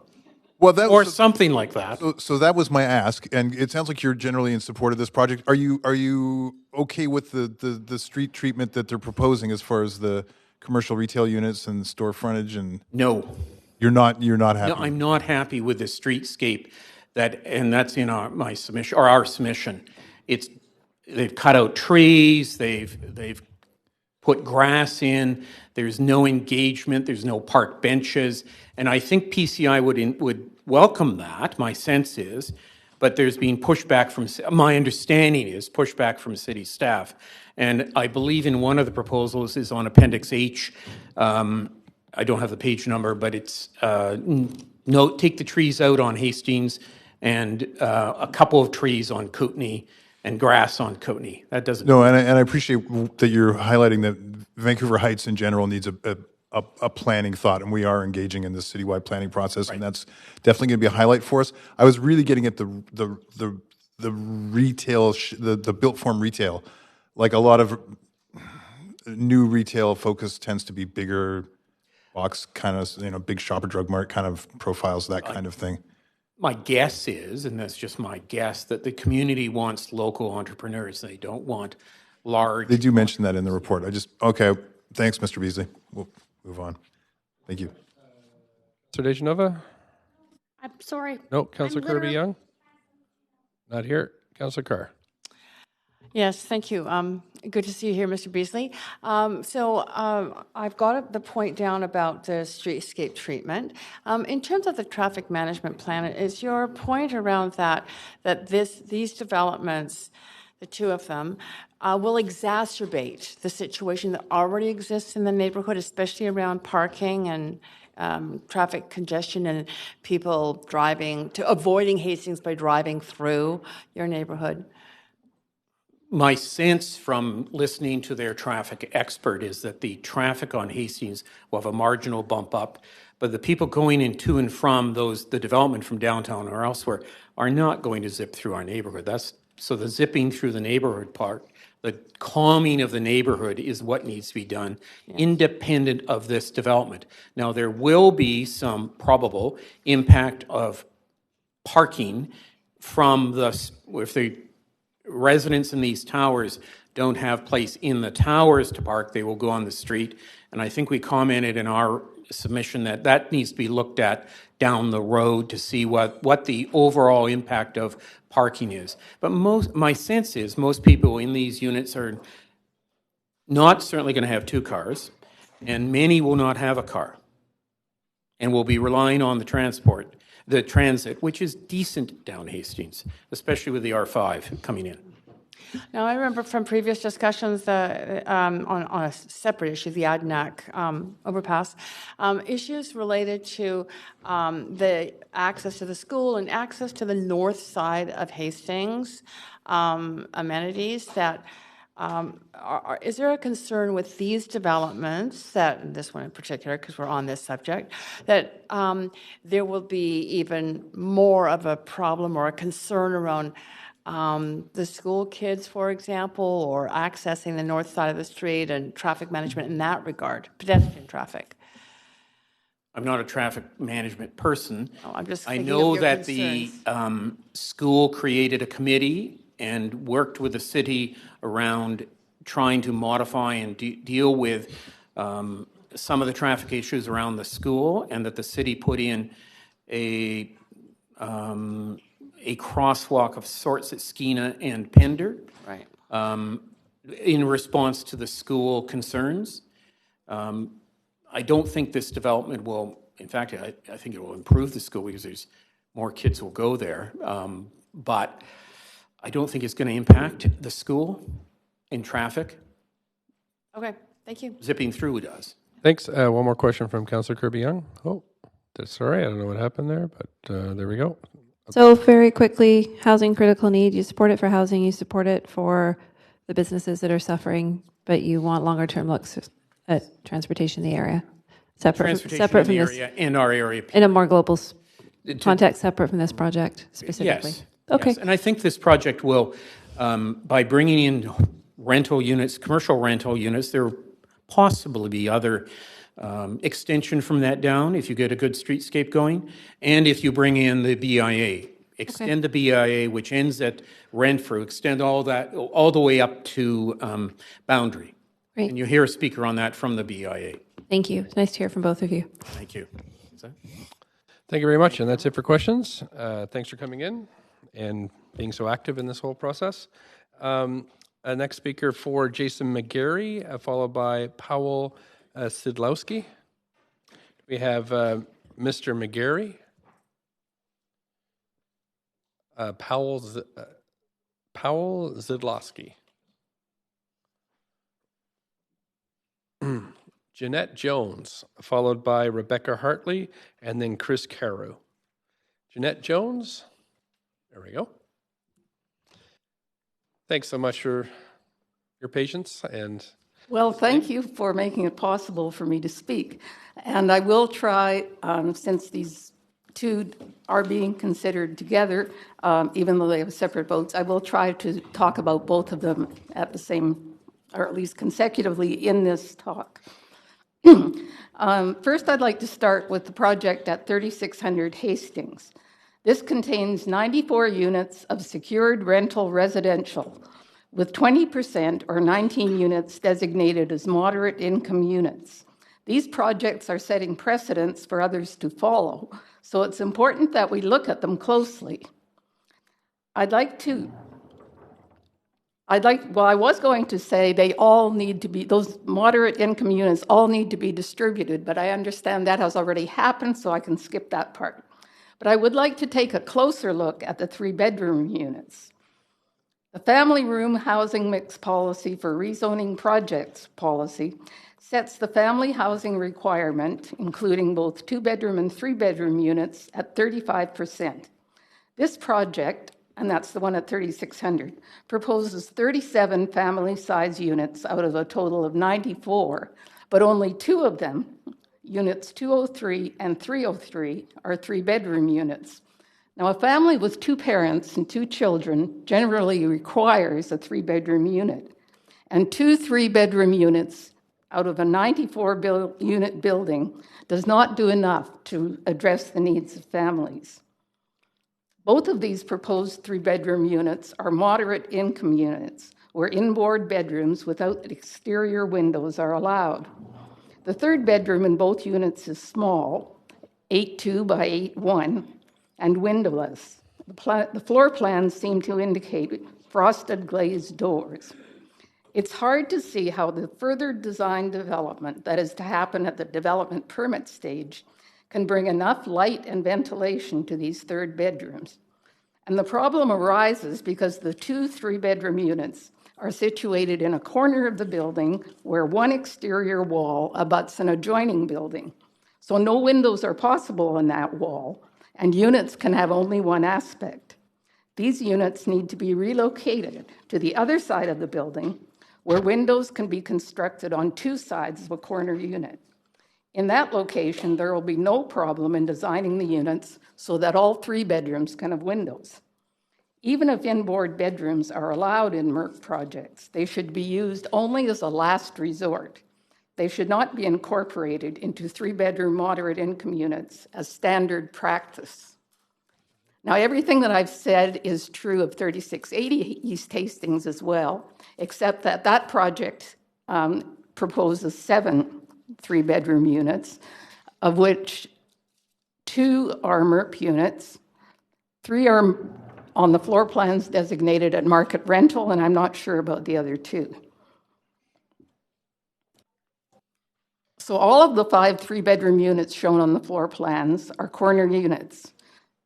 Well, that or something like that. So that was my ask, and it sounds like you're generally in support of this project. Are you okay with the street treatment that they're proposing as far as the commercial retail units and store frontage? And no, you're not happy. No, I'm not happy with the streetscape and that's in our submission. They've cut out trees. They've put grass in. There's no engagement. There's no park benches. And I think PCI would welcome that, my sense is, but there's been pushback my understanding is pushback from city staff. And I believe in one of the proposals is on Appendix H. I don't have the page number, but it's take the trees out on Hastings and a couple of trees on Kootenay and grass on Kootenay. That doesn't. No, and I appreciate that you're highlighting that Vancouver Heights in general needs a planning thought, and we are engaging in this citywide planning process, and that's definitely going to be a highlight for us. I was really getting at the retail, the built form retail, like a lot of new retail focus tends to be bigger box kind of, big Shopper Drug Mart kind of profiles, that kind of thing. My guess is, and that's just my guess, that the community wants local entrepreneurs. They don't want large. They do mention that in the report. Okay. Thanks, Mr. Beasley. We'll move on. Thank you. Councillor Dejanova? I'm sorry. No. Councillor Kirby-Young? Not here. Councillor Carr? Yes, thank you. Good to see you here, Mr. Beasley. I've got the point down about the streetscape treatment. In terms of the traffic management plan, is your point around that these developments, the two of them, will exacerbate the situation that already exists in the neighborhood, especially around parking and traffic congestion and people avoiding Hastings by driving through your neighborhood? My sense from listening to their traffic expert is that the traffic on Hastings will have a marginal bump up, but the people going in to and from the development from downtown or elsewhere are not going to zip through our neighborhood. So the zipping through the neighborhood part, the calming of the neighborhood is what needs to be done, independent of this development. Now, there will be some probable impact of parking from if the residents in these towers don't have place in the towers to park, they will go on the street. And I think we commented in our submission that needs to be looked at down the road to see what the overall impact of parking is. But my sense is most people in these units are not certainly going to have two cars, and many will not have a car and will be relying on the transit, which is decent down Hastings, especially with the R5 coming in. Now, I remember from previous discussions on a separate issue, the Adnac overpass, issues related to the access to the school and access to the north side of Hastings, amenities that is there a concern with these developments, this one in particular, because we're on this subject, that there will be even more of a problem or a concern around the school kids, for example, or accessing the north side of the street and traffic management in that regard, pedestrian traffic? I'm not a traffic management person. I'm just I thinking know of your that concerns. the school created a committee and worked with the city around trying to modify and deal with some of the traffic issues around the school, and that the city put in a crosswalk of sorts at Skeena and Pender, right? In response to the school concerns. I don't think this development will, in fact, I think it will improve the school because there's more kids will go there. But I don't think it's going to impact the school in traffic. Okay, thank you. Zipping through does. Thanks. One more question from Councillor Kirby-Young. Oh, that's all right. I don't know what happened there, but there we go. So very quickly, housing critical need, you support it for housing, you support it for the businesses that are suffering, but you want longer term looks at transportation in the area. Separate from this, in our area. in a more global context, separate from this project specifically. Yes. Okay. Yes. And I think this project will, by bringing in rental units, commercial rental units, there will possibly be other extension from that down if you get a good streetscape going, and if you bring in the BIA. Extend the BIA, which ends at Renfrew, extend all that, all the way up to Boundary. Great. And you hear a speaker on that from the BIA. Thank you. It's nice to hear from both of you. Thank you. Thank you very much. And that's it for questions. Thanks for coming in and being so active in this whole process. Next speaker for Jason McGarry, followed by Powell Sidlowski. We have Mr. McGarry, Powell Zidlowski. Jeanette Jones, followed by Rebecca Hartley, and then Chris Carew. Jeanette Jones, there we go. Thanks so much for your patience. Well, thank you for making it possible for me to speak. And I will try, since these two are being considered together, even though they have separate votes, I will try to talk about both of them at the same, or at least consecutively in this talk. First, I'd like to start with the project at 3600 Hastings. This contains 94 units of secured rental residential, with 20% or 19 units designated as moderate income units. These projects are setting precedents for others to follow, so it's important that we look at them closely. I was going to say they all need to be, those moderate income units all need to be distributed, but I understand that has already happened, so I can skip that part. But I would like to take a closer look at the 3-bedroom units. The family room housing mix policy for rezoning projects policy sets the family housing requirement, including both 2-bedroom and 3-bedroom units, at 35%. This project, and that's the one at 3600, proposes 37 family-size units out of a total of 94, but only 2 of them, units 203 and 303, are 3-bedroom units. Now, a family with 2 parents and 2 children generally requires a 3-bedroom unit, and 2 3-bedroom units out of a 94-unit building does not do enough to address the needs of families. Both of these proposed 3-bedroom units are moderate income units where inboard bedrooms without exterior windows are allowed. The 3rd bedroom in both units is small, 8.2 by 8.1, and windowless. The floor plans seem to indicate frosted glazed doors. It's hard to see how the further design development that is to happen at the development permit stage can bring enough light and ventilation to these 3rd bedrooms. And the problem arises because the 2 3-bedroom units are situated in a corner of the building where one exterior wall abuts an adjoining building. So no windows are possible in that wall, and units can have only one aspect. These units need to be relocated to the other side of the building where windows can be constructed on 2 sides of a corner unit. In that location, there will be no problem in designing the units so that all 3 bedrooms can have windows. Even if inboard bedrooms are allowed in MERC projects, they should be used only as a last resort. They should not be incorporated into 3-bedroom moderate income units as standard practice. Now, everything that I've said is true of 3680 East Hastings as well, except that that project proposes 7 3-bedroom units, of which 2 are MERP units, 3 are on the floor plans designated at market rental, and I'm not sure about the other 2. So all of the 5 3-bedroom units shown on the floor plans are corner units.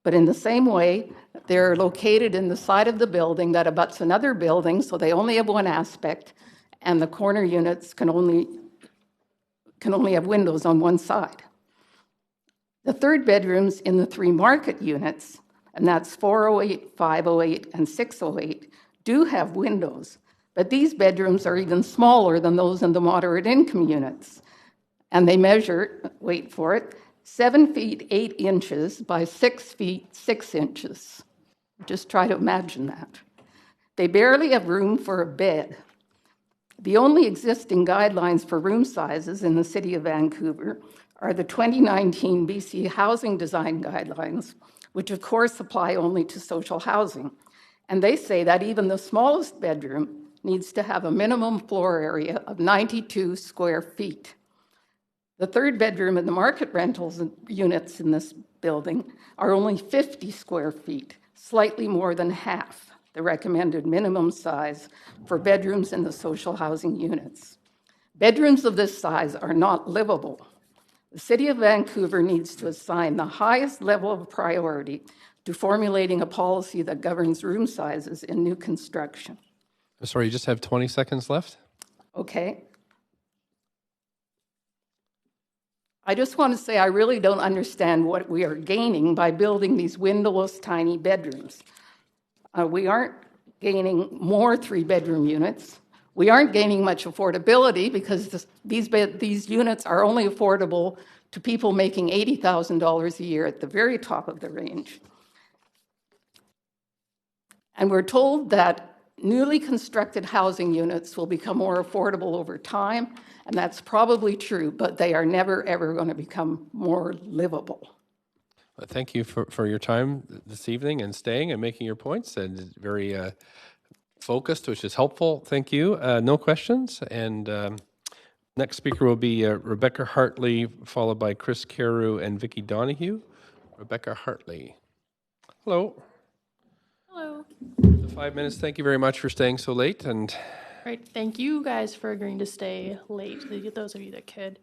But in the same way, they're located in the side of the building that abuts another building, so they only have one aspect, and the corner units can only have windows on one side. The third bedrooms in the 3 market units, and that's 408, 508, and 608, do have windows, but these bedrooms are even smaller than those in the moderate income units. And they measure, wait for it, 7 feet 8 inches by 6 feet 6 inches. Just try to imagine that. They barely have room for a bed. The only existing guidelines for room sizes in the City of Vancouver are the 2019 BC Housing Design Guidelines, which of course apply only to social housing. And they say that even the smallest bedroom needs to have a minimum floor area of 92 square feet. The third bedroom and the market rentals units in this building are only 50 square feet, slightly more than half the recommended minimum size for bedrooms in the social housing units. Bedrooms of this size are not livable. The City of Vancouver needs to assign the highest level of priority to formulating a policy that governs room sizes in new construction. Sorry, you just have 20 seconds left? Okay. I just want to say I really don't understand what we are gaining by building these windowless tiny bedrooms. We aren't gaining more 3-bedroom units. We aren't gaining much affordability because these units are only affordable to people making $80,000 a year at the very top of the range. And we're told that newly constructed housing units will become more affordable over time, and that's probably true, but they are never, ever going to become more livable. Thank you for your time this evening and staying and making your points, and very focused, which is helpful. Thank you. No questions. And next speaker will be Rebecca Hartley, followed by Chris Carew and Vicki Donahue. Rebecca Hartley. Hello. Hello. 5 minutes. Thank you very much for staying so late. And Great. Thank you guys for agreeing to stay late, those of you that could.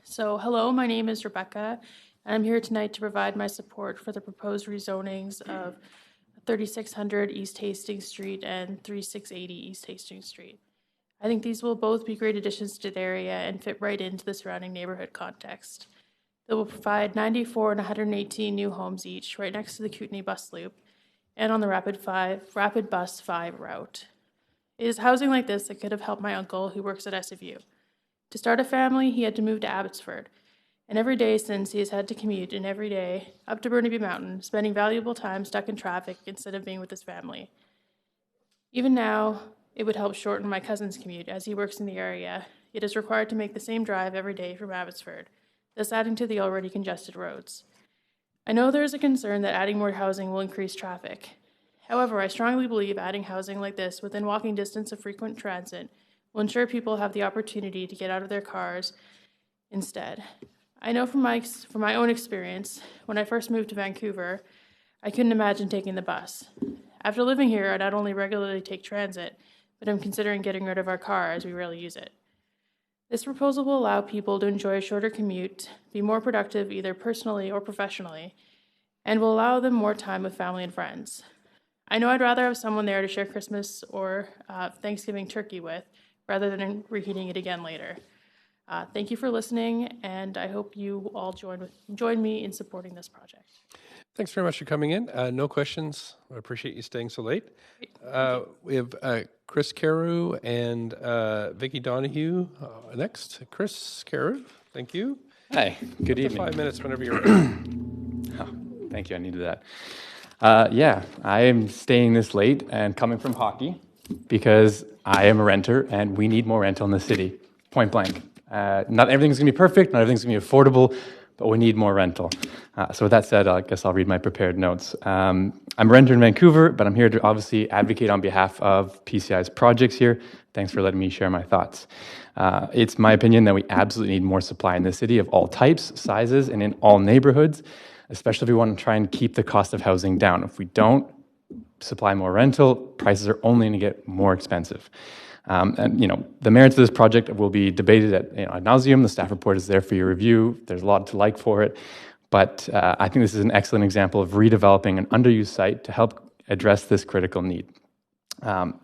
So hello, my name is Rebecca. I'm here tonight to provide my support for the proposed rezonings of 3600 East Hastings Street and 3680 East Hastings Street. I think these will both be great additions to the area and fit right into the surrounding neighborhood context. They will provide 94 and 118 new homes each, right next to the Kootenay bus loop and on the Rapid Bus 5 route. It is housing like this that could have helped my uncle who works at SFU. To start a family, he had to move to Abbotsford. And every day since, he has had to commute in every day up to Burnaby Mountain, spending valuable time stuck in traffic instead of being with his family. Even now, it would help shorten my cousin's commute as he works in the area, yet is required to make the same drive every day from Abbotsford, thus adding to the already congested roads. I know there is a concern that adding more housing will increase traffic. However, I strongly believe adding housing like this within walking distance of frequent transit will ensure people have the opportunity to get out of their cars instead. I know from my own experience, when I first moved to Vancouver, I couldn't imagine taking the bus. After living here, I not only regularly take transit, but I'm considering getting rid of our car as we rarely use it. This proposal will allow people to enjoy a shorter commute, be more productive either personally or professionally, and will allow them more time with family and friends. I know I'd rather have someone there to share Christmas or Thanksgiving turkey with, rather than reheating it again later. Thank you for listening, and I hope you all join me in supporting this project. thanks very much for coming in. No questions. I appreciate you staying so late. We have Chris Carew and Vicki Donahue next. Chris Carew, thank you. Hi, good Up to evening. 5 minutes whenever you're ready. Oh, thank you, I needed that. Yeah, I am staying this late and coming from hockey because I am a renter and we need more rental in the city, point blank. Not everything's gonna be perfect, not everything's gonna be affordable, but we need more rental. So with that said, I guess I'll read my prepared notes. I'm a renter in Vancouver, but I'm here to obviously advocate on behalf of PCI's projects here. Thanks for letting me share my thoughts. It's my opinion that we absolutely need more supply in the city of all types, sizes, and in all neighborhoods, especially if we want to try and keep the cost of housing down. If we don't supply more rental, prices are only going to get more expensive. And the merits of this project will be debated ad nauseum. The staff report is there for your review. There's a lot to like for it. But I think this is an excellent example of redeveloping an underused site to help address this critical need.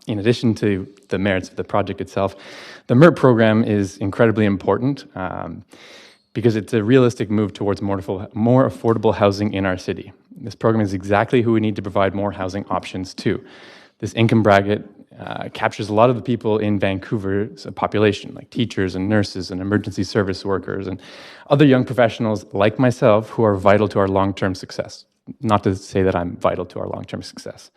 In addition to the merits of the project itself, the MERP program is incredibly important because it's a realistic move towards more affordable housing in our city. This program is exactly who we need to provide more housing options to. This income bracket captures a lot of the people in Vancouver's population, like teachers and nurses and emergency service workers and other young professionals like myself who are vital to our long-term success. Not to say that I'm vital to our long-term success.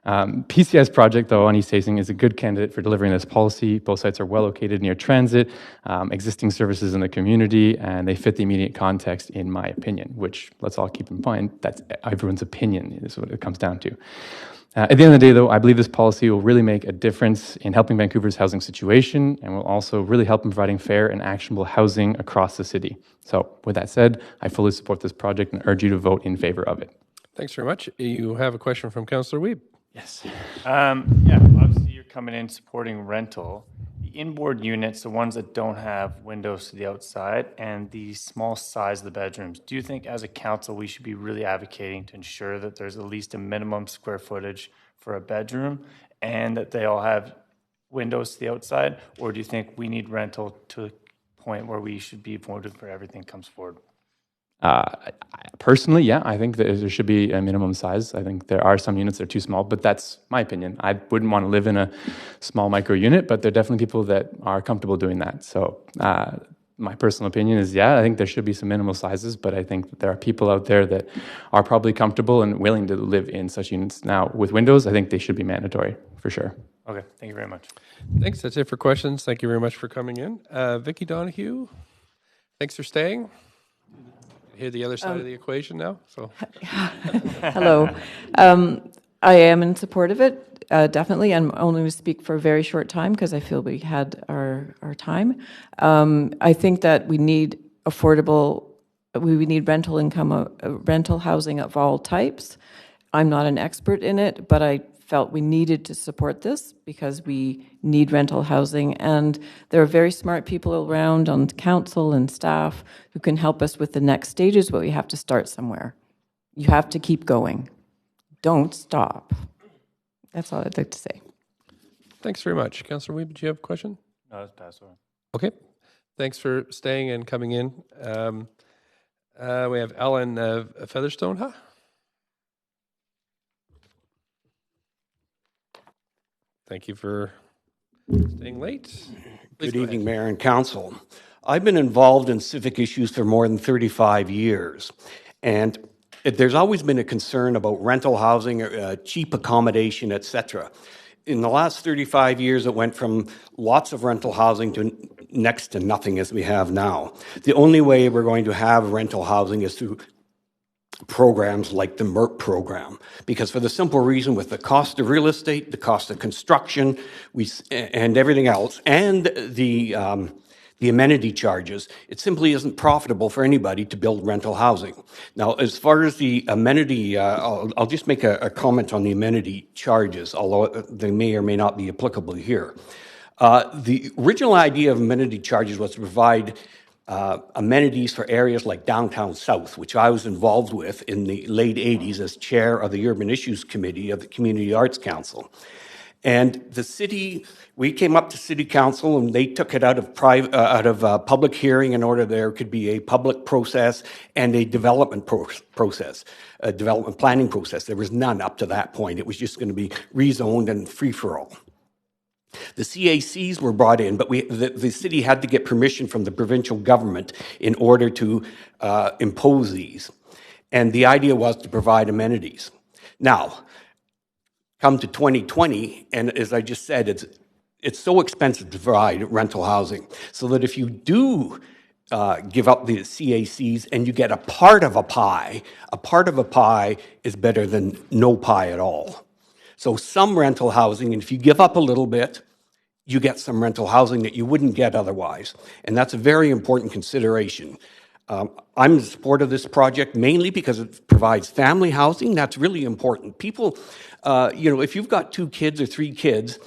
PCI's project, though, on East Hastings is a good candidate for delivering this policy. Both sites are well located near transit, existing services in the community, and they fit the immediate context, in my opinion, which let's all keep in mind, that's everyone's opinion is what it comes down to. At the end of the day, though, I believe this policy will really make a difference in helping Vancouver's housing situation and will also really help in providing fair and actionable housing across the city. So with that said, I fully support this project and urge you to vote in favor of it. Thanks very much. You have a question from Councillor Wiebe. Yes. Yeah, obviously you're coming in supporting rental. The inboard units, the ones that don't have windows to the outside, and the small size of the bedrooms, do you think as a council we should be really advocating to ensure that there's at least a minimum square footage for a bedroom and that they all have windows to the outside? Or do you think we need rental to a point where we should be voting for everything comes forward? Personally, yeah, I think that there should be a minimum size. I think there are some units that are too small, but that's my opinion. I wouldn't want to live in a small micro unit, but there are definitely people that are comfortable doing that. So my personal opinion is, yeah, I think there should be some minimal sizes, but I think that there are people out there that are probably comfortable and willing to live in such units. Now, with windows, I think they should be mandatory, for sure. Okay, thank you very much. Thanks, that's it for questions. Thank you very much for coming in. Vicki Donahue, thanks for staying. Hear the other side of the equation now. So, hello. I am in support of it, definitely. I'm only going to speak for a very short time because I feel we had our time. I think that we need affordable. We need rental income, rental housing of all types. I'm not an expert in it, but I felt we needed to support this because we need rental housing, and there are very smart people around on council and staff who can help us with the next stages, but we have to start somewhere. You have to keep going. Don't stop. That's all I'd like to say. Thanks very much. Councillor Wiebe, do you have a question? No, that's passed over. Okay. Thanks for staying and coming in. We have Ellen Featherstone, huh? Thank you for staying late. Good evening, Mayor and Council. I've been involved in civic issues for more than 35 years, and there's always been a concern about rental housing, cheap accommodation, etc. In the last 35 years, it went from lots of rental housing to next to nothing as we have now. The only way we're going to have rental housing is through programs like the MERP program, because for the simple reason with the cost of real estate, the cost of construction, and everything else, and the amenity charges, it simply isn't profitable for anybody to build rental housing. Now, as far as the amenity, I'll just make a comment on the amenity charges, although they may or may not be applicable here. The original idea of amenity charges was to provide amenities for areas like Downtown South, which I was involved with in the late 80s as chair of the Urban Issues Committee of the Community Arts Council. And the city, we came up to city council and they took it out of public hearing in order there could be a public process and a development process, a development planning process. There was none up to that point. It was just going to be rezoned and free for all. The CACs were brought in, but the city had to get permission from the provincial government in order to impose these. And the idea was to provide amenities. Now, come to 2020, and as I just said, it's so expensive to provide rental housing, so that if you do give up the CACs and you get a part of a pie is better than no pie at all. So some rental housing, and if you give up a little bit, you get some rental housing that you wouldn't get otherwise. And that's a very important consideration. I'm in support of this project mainly because it provides family housing. That's really important. People, if you've got 2 kids or 3 kids,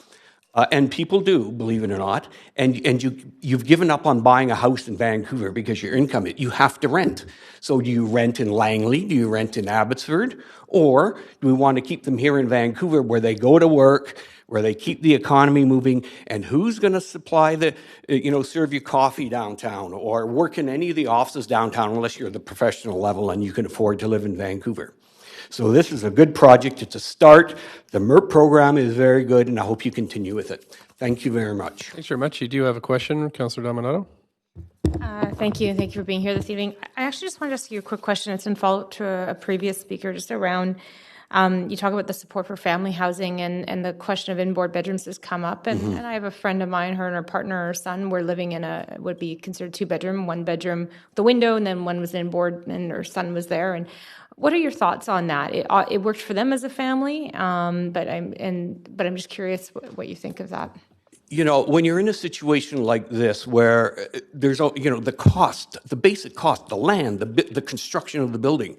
And people do, believe it or not. And you've given up on buying a house in Vancouver because your income, you have to rent. So do you rent in Langley? Do you rent in Abbotsford? Or do we want to keep them here in Vancouver where they go to work, where they keep the economy moving? And who's going to supply serve you coffee downtown or work in any of the offices downtown unless you're the professional level and you can afford to live in Vancouver? So this is a good project. It's a start. The MERP program is very good, and I hope you continue with it. Thank you very much. Thanks very much. You do have a question, Councillor Dominato? Thank you. Thank you for being here this evening. I actually just wanted to ask you a quick question. It's in follow-up to a previous speaker, just around, you talk about the support for family housing, and the question of inboard bedrooms has come up. And I have a friend of mine, her and her partner, her son, were living in would be considered 2-bedroom, 1-bedroom, the window, and then one was inboard, and her son was there. And what are your thoughts on that? It worked for them as a family, but I'm just curious what you think of that. You know, when you're in a situation like this where there's, the cost, the basic cost, the land, the construction of the building,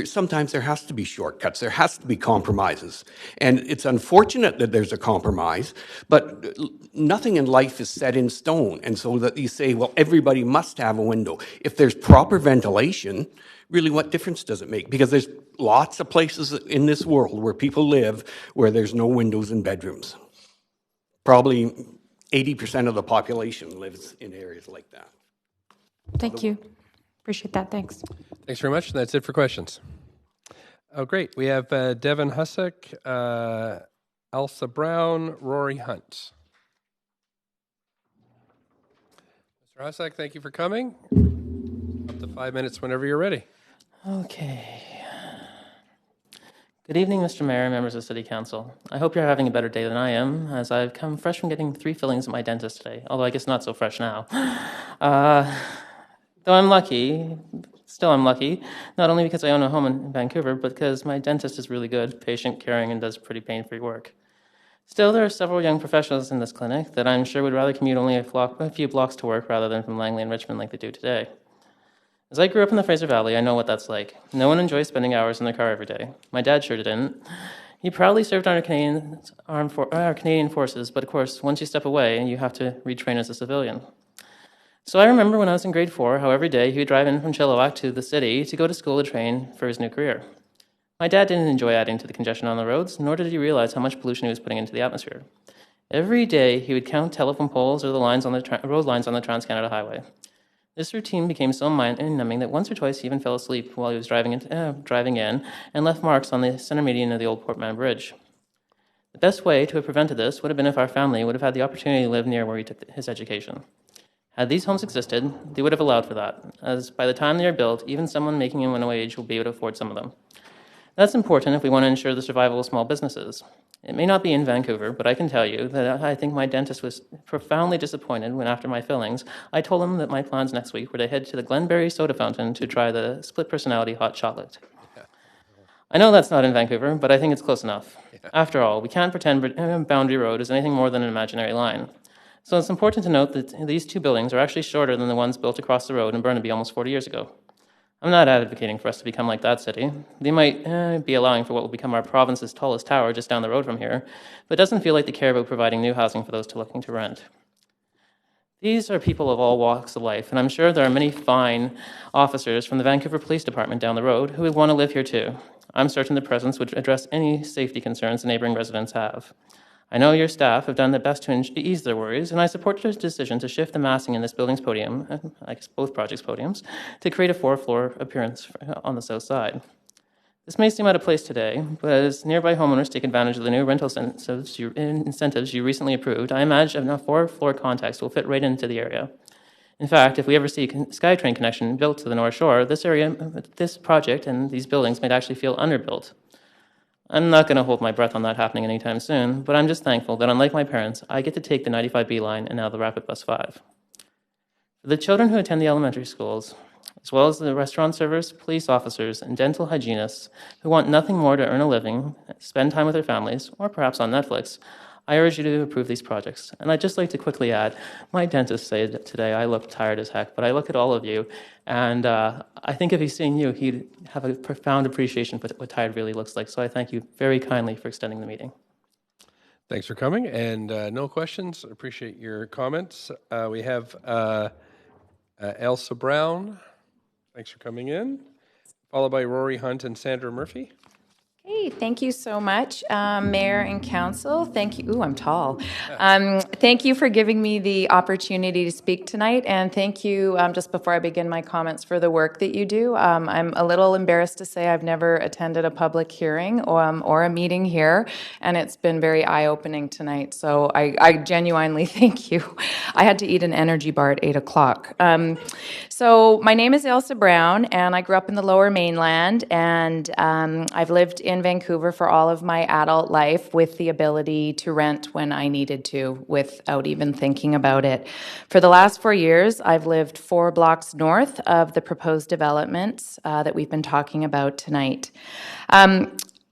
sometimes there has to be shortcuts. There has to be compromises. And it's unfortunate that there's a compromise, but nothing in life is set in stone. And so that you say, well, everybody must have a window. If there's proper ventilation, really, what difference does it make? Because there's lots of places in this world where people live where there's no windows in bedrooms. Probably 80% of the population lives in areas like that. Thank you. Appreciate that. Thanks. Thanks very much. That's it for questions. Oh, great. We have Devin Hussick, Elsa Brown, Rory Hunt. Mr. Hussick, thank you for coming. Up to 5 minutes whenever you're ready. Okay. Good evening, Mr. Mayor and members of City Council. I hope you're having a better day than I am, as I've come fresh from getting 3 fillings at my dentist today, although I guess not so fresh now. Though I'm lucky, I'm lucky, not only because I own a home in Vancouver, but because my dentist is really good, patient, caring, and does pretty pain-free work. Still, there are several young professionals in this clinic that I'm sure would rather commute only a few blocks to work rather than from Langley and Richmond like they do today. As I grew up in the Fraser Valley, I know what that's like. No one enjoys spending hours in their car every day. My dad sure didn't. He proudly served on our Canadian forces, but of course, once you step away, you have to retrain as a civilian. So I remember when I was in grade 4, how every day he would drive in from Chilliwack to the city to go to school to train for his new career. My dad didn't enjoy adding to the congestion on the roads, nor did he realize how much pollution he was putting into the atmosphere. Every day, he would count telephone poles or the lines on the road lines on the Trans-Canada Highway. This routine became so mind-numbing that once or twice he even fell asleep while he was driving in and left marks on the center median of the old Portman Bridge. The best way to have prevented this would have been if our family would have had the opportunity to live near where he took his education. Had these homes existed, they would have allowed for that, as by the time they are built, even someone making a minimum wage will be able to afford some of them. That's important if we want to ensure the survival of small businesses. It may not be in Vancouver, but I can tell you that I think my dentist was profoundly disappointed when, after my fillings, I told him that my plans next week were to head to the Glenberry Soda Fountain to try the split personality hot chocolate. I know that's not in Vancouver, but I think it's close enough. After all, we can't pretend Boundary Road is anything more than an imaginary line. So it's important to note that these 2 buildings are actually shorter than the ones built across the road in Burnaby almost 40 years ago. I'm not advocating for us to become like that city. They might be allowing for what will become our province's tallest tower just down the road from here, but it doesn't feel like they care about providing new housing for those looking to rent. These are people of all walks of life, and I'm sure there are many fine officers from the Vancouver Police Department down the road who would want to live here too. I'm certain the presence would address any safety concerns the neighboring residents have. I know your staff have done their best to ease their worries, and I support your decision to shift the massing in this building's podium, I guess both projects' podiums, to create a 4-floor appearance on the south side. This may seem out of place today, but as nearby homeowners take advantage of the new rental incentives you recently approved, I imagine a 4-floor context will fit right into the area. In fact, if we ever see a SkyTrain connection built to the North Shore, this project and these buildings might actually feel underbuilt. I'm not going to hold my breath on that happening anytime soon, but I'm just thankful that unlike my parents, I get to take the 95B line and now the Rapid Bus 5. For the children who attend the elementary schools, as well as the restaurant servers, police officers, and dental hygienists who want nothing more to earn a living, spend time with their families, or perhaps on Netflix, I urge you to approve these projects. And I'd just like to quickly add, my dentist said today I look tired as heck, but I look at all of you, and I think if he's seeing you, he'd have a profound appreciation for what tired really looks like. So I thank you very kindly for extending the meeting. Thanks for coming, and no questions. Appreciate your comments. We have Elsa Brown. Thanks for coming in. Followed by Rory Hunt and Sandra Murphy. Hey, thank you so much, Mayor and Council. Thank you. Ooh, I'm tall. Thank you for giving me the opportunity to speak tonight, and thank you, just before I begin my comments, for the work that you do. I'm a little embarrassed to say I've never attended a public hearing or a meeting here, and it's been very eye-opening tonight, so I genuinely thank you. I had to eat an energy bar at 8 o'clock. So my name is Elsa Brown, and I grew up in the Lower Mainland, and I've lived in Vancouver for all of my adult life with the ability to rent when I needed to without even thinking about it. For the last 4 years, I've lived 4 blocks north of the proposed developments that we've been talking about tonight.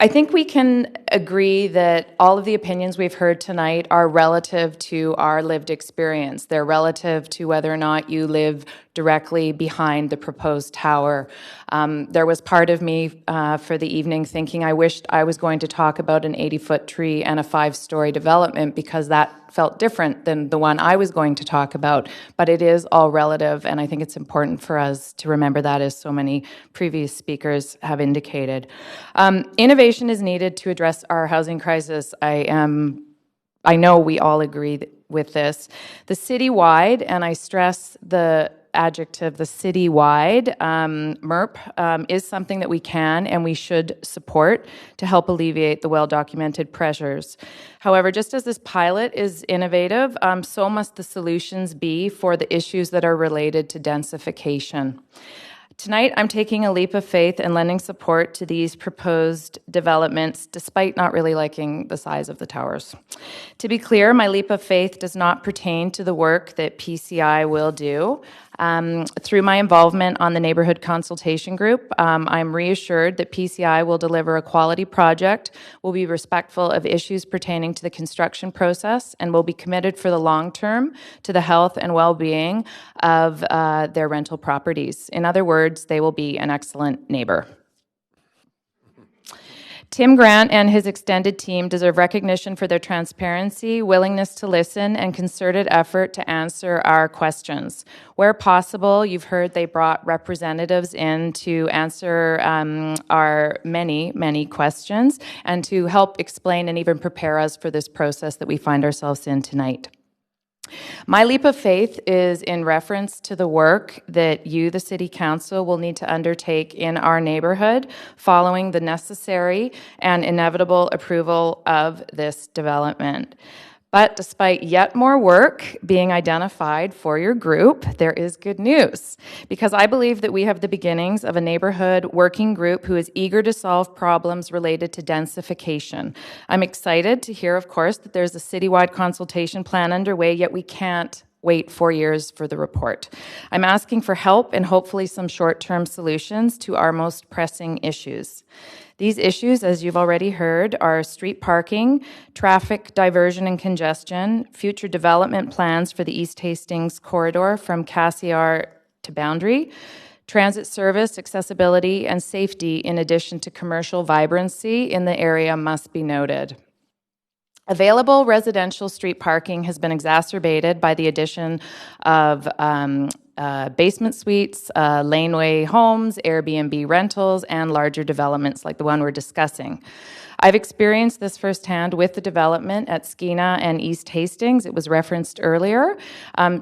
I think we can agree that all of the opinions we've heard tonight are relative to our lived experience. They're relative to whether or not you live directly behind the proposed tower. There was part of me for the evening thinking I wished I was going to talk about an 80-foot tree and a 5-story development because that felt different than the one I was going to talk about, but it is all relative, and I think it's important for us to remember that, as so many previous speakers have indicated. Innovation is needed to address our housing crisis. I know we all agree with this. The citywide, and I stress the adjective, the citywide MERP is something that we can and we should support to help alleviate the well-documented pressures. However, just as this pilot is innovative, so must the solutions be for the issues that are related to densification. Tonight, I'm taking a leap of faith and lending support to these proposed developments, despite not really liking the size of the towers. To be clear, my leap of faith does not pertain to the work that PCI will do. Through my involvement on the Neighborhood Consultation Group, I'm reassured that PCI will deliver a quality project, will be respectful of issues pertaining to the construction process, and will be committed for the long term to the health and well-being of their rental properties. In other words, they will be an excellent neighbor. Tim Grant and his extended team deserve recognition for their transparency, willingness to listen, and concerted effort to answer our questions. Where possible, you've heard they brought representatives in to answer our many, many questions and to help explain and even prepare us for this process that we find ourselves in tonight. My leap of faith is in reference to the work that you, the City Council, will need to undertake in our neighborhood following the necessary and inevitable approval of this development. But despite yet more work being identified for your group, there is good news, because I believe that we have the beginnings of a neighborhood working group who is eager to solve problems related to densification. I'm excited to hear, of course, that there's a citywide consultation plan underway, yet we can't wait 4 years for the report. I'm asking for help and hopefully some short-term solutions to our most pressing issues. These issues, as you've already heard, are street parking, traffic diversion and congestion, future development plans for the East Hastings corridor from Cassiar to Boundary, transit service, accessibility, and safety, in addition to commercial vibrancy in the area, must be noted. Available residential street parking has been exacerbated by the addition of basement suites, laneway homes, Airbnb rentals, and larger developments like the one we're discussing. I've experienced this firsthand with the development at Skeena and East Hastings. It was referenced earlier.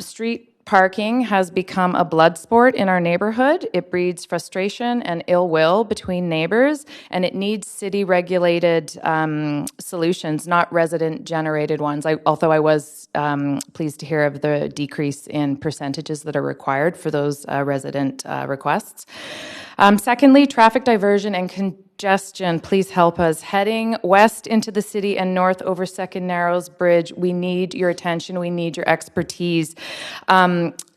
Street parking has become a blood sport in our neighborhood. It breeds frustration and ill will between neighbors, and it needs city-regulated solutions, not resident-generated ones. Although I was pleased to hear of the decrease in percentages that are required for those resident requests. Secondly, traffic diversion and congestion, please help us. Heading west into the city and north over Second Narrows Bridge, we need your attention, we need your expertise.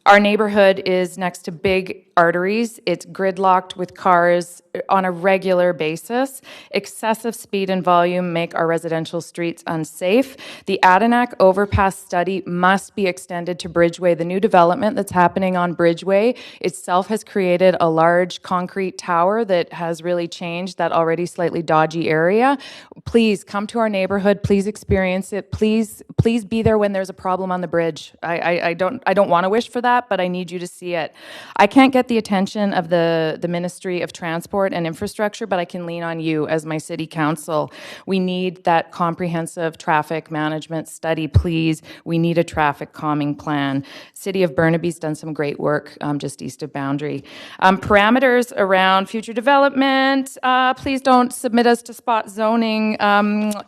Our neighborhood is next to big arteries. It's gridlocked with cars on a regular basis. Excessive speed and volume make our residential streets unsafe. The Adenac overpass study must be extended to Bridgeway. The new development that's happening on Bridgeway itself has created a large concrete tower that has really changed that already slightly dodgy area. Please come to our neighborhood. Please experience it. Please be there when there's a problem on the bridge. I don't want to wish for that, but I need you to see it. I can't get the attention of the Ministry of Transport and Infrastructure, but I can lean on you as my city council. We need that comprehensive traffic management study, please. We need a traffic calming plan. City of Burnaby's done some great work just east of Boundary. Parameters around future development. Please don't submit us to spot zoning.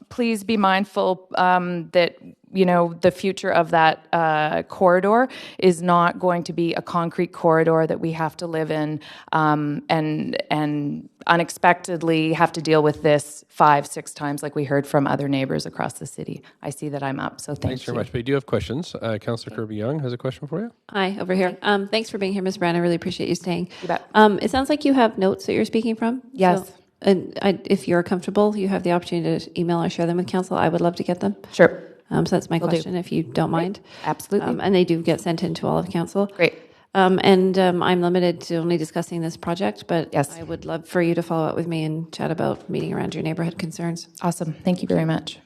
Please be mindful that the future of that corridor is not going to be a concrete corridor that we have to live in and unexpectedly have to deal with this 5-6 times like we heard from other neighbors across the city. I see that I'm up, so Thanks very much. We do have questions. Councillor Kirby-Young has a question for you. Hi, over here. Thanks for being here, Ms. Brand. I really appreciate you staying. You bet. It sounds like you have notes that you're speaking from. Yes. So, if you're comfortable, you have the opportunity to email or share them with council. I would love to get them. Sure. So that's my question, if you don't mind. Absolutely. And they do get sent in to all of council. Great. I'm limited to only discussing this project, but yes, I would love for you to follow up with me and chat about meeting around your neighborhood concerns. Awesome. Thank you very much.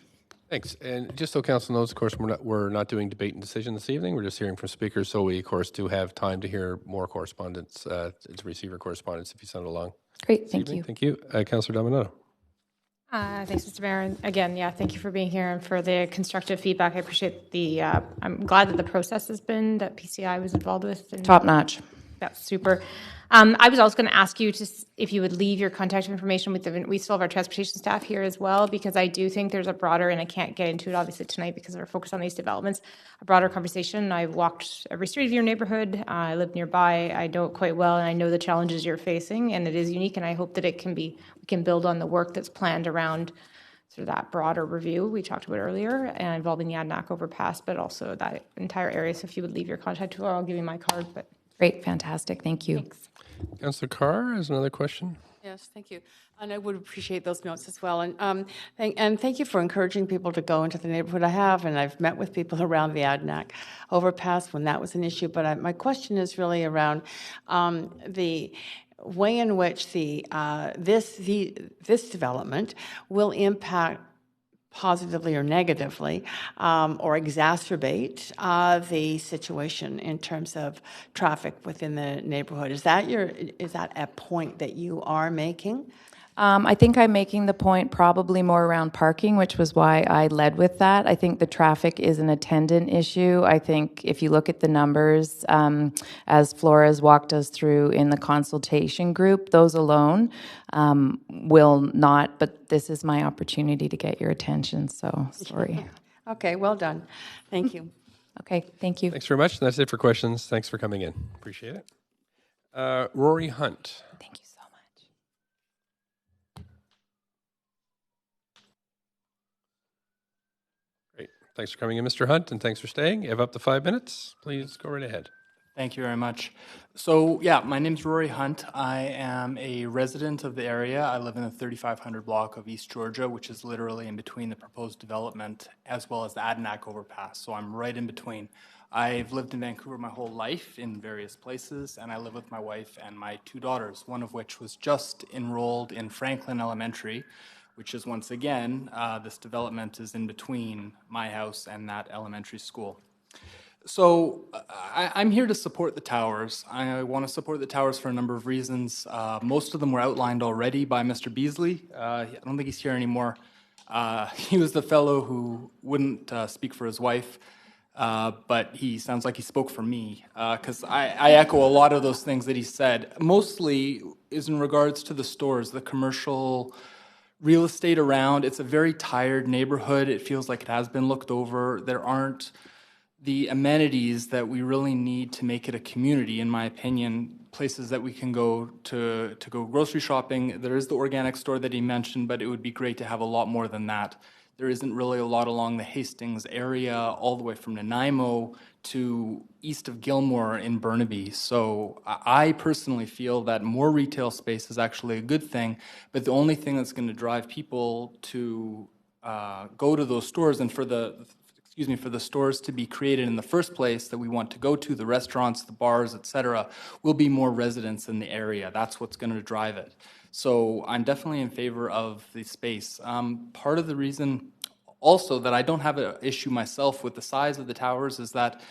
Thanks. And just so council knows, of course, we're not doing debate and decision this evening. We're just hearing from speakers. So we, of course, do have time to hear more correspondence, to receive your correspondence if you send it along. Great. Thank you. Thank you. Councillor Dominato. Thanks, Mr. Mayor. And again, thank you for being here and for the constructive feedback. I appreciate I'm glad that the process has been, that PCI was involved with. And top notch. That's super. I was also going to ask you if you would leave your contact information with we still have our transportation staff here as well, because I do think there's a broader, and I can't get into it obviously tonight because we're focused on these developments, a broader conversation. I've walked every street of your neighborhood. I live nearby. I know it quite well, and I know the challenges you're facing, and it is unique, and I hope that we can build on the work that's planned around sort of that broader review we talked about earlier, and involving the Adenac overpass, but also that entire area. So if you would leave your contact, or I'll give you my card. But great, fantastic, thank you. Thanks. Councillor Carr has another question. Yes, thank you. And I would appreciate those notes as well. And thank you for encouraging people to go into the neighborhood. I've met with people around the Adenac overpass when that was an issue. But my question is really around the way in which this development will impact positively or negatively, or exacerbate the situation in terms of traffic within the neighborhood. Is that a point that you are making? I think I'm making the point probably more around parking, which was why I led with that. I think the traffic is an attendant issue. I think if you look at the numbers, as Flores walked us through in the consultation group, those alone will not, but this is my opportunity to get your attention, so sorry. Okay, well done. Thank you. Okay, thank you. Thanks very much. That's it for questions. Thanks for coming in. Appreciate it. Rory Hunt. Thank you so much. Great. Thanks for coming in, Mr. Hunt, and thanks for staying. You have up to 5 minutes. Please go right ahead. Thank you very much. So, my name's Rory Hunt. I am a resident of the area. I live in the 3500 block of East Georgia, which is literally in between the proposed development as well as the Adenac overpass. So I'm right in between. I've lived in Vancouver my whole life in various places, and I live with my wife and my 2 daughters, one of which was just enrolled in Franklin Elementary, which is, once again, this development is in between my house and that elementary school. So I'm here to support the towers. I want to support the towers for a number of reasons. Most of them were outlined already by Mr. Beasley. I don't think he's here anymore. He was the fellow who wouldn't speak for his wife, but he sounds like he spoke for me, because I echo a lot of those things that he said. Mostly is in regards to the stores, the commercial real estate around. It's a very tired neighborhood. It feels like it has been looked over. There aren't the amenities that we really need to make it a community, in my opinion, places that we can go to go grocery shopping. There is the organic store that he mentioned, but it would be great to have a lot more than that. There isn't really a lot along the Hastings area, all the way from Nanaimo to east of Gilmore in Burnaby. So I personally feel that more retail space is actually a good thing, but the only thing that's going to drive people to go to those stores and for the stores to be created in the first place that we want to go to, the restaurants, the bars, et cetera, will be more residents in the area. That's what's going to drive it. So I'm definitely in favor of the space. Part of the reason also that I don't have an issue myself with the size of the towers is that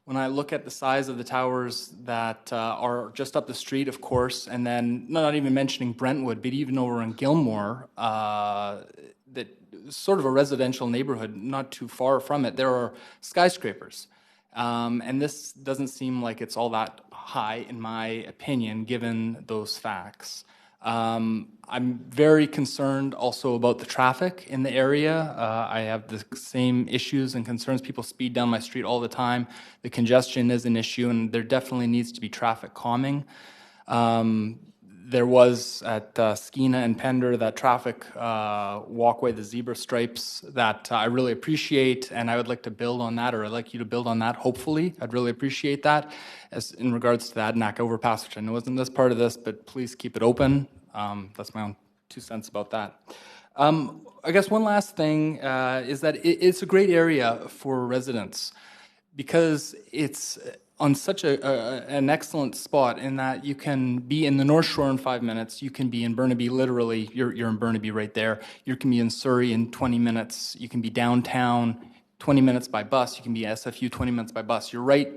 when I look at the size of the towers that are just up the street, of course, and then not even mentioning Brentwood, but even over in Gilmore, that sort of a residential neighborhood, not too far from it, there are skyscrapers. And this doesn't seem like it's all that high, in my opinion, given those facts. I'm very concerned also about the traffic in the area. I have the same issues and concerns. People speed down my street all the time. The congestion is an issue, and there definitely needs to be traffic calming. There was at Skeena and Pender that traffic walkway, the zebra stripes, that I really appreciate, and I would like to build on that, or I'd like you to build on that, hopefully. I'd really appreciate that. As in regards to the Adanac overpass, which I know isn't this part of this, but please keep it open. That's my own 2 cents about that. I guess one last thing is that it's a great area for residents because it's on such an excellent spot in that you can be in the North Shore in 5 minutes. You can be in Burnaby, literally, you're in Burnaby right there. You can be in Surrey in 20 minutes. You can be downtown 20 minutes by bus. You can be SFU 20 minutes by bus. You're right,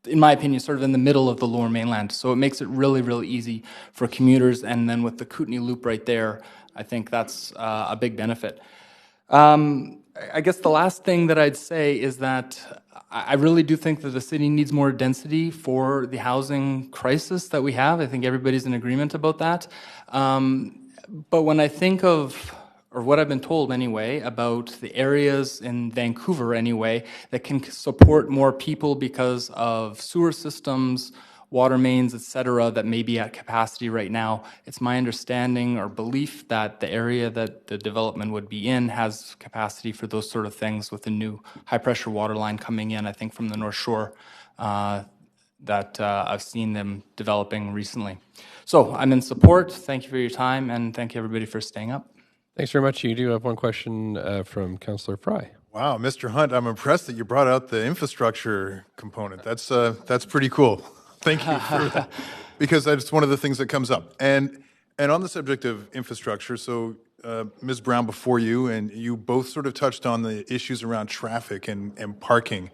in my opinion, sort of in the middle of the Lower Mainland. So it makes it really, really easy for commuters. And then with the Kootenay Loop right there, I think that's a big benefit. I guess the last thing that I'd say is that I really do think that the city needs more density for the housing crisis that we have. I think everybody's in agreement about that. But when I think of, or what I've been told anyway, about the areas in Vancouver anyway, that can support more people because of sewer systems, water mains, et cetera, that may be at capacity right now. It's my understanding or belief that the area that the development would be in has capacity for those sort of things with a new high-pressure water line coming in, I think, from the North Shore that I've seen them developing recently. So I'm in support. Thank you for your time, and thank you, everybody, for staying up. Thanks very much. You do have one question from Councillor Fry. Wow, Mr. Hunt, I'm impressed that you brought out the infrastructure component. That's pretty cool. Thank you for that, because that's one of the things that comes up. And on the subject of infrastructure, so Ms. Brown before you, and you both sort of touched on the issues around traffic and parking.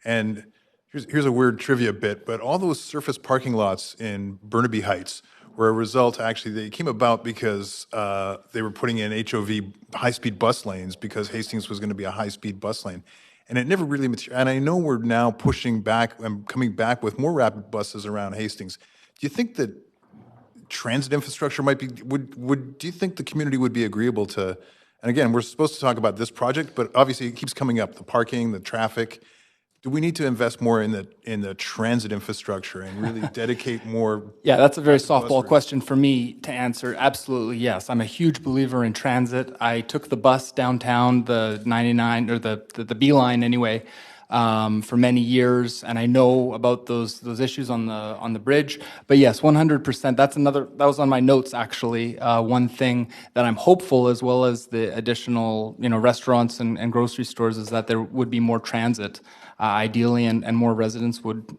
And here's a weird trivia bit, but all those surface parking lots in Burnaby Heights were a result, actually, they came about because they were putting in HOV high-speed bus lanes because Hastings was going to be a high-speed bus lane. And it never really materialized. And I know we're now pushing back and coming back with more rapid buses around Hastings. Do you think that transit infrastructure might be, do you think the community would be agreeable to, and again, we're supposed to talk about this project, but obviously it keeps coming up, the parking, the traffic. Do we need to invest more in the transit infrastructure and really dedicate more? Yeah, that's a very softball question for me to answer. Absolutely, yes. I'm a huge believer in transit. I took the bus downtown, the 99 or the B line anyway, for many years, and I know about those issues on the bridge. But yes, 100%. That was on my notes actually. One thing that I'm hopeful, as well as the additional restaurants and grocery stores, is that there would be more transit. Ideally, and more residents would,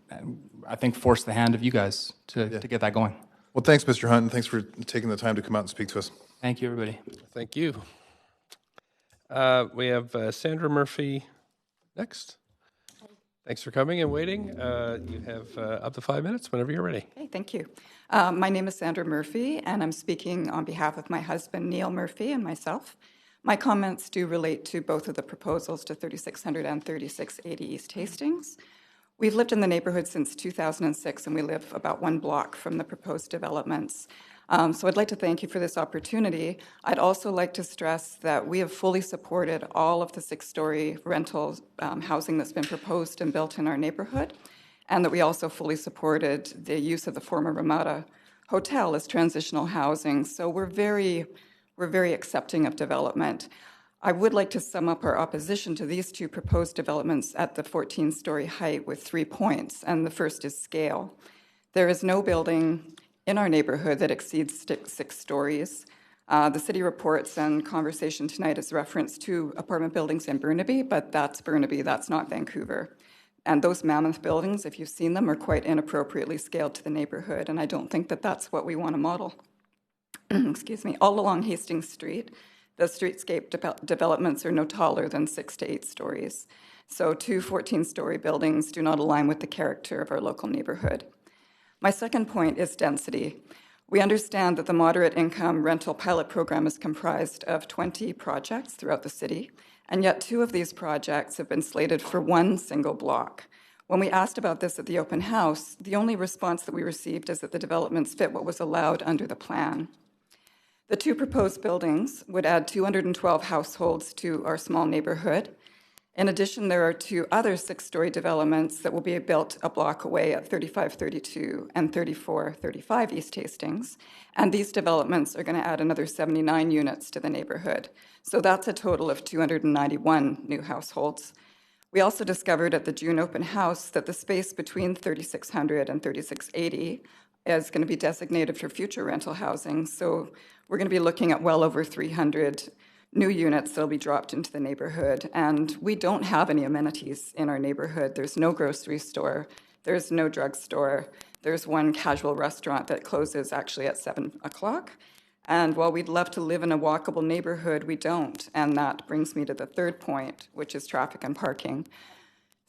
I think, force the hand of you guys to get that going. Well, thanks, Mr. Hunt, and thanks for taking the time to come out and speak to us. Thank you, everybody. Thank you. We have Sandra Murphy next. Thanks for coming and waiting. You have up to 5 minutes whenever you're ready. Okay, thank you. My name is Sandra Murphy, and I'm speaking on behalf of my husband, Neil Murphy, and myself. My comments do relate to both of the proposals to 3600 and 3680 East Hastings. We've lived in the neighborhood since 2006, and we live about 1 block from the proposed developments. So I'd like to thank you for this opportunity. I'd also like to stress that we have fully supported all of the 6-story rental housing that's been proposed and built in our neighborhood, and that we also fully supported the use of the former Ramada Hotel as transitional housing. So we're very accepting of development. I would like to sum up our opposition to these two proposed developments at the 14-story height with 3 points, and the first is scale. There is no building in our neighborhood that exceeds 6 stories. The city reports and conversation tonight is reference to apartment buildings in Burnaby, but that's Burnaby, that's not Vancouver. And those mammoth buildings, if you've seen them, are quite inappropriately scaled to the neighborhood, and I don't think that that's what we want to model. Excuse me. All along Hastings Street, the streetscape developments are no taller than 6 to 8 stories. So 2 14-story buildings do not align with the character of our local neighborhood. My second point is density. We understand that the moderate income rental pilot program is comprised of 20 projects throughout the city, and yet 2 of these projects have been slated for 1 single block. When we asked about this at the open house, the only response that we received is that the developments fit what was allowed under the plan. The 2 proposed buildings would add 212 households to our small neighborhood. In addition, there are 2 other 6-story developments that will be built a block away at 3532 and 3435 East Hastings, and these developments are going to add another 79 units to the neighborhood. So that's a total of 291 new households. We also discovered at the June open house that the space between 3600 and 3680 is going to be designated for future rental housing. So we're going to be looking at well over 300 new units that will be dropped into the neighborhood. And we don't have any amenities in our neighborhood. There's no grocery store. There's no drugstore. There's 1 casual restaurant that closes actually at 7 o'clock. And while we'd love to live in a walkable neighborhood, we don't. And that brings me to the third point, which is traffic and parking.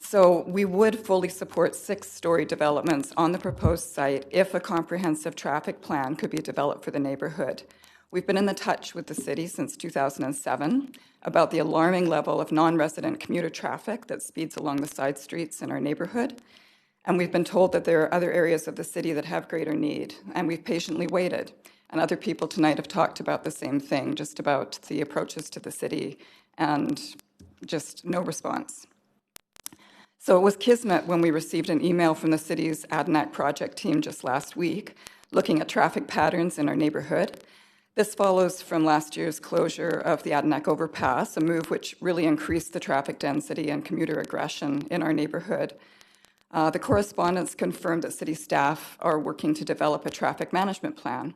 So we would fully support 6-story developments on the proposed site if a comprehensive traffic plan could be developed for the neighborhood. We've been in touch with the city since 2007 about the alarming level of non-resident commuter traffic that speeds along the side streets in our neighborhood. And we've been told that there are other areas of the city that have greater need, and we've patiently waited. And other people tonight have talked about the same thing, just about the approaches to the city, and just no response. So it was kismet when we received an email from the city's Adanac project team just last week, looking at traffic patterns in our neighborhood. This follows from last year's closure of the Adanac overpass, a move which really increased the traffic density and commuter aggression in our neighborhood. The correspondence confirmed that city staff are working to develop a traffic management plan,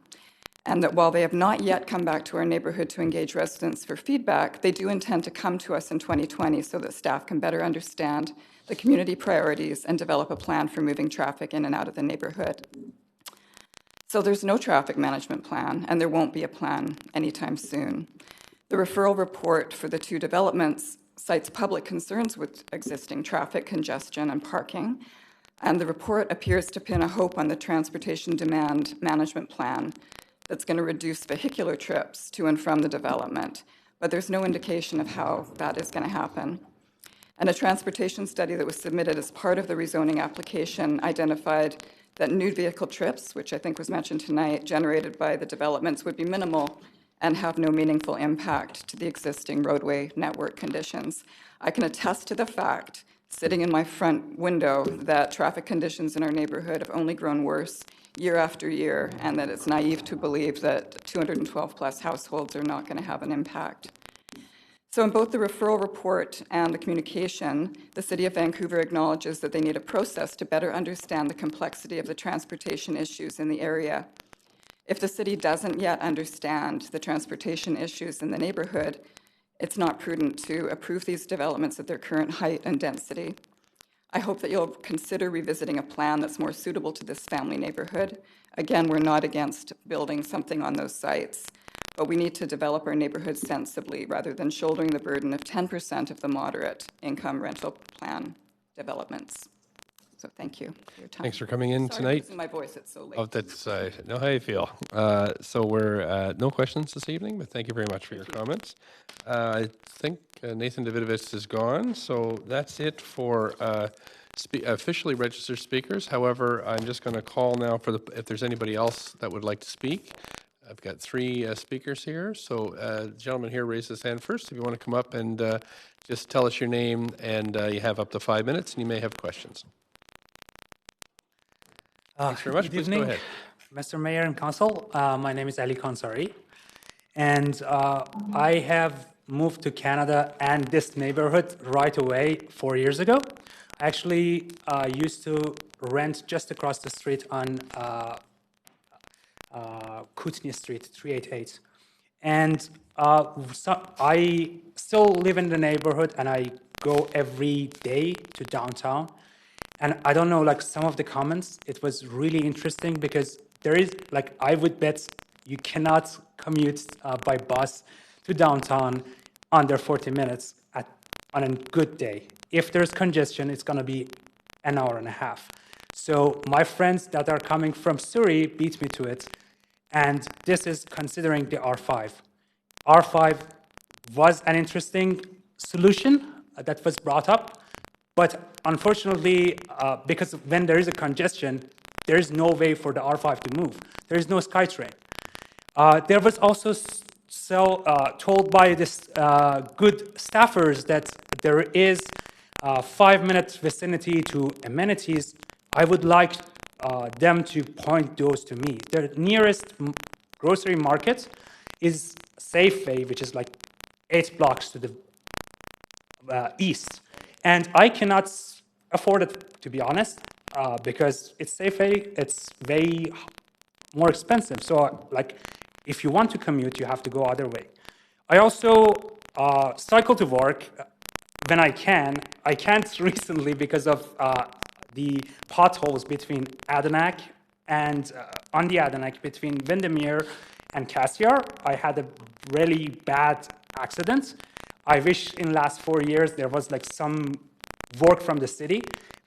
and that while they have not yet come back to our neighborhood to engage residents for feedback, they do intend to come to us in 2020 so that staff can better understand the community priorities and develop a plan for moving traffic in and out of the neighborhood. So there's no traffic management plan, and there won't be a plan anytime soon. The referral report for the 2 developments cites public concerns with existing traffic congestion and parking, and the report appears to pin a hope on the transportation demand management plan that's going to reduce vehicular trips to and from the development, but there's no indication of how that is going to happen. And a transportation study that was submitted as part of the rezoning application identified that new vehicle trips, which I think was mentioned tonight, generated by the developments would be minimal and have no meaningful impact to the existing roadway network conditions. I can attest to the fact, sitting in my front window, that traffic conditions in our neighborhood have only grown worse year after year, and that it's naive to believe that 212 plus households are not going to have an impact. So in both the referral report and the communication, the City of Vancouver acknowledges that they need a process to better understand the complexity of the transportation issues in the area. If the city doesn't yet understand the transportation issues in the neighborhood, it's not prudent to approve these developments at their current height and density. I hope that you'll consider revisiting a plan that's more suitable to this family neighborhood. Again, we're not against building something on those sites, but we need to develop our neighborhood sensibly rather than shouldering the burden of 10% of the moderate income rental plan developments. So thank you for your time. Thanks for coming in Sorry tonight. for losing my voice, it's so late. Oh, that's know how you feel. So we're no questions this evening, but thank you very much for your comments. I think Nathan Davidovich is gone, so that's it for officially registered speakers. However, I'm just going to call now for if there's anybody else that would like to speak. I've got 3 speakers here. So the gentleman here raised his hand first. If you want to come up and just tell us your name, and you have up to 5 minutes, and you may have questions. Thanks very much. Good Please evening, go ahead. Mr. Mayor and Council. My name is Ali Khansari, and I have moved to Canada and this neighborhood right away 4 years ago. I actually used to rent just across the street on Kootenay Street, 388. And so I still live in the neighborhood and I go every day to downtown. And I don't know, like some of the comments, it was really interesting because there is, like, I would bet you cannot commute by bus to downtown under 40 minutes on a good day. If there's congestion, it's going to be an hour and a half. So my friends that are coming from Surrey beat me to it. And this is considering the R5. R5 was an interesting solution that was brought up, but unfortunately, because when there is a congestion, there is no way for the R5 to move. There is no SkyTrain. There was also told by this good staffers that there is 5-minute vicinity to amenities. I would like them to point those to me. The nearest grocery market is Safeway, which is like 8 blocks to the east. And I cannot afford it, to be honest, because it's Safeway, it's way more expensive. So, like, if you want to commute, you have to go other way. I also cycle to work when I can. I can't recently because of the potholes between Adenac and on the Adenac between Windermere and Cassiar. I had a really bad accident. I wish in the last 4 years there was like some work from the city.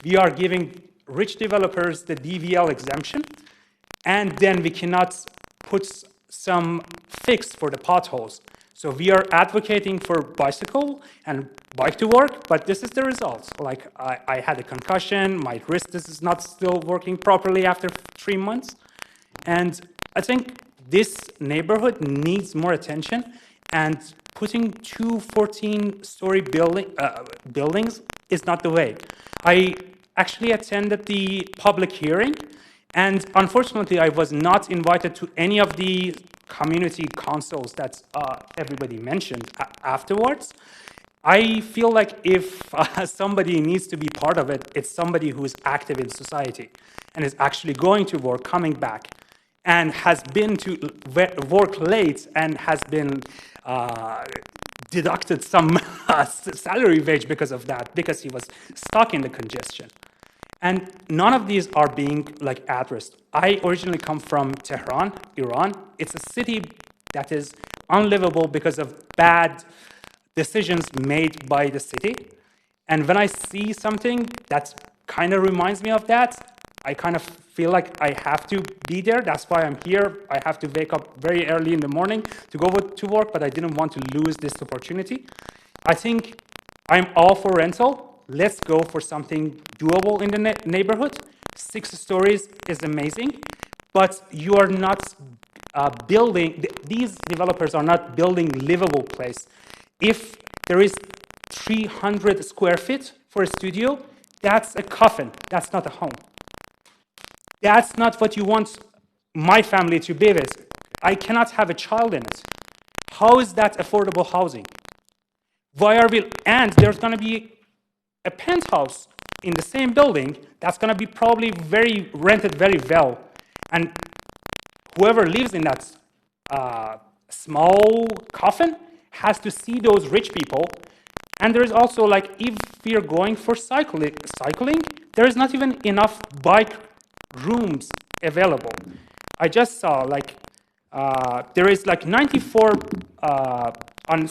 We are giving rich developers the DVL exemption, and then we cannot put some fix for the potholes. So we are advocating for bicycle and bike to work, but this is the result. Like I had a concussion, my wrist is not still working properly after 3 months. And I think this neighborhood needs more attention, and putting 2 14-story buildings is not the way. I actually attended the public hearing, and unfortunately I was not invited to any of the community councils that everybody mentioned afterwards. I feel like if somebody needs to be part of it, it's somebody who is active in society and is actually going to work, coming back, and has been to work late and has been deducted some salary wage because of that, because he was stuck in the congestion. And none of these are being like addressed. I originally come from Tehran, Iran. It's a city that is unlivable because of bad decisions made by the city. And when I see something that kind of reminds me of that, I kind of feel like I have to be there. That's why I'm here. I have to wake up very early in the morning to go to work, but I didn't want to lose this opportunity. I think I'm all for rental. Let's go for something doable in the neighborhood. 6 stories is amazing, but you are not building, these developers are not building livable place. If there is 300 square feet for a studio, that's a coffin. That's not a home. That's not what you want my family to be with. I cannot have a child in it. How is that affordable housing? Why are we, and there's going to be a penthouse in the same building that's going to be probably rented very well. And whoever lives in that small coffin has to see those rich people. And there is also, like, if we are going for cycling, there is not even enough bike rooms available. I just saw, like, there is like 94 on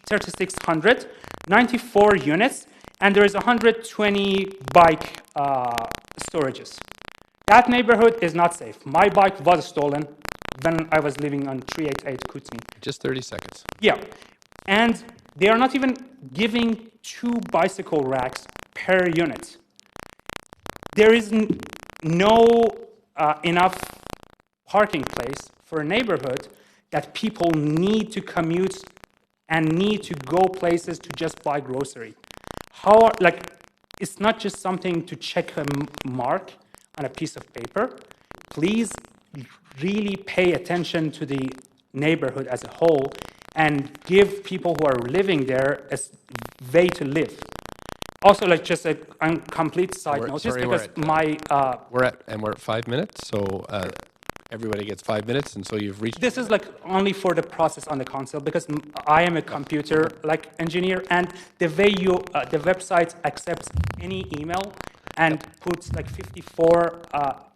3600, 94 units, and there is 120 bike storages. That neighborhood is not safe. My bike was stolen when I was living on 388 Kootenay. Just 30 seconds. Yeah, and they are not even giving 2 bicycle racks per unit. There is no enough parking place for a neighborhood that people need to commute and need to go places to just buy grocery. How, like, it's not just something to check a mark on a piece of paper. Please really pay attention to the neighborhood as a whole and give people who are living there a way to live. Also, like just a complete side note, just because we're at 5 minutes, so everybody gets 5 minutes, and so you've reached. This is like only for the process on the council, because I am a computer like engineer, and the way you the website accepts any email and puts like 54.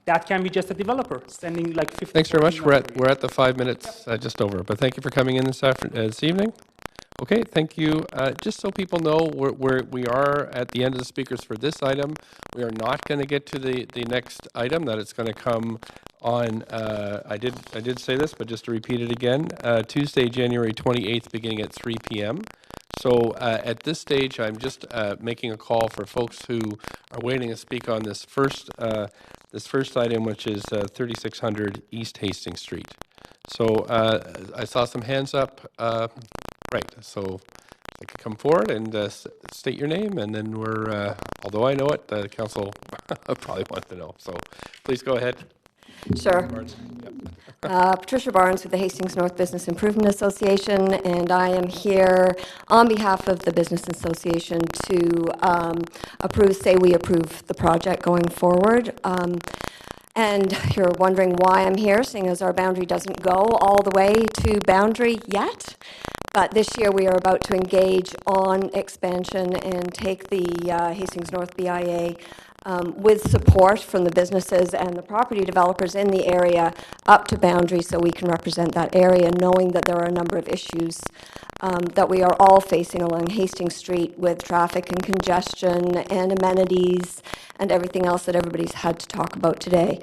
That can be just a developer sending like 54. Thanks very much. We're at the 5 minutes, just over. But thank you for coming in this evening. Okay, thank you. Just so people know, we are at the end of the speakers for this item. We are not going to get to the next item. That it's going to come on. I did say this, but just to repeat it again, Tuesday, January 28th, beginning at 3 p.m. So at this stage, I'm just making a call for folks who are waiting to speak on this first item, which is 3600 East Hastings Street. So I saw some hands up. Right, so I can come forward and state your name, and then we're, although I know it, the council probably wants to know. So please go ahead. Sure. Patricia Barnes with the Hastings North Business Improvement Association, and I am here on behalf of the Business Association to we approve the project going forward. And you're wondering why I'm here, seeing as our boundary doesn't go all the way to boundary yet. But this year we are about to engage on expansion and take the Hastings North BIA with support from the businesses and the property developers in the area up to boundary, so we can represent that area, knowing that there are a number of issues that we are all facing along Hastings Street with traffic and congestion and amenities and everything else that everybody's had to talk about today.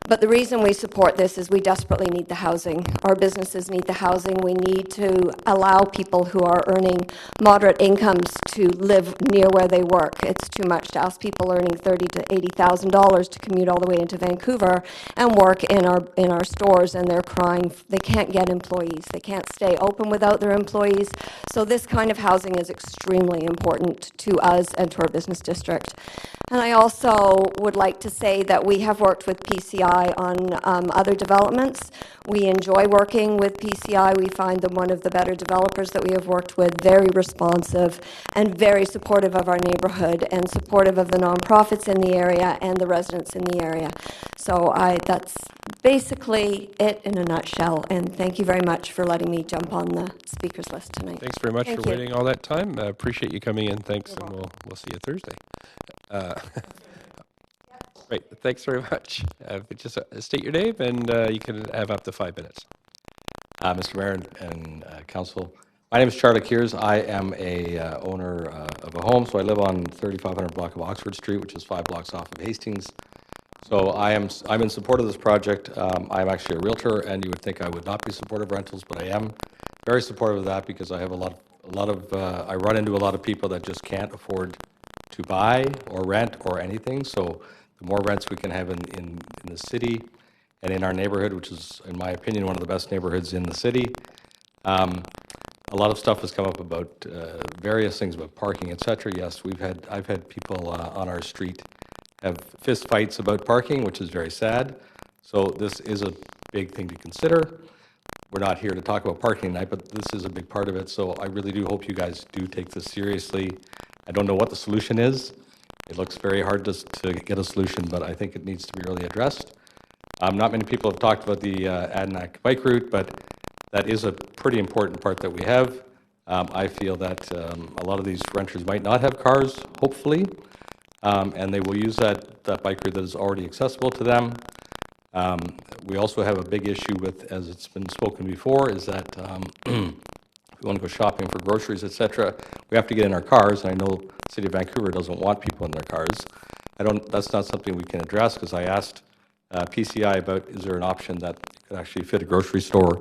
But the reason we support this is we desperately need the housing. Our businesses need the housing. We need to allow people who are earning moderate incomes to live near where they work. It's too much to ask people earning $30,000 to $80,000 to commute all the way into Vancouver and work in our stores, and they're crying. They can't get employees. They can't stay open without their employees. So this kind of housing is extremely important to us and to our business district. And I also would like to say that we have worked with PCI on other developments. We enjoy working with PCI. We find them one of the better developers that we have worked with, very responsive and very supportive of our neighborhood and supportive of the nonprofits in the area and the residents in the area. So that's basically it in a nutshell. And thank you very much for letting me jump on the speakers list tonight. Thanks very much for waiting all that time. Appreciate you coming in. Thanks, and we'll see you Thursday. Great, thanks very much. Just state your name, and you can have up to 5 minutes. Mr. Mayor and Council, my name is Charlie Kears. I am a owner of a home, so I live on 3500 block of Oxford Street, which is 5 blocks off of Hastings. So I'm in support of this project. I'm actually a realtor, and you would think I would not be supportive of rentals, but I am very supportive of that because I have I run into a lot of people that just can't afford to buy or rent or anything. So the more rents we can have in the city and in our neighborhood, which is, in my opinion, one of the best neighborhoods in the city. A lot of stuff has come up about various things about parking, etc. Yes, I've had people on our street have fist fights about parking, which is very sad. So this is a big thing to consider. We're not here to talk about parking tonight, but this is a big part of it. So I really do hope you guys do take this seriously. I don't know what the solution is. It looks very hard to get a solution, but I think it needs to be really addressed. Not many people have talked about the Adanac bike route, but that is a pretty important part that we have. I feel that a lot of these renters might not have cars, hopefully, and they will use that bike route that is already accessible to them. We also have a big issue with, as it's been spoken before, is that if we want to go shopping for groceries, etc., we have to get in our cars. And I know the City of Vancouver doesn't want people in their cars. That's not something we can address, because I asked PCI about, is there an option that you could actually fit a grocery store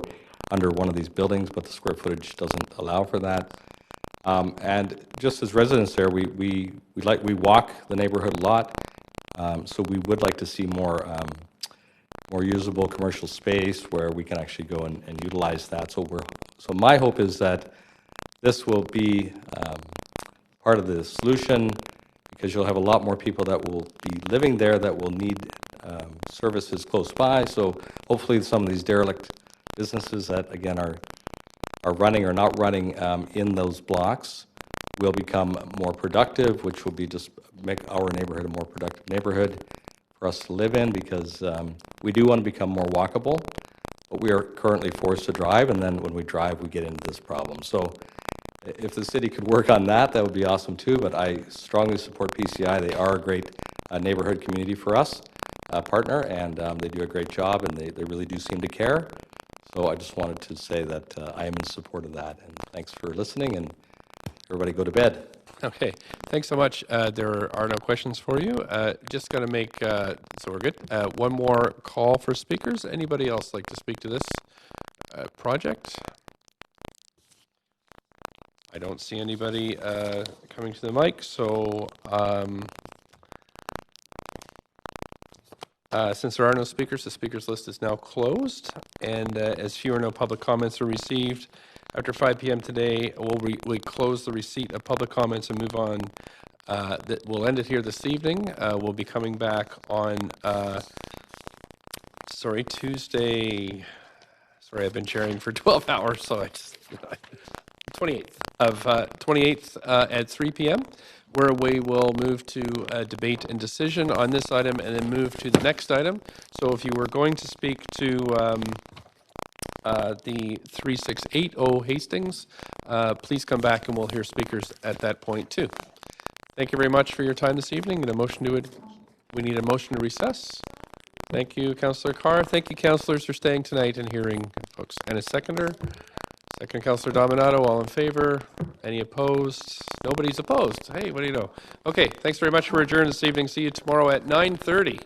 under one of these buildings, but the square footage doesn't allow for that. And just as residents there, we walk the neighborhood a lot, so we would like to see more usable commercial space where we can actually go and utilize that. So my hope is that this will be part of the solution, because you'll have a lot more people that will be living there that will need services close by. So hopefully some of these derelict businesses that, again, are are running or not running in those blocks will become more productive, which will be just make our neighborhood a more productive neighborhood for us to live in, because we do want to become more walkable, but we are currently forced to drive, and then when we drive, we get into this problem. So if the city could work on that, that would be awesome too, but I strongly support PCI. They are a great neighborhood community for us, partner, and they do a great job, and they really do seem to care. So I just wanted to say that I am in support of that, and thanks for listening, and everybody go to bed. Okay, thanks so much. There are no questions for you. Just going to make, so we're good. One more call for speakers. Anybody else like to speak to this project? I don't see anybody coming to the mic, so since there are no speakers, the speakers list is now closed, and as few or no public comments are received, after 5 p.m. today, we close the receipt of public comments and move on. We'll end it here this evening. We'll be coming back on, Tuesday. Sorry, I've been chairing for 12 hours, so I just, 28th at 3 p.m., where we will move to debate and decision on this item and then move to the next item. So if you were going to speak to the 3680 Hastings, please come back and we'll hear speakers at that point too. Thank you very much for your time this evening. And we need a motion to recess. Thank you, Councillor Carr. Thank you, councillors, for staying tonight and hearing folks. And a seconder. Second, Councillor Dominato. All in favor? Any opposed? Nobody's opposed. Hey, what do you know? Okay, thanks very much for adjourning this evening. See you tomorrow at 9:30.